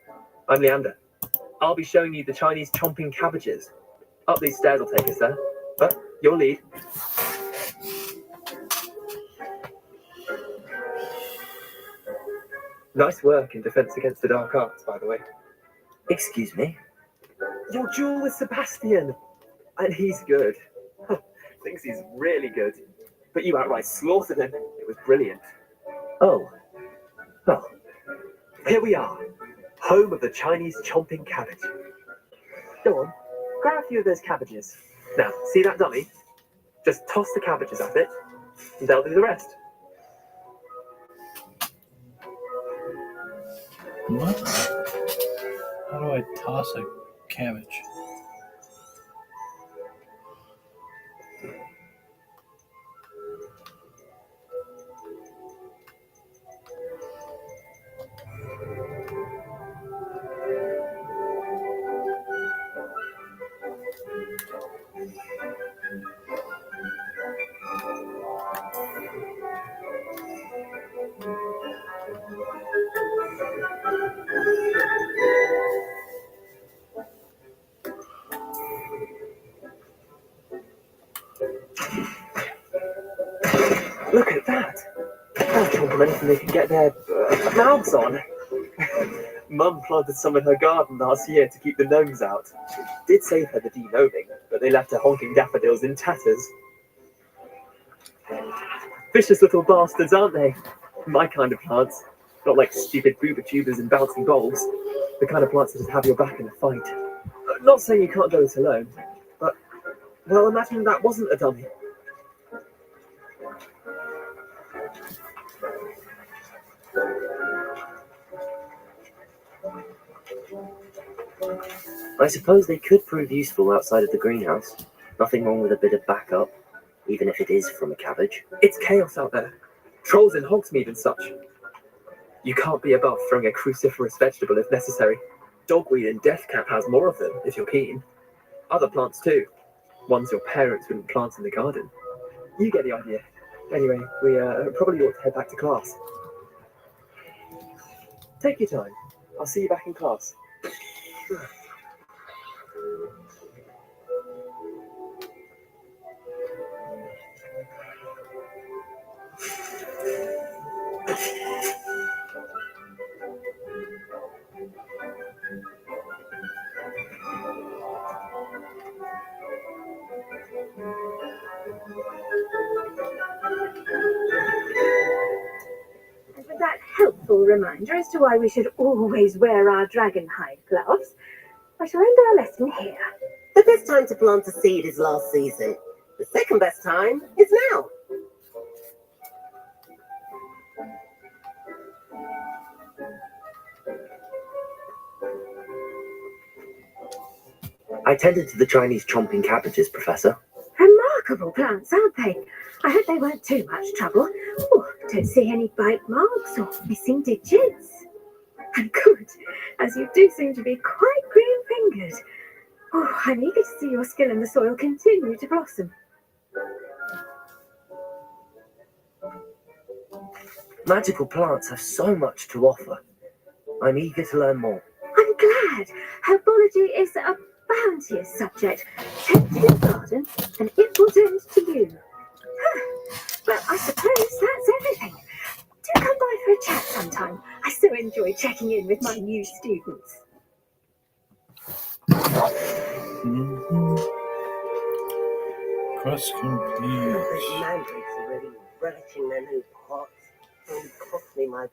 M: I'm Leander. I'll be showing you the Chinese chomping cabbages. Up these stairs will take us there. But your lead. Nice work in Defense Against the Dark Arts, by the way.
N: Excuse me?
M: Your duel with Sebastian. And he's good. Thinks he's really good. But you outright slaughtered him. It was brilliant.
N: Oh. Well.
M: Here we are. Home of the Chinese chomping cabbage. Go on. Grab a few of those cabbages. Now, see that dummy? Just toss the cabbages at it, and they'll do the rest.
A: What? How do I toss a cabbage?
M: Look at that! They'll chomp on anything they can get their mouths on. Mum planted some in her garden last year to keep the gnomes out. It did save her the de-gnoming, but they left her honking daffodils in tatters. Vicious little bastards, aren't they? My kind of plants. Not like stupid booba tubers and bouncy bulbs. The kind of plants that just have your back in a fight. Not saying you can't do it alone, but, well, imagine that wasn't a dummy.
N: I suppose they could prove useful outside of the greenhouse. Nothing wrong with a bit of backup, even if it is from a cabbage.
M: It's chaos out there. Trolls in Hogsmeade and such. You can't be above throwing a cruciferous vegetable if necessary. Dogweed and deathcap has more of them, if you're keen. Other plants too. Ones your parents wouldn't plant in the garden.
C: You get the idea. Anyway, we probably ought to head back to class. Take your time. I'll see you back in class.
K: And with that helpful reminder as to why we should always wear our dragon hide gloves, I shall end our lesson here.
E: The best time to plant a seed is last season. The second best time is now.
N: I tended to the Chinese chomping cabbages, Professor.
K: Remarkable plants, aren't they? I hope they weren't too much trouble. Oh, don't see any bite marks or missing digits. And good, as you do seem to be quite green-fingered. Oh, I'm eager to see your skill in the soil continue to blossom.
N: Magical plants have so much to offer. I'm eager to learn more.
K: I'm glad. Herbology is a bounteous subject. Tend to your garden, and it will tend to you. Well, I suppose that's everything. Do come by for a chat sometime. I so enjoy checking in with my new students.
A: Quest complete.
E: Those mandrakes are really relishing their new pots. Only cost me my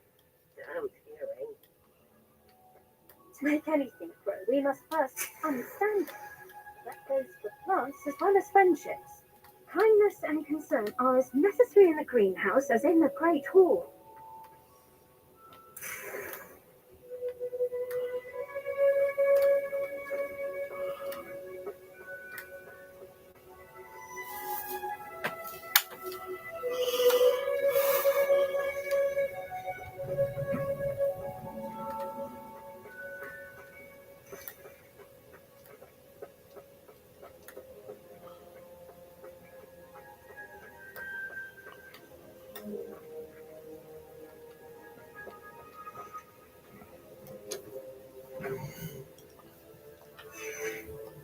E: damn hearing.
K: To make anything grow, we must first understand them. That goes for plants as well as friendships. Kindness and concern are as necessary in the greenhouse as in the Great Hall.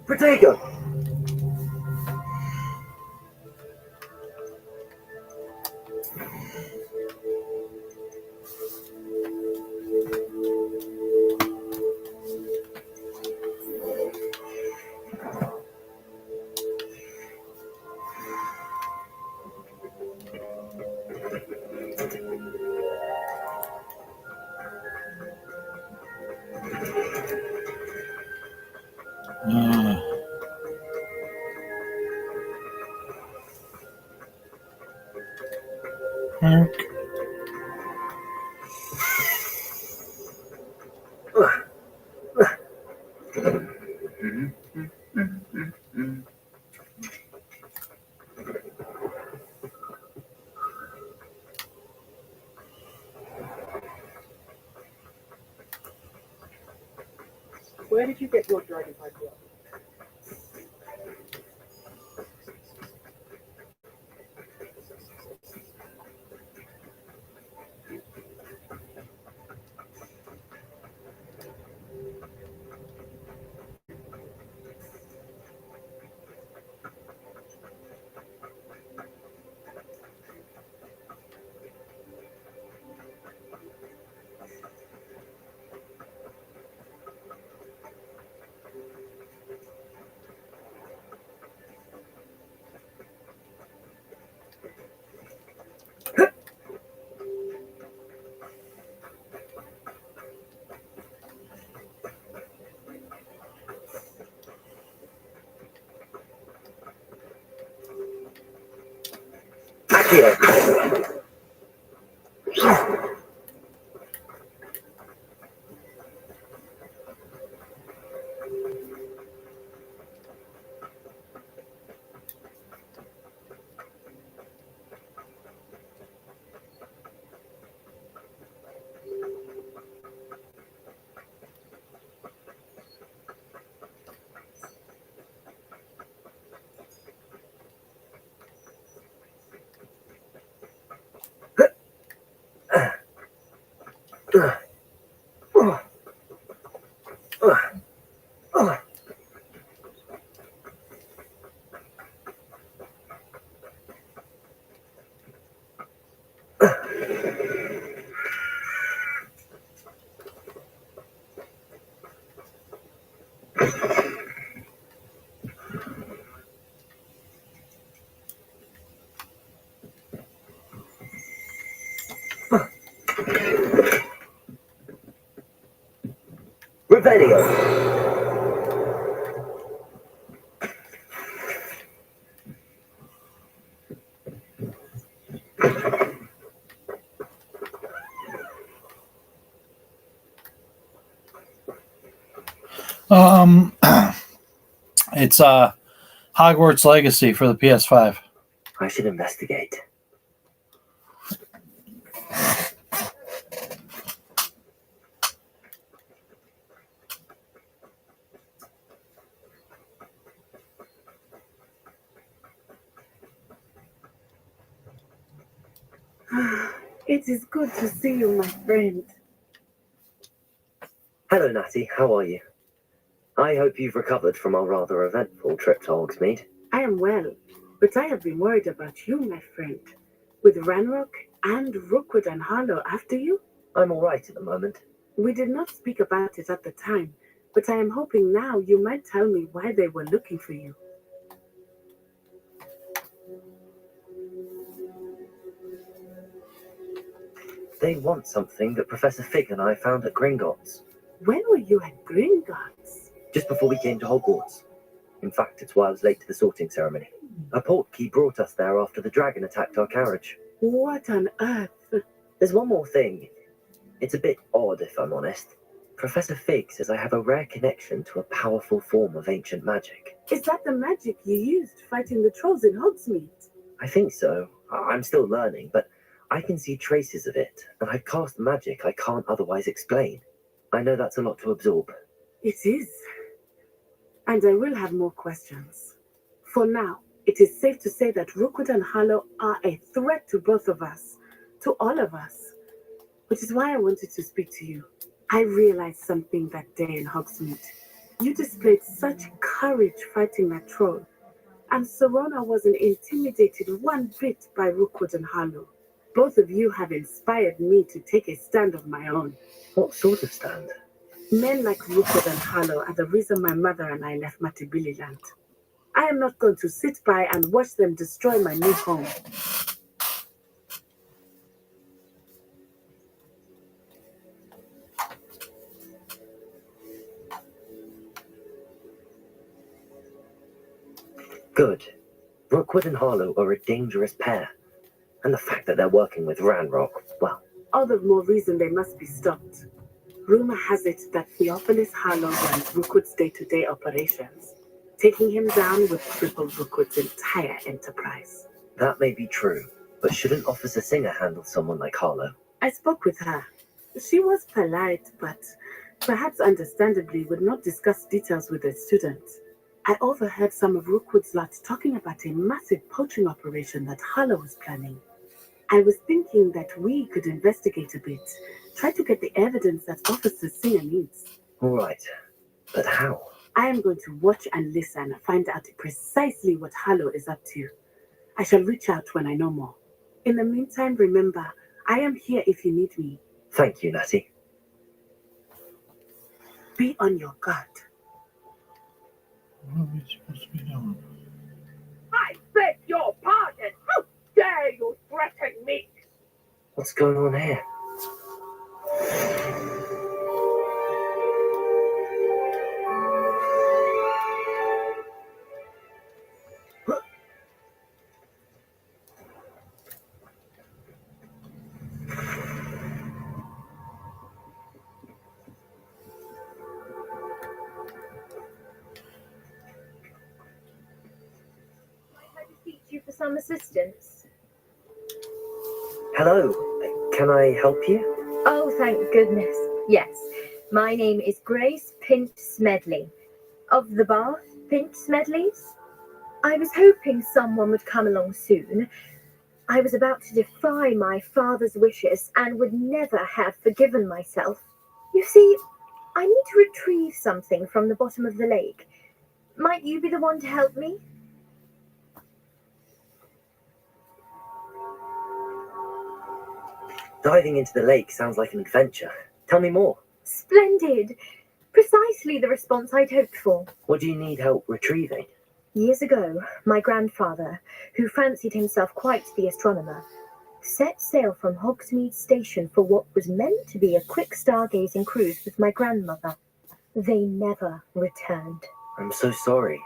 N: Protego!
C: Where did you get your dragonfly glove?
N: Revelio.
A: It's Hogwarts Legacy for the PS5.
N: I should investigate.
D: It is good to see you, my friend.
N: Hello, Natty. How are you? I hope you've recovered from our rather eventful trip to Hogsmeade.
D: I am well, but I have been worried about you, my friend. With Ranrock and Rookwood and Harlow after you?
N: I'm all right at the moment.
D: We did not speak about it at the time, but I am hoping now you might tell me why they were looking for you.
N: They want something that Professor Fig and I found at Gringotts.
D: When were you at Gringotts?
N: Just before we came to Hogwarts. In fact, it's why I was late to the sorting ceremony. A portkey brought us there after the dragon attacked our carriage.
D: What on earth?
N: There's one more thing. It's a bit odd, if I'm honest. Professor Fig says I have a rare connection to a powerful form of ancient magic.
D: Is that the magic you used fighting the trolls in Hogsmeade?
N: I think so. I'm still learning, but I can see traces of it, and I've cast magic I can't otherwise explain. I know that's a lot to absorb.
D: It is. And I will have more questions. For now, it is safe to say that Rookwood and Harlow are a threat to both of us, to all of us. Which is why I wanted to speak to you. I realized something that day in Hogsmeade. You displayed such courage fighting that troll, and Serona wasn't intimidated one bit by Rookwood and Harlow. Both of you have inspired me to take a stand of my own.
N: What sort of stand?
D: Men like Rookwood and Harlow are the reason my mother and I left Matibili Land. I am not going to sit by and watch them destroy my new home.
N: Good. Rookwood and Harlow are a dangerous pair. And the fact that they're working with Ranrock, well...
D: All the more reason they must be stopped. Rumor has it that Theophilus Harlow runs Rookwood's day-to-day operations. Taking him down would cripple Rookwood's entire enterprise.
N: That may be true, but shouldn't Officer Singer handle someone like Harlow?
D: I spoke with her. She was polite, but perhaps understandably would not discuss details with the students. I overheard some of Rookwood's lot talking about a massive poaching operation that Harlow was planning. I was thinking that we could investigate a bit, try to get the evidence that Officer Singer needs.
N: All right, but how?
D: I am going to watch and listen and find out precisely what Harlow is up to. I shall reach out when I know more. In the meantime, remember, I am here if you need me.
N: Thank you, Natty.
D: Be on your guard.
A: What are we supposed to be doing?
E: I beg your pardon. How dare you threaten me?
N: What's going on here?
K: You for some assistance?
N: Hello, can I help you?
K: Oh, thank goodness. Yes, my name is Grace Pint Smedley, of the Bath Pint Smedleys. I was hoping someone would come along soon. I was about to defy my father's wishes and would never have forgiven myself. You see, I need to retrieve something from the bottom of the lake. Might you be the one to help me?
N: Diving into the lake sounds like an adventure. Tell me more.
K: Splendid! Precisely the response I'd hoped for.
N: What do you need help retrieving?
K: Years ago, my grandfather, who fancied himself quite the astronomer, set sail from Hogsmeade Station for what was meant to be a quick stargazing cruise with my grandmother. They never returned.
N: I'm so sorry.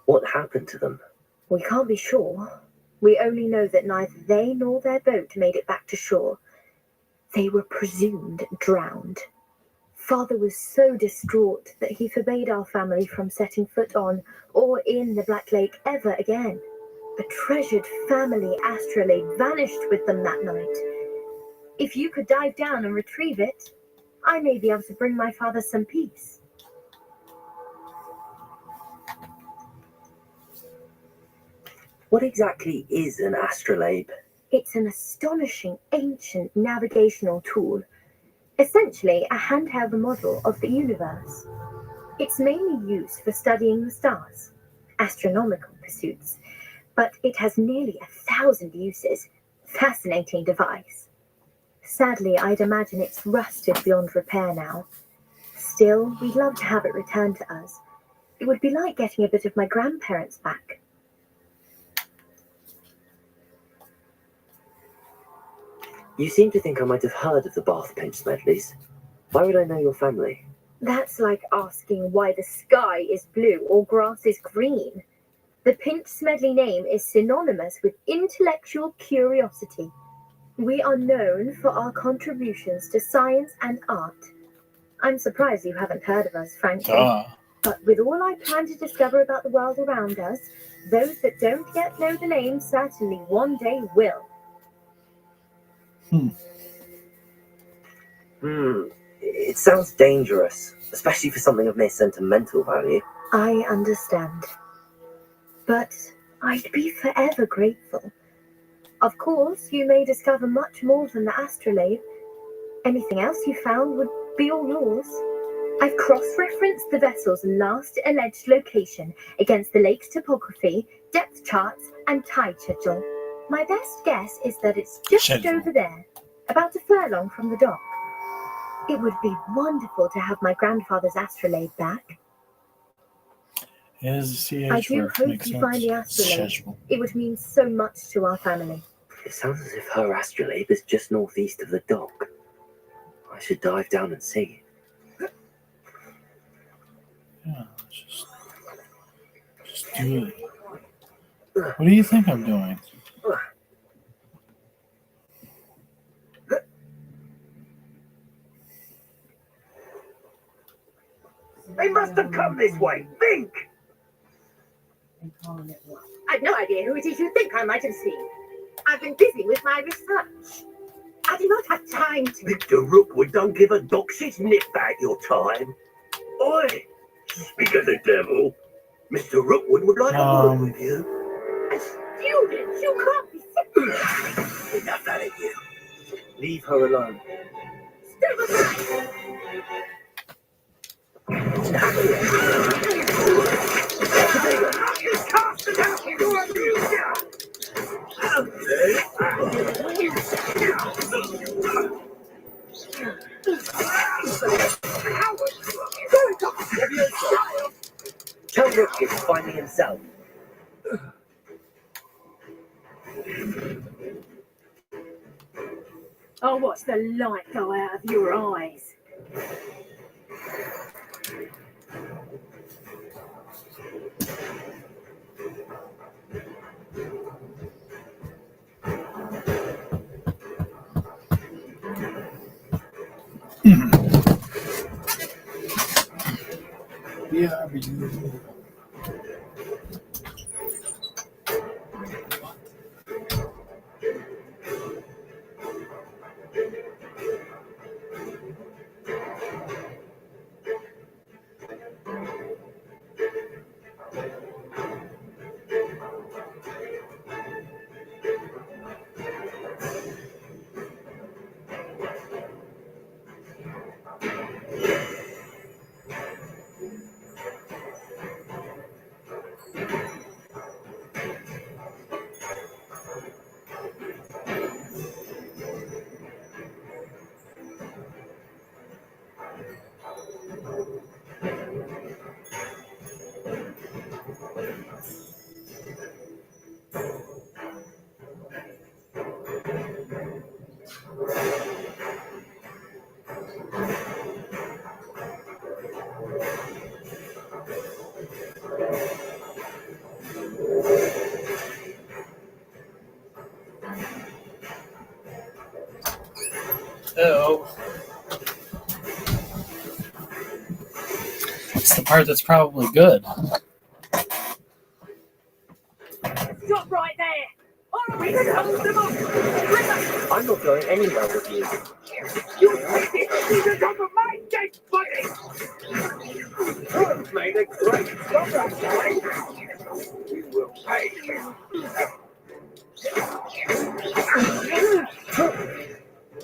N: What happened to them?
K: We can't be sure. We only know that neither they nor their boat made it back to shore. They were presumed drowned. Father was so distraught that he forbade our family from setting foot on or in the Black Lake ever again. A treasured family astrolabe vanished with them that night. If you could dive down and retrieve it, I may be able to bring my father some peace.
N: What exactly is an astrolabe?
K: It's an astonishing ancient navigational tool, essentially a handheld model of the universe. It's mainly used for studying the stars, astronomical pursuits, but it has nearly 1,000 uses. Fascinating device. Sadly, I'd imagine it's rusted beyond repair now. Still, we'd love to have it returned to us. It would be like getting a bit of my grandparents back.
N: You seem to think I might have heard of the Bath Pinch Smedleys. Why would I know your family?
K: That's like asking why the sky is blue or grass is green. The Pinch Smedley name is synonymous with intellectual curiosity. We are known for our contributions to science and art. I'm surprised you haven't heard of us, frankly. But with all I plan to discover about the world around us, those that don't yet know the name certainly one day will.
N: It sounds dangerous, especially for something of mere sentimental value.
K: I understand. But I'd be forever grateful. Of course, you may discover much more than the astrolabe. Anything else you found would be all yours. I've cross-referenced the vessel's last alleged location against the lake's topography, depth charts, and tide schedule. My best guess is that it's just over there, about a furlong from the dock. It would be wonderful to have my grandfather's astrolabe back.
A: It is a CH
K: I do
A: word.
K: hope
A: Makes
K: you
A: sense.
K: find the astrolabe.
A: Schedule.
K: It would mean so much to our family.
N: It sounds as if her astrolabe is just northeast of the dock. I should dive down and see.
A: Yeah, just do it. What do you think I'm doing?
M: They must have come this way. Think!
E: I've no idea who it is you think I might have seen. I've been busy with my research. I do not have time to...
I: Mr. Rookwood don't give a doxy's nip back your time. Oi! Speak of the devil. Mr. Rookwood would like a word with you.
E: A student? You can't be serious.
I: Enough out of you.
N: Leave her alone.
E: Stay behind.
N: Tell Rookwood to find me himself.
P: Oh, what's the light go out of your eyes?
A: Yeah, Oh. It's the part that's probably good.
E: Stop right there! All right, hold them up!
N: I'm not going anywhere with you.
E: You take it! He's on top of my dead body!
I: You've made a great progress, boy. You will pay.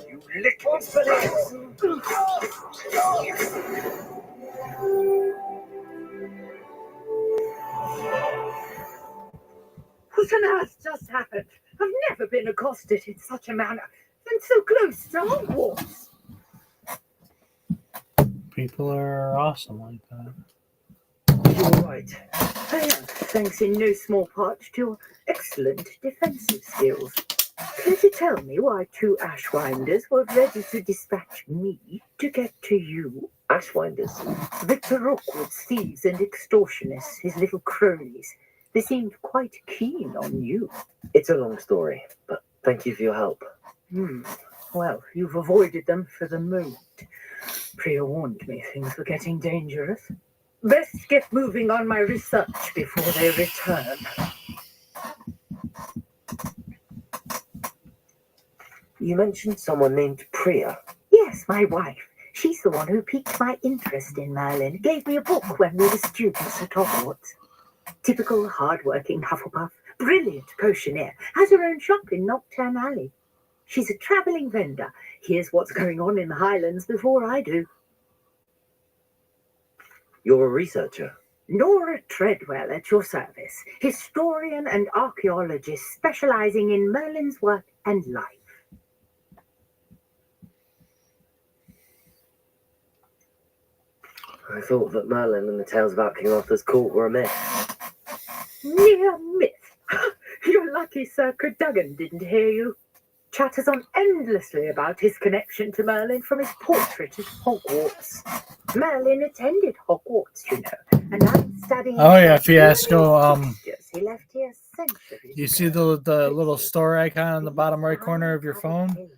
I: You little split.
D: What on earth just happened? I've never been accosted in such a manner, and so close to Hogwarts.
A: People are awesome like that.
D: You're right. And thanks in no small part to your excellent defensive skills. Can you tell me why two Ashwinders were ready to dispatch me to get to you?
N: Ashwinders?
D: Victor Rookwood's thieves and extortionists, his little cronies. They seemed quite keen on you.
N: It's a long story, but thank you for your help.
D: Well, you've avoided them for the moment. Pre-warned me things were getting dangerous. Best get moving on my research before they return.
N: You mentioned someone named Priya.
D: Yes, my wife. She's the one who piqued my interest in Merlin. Gave me a book when we were students at Hogwarts. Typical hard-working Hufflepuff. Brilliant potioneer. Has her own shop in Knockturn Alley. She's a travelling vendor. Hears what's going on in the Highlands before I do.
N: You're a researcher?
D: Nora Treadwell at your service. Historian and archaeologist specialising in Merlin's work and life.
N: I thought that Merlin and the tales about King Arthur's court were a myth.
D: Mere myth. You're lucky Sir Cadogan didn't hear you. Chatters on endlessly about his connection to Merlin from his portrait at Hogwarts. Merlin attended Hogwarts, you know, and I'm studying.
A: Oh yeah, Fiasco.
D: He left here centuries.
A: You see the little store icon in the bottom right corner of your phone?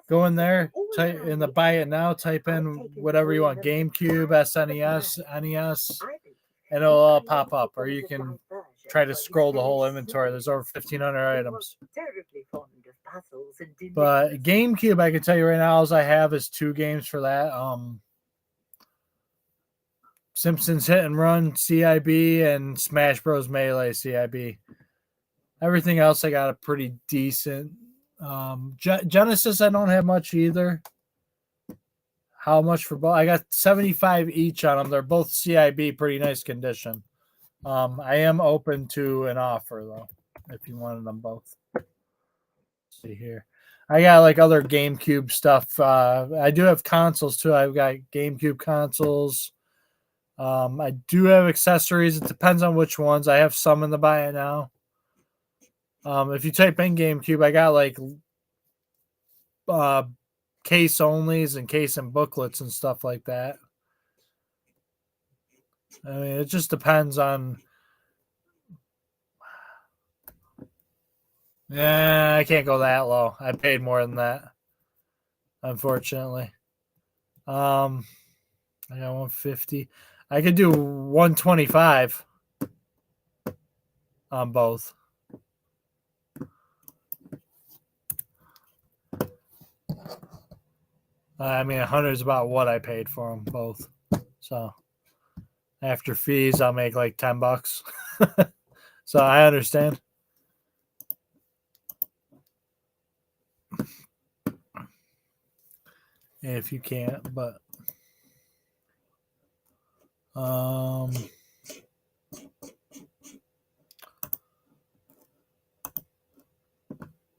A: Go in there, type in the buy it now, type in whatever you want, GameCube, SNES, NES, and it'll all pop up. Or you can try to scroll the whole inventory. There's over 1,500 items. But GameCube, I can tell you right now, all I have is 2 games for that. Simpsons Hit and Run CIB and Smash Bros. Melee CIB. Everything else I got a pretty decent. Genesis I don't have much either. How much for both? I got 75 each on them. They're both CIB, pretty nice condition. I am open to an offer though, if you wanted them both. Let's see here. I got like other GameCube stuff. I do have consoles too. I've got GameCube consoles. I do have accessories. It depends on which ones. I have some in the buy it now. If you type in GameCube, I got like case onlys and case and booklets and stuff like that. I mean, it just depends on. Yeah, I can't go that low. I paid more than that, unfortunately. I got 150. I could do 125 on both. I mean, 100 is about what I paid for them both. So after fees, I'll make like $10. So I understand. If you can't, but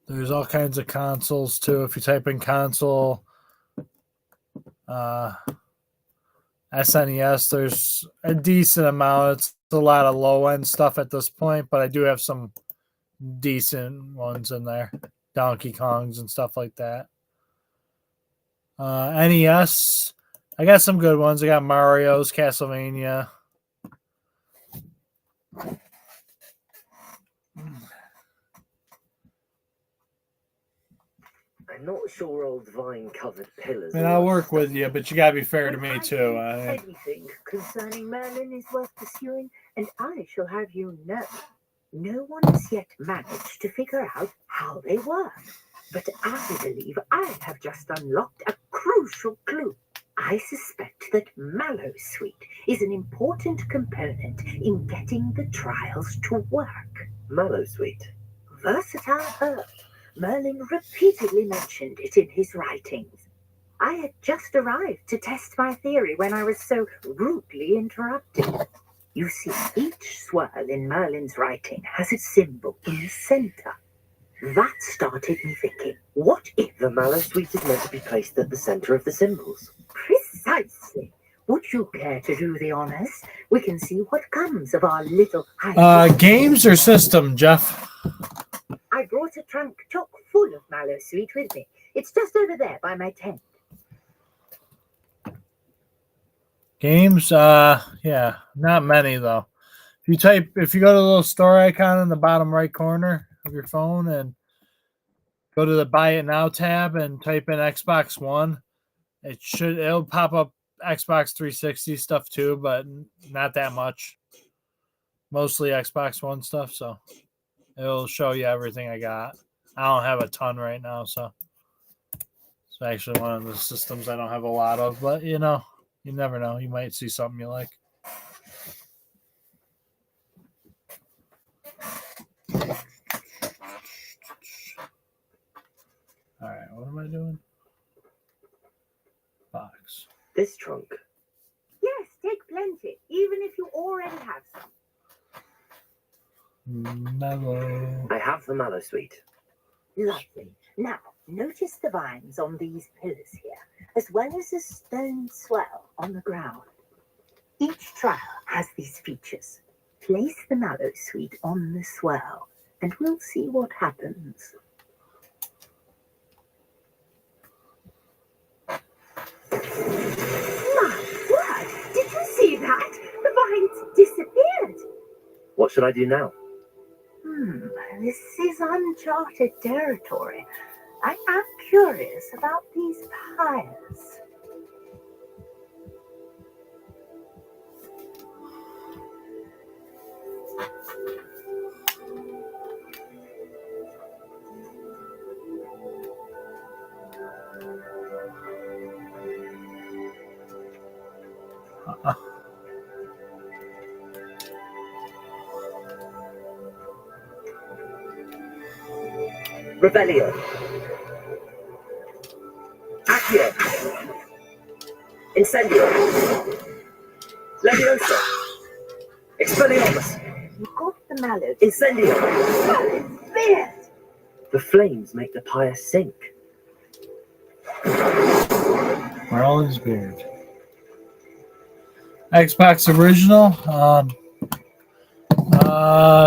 A: there's all kinds of consoles too. If you type in console, SNES, there's a decent amount. It's a lot of low end stuff at this point, but I do have some decent ones in there. Donkey Kongs and stuff like that. NES, I got some good ones. I got Mario's, Castlevania.
N: I'm not sure old vine-covered pillars.
A: And I'll work with you, but you gotta be fair to me too.
R: Anything concerning Merlin is worth pursuing, and I shall have you know, no one has yet managed to figure out how they work. But I believe I have just unlocked a crucial clue. I suspect that Mallowsweet is an important component in getting the trials to work.
N: Mallowsweet?
R: Versatile herb. Merlin repeatedly mentioned it in his writings. I had just arrived to test my theory when I was so rudely interrupted. You see, each swirl in Merlin's writing has a symbol in the center. That started me thinking, what if
N: the Mallowsweet is meant to be placed at the center of the symbols?
R: Precisely. Would you care to do the honors? We can see what comes of our little
A: Games or system, Jeff?
R: I brought a trunk chock full of Mallowsweet with me. It's just over there by my tent.
A: Games? Yeah, not many though. If you go to the little store icon in the bottom right corner of your phone and go to the Buy It Now tab and type in Xbox One, it'll pop up Xbox 360 stuff too, but not that much. Mostly Xbox One stuff, so it'll show you everything I got. I don't have a ton right now, so it's actually one of the systems I don't have a lot of, but you never know. You might see something you like. All right, what am I doing? Box.
N: This trunk.
R: Yes, take plenty, even if you already have some.
A: Mellow.
N: I have the Mallowsweet.
R: Lovely. Now, notice the vines on these pillars here, as well as a stone swell on the ground. Each trial has these features. Place the Mallowsweet on the swell, and we'll see what happens. My word! Did you see that? The vines disappeared.
N: What should I do now?
R: This is uncharted territory. I am curious about these pyres.
N: Revelio. Accio. Incendio. Leviosa. Expelliarmus.
R: You got the mallow.
N: Incendio.
R: Beard.
N: The flames make the pyre sink.
A: Merlin's beard. Xbox original.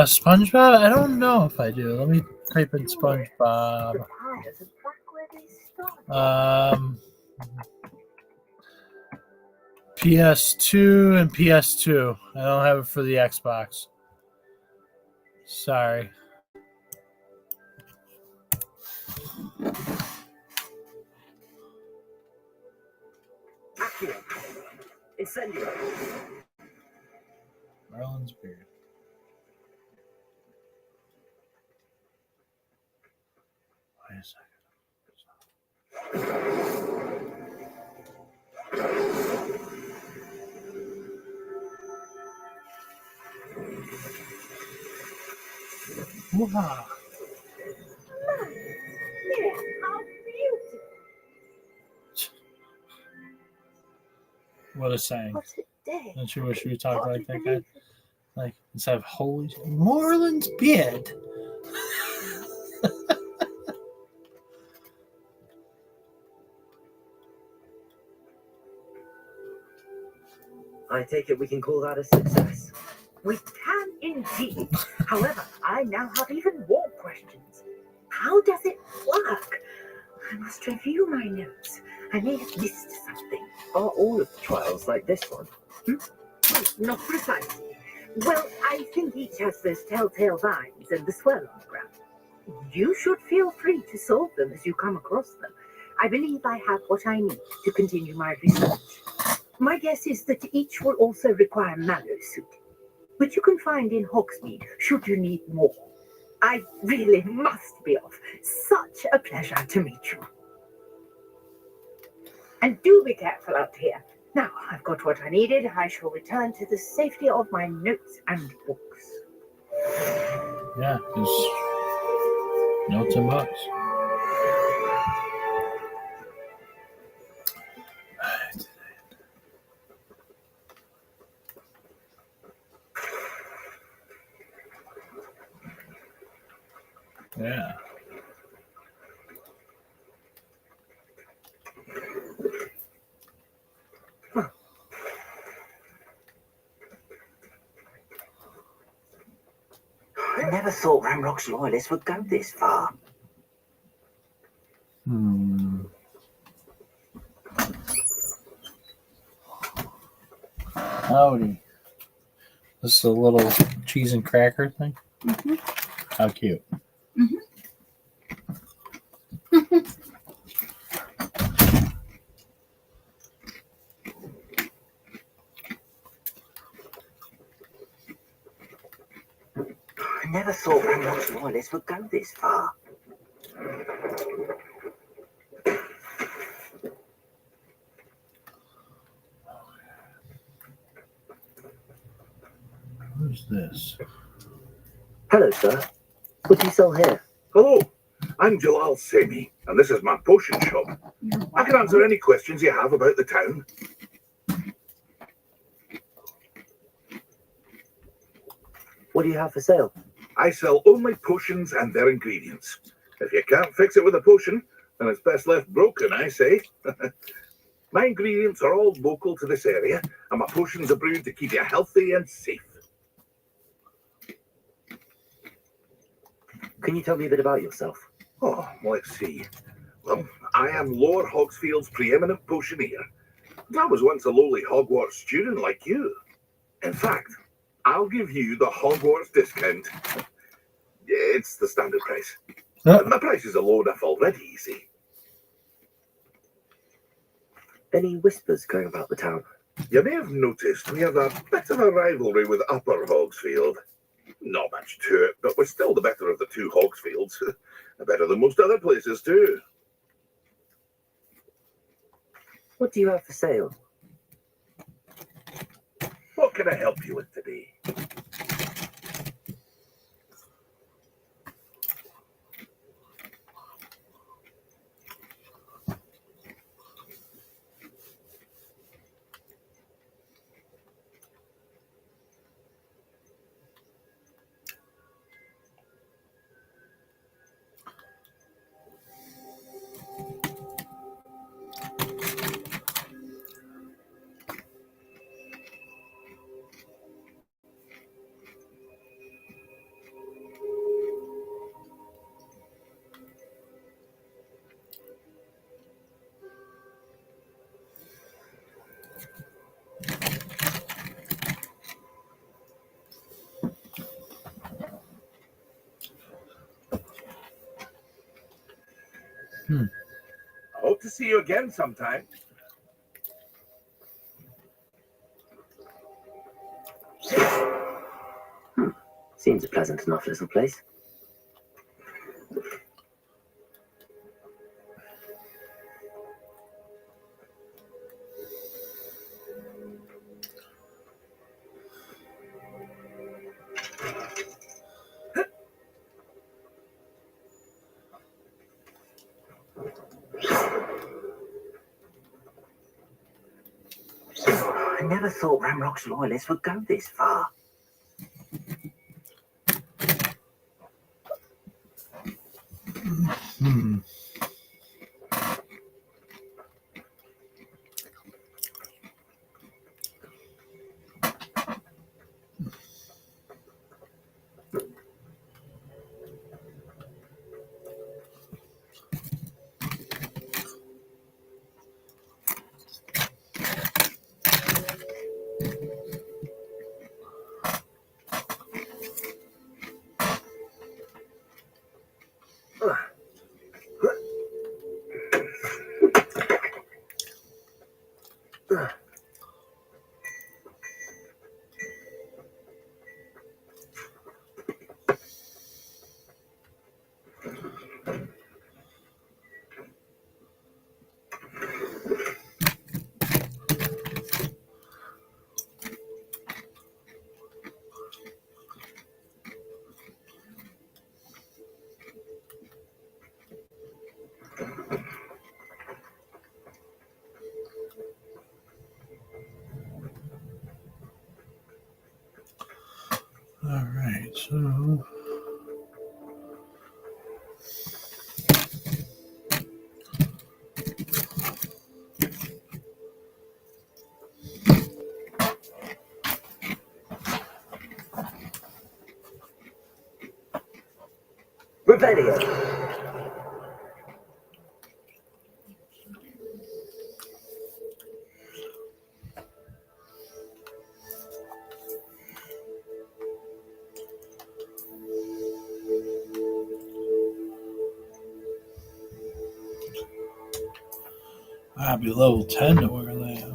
A: SpongeBob. I don't know if I do. Let me type in SpongeBob. PS2 and PS2. I don't have it for the Xbox. Sorry.
N: Accio. Incendio.
A: Merlin's beard. Wait a second. Wow.
R: Yeah, how beautiful.
A: What a saying.
R: What a day.
A: Don't you wish you talked like that guy? Like, instead of holy Merlin's beard.
N: I take it we can call that a success.
R: We can indeed. However, I now have even more questions. How does it work? I must review my notes. I may have missed something.
N: Are all of the trials like this one?
R: Not precisely. Well, I think each has those telltale vines and the swirl on the ground. You should feel free to solve them as you come across them. I believe I have what I need to continue my research. My guess is that each will also require mallow suit, which you can find in Hogsmeade should you need more. I really must be off. Such a pleasure to meet you. And do be careful out here. Now I've got what I needed. I shall return to the safety of my notes and books.
A: Yeah, just notes and books. Yeah.
L: I never thought Ramrock's loyalists would go this far.
A: Howdy. This is a little cheese and cracker thing?
S: Mm-hmm.
A: How cute.
L: I never thought Ramrock's loyalists would go this far.
A: Who's this?
C: Hello, sir. What do you sell here?
J: Hello, I'm Jalal Semi, and this is my potion shop. I can answer any questions you have about the town.
C: What do you have for sale?
J: I sell only potions and their ingredients. If you can't fix it with a potion, then it's best left broken, I say. My ingredients are all local to this area, and my potions are brewed to keep you healthy and safe.
C: Can you tell me a bit about yourself?
J: Oh, let's see. Well, I am Lord Hogsfield's preeminent potioneer. I was once a lowly Hogwarts student like you. In fact, I'll give you the Hogwarts discount. It's the standard price. My prices are low enough already, you see.
C: Any whispers going about the town?
J: You may have noticed we have a bit of a rivalry with Upper Hogsfield. Not much to it, but we're still the better of the two Hogsfields. Better than most other places, too.
C: What do you have for sale?
J: What can I help you with today? Hope to see you again sometime.
C: Seems a pleasant enough little place.
L: I never thought Ramrock's loyalists would go this far.
A: All right, so
C: Revelio.
A: I'll be level 10 to wear that. Huh?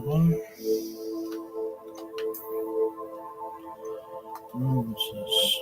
A: What's this?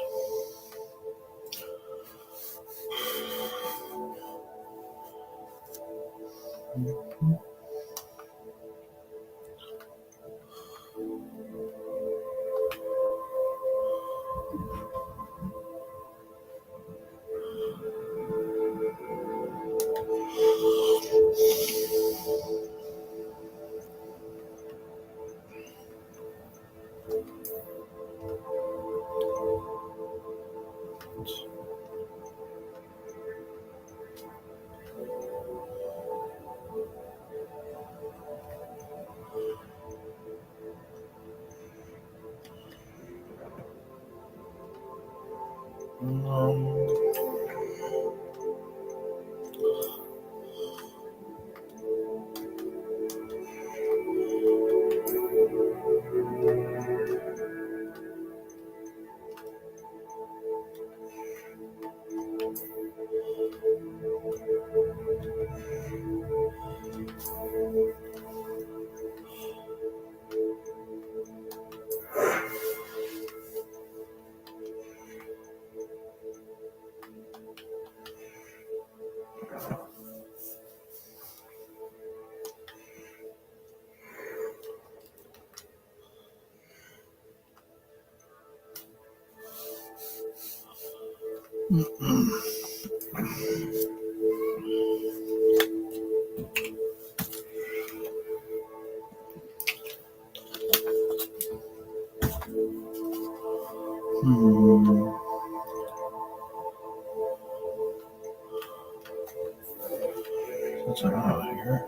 A: What's out here?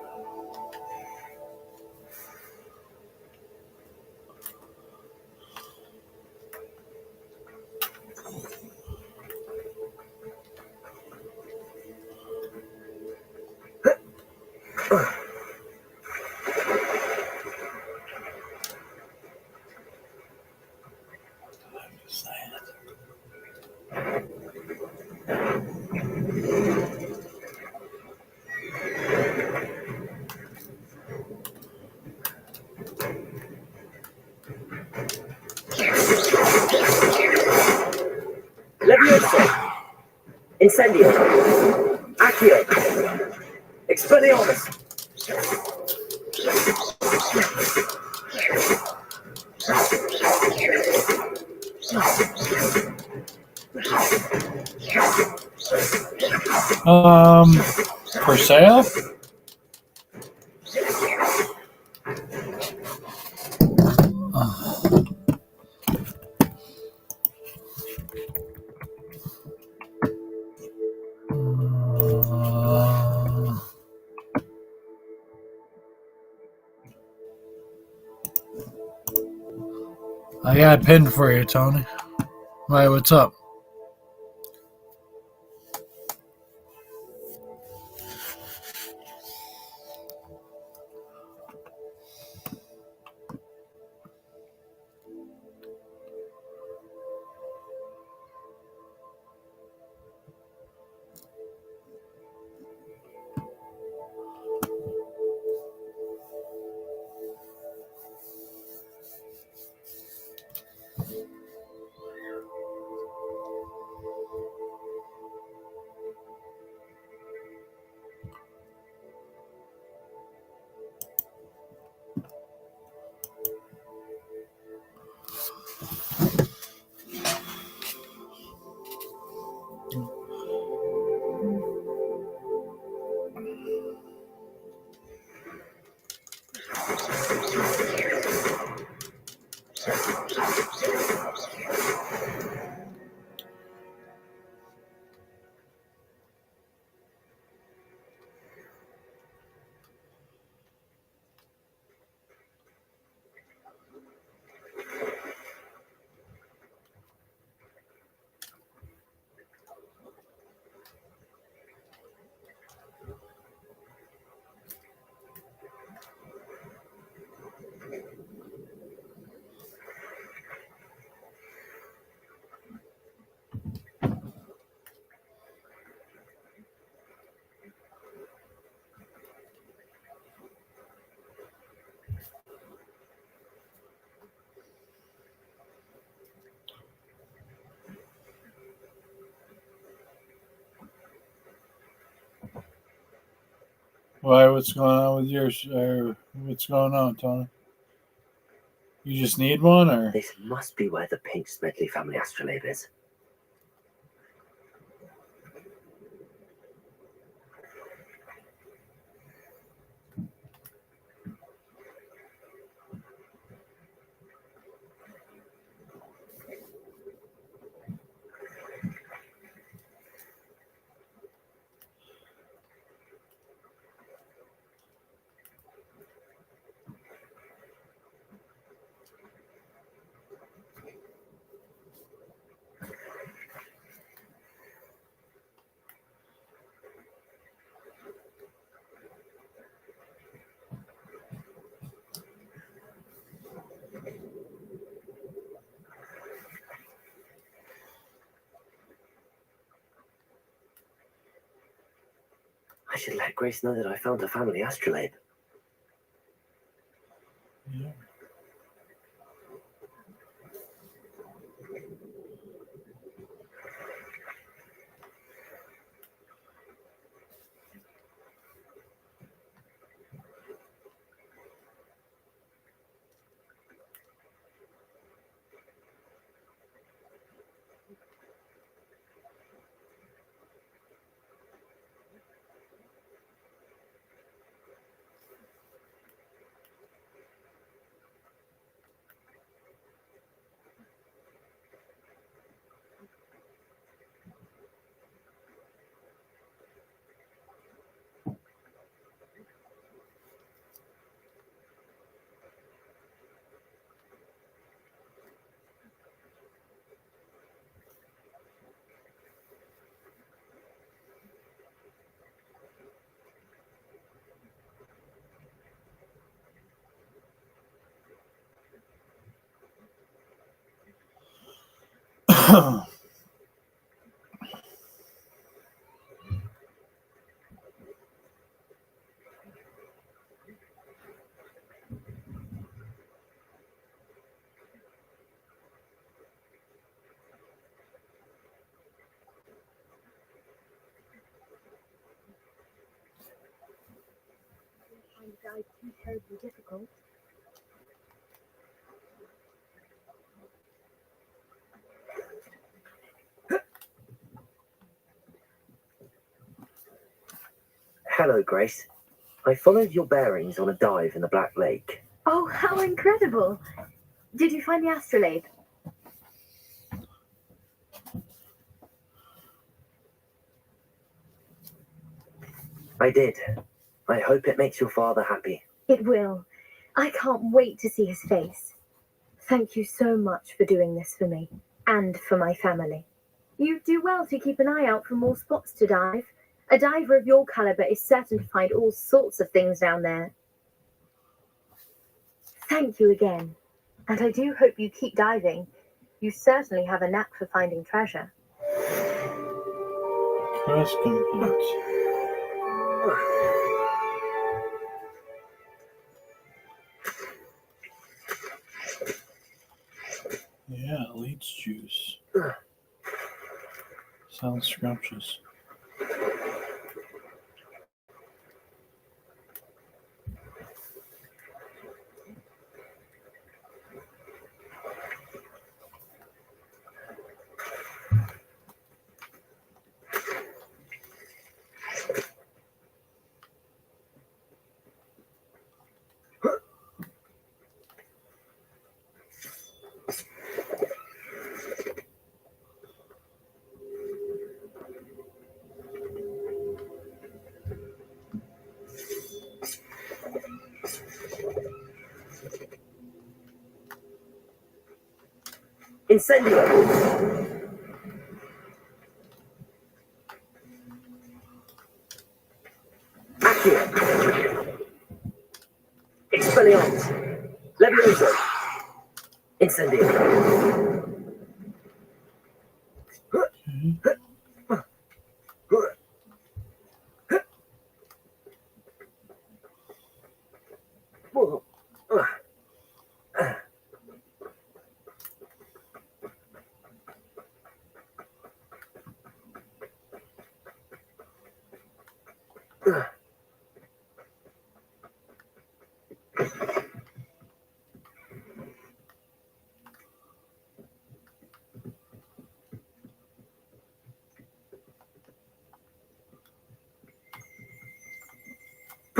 C: Levioso. Incendio. Accio. Expelliarmus.
A: For sale? I got a pin for you, Tony. Why, what's up? Why? What's going on with yours? Or what's going on, Tony? You just need one, or?
C: This must be where the pink Smedley family astrolabe is. I should let Grace know that I found her family astrolabe.
A: Yeah.
K: Guide too terribly difficult.
C: Hello, Grace. I followed your bearings on a dive in the Black Lake.
K: Oh, how incredible! Did you find the astrolabe?
C: I did. I hope it makes your father happy.
K: It will. I can't wait to see his face. Thank you so much for doing this for me and for my family. You do well to keep an eye out for more spots to dive. A diver of your caliber is certain to find all sorts of things down there. Thank you again. And I do hope you keep diving. You certainly have a knack for finding treasure.
A: Quest complete. Yeah, leech juice. Sounds scrumptious.
C: Incendio! Accio! Expelliarmus! Levioso! Incendio!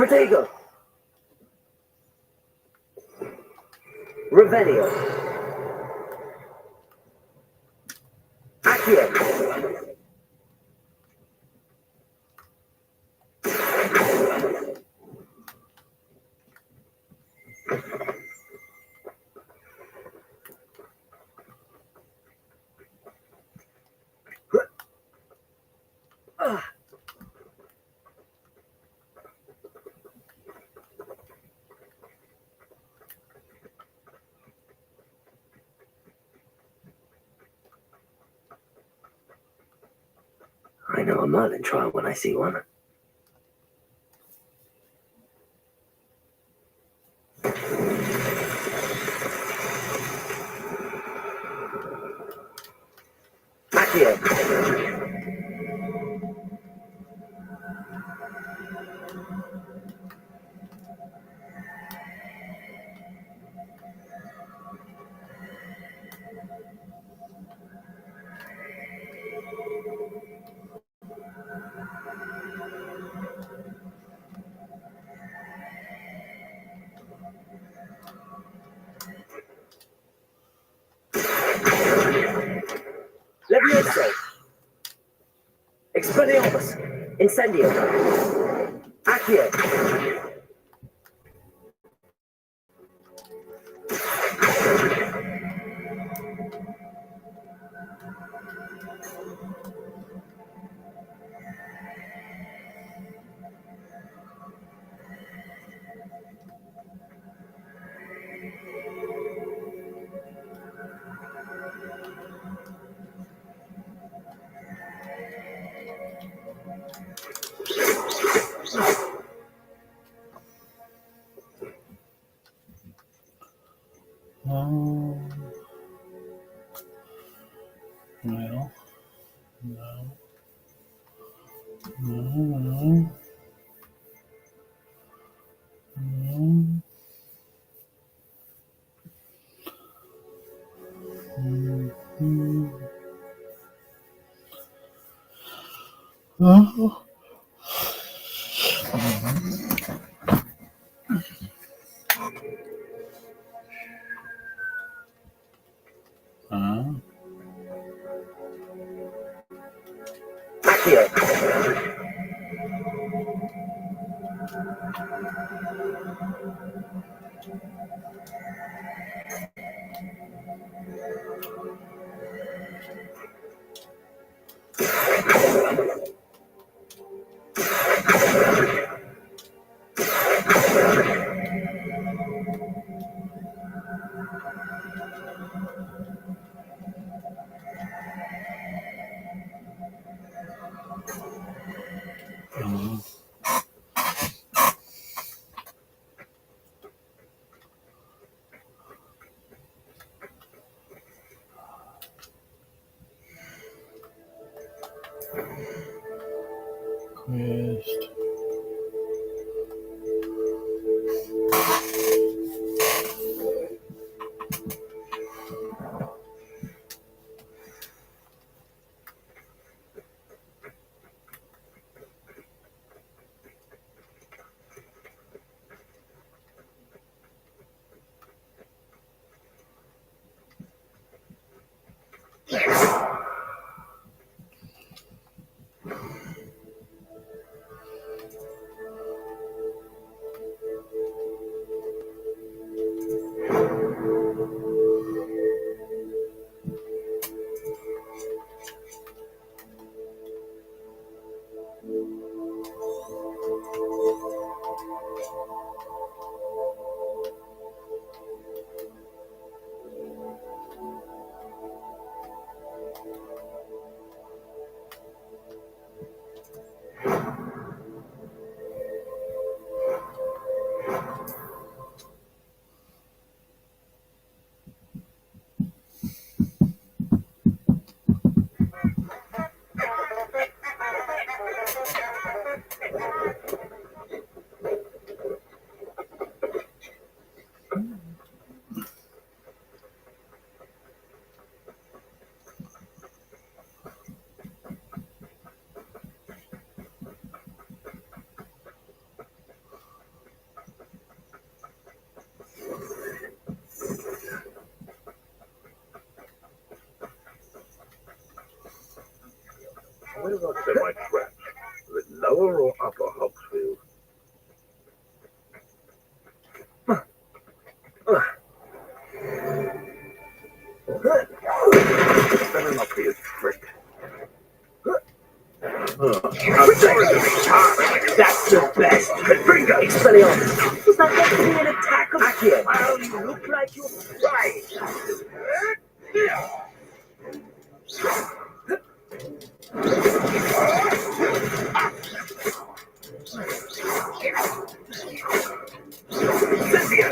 C: Protego! Revelio! Accio!
N: I know a Merlin trial when I see one.
C: Accio! Levioso! Expelliarmus! Incendio! Accio!
A: Well, no. Oh.
C: Accio!
A: Quest.
J: Whereabouts am I trapped? The lower or upper Hogsfield? Better not be a trick.
C: That's the best. Bring it, Expelliarmus. Was that meant to be an attack of Accio? Well, you look like you're right. Cynthia,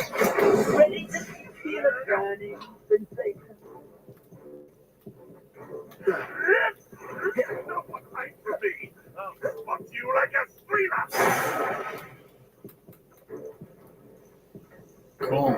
C: ready to feel a burning sensation.
J: No one fight for me. I'll spot you like a screamer.
A: Cool.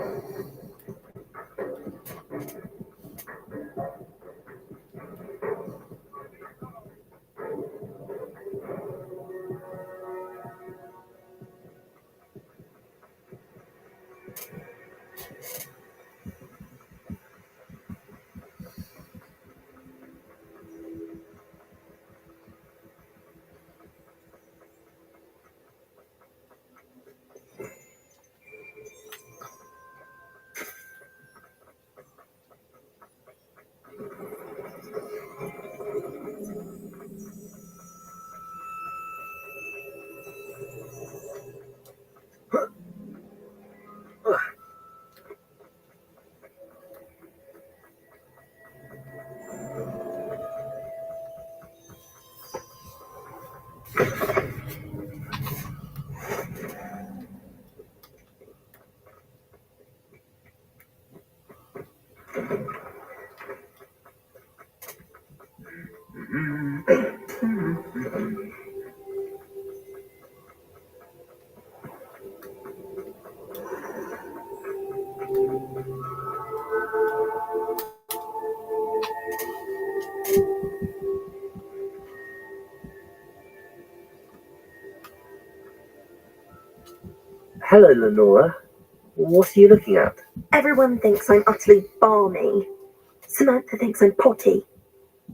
B: Hello, Lenora. What are you looking at?
O: Everyone thinks I'm utterly balmy. Samantha thinks I'm potty.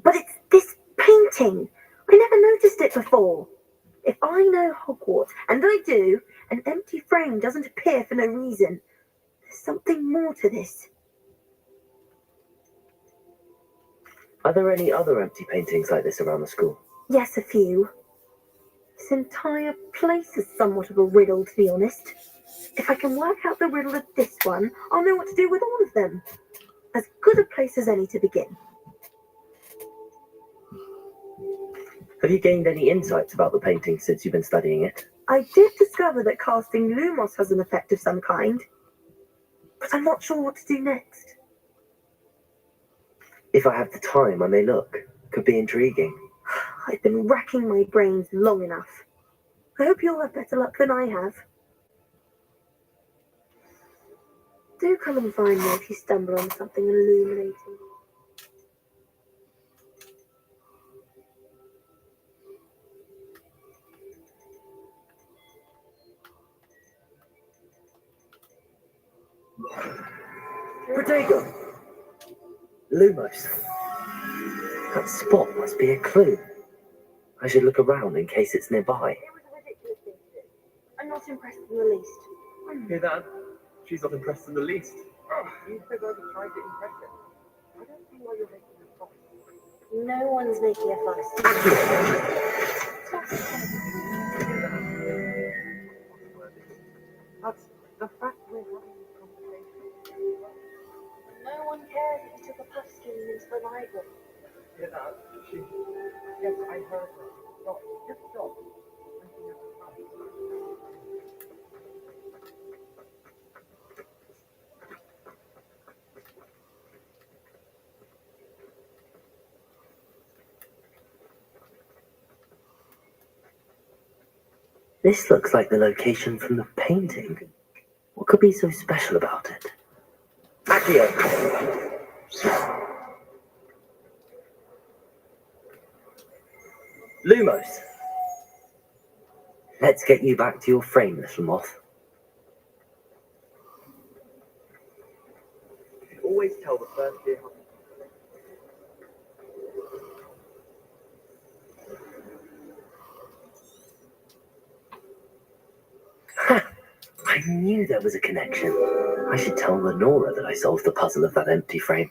O: But it's this painting. I never noticed it before. If I know Hogwarts, and I do, an empty frame doesn't appear for no reason. There's something more to this.
B: Are there any other empty paintings like this around the school?
O: Yes, a few. This entire place is somewhat of a riddle, to be honest. If I can work out the riddle of this one, I'll know what to do with all of them. As good a place as any to begin.
B: Have you gained any insights about the painting since you've been studying it?
O: I did discover that casting Lumos has an effect of some kind, but I'm not sure what to do next.
B: If I have the time, I may look. Could be intriguing.
O: I've been racking my brains long enough. I hope you'll have better luck than I have. Do come and find me if you stumble on something illuminating.
B: Protego! Lumos. That spot must be a clue. I should look around in case it's nearby.
O: It was a ridiculous thing to do. I'm not impressed in the least.
C: Hear that? She's not impressed in the least. You said I was trying to impress her. I don't see why you're making a fuss.
O: No one's making a fuss.
C: That's the fact we're having this conversation.
O: No one cares if you took a puff scheme into the library.
C: Hear that? Yes, I heard her. Stop. Just stop. Thinking of the past.
B: This looks like the location from the painting. What could be so special about it? Accio! Lumos! Let's get you back to your frame, little moth.
C: You should always tell the first year.
N: I knew there was a connection. I should tell Lenora that I solved the puzzle of that empty frame.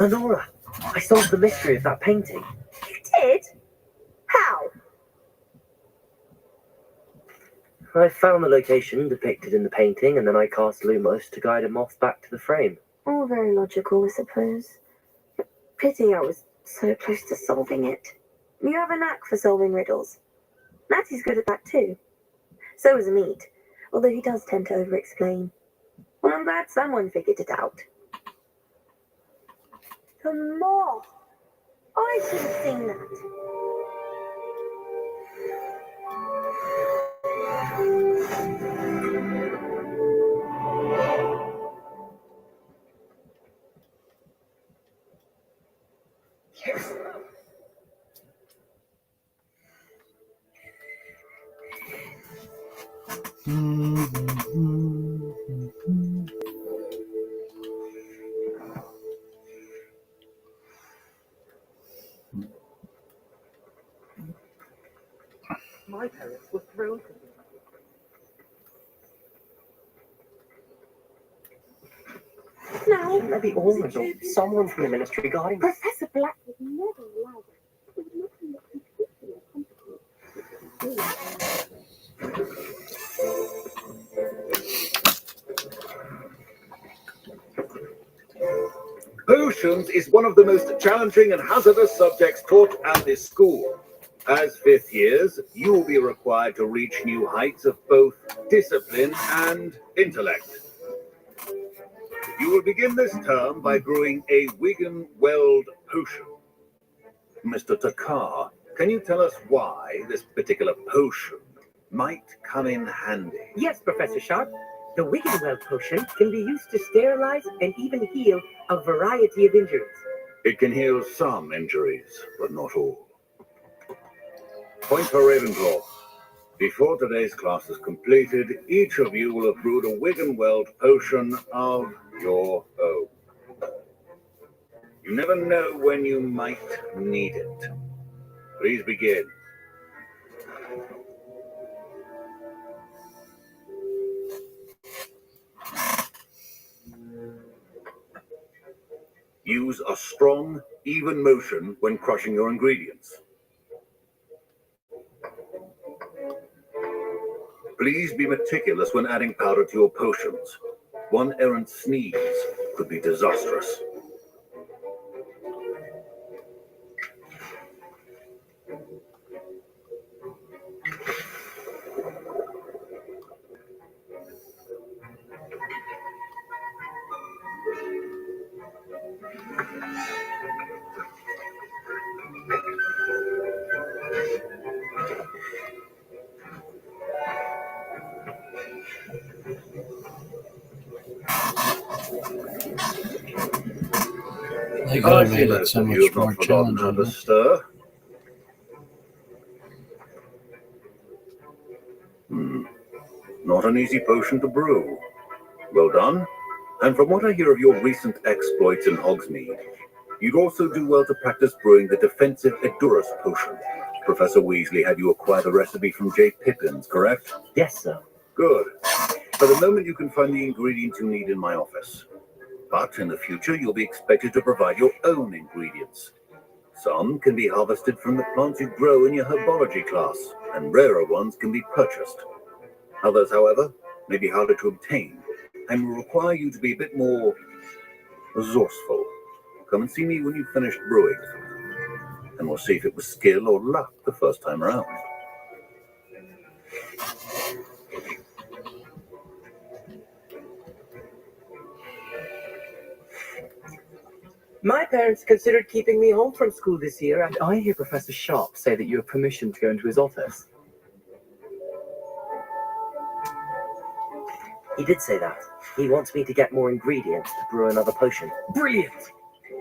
N: Lenora, I solved the mystery of that painting.
O: You did? How?
N: I found the location depicted in the painting, and then I cast Lumos to guide him off back to the frame.
O: All very logical, I suppose. But pity I was so close to solving it. You have a knack for solving riddles. Natty's good at that too. So is Amit, although he does tend to over-explain. Well, I'm glad someone figured it out. The moth! I should have seen that.
N: Yes.
L: My parents were thrilled to be.
O: No.
N: Maybe Ormond or someone from the Ministry guarding us.
O: Professor Black would never allow that. It would make him look completely incompetent.
J: Potions is one of the most challenging and hazardous subjects taught at this school. As fifth years, you will be required to reach new heights of both discipline and intellect. You will begin this term by brewing a Wigan Weld potion. Mr. Takar, can you tell us why this particular potion might come in handy?
S: Yes, Professor Sharp. The Wiggenweld potion can be used to sterilize and even heal a variety of injuries.
J: It can heal some injuries, but not all. Point for Ravenclaw. Before today's class is completed, each of you will have brewed a Wiggenweld potion of your own. You never know when you might need it. Please begin. Use a strong, even motion when crushing your ingredients. Please be meticulous when adding powder to your potions. One errant sneeze could be disastrous.
A: They could have made it so much more challenging.
J: How to stir. Not an easy potion to brew. Well done. And from what I hear of your recent exploits in Hogsmeade, you'd also do well to practice brewing the defensive Edurus potion. Professor Weasley had you acquire the recipe from J. Pippins, correct?
N: Yes, sir.
J: Good. For the moment, you can find the ingredients you need in my office. But in the future, you'll be expected to provide your own ingredients. Some can be harvested from the plants you grow in your herbology class, and rarer ones can be purchased. Others, however, may be harder to obtain, and will require you to be a bit more resourceful. Come and see me when you've finished brewing, and we'll see if it was skill or luck the first time around.
S: My parents considered keeping me home from school this year, and
N: I hear Professor Sharp say that you have permission to go into his office. He did say that. He wants me to get more ingredients to brew another potion.
L: Brilliant!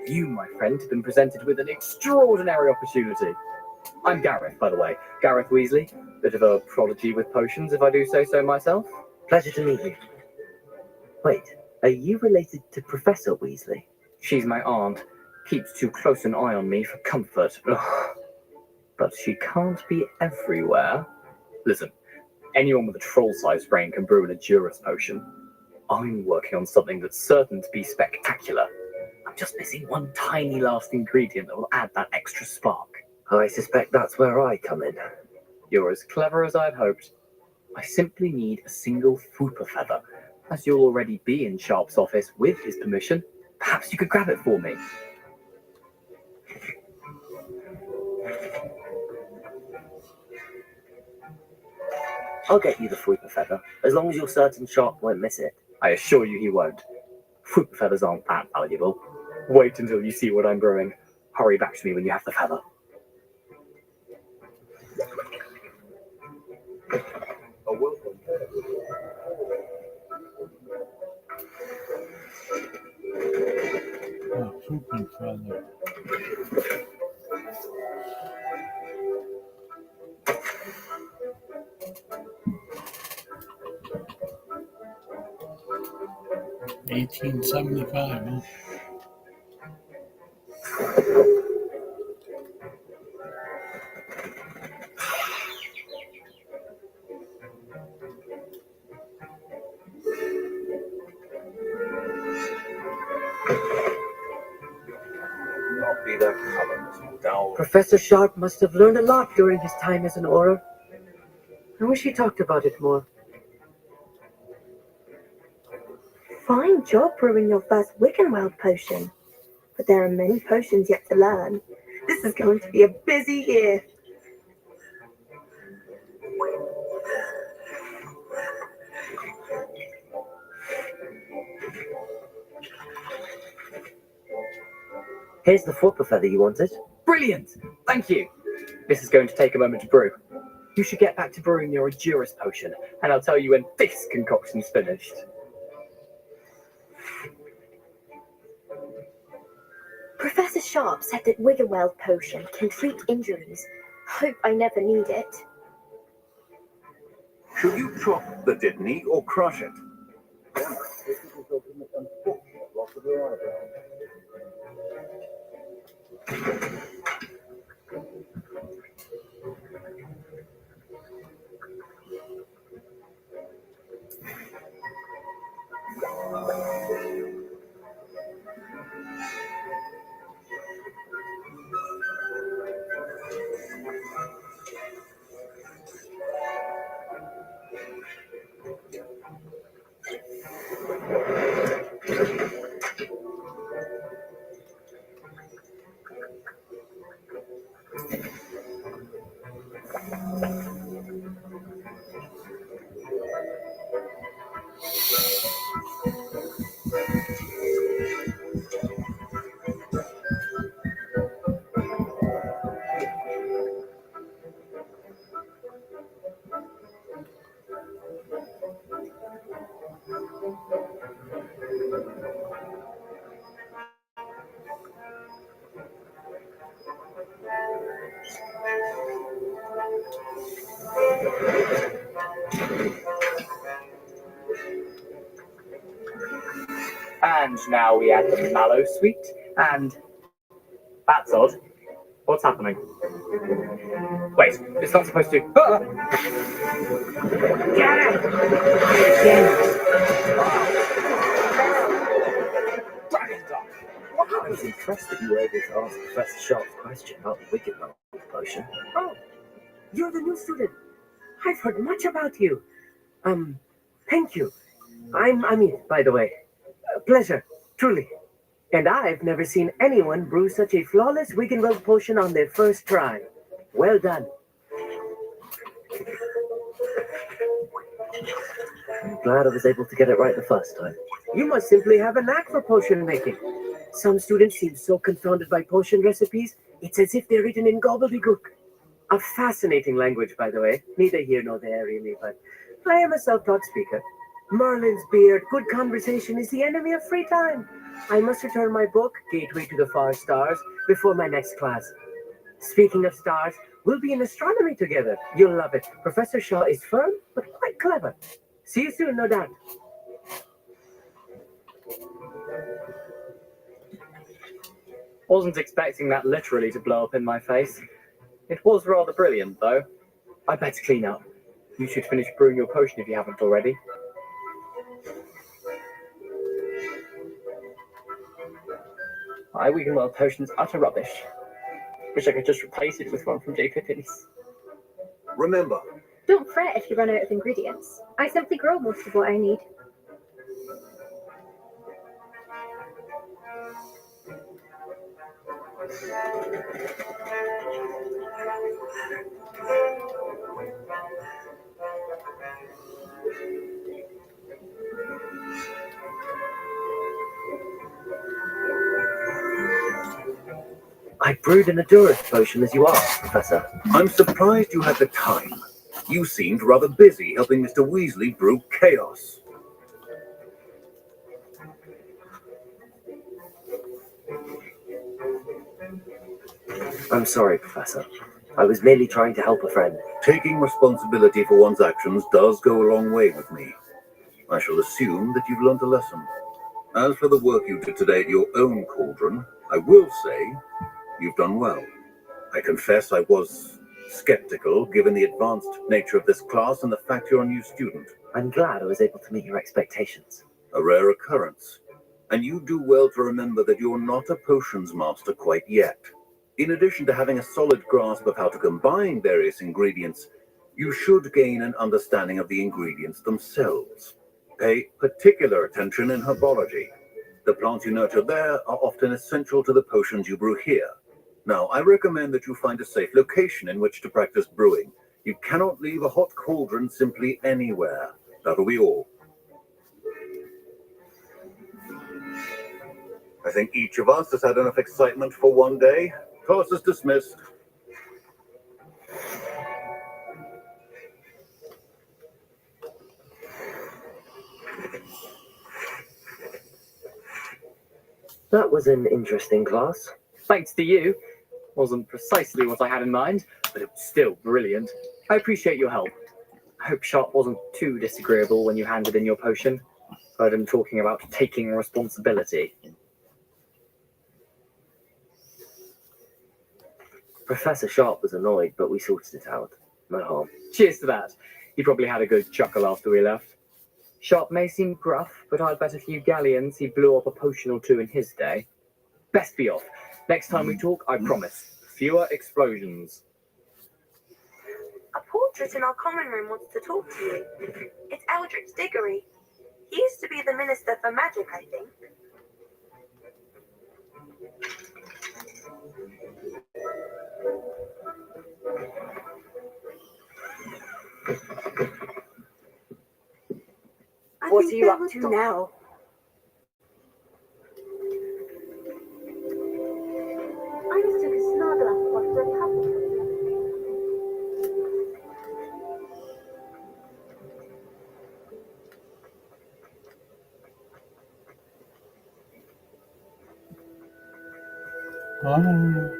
L: You, my friend, have been presented with an extraordinary opportunity. I'm Gareth, by the way. Gareth Weasley. Bit of a prodigy with potions, if I do say so myself.
S: Pleasure to meet you. Wait, are you related to Professor Weasley?
T: She's my aunt. Keeps too close an eye on me for comfort. Ugh. But she can't be everywhere. Listen, anyone with a troll-sized brain can brew an Edurus potion. I'm working on something that's certain to be spectacular. I'm just missing one tiny last ingredient that will add that extra spark.
S: I suspect that's where I come in.
T: You're as clever as I'd hoped. I simply need a single Fooper feather. As you'll already be in Sharp's office with his permission, perhaps you could grab it for me.
S: I'll get you the Fooper feather, as long as you're certain Sharp won't miss it.
T: I assure you he won't. Fooper feathers aren't that valuable. Wait until you see what I'm brewing. Hurry back to me when you have the feather.
A: Oh, Fooper feather. $18.75, huh?
M: Not be that color, dull.
S: Professor Sharp must have learned a lot during his time as an Auror. I wish he talked about it more.
O: Fine job brewing your first Wiggenweld potion. But there are many potions yet to learn. This is going to be a busy year.
S: Here's the Fooper feather you wanted.
T: Brilliant! Thank you! This is going to take a moment to brew. You should get back to brewing your Edurus potion, and I'll tell you when this concoction's finished.
O: Professor Sharp said that Wiggenweld potion can treat injuries. Hope I never need it.
J: Should you chop the Dittany or crush it?
T: And now we add the mallow sweet, and that's odd. What's happening? Wait, it's not supposed to. Ah!
S: Get it! I was impressed that you were able to answer Professor Sharp's question about the Wiggenweld potion. Oh, you're the new student. I've heard much about you. Thank you. I'm Amit, by the way. A pleasure, truly. And I've never seen anyone brew such a flawless Wiggenweld potion on their first try. Well done. I'm glad I was able to get it right the first time. You must simply have a knack for potion making. Some students seem so confounded by potion recipes, it's as if they're written in gobbledygook. A fascinating language, by the way. Neither here nor there, really, but I am a self-taught speaker. Merlin's beard, good conversation is the enemy of free time. I must return my book, Gateway to the Far Stars, before my next class. Speaking of stars, we'll be in astronomy together. You'll love it. Professor Shaw is firm, but quite clever. See you soon, no doubt.
T: Wasn't expecting that literally to blow up in my face. It was rather brilliant, though. I better clean up. You should finish brewing your potion if you haven't already. My Wigan World potion's utter rubbish. Wish I could just replace it with one from J. Pippin's.
J: Remember,
K: Don't fret if you run out of ingredients. I simply grow most of what I need.
S: I brewed an endurance potion as you asked, Professor.
J: I'm surprised you had the time. You seemed rather busy helping Mr. Weasley brew chaos.
S: I'm sorry, Professor. I was merely trying to help a friend.
J: Taking responsibility for one's actions does go a long way with me. I shall assume that you've learnt a lesson. As for the work you did today at your own cauldron, I will say you've done well. I confess I was skeptical, given the advanced nature of this class and the fact you're a new student.
S: I'm glad I was able to meet your expectations.
J: A rare occurrence. And you do well to remember that you're not a potions master quite yet. In addition to having a solid grasp of how to combine various ingredients, you should gain an understanding of the ingredients themselves. Pay particular attention in herbology. The plants you nurture there are often essential to the potions you brew here. Now, I recommend that you find a safe location in which to practice brewing. You cannot leave a hot cauldron simply anywhere. That'll be all. I think each of us has had enough excitement for one day. Class is dismissed.
S: That was an interesting class.
T: Thanks to you. Wasn't precisely what I had in mind, but it was still brilliant. I appreciate your help. I hope Sharp wasn't too disagreeable when you handed in your potion. Heard him talking about taking responsibility.
S: Professor Sharp was annoyed, but we sorted it out. No harm.
T: Cheers to that. He probably had a good chuckle after we left. Sharp may seem gruff, but I'd bet a few galleons he blew up a potion or two in his day. Best be off. Next time we talk, I promise. Fewer explosions.
O: A portrait in our common room wants to talk to you. It's Eldritch Diggory. He used to be the Minister for Magic, I think.
Q: What are you up to now?
F: I just took a snuggle up after a puppy.
A: Oh.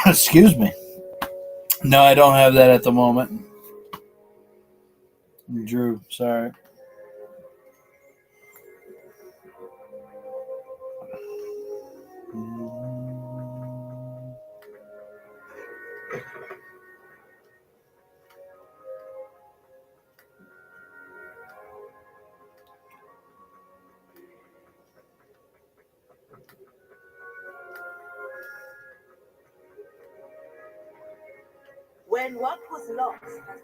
A: Excuse me. No, I don't have that at the moment. Drew, sorry.
Q: When what was lost has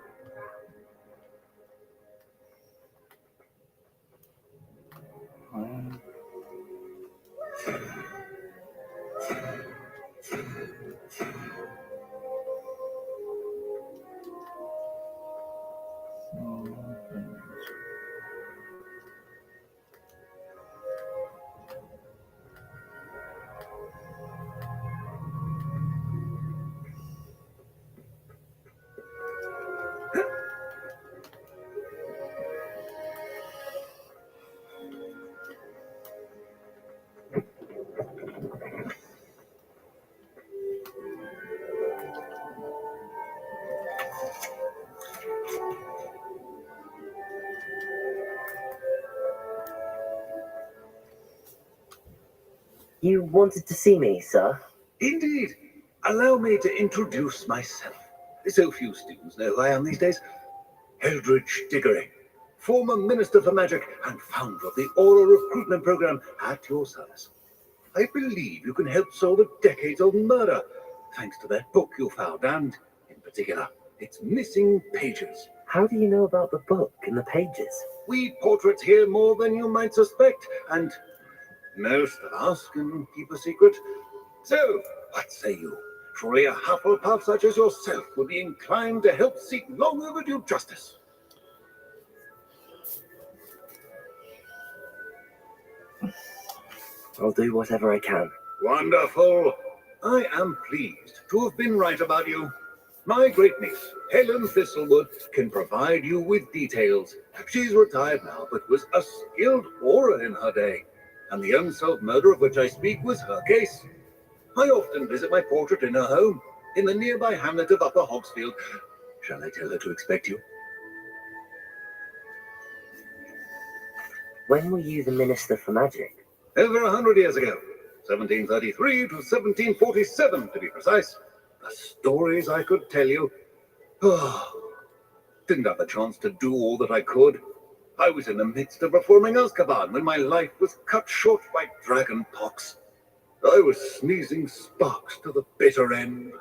S: You wanted to see me, sir?
I: Indeed. Allow me to introduce myself. So few students know who I am these days. Eldridge Diggory, former Minister for Magic and founder of the Aura Recruitment Program at your service. I believe you can help solve a decades-old murder, thanks to that book you found, and, in particular, its missing pages.
S: How do you know about the book and the pages?
I: We portraits here more than you might suspect, and most of us can keep a secret. So, what say you? Surely a Hufflepuff such as yourself would be inclined to help seek long overdue justice.
S: I'll do whatever I can.
I: Wonderful. I am pleased to have been right about you. My great niece, Helen Thistlewood, can provide you with details. She's retired now, but was a skilled aura in her day, and the unsolved murder of which I speak was her case. I often visit my portrait in her home, in the nearby hamlet of Upper Hogsfield. Shall I tell her to expect you?
S: When were you the Minister for Magic?
I: Over 100 years ago. 1733 to 1747, to be precise. The stories I could tell you. Oh, didn't have the chance to do all that I could. I was in the midst of reforming Azkaban when my life was cut short by dragon pox. I was sneezing sparks to the bitter end.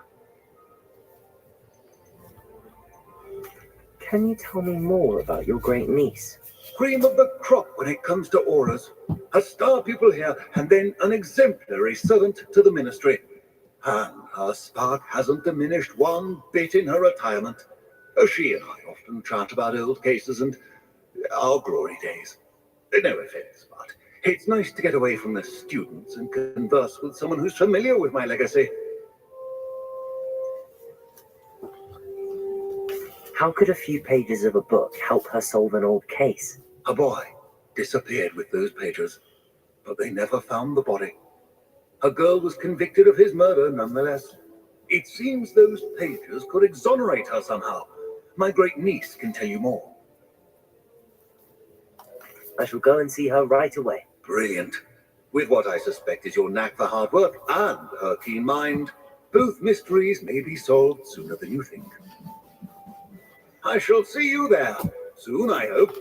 S: Can you tell me more about your great niece?
I: Cream of the crop when it comes to auras. A star pupil here, and then an exemplary servant to the ministry. And her spark hasn't diminished one bit in her retirement. She and I often chat about old cases and our glory days. No offense, but it's nice to get away from the students and converse with someone who's familiar with my legacy.
S: How could a few pages of a book help her solve an old case?
I: A boy disappeared with those pages, but they never found the body. A girl was convicted of his murder nonetheless. It seems those pages could exonerate her somehow. My great niece can tell you more.
S: I shall go and see her right away.
I: Brilliant. With what I suspect is your knack for hard work and her keen mind, both mysteries may be solved sooner than you think. I shall see you there soon, I hope.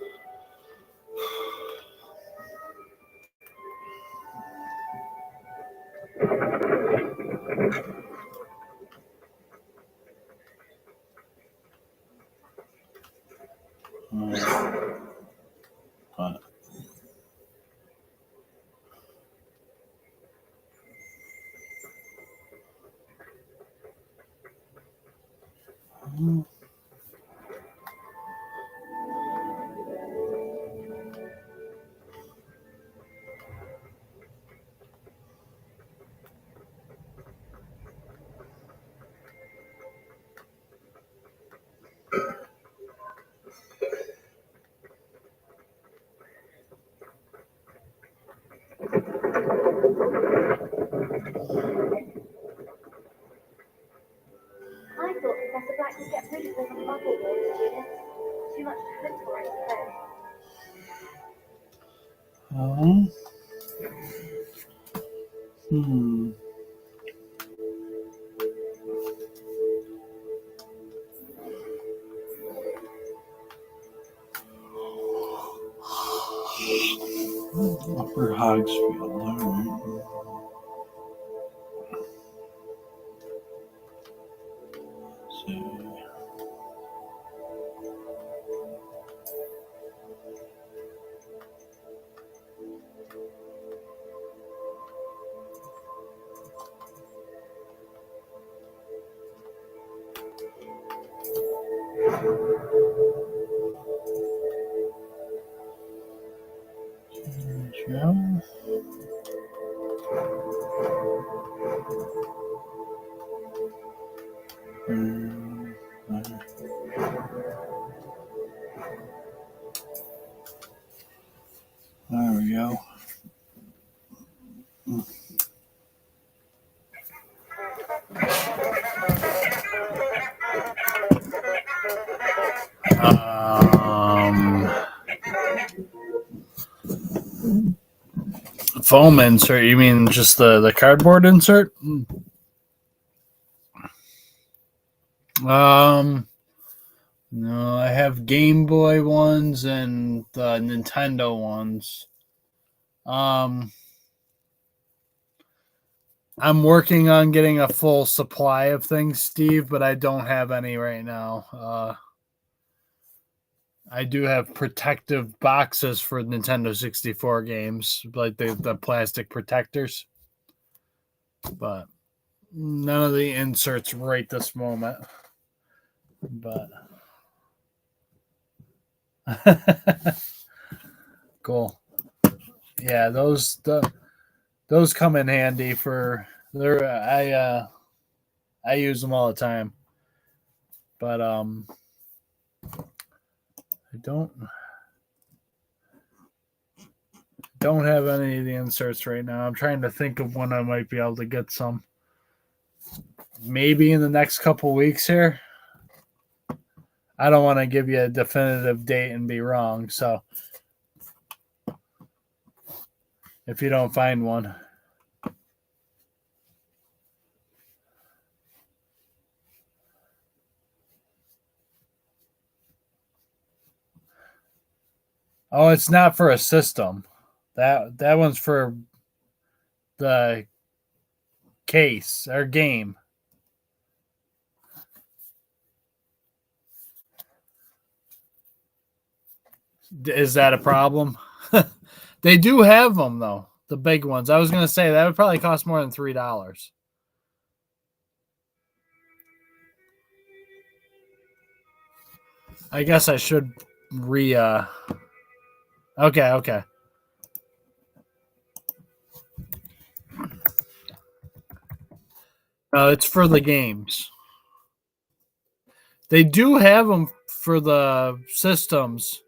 F: I thought Professor Black would get rid of all the Muggle students. Too much mental exposure.
A: Upper Hogsfield. All right. Foam insert? You mean just the cardboard insert? No, I have Game Boy ones and the Nintendo ones. I'm working on getting a full supply of things, Steve, but I don't have any right now. I do have protective boxes for Nintendo 64 games, like the plastic protectors, but none of the inserts right this moment. But cool. Yeah, those come in handy for I use them all the time. But I don't have any of the inserts right now. I'm trying to think of when I might be able to get some. Maybe in the next couple weeks here. I don't want to give you a definitive date and be wrong, so if you don't find one. Oh, it's not for a system. That one's for the case or game. Is that a problem? They do have them though, the big ones. I was gonna say that would probably cost more than $3. I guess I should Okay. It's for the games. They do have them for the systems.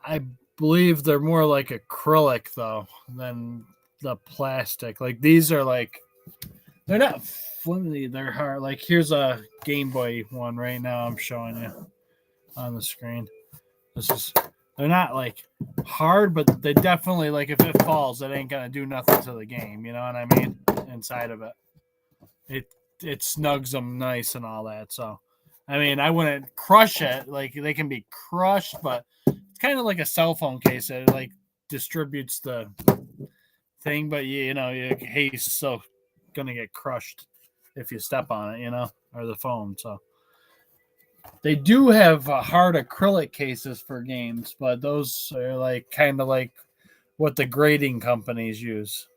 A: I believe they're more like acrylic though than the plastic. Like these are like they're not flimsy, they're hard. Like here's a Game Boy one right now I'm showing you on the screen. They're not like hard, but they definitely like if it falls, it ain't gonna do nothing to the game. You know what I mean? Inside of it, it snugs them nice and all that. So, I mean, I wouldn't crush it. Like they can be crushed, but it's kind of like a cell phone case. It like distributes the thing, but your case is still gonna get crushed if you step on it, or the phone. So. They do have hard acrylic cases for games, but those are like kind of like what the grading companies use.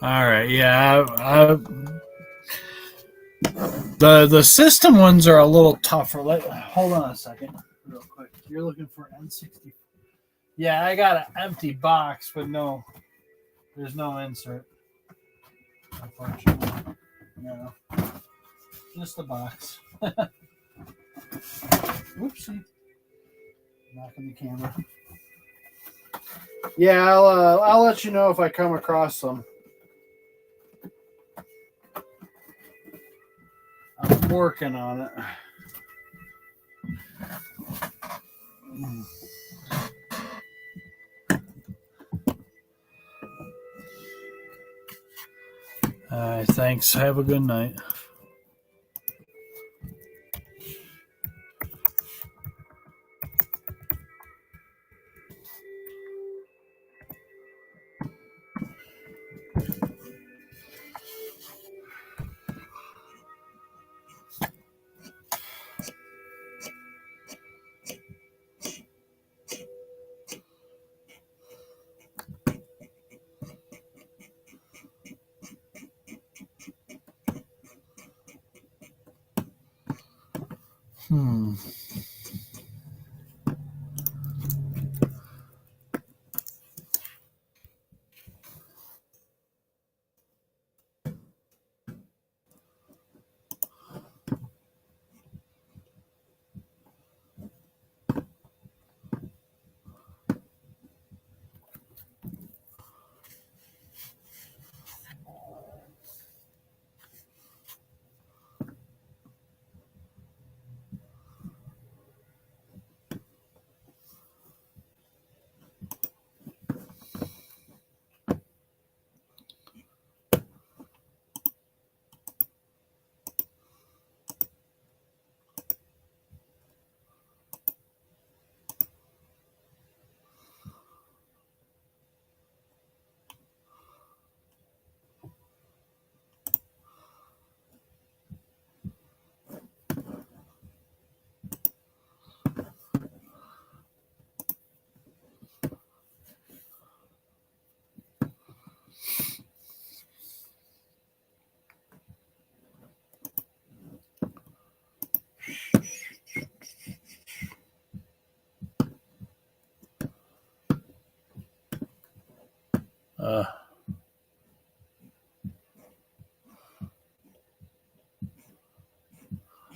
A: All right, yeah. The system ones are a little tougher. Hold on a second, real quick. You're looking for N60. Yeah, I got an empty box, but no, there's no insert. Unfortunately, no, just the box. Oopsie, knocking the camera. Yeah, I'll let you know if I come across some. I'm working on it. All right, thanks. Have a good night.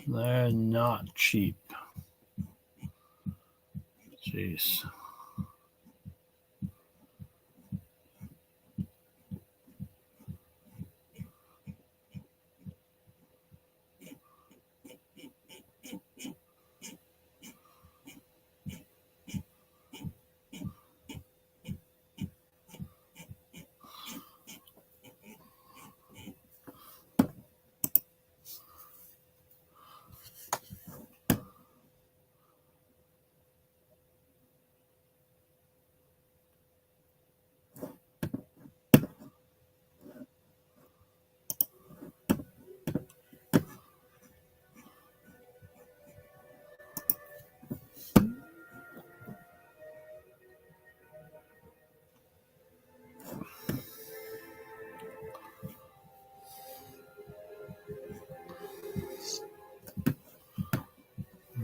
A: They're not cheap. Jeez.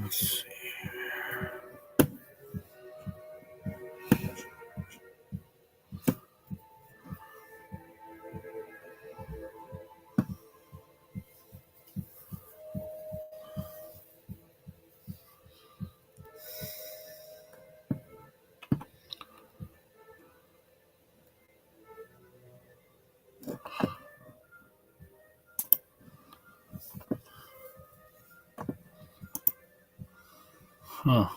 A: Let's see. Huh.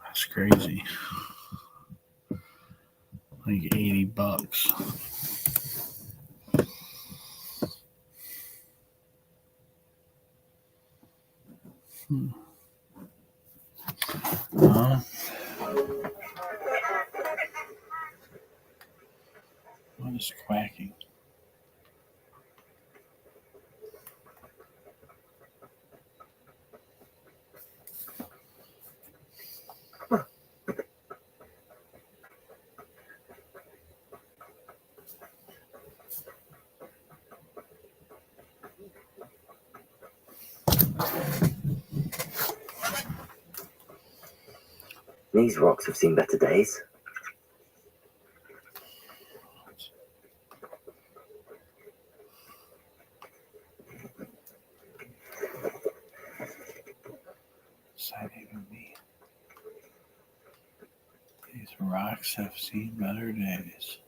A: That's crazy. Like $80. What is quacking?
N: These rocks have seen better days.
A: Does that even mean? These rocks have seen better days.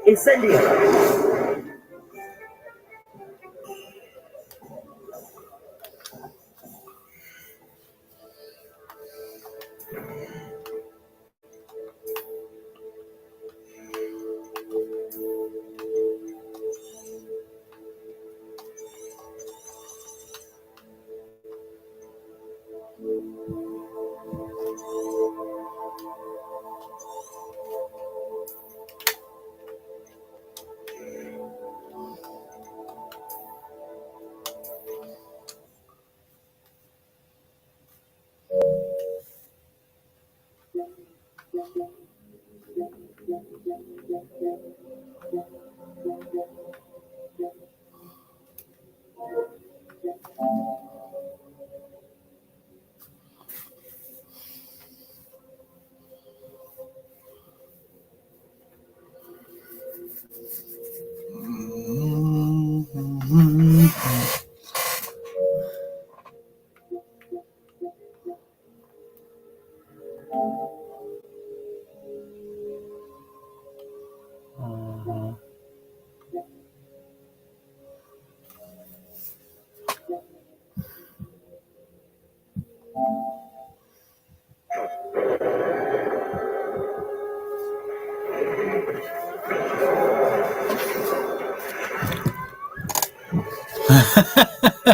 N: Incendio!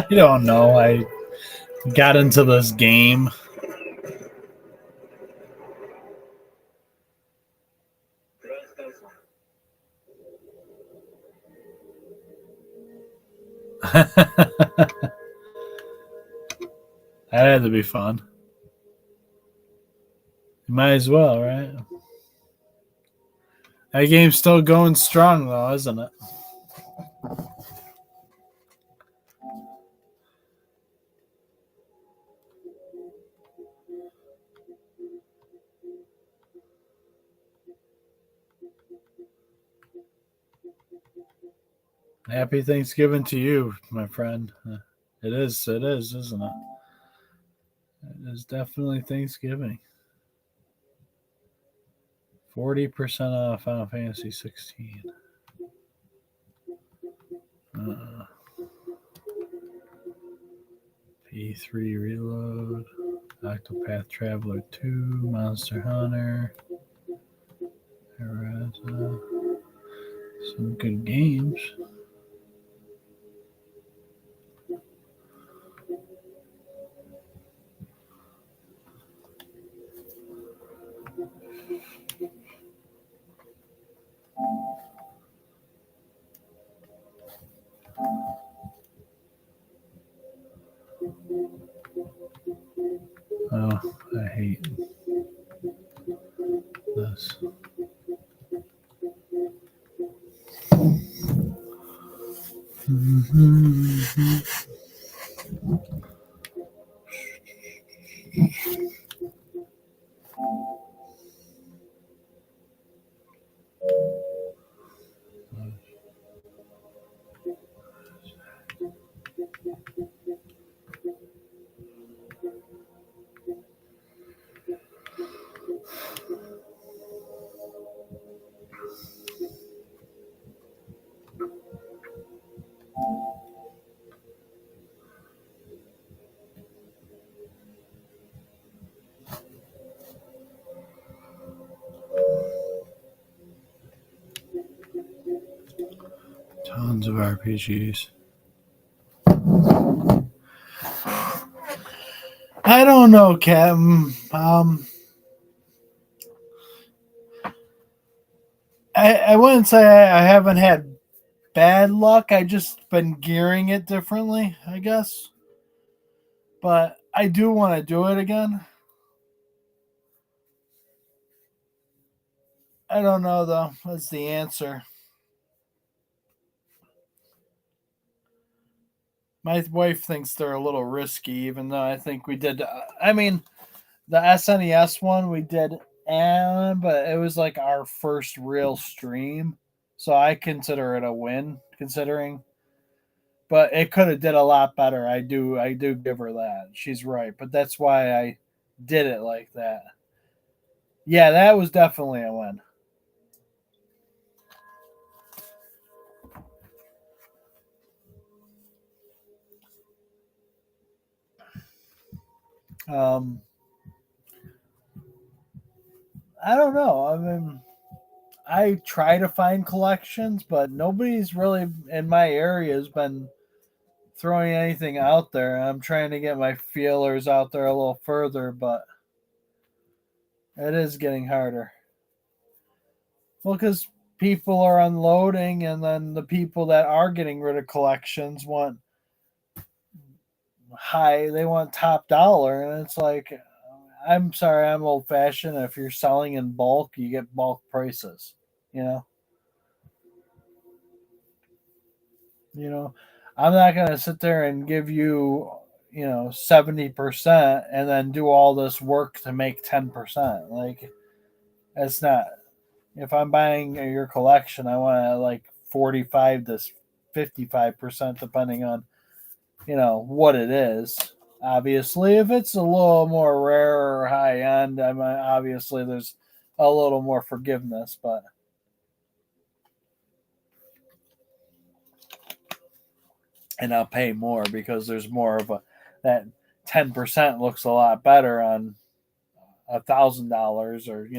A: I don't know. I got into this game. That had to be fun. You might as well, right? That game's still going strong, though, isn't it? Happy Thanksgiving to you, my friend. It is, isn't it? It is definitely Thanksgiving. 40% off Final Fantasy 16. P3 Reload, Octopath Traveler 2, Monster Hunter, Errata. Some good games. Tons of RPGs. I don't know, Captain. I wouldn't say I haven't had bad luck. I just been gearing it differently, I guess. But I do want to do it again. I don't know, though. That's the answer. My wife thinks they're a little risky, even though I think we did. I mean, the SNES one we did, but it was like our first real stream, so I consider it a win, considering. But it could have did a lot better. I do give her that. She's right, but that's why I did it like that. Yeah, that was definitely a win. I don't know. I mean, I try to find collections, but nobody's really in my area has been throwing anything out there. I'm trying to get my feelers out there a little further, but it is getting harder. Well, because people are unloading, and then the people that are getting rid of collections want they want top dollar, and it's like, I'm sorry, I'm old fashioned. If you're selling in bulk, you get bulk prices. You know, I'm not gonna sit there and give you 70% and then do all this work to make 10%. Like, it's not. If I'm buying your collection, I want like 45 to 55%, depending on what it is. Obviously, if it's a little more rare or high end, obviously there's a little more forgiveness, but and I'll pay more because there's more of that 10% looks a lot better on $1,000 or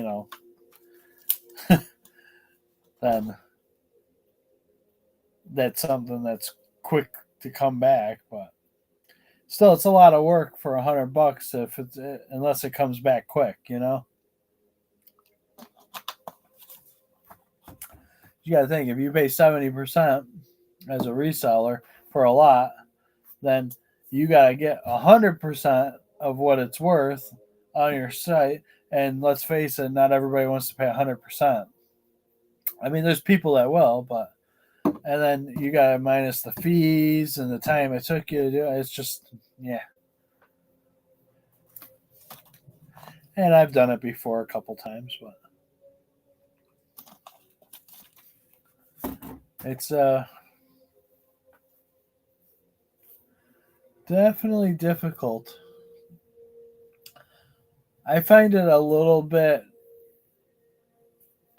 A: then that's something that's quick to come back, but still, it's a lot of work for $100 unless it comes back quick. You got to think, if you pay 70% as a reseller for a lot, then you got to get 100% of what it's worth on your site. And let's face it, not everybody wants to pay 100%. I mean, there's people that will, but and then you got to minus the fees and the time it took you to do it. It's just, yeah. And I've done it before a couple times, but it's definitely difficult. I find it a little bit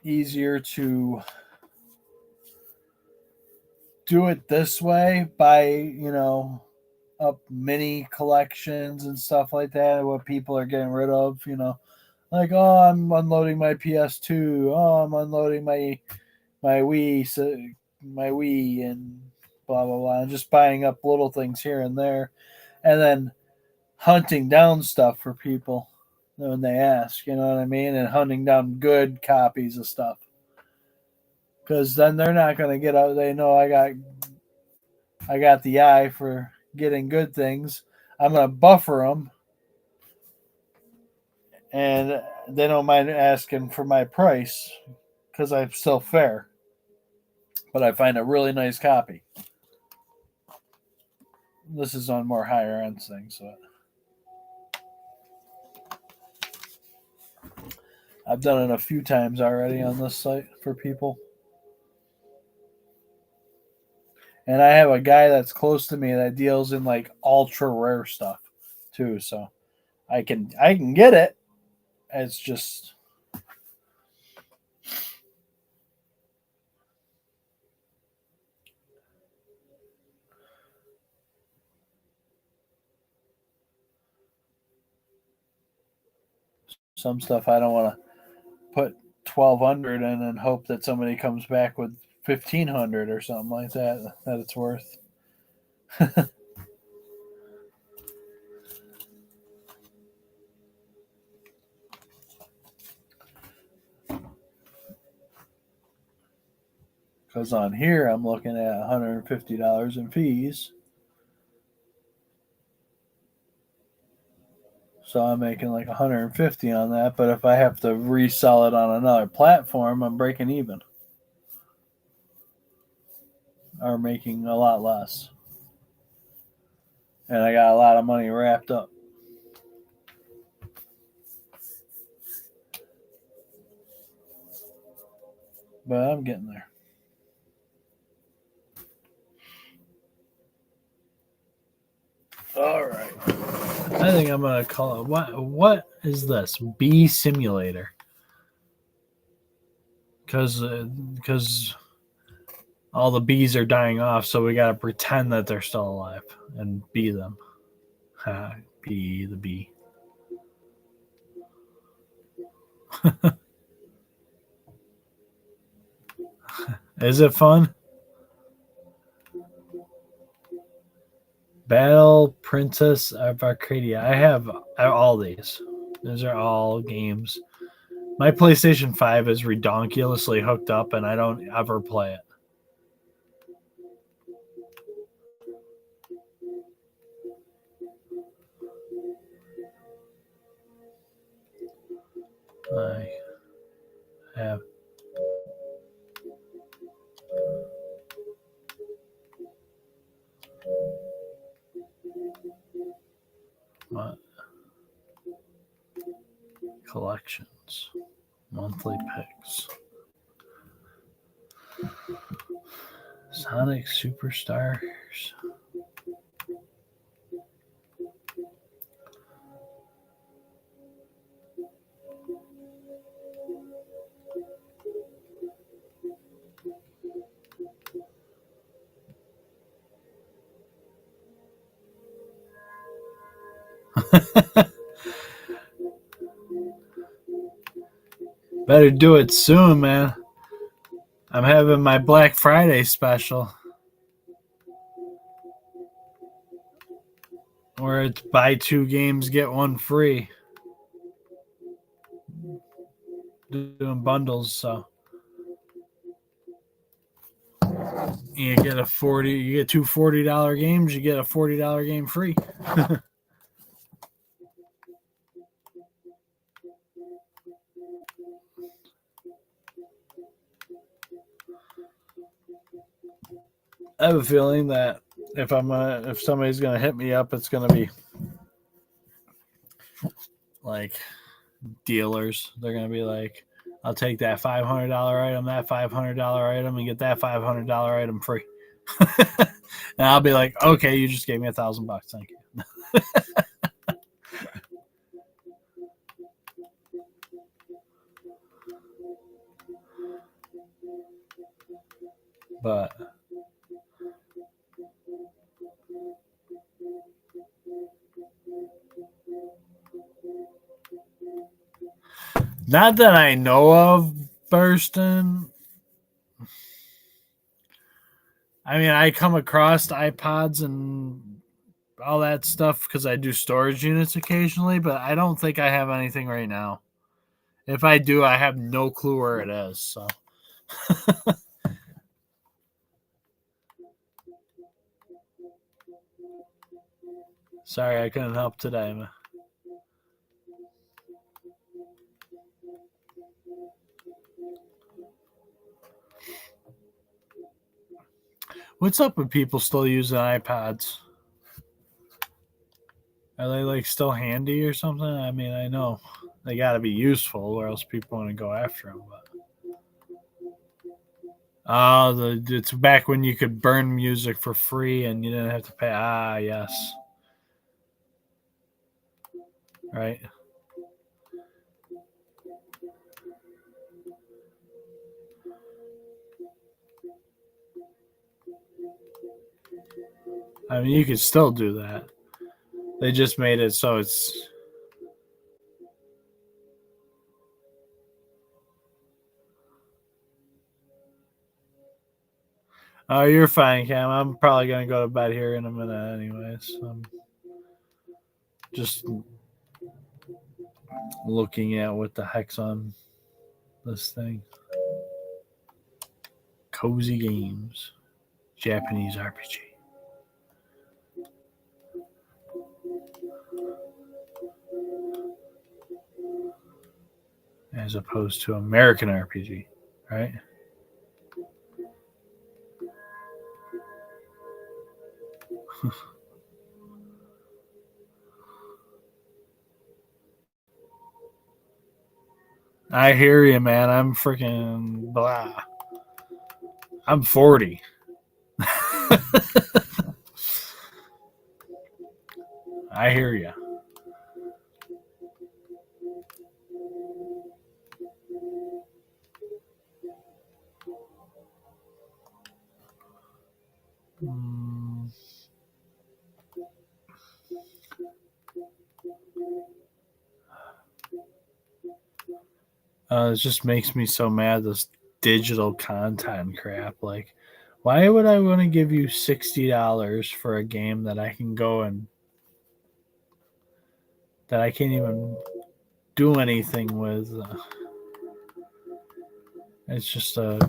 A: easier to do it this way by up mini collections and stuff like that, what people are getting rid of, like, oh, I'm unloading my PS2, oh, I'm unloading my Wii, and blah blah blah, and just buying up little things here and there, and then hunting down stuff for people when they ask, you know what I mean, and hunting down good copies of stuff. Because then they're not going to get out. They know I got the eye for getting good things. I'm going to buffer them, and they don't mind asking for my price because I'm still fair. But I find a really nice copy. this is on more higher end things. So I've done it a few times already on this site for people. And I have a guy that's close to me that deals in like ultra rare stuff too. So I can get it. It's just some stuff I don't want to put 1,200 in and hope that somebody comes back with 1,500 or something like that it's worth. Because on here I'm looking at $150 in fees. So I'm making like 150 on that, but if I have to resell it on another platform, I'm breaking even. Or making a lot less. And I got a lot of money wrapped up. But I'm getting there. All right. I think I'm gonna call it. What is this? Bee Simulator. Because all the bees are dying off, so we gotta pretend that they're still alive and bee them. Bee the bee. Is it fun? Battle Princess of Arcadia. I have all these. These are all games. My PlayStation 5 is redonkulously hooked up, and I don't ever play it. I have. What? Collections. Monthly picks. Sonic Superstars. Better do it soon, man. I'm having my Black Friday special. Where it's buy 2 games, get 1 free. Doing bundles, so you get you get 2 $40 games, you get a $40 game free. I have a feeling that if somebody's gonna hit me up, it's gonna be like dealers. They're gonna be like, "I'll take that $500 item, that $500 item, and get that $500 item free." And I'll be like, "Okay, you just gave me $1,000. Thank you." But not that I know of, Burston. I mean, I come across iPods and all that stuff because I do storage units occasionally, but I don't think I have anything right now. If I do, I have no clue where it is. So, sorry, I couldn't help today, man. What's up with people still using iPads? Are they like still handy or something? I mean, I know they got to be useful, or else people want to go after them. But it's back when you could burn music for free and you didn't have to pay. Ah, yes, right. I mean, you could still do that. They just made it so it's. Oh, you're fine, Cam. I'm probably going to go to bed here in a minute anyways. I'm just looking at what the heck's on this thing. Cozy Games. Japanese RPG. As opposed to American RPG, right? I hear you, man. I'm freaking blah. I'm 40. I hear you. It just makes me so mad, this digital content crap. Like, why would I want to give you $60 for a game that I can go and that I can't even do anything with? It's just I'd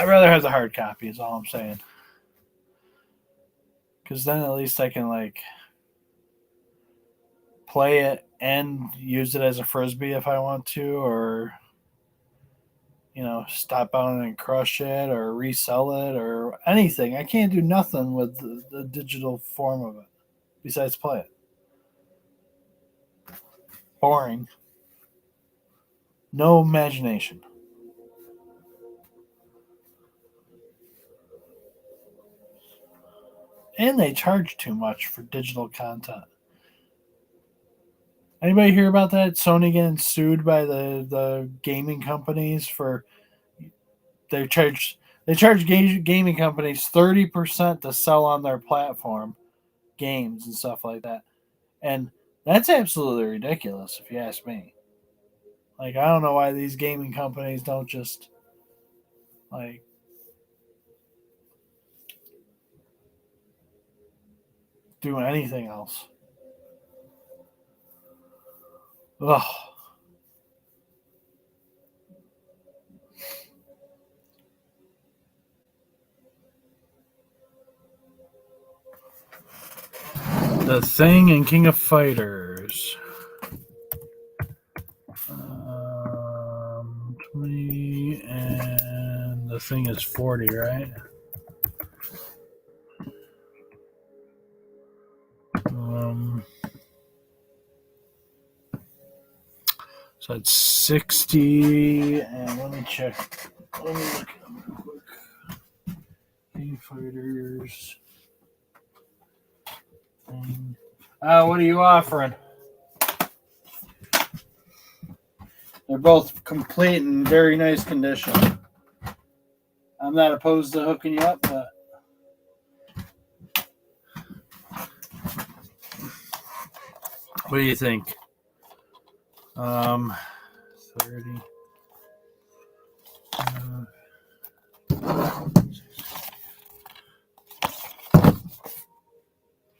A: rather have the hard copy is all I'm saying. Because then at least I can, like, play it and use it as a Frisbee if I want to, or, you know, stop out and crush it or resell it or anything. I can't do nothing with the digital form of it besides play it. Boring. No imagination. And they charge too much for digital content. Anybody hear about that? Sony getting sued by the gaming companies for they charge gaming companies 30% to sell on their platform games and stuff like that. And that's absolutely ridiculous if you ask me. Like, I don't know why these gaming companies don't just, like, do anything else. Ugh. The Thing and King of Fighters. 20 and The Thing is 40, right? So it's 60, and let me check. Let me look at them real quick. King of Fighters. What are you offering? They're both complete and very nice condition. I'm not opposed to hooking you up, but what do you think? 30.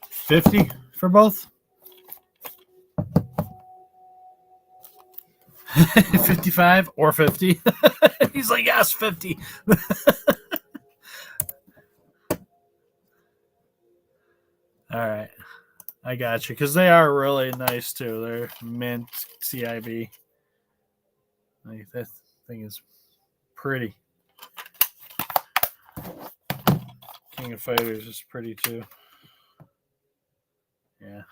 A: 50 for both? 55 or 50? He's like, yes, 50. All right. I got you. Because they are really nice, too. They're mint CIB. Like, that thing is pretty. King of Fighters is pretty, too. Yeah.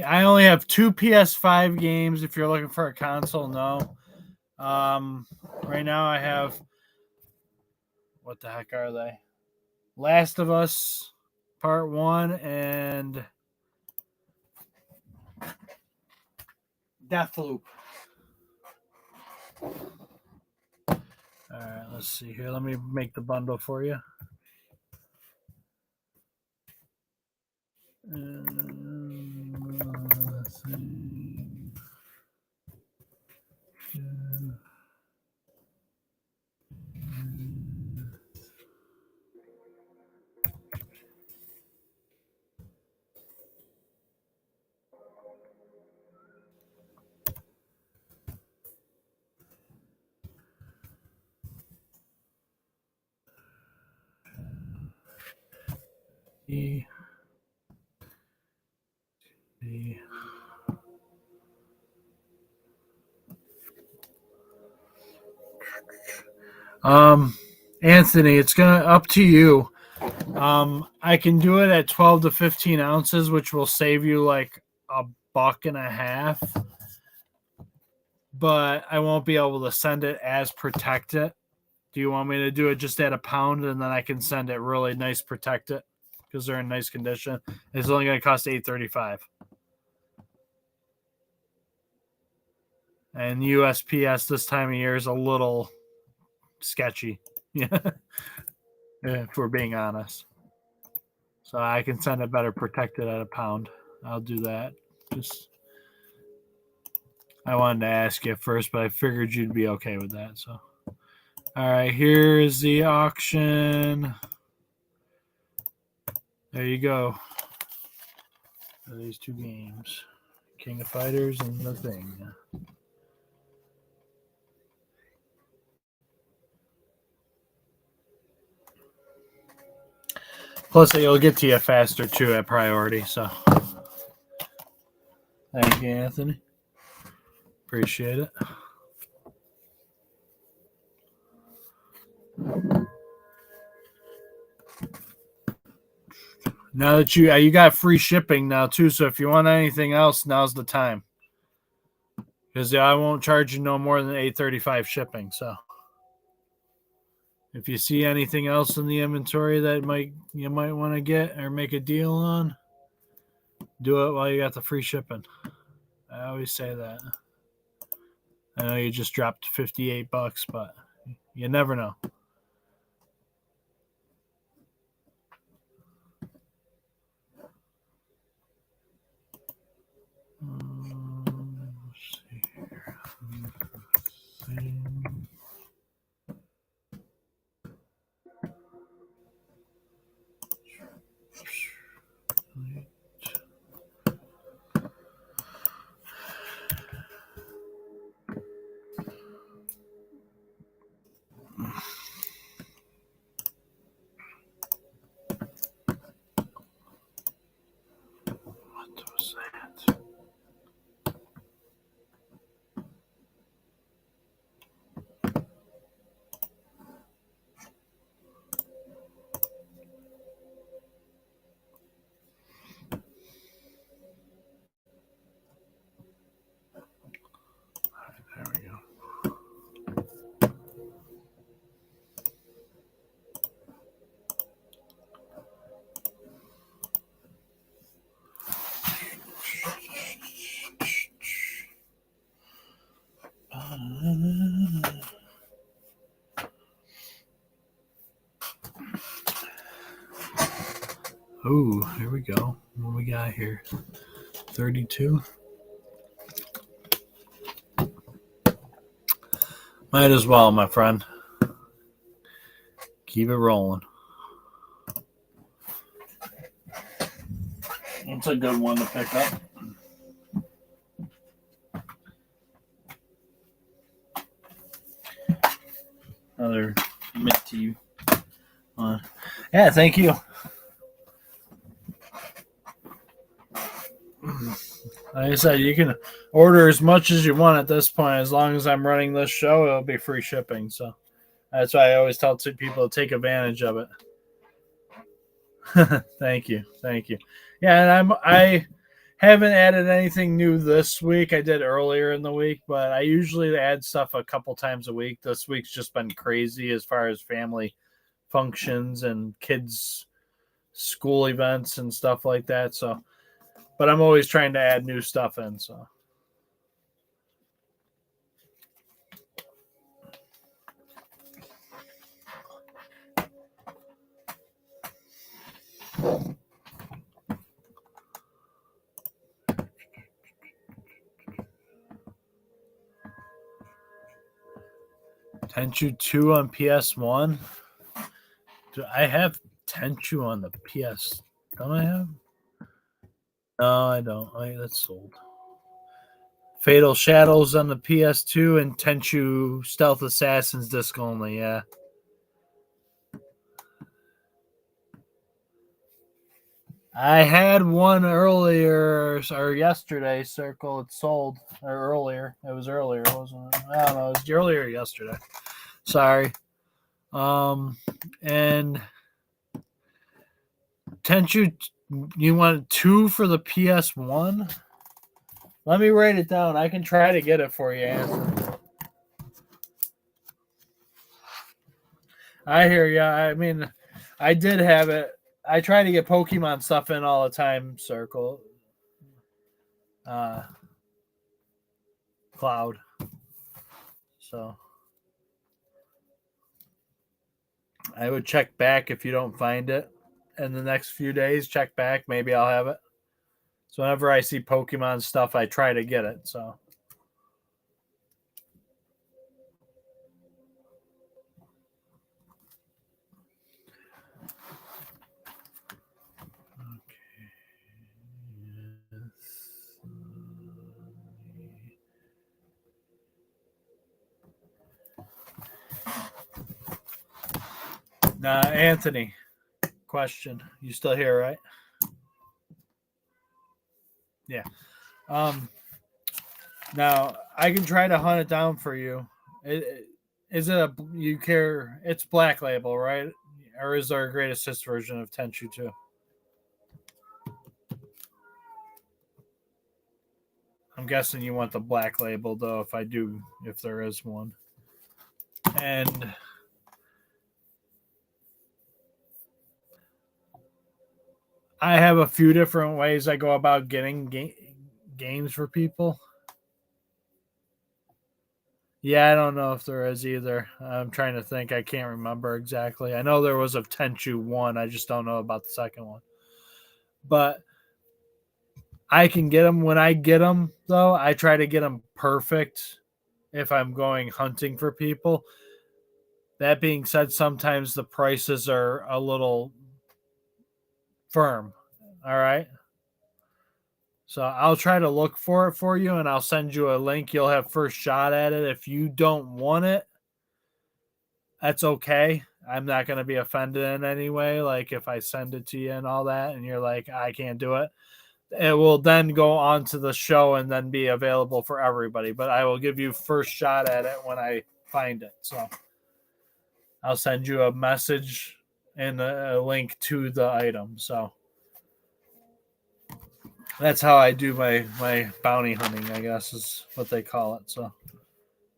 A: I only have 2 PS5 games. If you're looking for a console, no. Right now I have, what the heck are they? Last of Us Part 1 and Deathloop. All right, let's see here. Let me make the bundle for you. Let's see. E. E. Anthony, it's gonna up to you. I can do it at 12 to 15 ounces, which will save you like $1.50, but I won't be able to send it as protected. Do you want me to do it just at a pound, and then I can send it really nice protected because they're in nice condition? It's only going to cost $8.35. And USPS this time of year is a little sketchy. Yeah. If we're being honest. So I can send it better protected at a pound. I'll do that. Just I wanted to ask you first, but I figured you'd be okay with that. So all right, here's the auction. There you go. These 2 games. King of Fighters and The Thing. Plus, it'll get to you faster, too, at priority. So, thank you, Anthony. Appreciate it. Now that you got free shipping now, too, so if you want anything else, now's the time. Because I won't charge you no more than $8.35 shipping, so. If you see anything else in the inventory that you might want to get or make a deal on, do it while you got the free shipping. I always say that. I know you just dropped $58, but you never know. Let's see here. What was that? There we go. Oh, here we go. What do we got here? 32. Might as well, my friend. Keep it rolling. It's a good one to pick up. Another minty one. Yeah, thank you. Like I said, you can order as much as you want at this point. As long as I'm running this show, it'll be free shipping. So, That's why I always tell people to take advantage of it. Thank you. Yeah, and I haven't added anything new this week. I did earlier in the week, but I usually add stuff a couple times a week. This week's just been crazy as far as family functions and kids' school events and stuff like that. So, but I'm always trying to add new stuff in. So. Tenchu 2 on PS1. Do I have Tenchu on the PS? Don't I have? No, I don't. That's sold. Fatal Shadows on the PS2 and Tenchu Stealth Assassins disc only. Yeah. I had one earlier or yesterday, Circle. It sold or earlier. It was earlier, wasn't it? I don't know. It was earlier yesterday. Sorry. And Tenchu, you want 2 for the PS1? Let me write it down. I can try to get it for you, Anthony. I hear ya. I mean, I did have it. I try to get Pokemon stuff in all the time, Circle. Cloud. So I would check back if you don't find it in the next few days. Check back. Maybe I'll have it. So whenever I see Pokemon stuff, I try to get it. So. Now, Anthony, question. You still here, right? Yeah. Now, I can try to hunt it down for you. Is it you care? It's Black Label, right? Or is there a Great Assist version of Tenchu 2? I'm guessing you want the Black Label, though, if there is one. And I have a few different ways I go about getting games for people. Yeah, I don't know if there is either. I'm trying to think. I can't remember exactly. I know there was a Tenchu 1. I just don't know about the second one. But I can get them. When I get them, though, I try to get them perfect if I'm going hunting for people. That being said, sometimes the prices are a little firm. All right. So I'll try to look for it for you, and I'll send you a link. You'll have first shot at it. If you don't want it, that's okay. I'm not going to be offended in any way. Like if I send it to you and all that, and you're like, I can't do it, it will then go on to the show and then be available for everybody. But I will give you first shot at it when I find it. So I'll send you a message and a link to the item. So that's how I do my bounty hunting, I guess is what they call it. So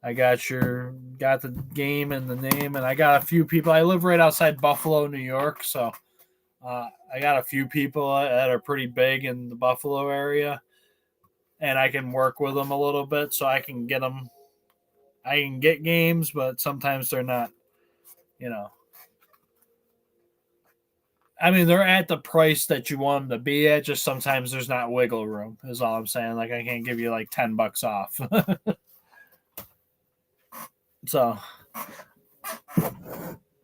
A: I got the game and the name, and I got a few people. I live right outside Buffalo, New York, so I got a few people that are pretty big in the Buffalo area, and I can work with them a little bit, so I can get them. I can get games, but sometimes they're not, I mean, they're at the price that you want them to be at. Just sometimes there's not wiggle room, is all I'm saying. Like, I can't give you like $10 off. So,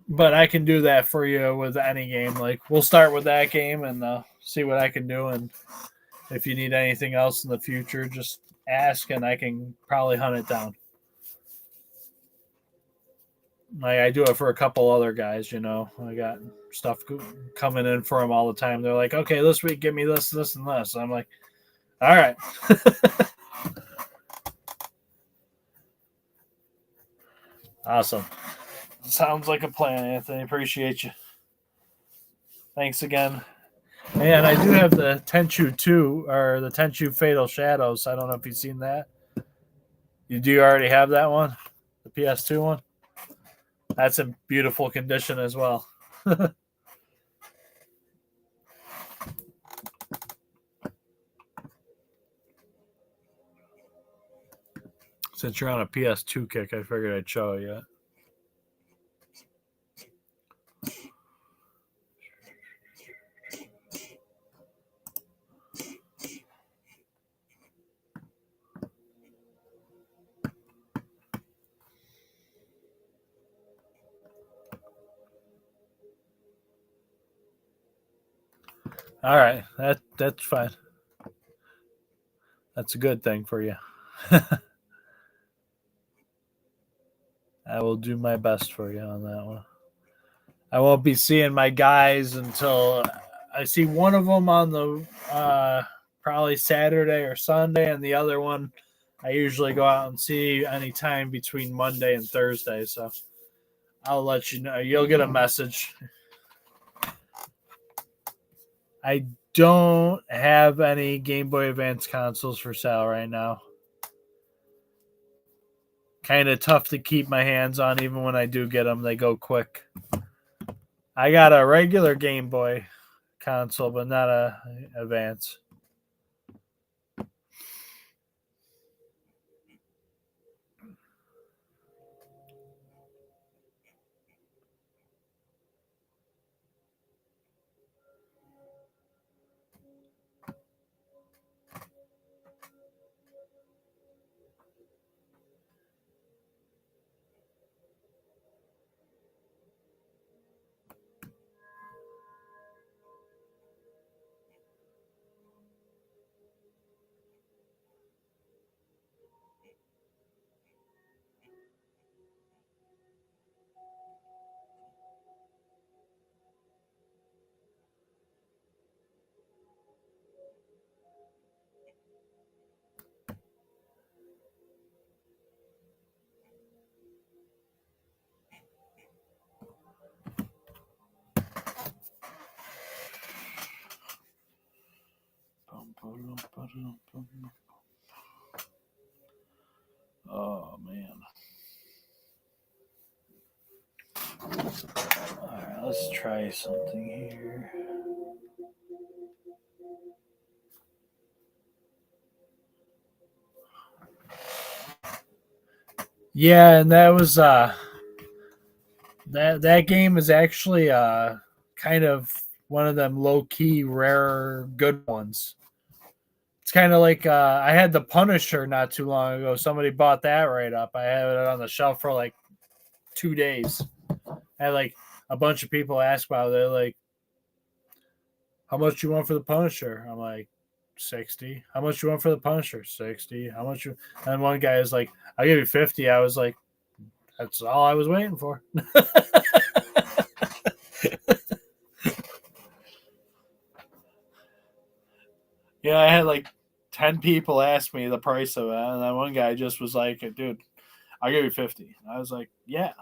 A: but I can do that for you with any game. Like, we'll start with that game and see what I can do. And if you need anything else in the future, just ask and I can probably hunt it down. Like, I do it for a couple other guys, I got stuff coming in for them all the time. They're like, okay, this week, give me this, this, and this. I'm like, all right. Awesome. Sounds like a plan, Anthony. Appreciate you. Thanks again. And I do have the Tenchu 2, or the Tenchu Fatal Shadows. I don't know if you've seen that. Do you already have that one? The PS2 one? That's in beautiful condition as well. Since you're on a PS2 kick, I figured I'd show you. All right, that's fine. That's a good thing for you. I will do my best for you on that one. I won't be seeing my guys until I see one of them on the probably Saturday or Sunday, and the other one I usually go out and see anytime between Monday and Thursday. So I'll let you know. You'll get a message. I don't have any Game Boy Advance consoles for sale right now. Kind of tough to keep my hands on. Even when I do get them, they go quick. I got a regular Game Boy console, but not a Advance. Oh, man. All right, let's try something here. Yeah, and that was that game is actually kind of one of them low-key, rare, good ones. It's kind of like I had the Punisher not too long ago. Somebody bought that right up. I had it on the shelf for like 2 days. I had like a bunch of people ask about it. They're like, how much you want for the Punisher? I'm like, 60. How much you want for the Punisher? 60. How much you? And one guy is like, I'll give you 50. I was like, that's all I was waiting for. Yeah, I had like 10 people ask me the price of it, and that one guy just was like, dude, I'll give you 50. I was like, yeah.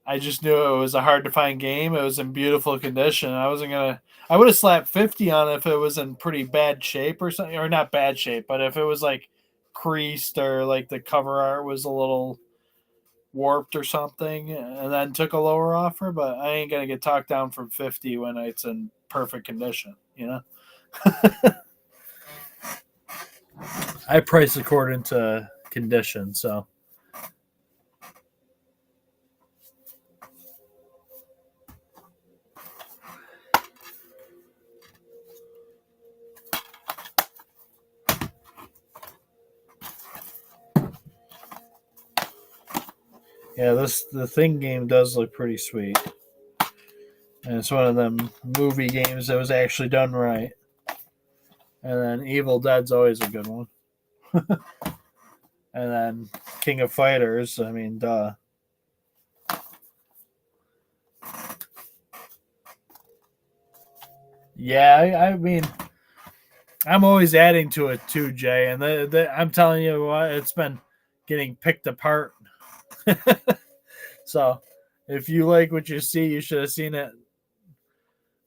A: I just knew it was a hard to find game. It was in beautiful condition. I would have slapped 50 on it if it was in pretty bad shape or something, or not bad shape, but if it was like creased or like the cover art was a little warped or something, and then took a lower offer. But I ain't gonna get talked down from 50 when it's in perfect condition, you know. I price according to condition, so. Yeah, the Thing game does look pretty sweet. And it's one of them movie games that was actually done right. And then Evil Dead's always a good one. And then King of Fighters, I mean, duh. Yeah, I mean, I'm always adding to it too, Jay. And I'm telling you what, it's been getting picked apart. So if you like what you see, you should have seen it.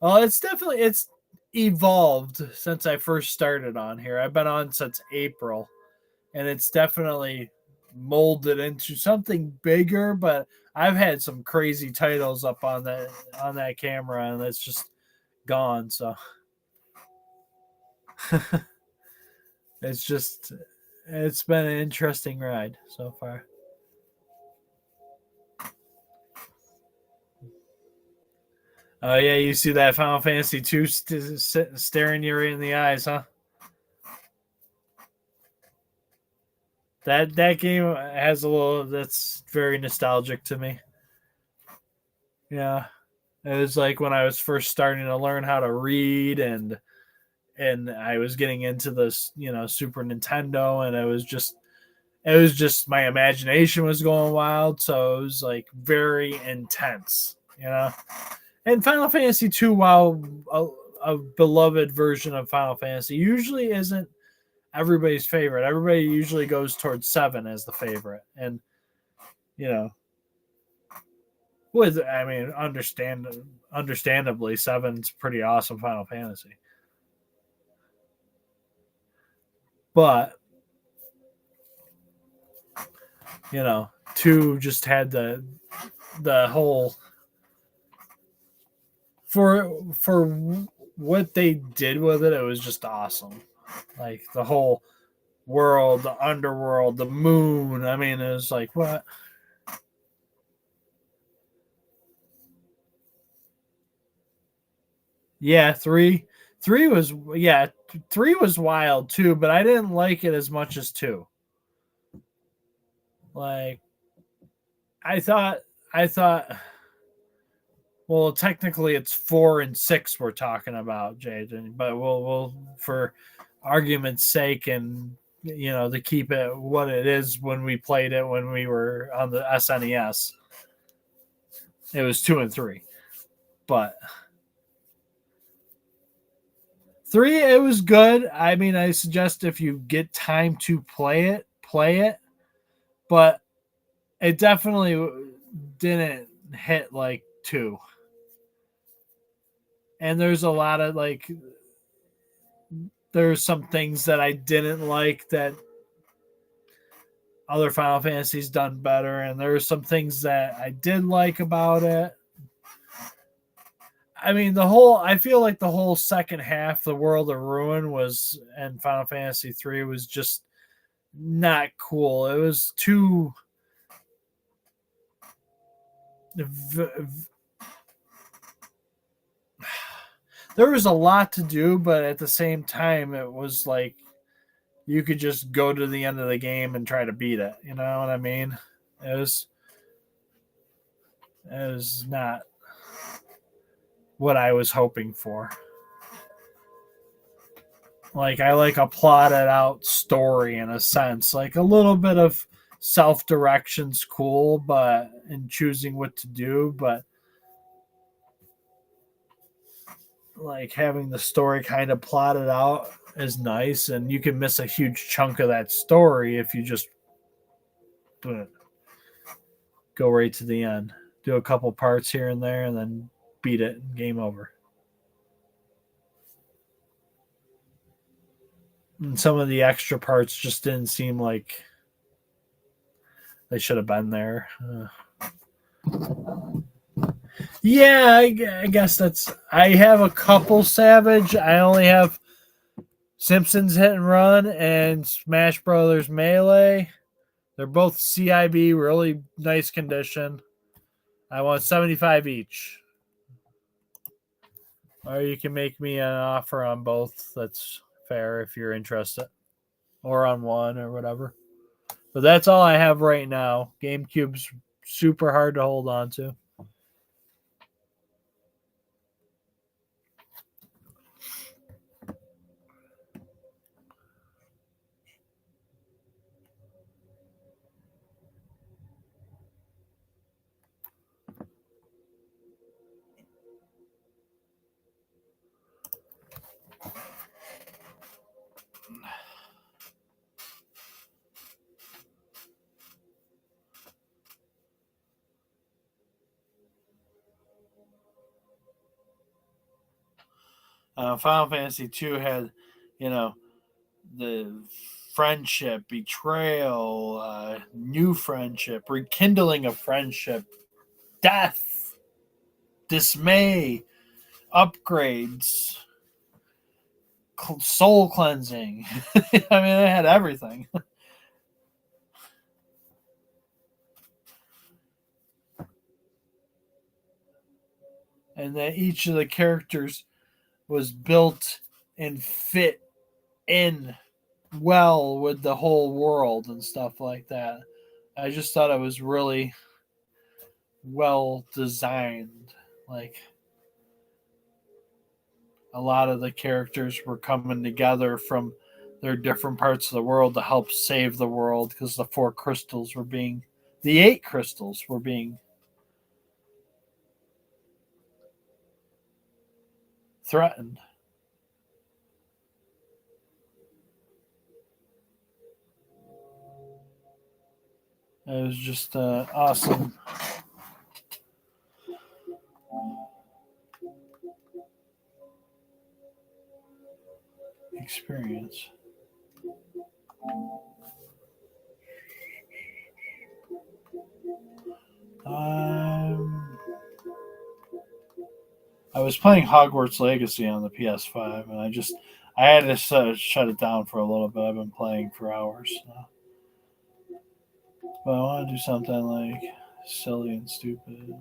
A: Well, it's evolved since I first started on here. I've been on since April, and it's definitely molded into something bigger, but I've had some crazy titles up on that camera, and it's just gone. So it's been an interesting ride so far. Oh yeah, you see that Final Fantasy 2 staring you right in the eyes, huh? That game has a little, that's very nostalgic to me. Yeah. It was like when I was first starting to learn how to read, and I was getting into this, Super Nintendo, and it was just my imagination was going wild, so it was like very intense, And Final Fantasy 2, while a beloved version of Final Fantasy, usually isn't everybody's favorite. Everybody usually goes towards 7 as the favorite. And, understandably, 7's pretty awesome Final Fantasy. But, 2 just had the whole... For what they did with it, it was just awesome. Like the whole world, the underworld, the moon. I mean, it was like, what? Yeah, 3 was wild too, but I didn't like it as much as 2. Like, I thought. Well, technically, it's 4 and 6 we're talking about, Jaden. But we'll for argument's sake, and to keep it what it is when we played it when we were on the SNES, it was 2 and 3. But 3, it was good. I mean, I suggest if you get time to play it. But it definitely didn't hit like 2. And there's a lot of there's some things that I didn't like that other Final Fantasies done better, and there's some things that I did like about it. I mean, I feel like the whole second half, the World of Ruin and Final Fantasy 3 was just not cool. It was too there was a lot to do, but at the same time, it was like you could just go to the end of the game and try to beat it. You know what I mean? It was not what I was hoping for. Like, I like a plotted out story in a sense. Like, a little bit of self-direction's cool, but in choosing what to do, but like having the story kind of plotted out is nice, and you can miss a huge chunk of that story if you just go right to the end, do a couple parts here and there, and then beat it, game over. And some of the extra parts just didn't seem like they should have been there. Yeah, I guess I have a couple Savage. I only have Simpsons Hit and Run and Smash Brothers Melee. They're both CIB, really nice condition. I want 75 each. Or you can make me an offer on both. That's fair if you're interested. Or on one or whatever. But that's all I have right now. GameCube's super hard to hold on to. Final Fantasy 2 had, the friendship, betrayal, new friendship, rekindling of friendship, death, dismay, upgrades, soul cleansing. I mean, it had everything. And that each of the characters was built and fit in well with the whole world and stuff like that. I just thought it was really well designed. Like, a lot of the characters were coming together from their different parts of the world to help save the world, because the 8 crystals were being threatened. It was just awesome. Experience. I was playing Hogwarts Legacy on the PS5, and I had to shut it down for a little bit. I've been playing for hours now. But I want to do something like silly and stupid.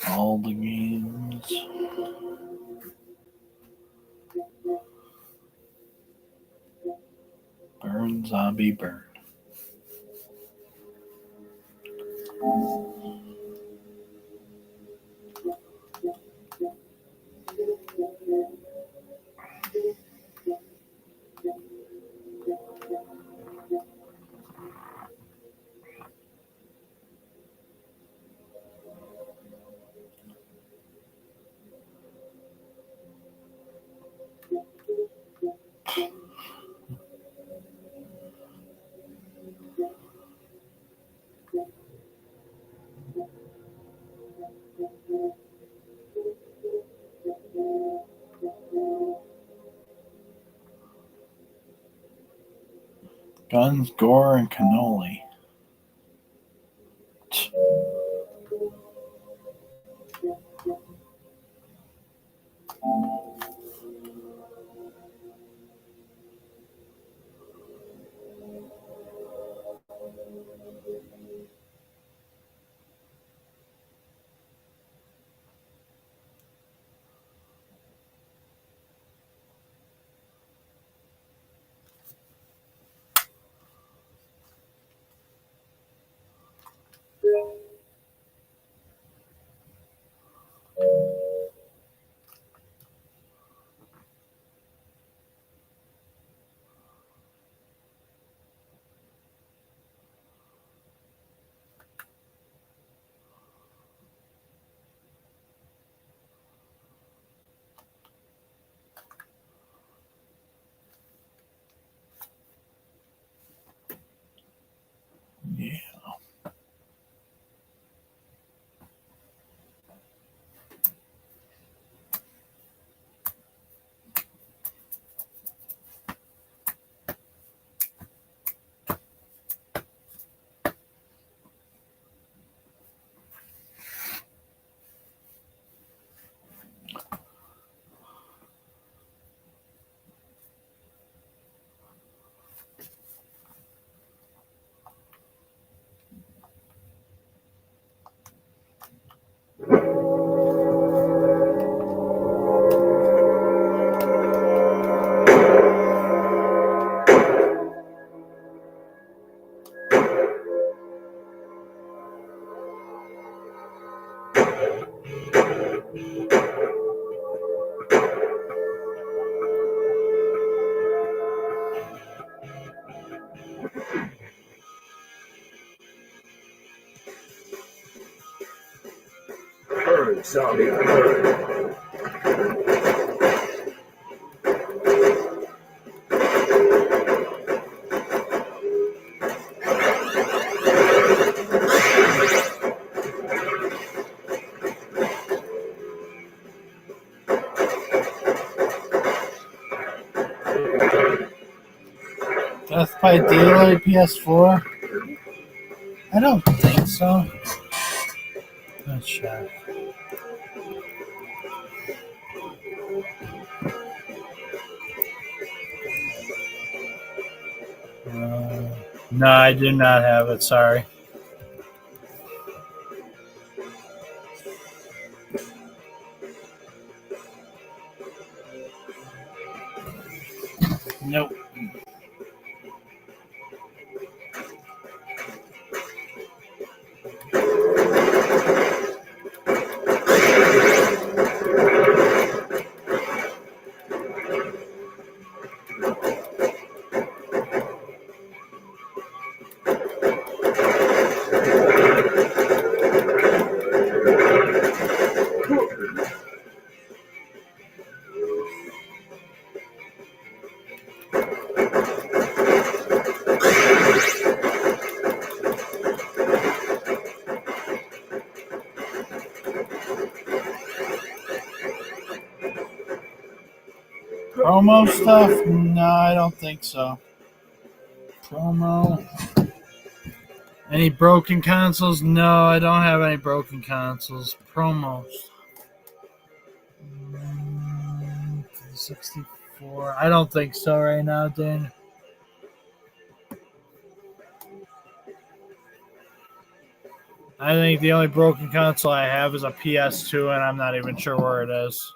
A: All the games. Burn, zombie, burn. Guns, gore, and cannoli.
I: Thanks are being heard.
A: Death by Daylight PS4? I don't think so. Let's check. No, I do not have it. Sorry. Nope. Promo stuff? No, I don't think so. Promo. Any broken consoles? No, I don't have any broken consoles. Promos. 64. I don't think so right now, Dan. I think the only broken console I have is a PS2, and I'm not even sure where it is.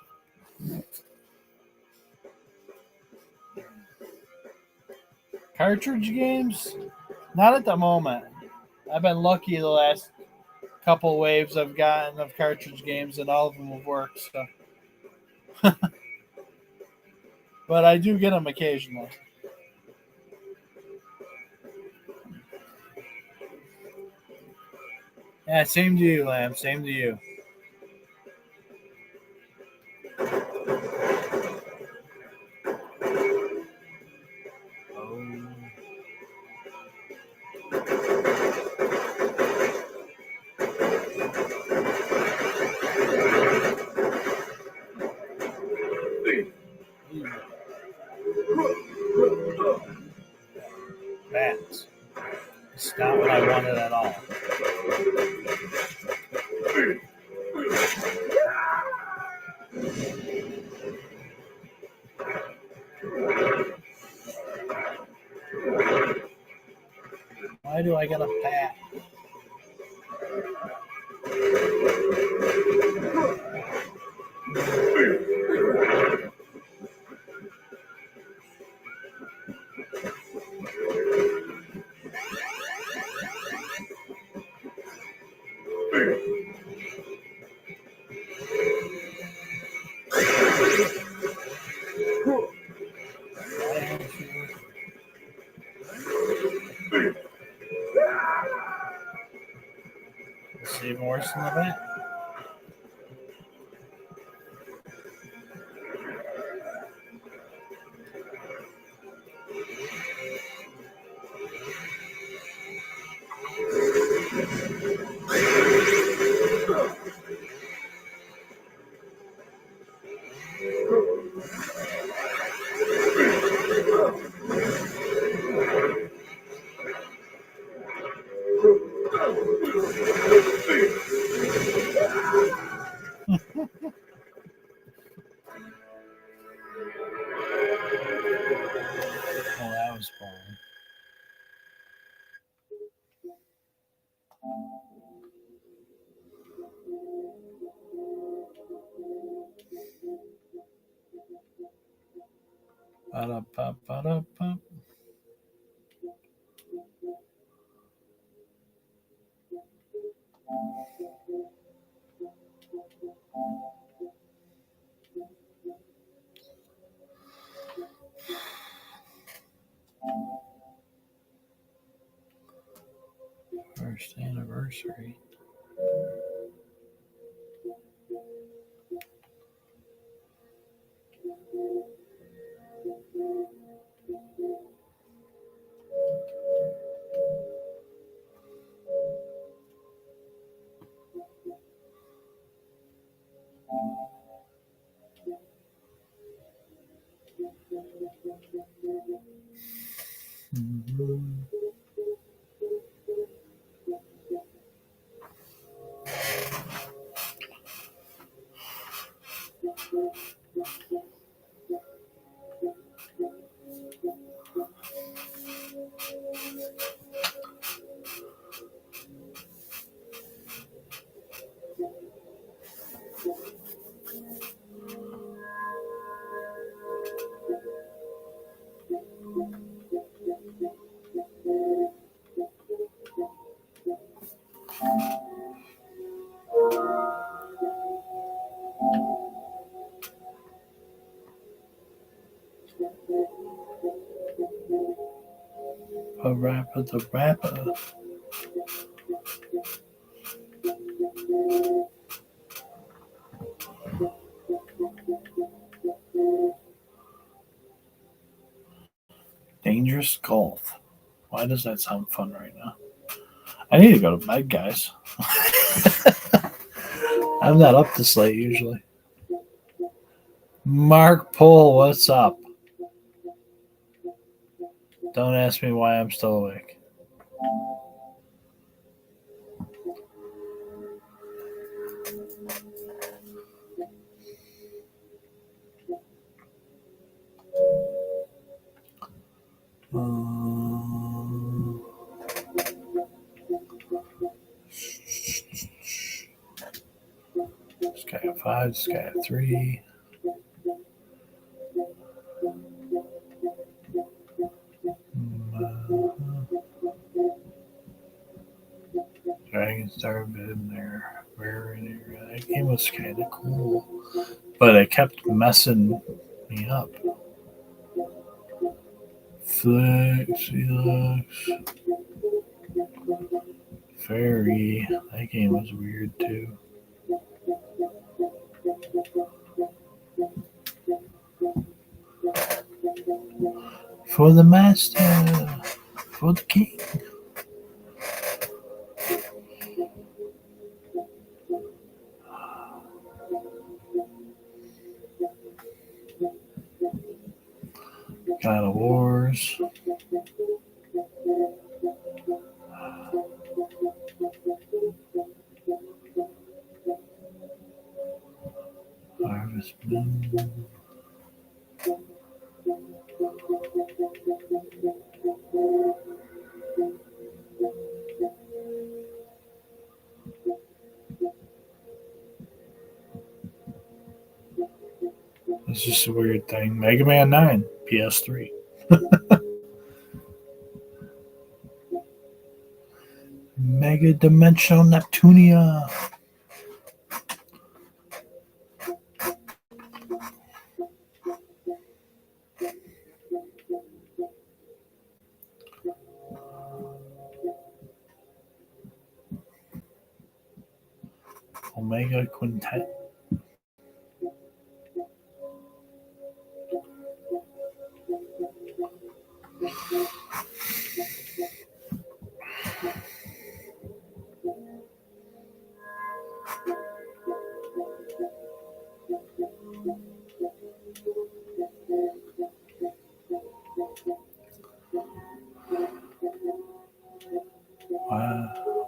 A: Cartridge games? Not at the moment. I've been lucky the last couple waves I've gotten of cartridge games, and all of them have worked. So. But I do get them occasionally. Yeah, same to you, Lamb. Same to you. Bats. It's not what I wanted at all. Why do I get a bat? It's even worse than the bat. Oh, that was boring. Ba-da-ba-ba-da-ba. First anniversary. A rapper, the rapper. Dangerous golf. Why does that sound fun right now? I need to go to bed, guys. I'm not up this late usually. Mark Pohl, what's up? Don't ask me why I'm still awake. This guy at 5, this guy at 3. Dragon Star been there. That game was kind of cool, but it kept messing me up. Felix. Fairy. That game was weird too. For the master. For the king. God of Wars. Harvest Moon. It's just a weird thing. Mega Man 9, PS3. Mega Dimensional Neptunia. Omega Quintet.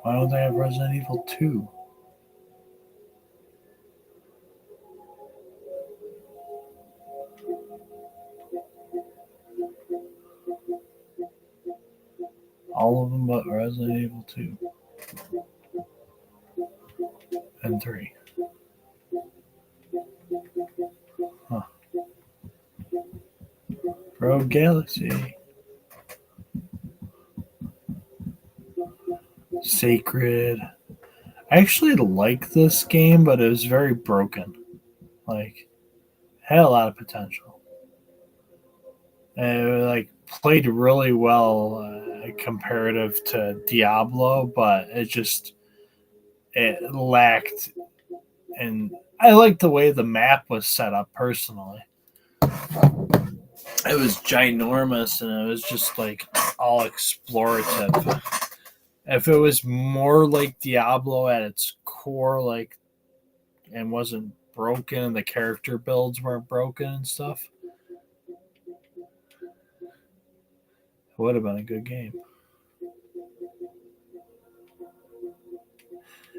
A: Why don't they have Resident Evil 2? All of them but Resident Evil 2 and 3. Huh. Rogue Galaxy. Sacred. I actually like this game, but it was very broken. Like, had a lot of potential. And it played really well comparative to Diablo, but it lacked. And I liked the way the map was set up personally. It was ginormous, and it was just all explorative. If it was more like Diablo at its core, and wasn't broken, and the character builds weren't broken and stuff, Would have been a good game.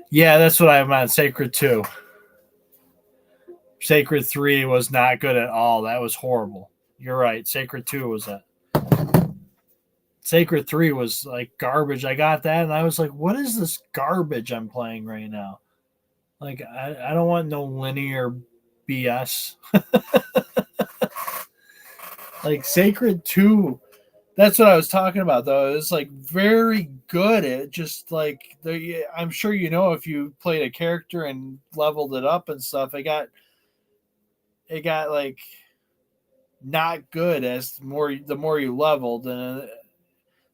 A: Yeah, that's what I meant. Sacred 2. Sacred 3 was not good at all. That was horrible. You're right. Sacred 2 was it. Sacred 3 was like garbage. I got that and I was like, what is this garbage I'm playing right now? Like, I don't want no linear BS. Like, Sacred 2, that's what I was talking about, though. It was, like, very good at just, like, I'm sure you know if you played a character and leveled it up and stuff, it got like, not good as the more you leveled. And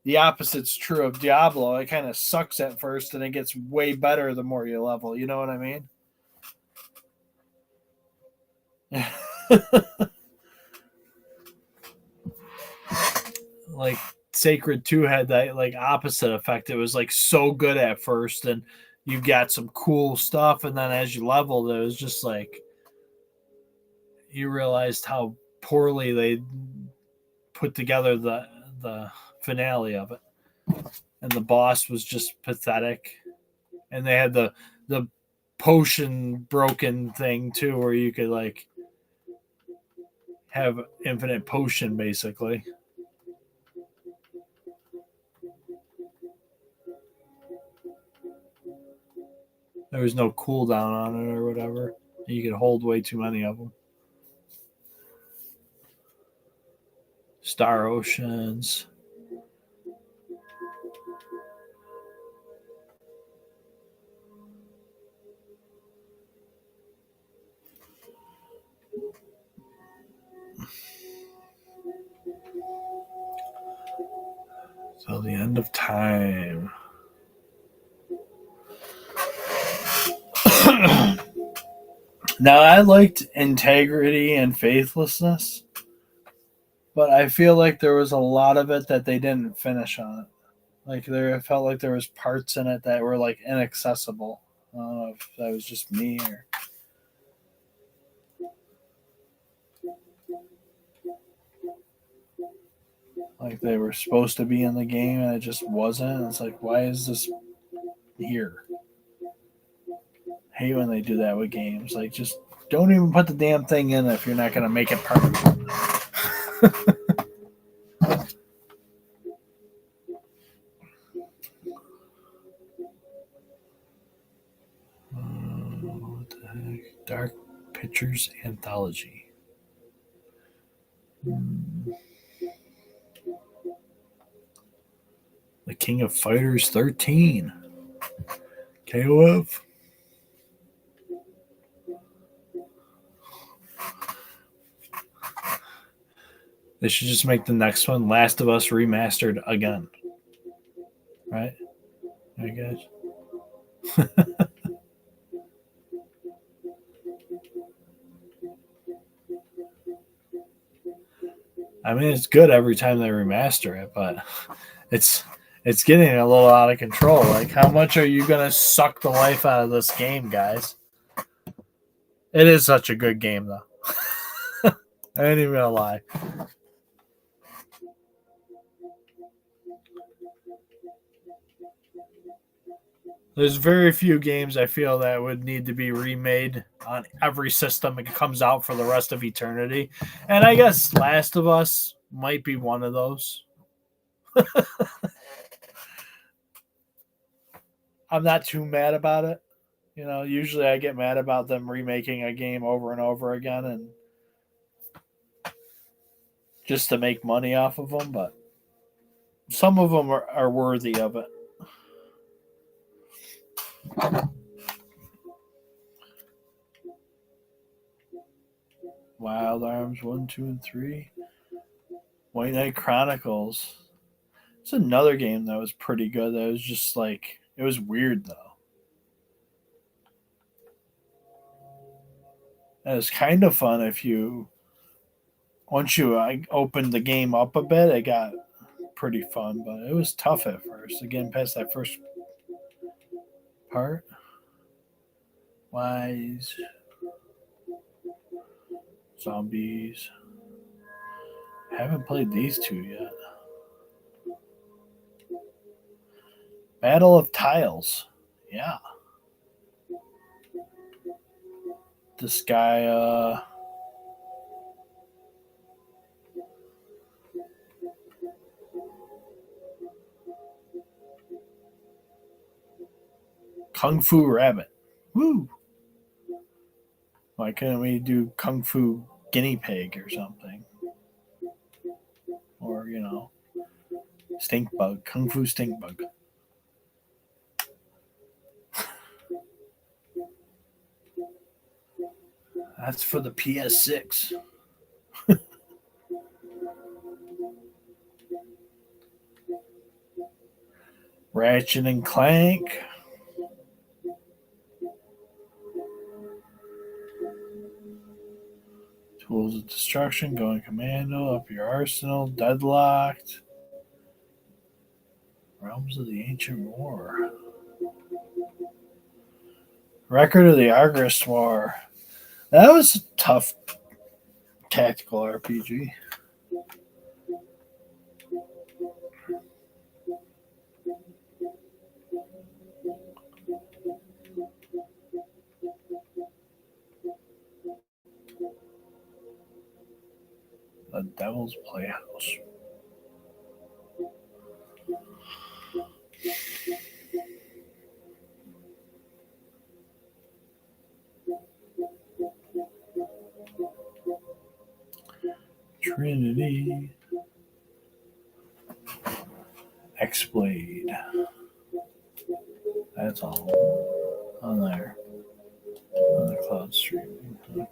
A: the opposite's true of Diablo. It kind of sucks at first, and it gets way better the more you level. You know what I mean? Like Sacred 2 had that like opposite effect. It was like so good at first, and you got some cool stuff, and then as you leveled, it was just like you realized how poorly they put together the finale of it, and the boss was just pathetic. And they had the potion broken thing too, where you could like have infinite potion basically. There was no cooldown on it or whatever. You could hold way too many of them. Star Oceans. Till the end of time. Now, I liked Integrity and Faithlessness, but I feel like there was a lot of it that they didn't finish on it. Like I felt like there was parts in it that were like inaccessible. I don't know if that was just me or. Like they were supposed to be in the game and it just wasn't. It's like, why is this here? I hate when they do that with games. Like, just don't even put the damn thing in if you're not going to make it part of it. What the heck? Dark Pictures Anthology. The King of Fighters 13. KOF. They should just make the next one Last of Us Remastered again. Right? I guess. I mean, it's good every time they remaster it, but it's getting a little out of control. Like, how much are you going to suck the life out of this game, guys? It is such a good game, though. I ain't even going to lie. There's very few games I feel that would need to be remade on every system it comes out for the rest of eternity. And I guess Last of Us might be one of those. I'm not too mad about it. You know, usually I get mad about them remaking a game over and over again and just to make money off of them, but some of them are worthy of it. Wild Arms 1, 2, and 3. White Knight Chronicles. It's another game that was pretty good. That was just like, it was weird though. And it's kind of fun if you, once you opened the game up a bit, it got pretty fun, but it was tough at first. Again, past that first part. Wise. Zombies. Haven't played these two yet. Battle of Tiles. Yeah. This guy, Kung Fu Rabbit. Woo! Why couldn't we do Kung Fu Guinea Pig or something? Or, Stink Bug. Kung Fu Stink Bug. That's for the PS6. Ratchet and Clank. Tools of Destruction, Going Commando, Up Your Arsenal, Deadlocked. Realms of the Ancient War. Record of the Argus War. That was a tough tactical RPG. The Devil's Playhouse. Trinity. X-Blade. That's all on there. On the cloud streaming. Okay.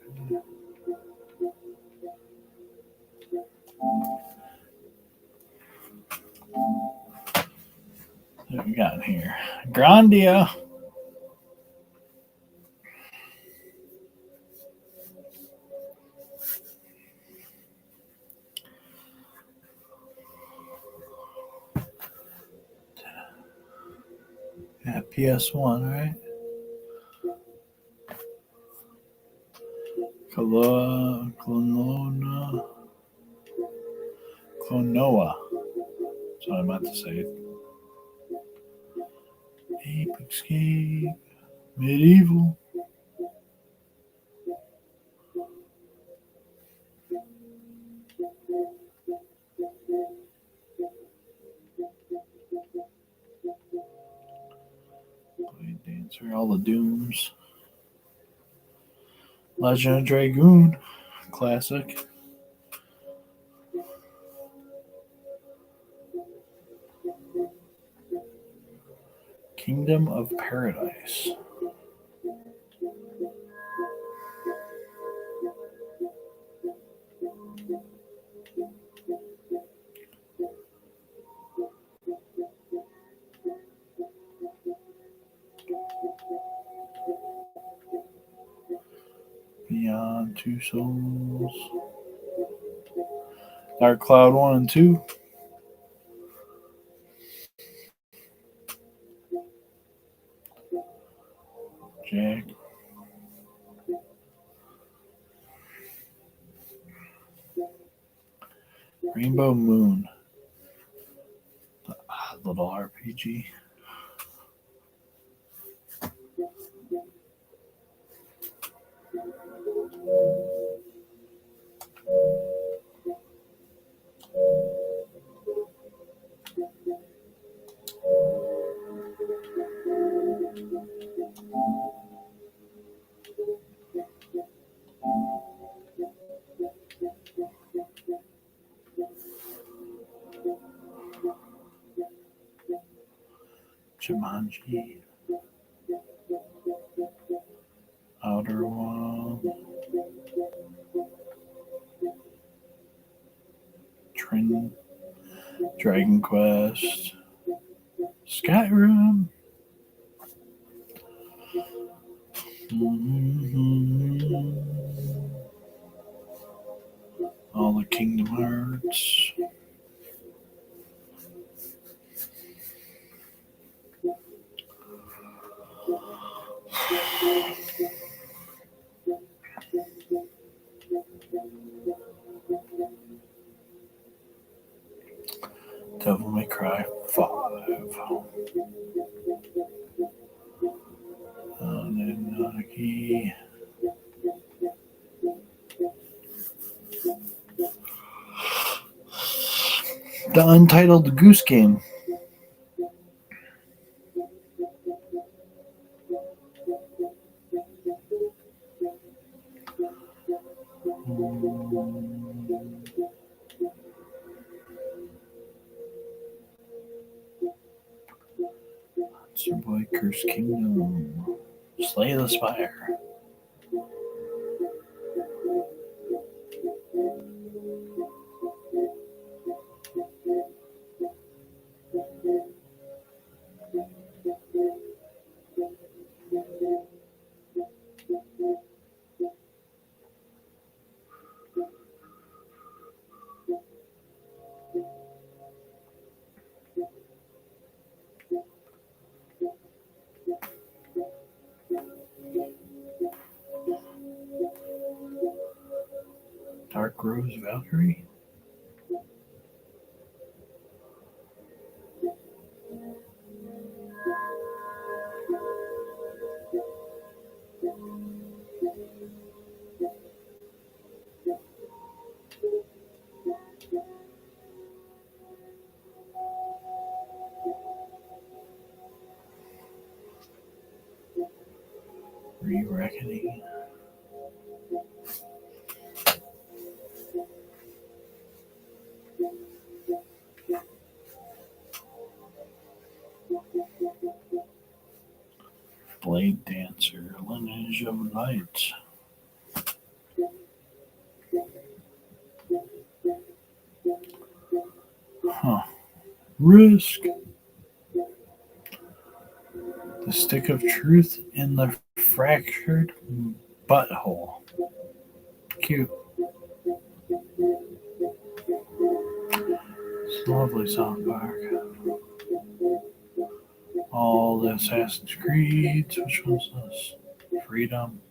A: What we got in here? Grandia. Yeah, PS1, right? Klonoa. That's what I meant to say. Ape Escape. Medieval. Blade Dancer. All the Dooms. Legend of Dragoon. Classic. Kingdom of Paradise. Beyond Two Souls. Dark Cloud 1 and 2. Jack. Rainbow Moon. The odd little RPG. Jumanji. Outer World. Dragon Quest. Skyrim. All the Kingdom Hearts. Devil May Cry 5. Anunnaki. The Untitled Goose Game. Boy, Curse Kingdom. Slay the Spire. Dark Rose Valkyrie. Re-Reckoning. Blade Dancer, Lineage of Light. Huh. Risk. The Stick of Truth in the Fractured Butthole. Cute. It's a lovely song, Park. All the Assassin's Creeds. Which one's this? Freedom.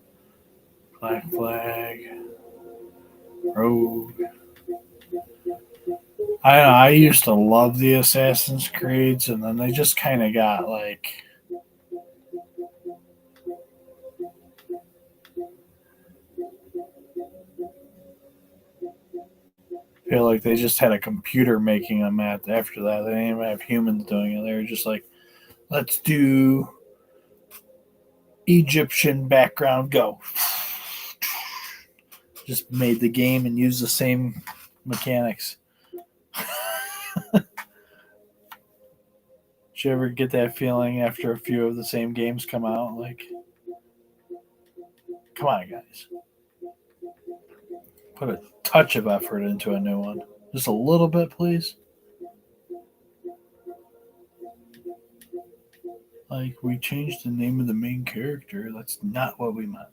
A: Black Flag. Rogue. I used to love the Assassin's Creeds, and then they just kind of got like. I feel like they just had a computer making them after that. They didn't even have humans doing it. They were just like, let's do Egyptian background, go. Just made the game and used the same mechanics. Did you ever get that feeling after a few of the same games come out? Like, come on, guys. Put a touch of effort into a new one. Just a little bit, please. Like, we changed the name of the main character. That's not what we meant.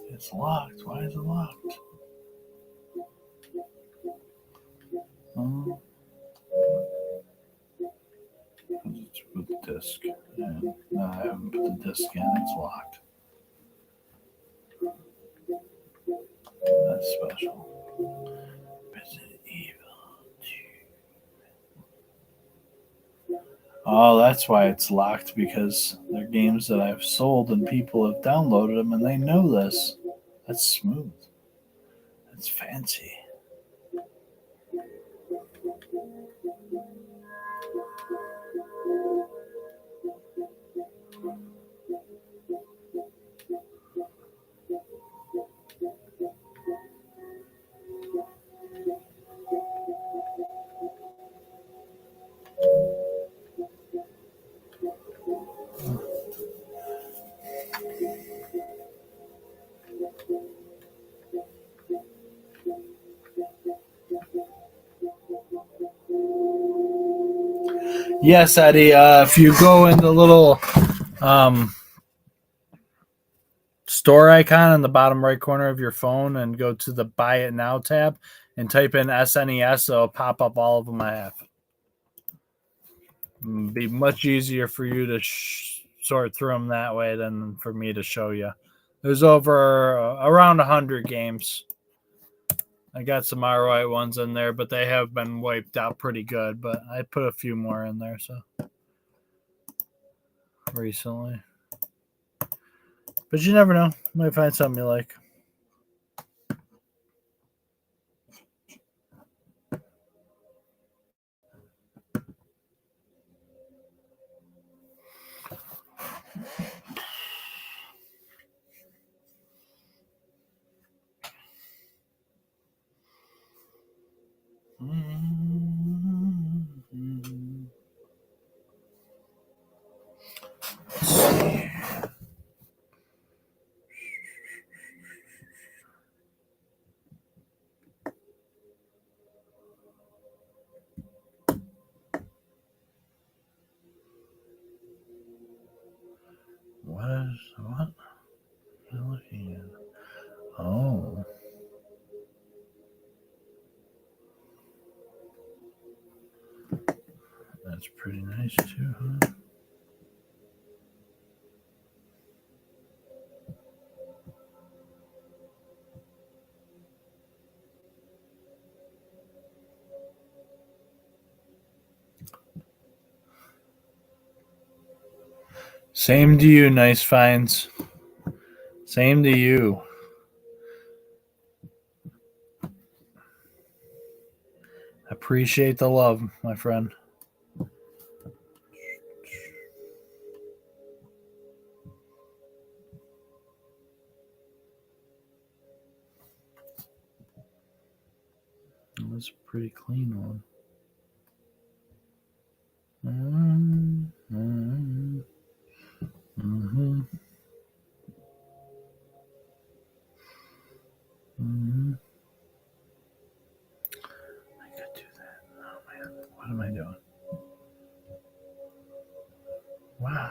A: It's locked. Why is it locked? It's with the disc. Yeah. No, I haven't put the disc in. It's locked. That's special. Resident Evil 2. Oh, that's why it's locked, because they're games that I've sold and people have downloaded them and they know this. That's smooth. That's fancy. Yes, Eddie. If you go in the little store icon in the bottom right corner of your phone and go to the Buy It Now tab and type in SNES, it'll pop up all of them I have. It'll be much easier for you to sort through them that way than for me to show you. There's over around 100 games. I got some ROI ones in there, but they have been wiped out pretty good. But I put a few more in there, so recently. But you never know. Might find something you like. What? I'm looking at. Oh. That's pretty nice too, huh? Same to you, Nice Finds. Same to you. Appreciate the love, my friend. That's a pretty clean one. Mm-hmm. I could do that. Oh man, what am I doing? Wow.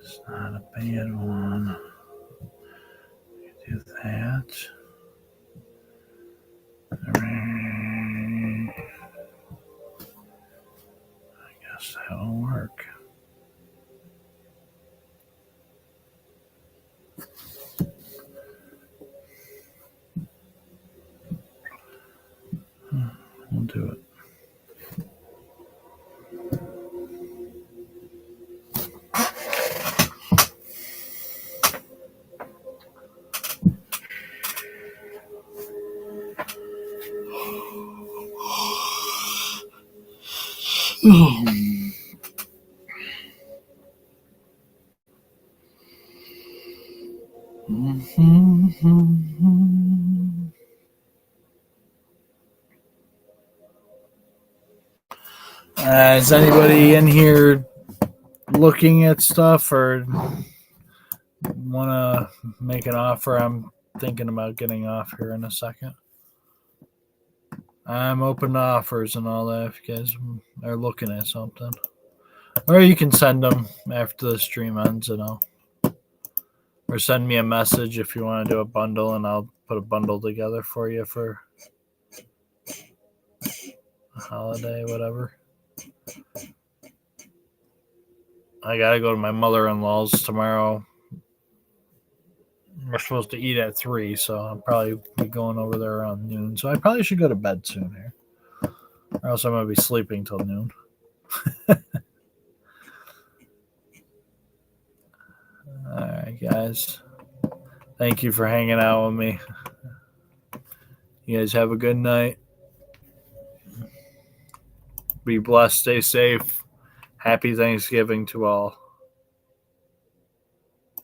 A: It's not a bad one. Do that. I guess that'll work. We'll do it. Is anybody in here looking at stuff or want to make an offer? I'm thinking about getting off here in a second. I'm open to offers and all that if you guys are looking at something. Or you can send them after the stream ends and or send me a message if you want to do a bundle and I'll put a bundle together for you for a holiday, whatever. I gotta go to my mother-in-law's tomorrow. We're supposed to eat at 3, so I'll probably be going over there around noon. So I probably should go to bed soon here. Or else I'm going to be sleeping till noon. Alright, guys. Thank you for hanging out with me. You guys have a good night. Be blessed. Stay safe. Happy Thanksgiving to all.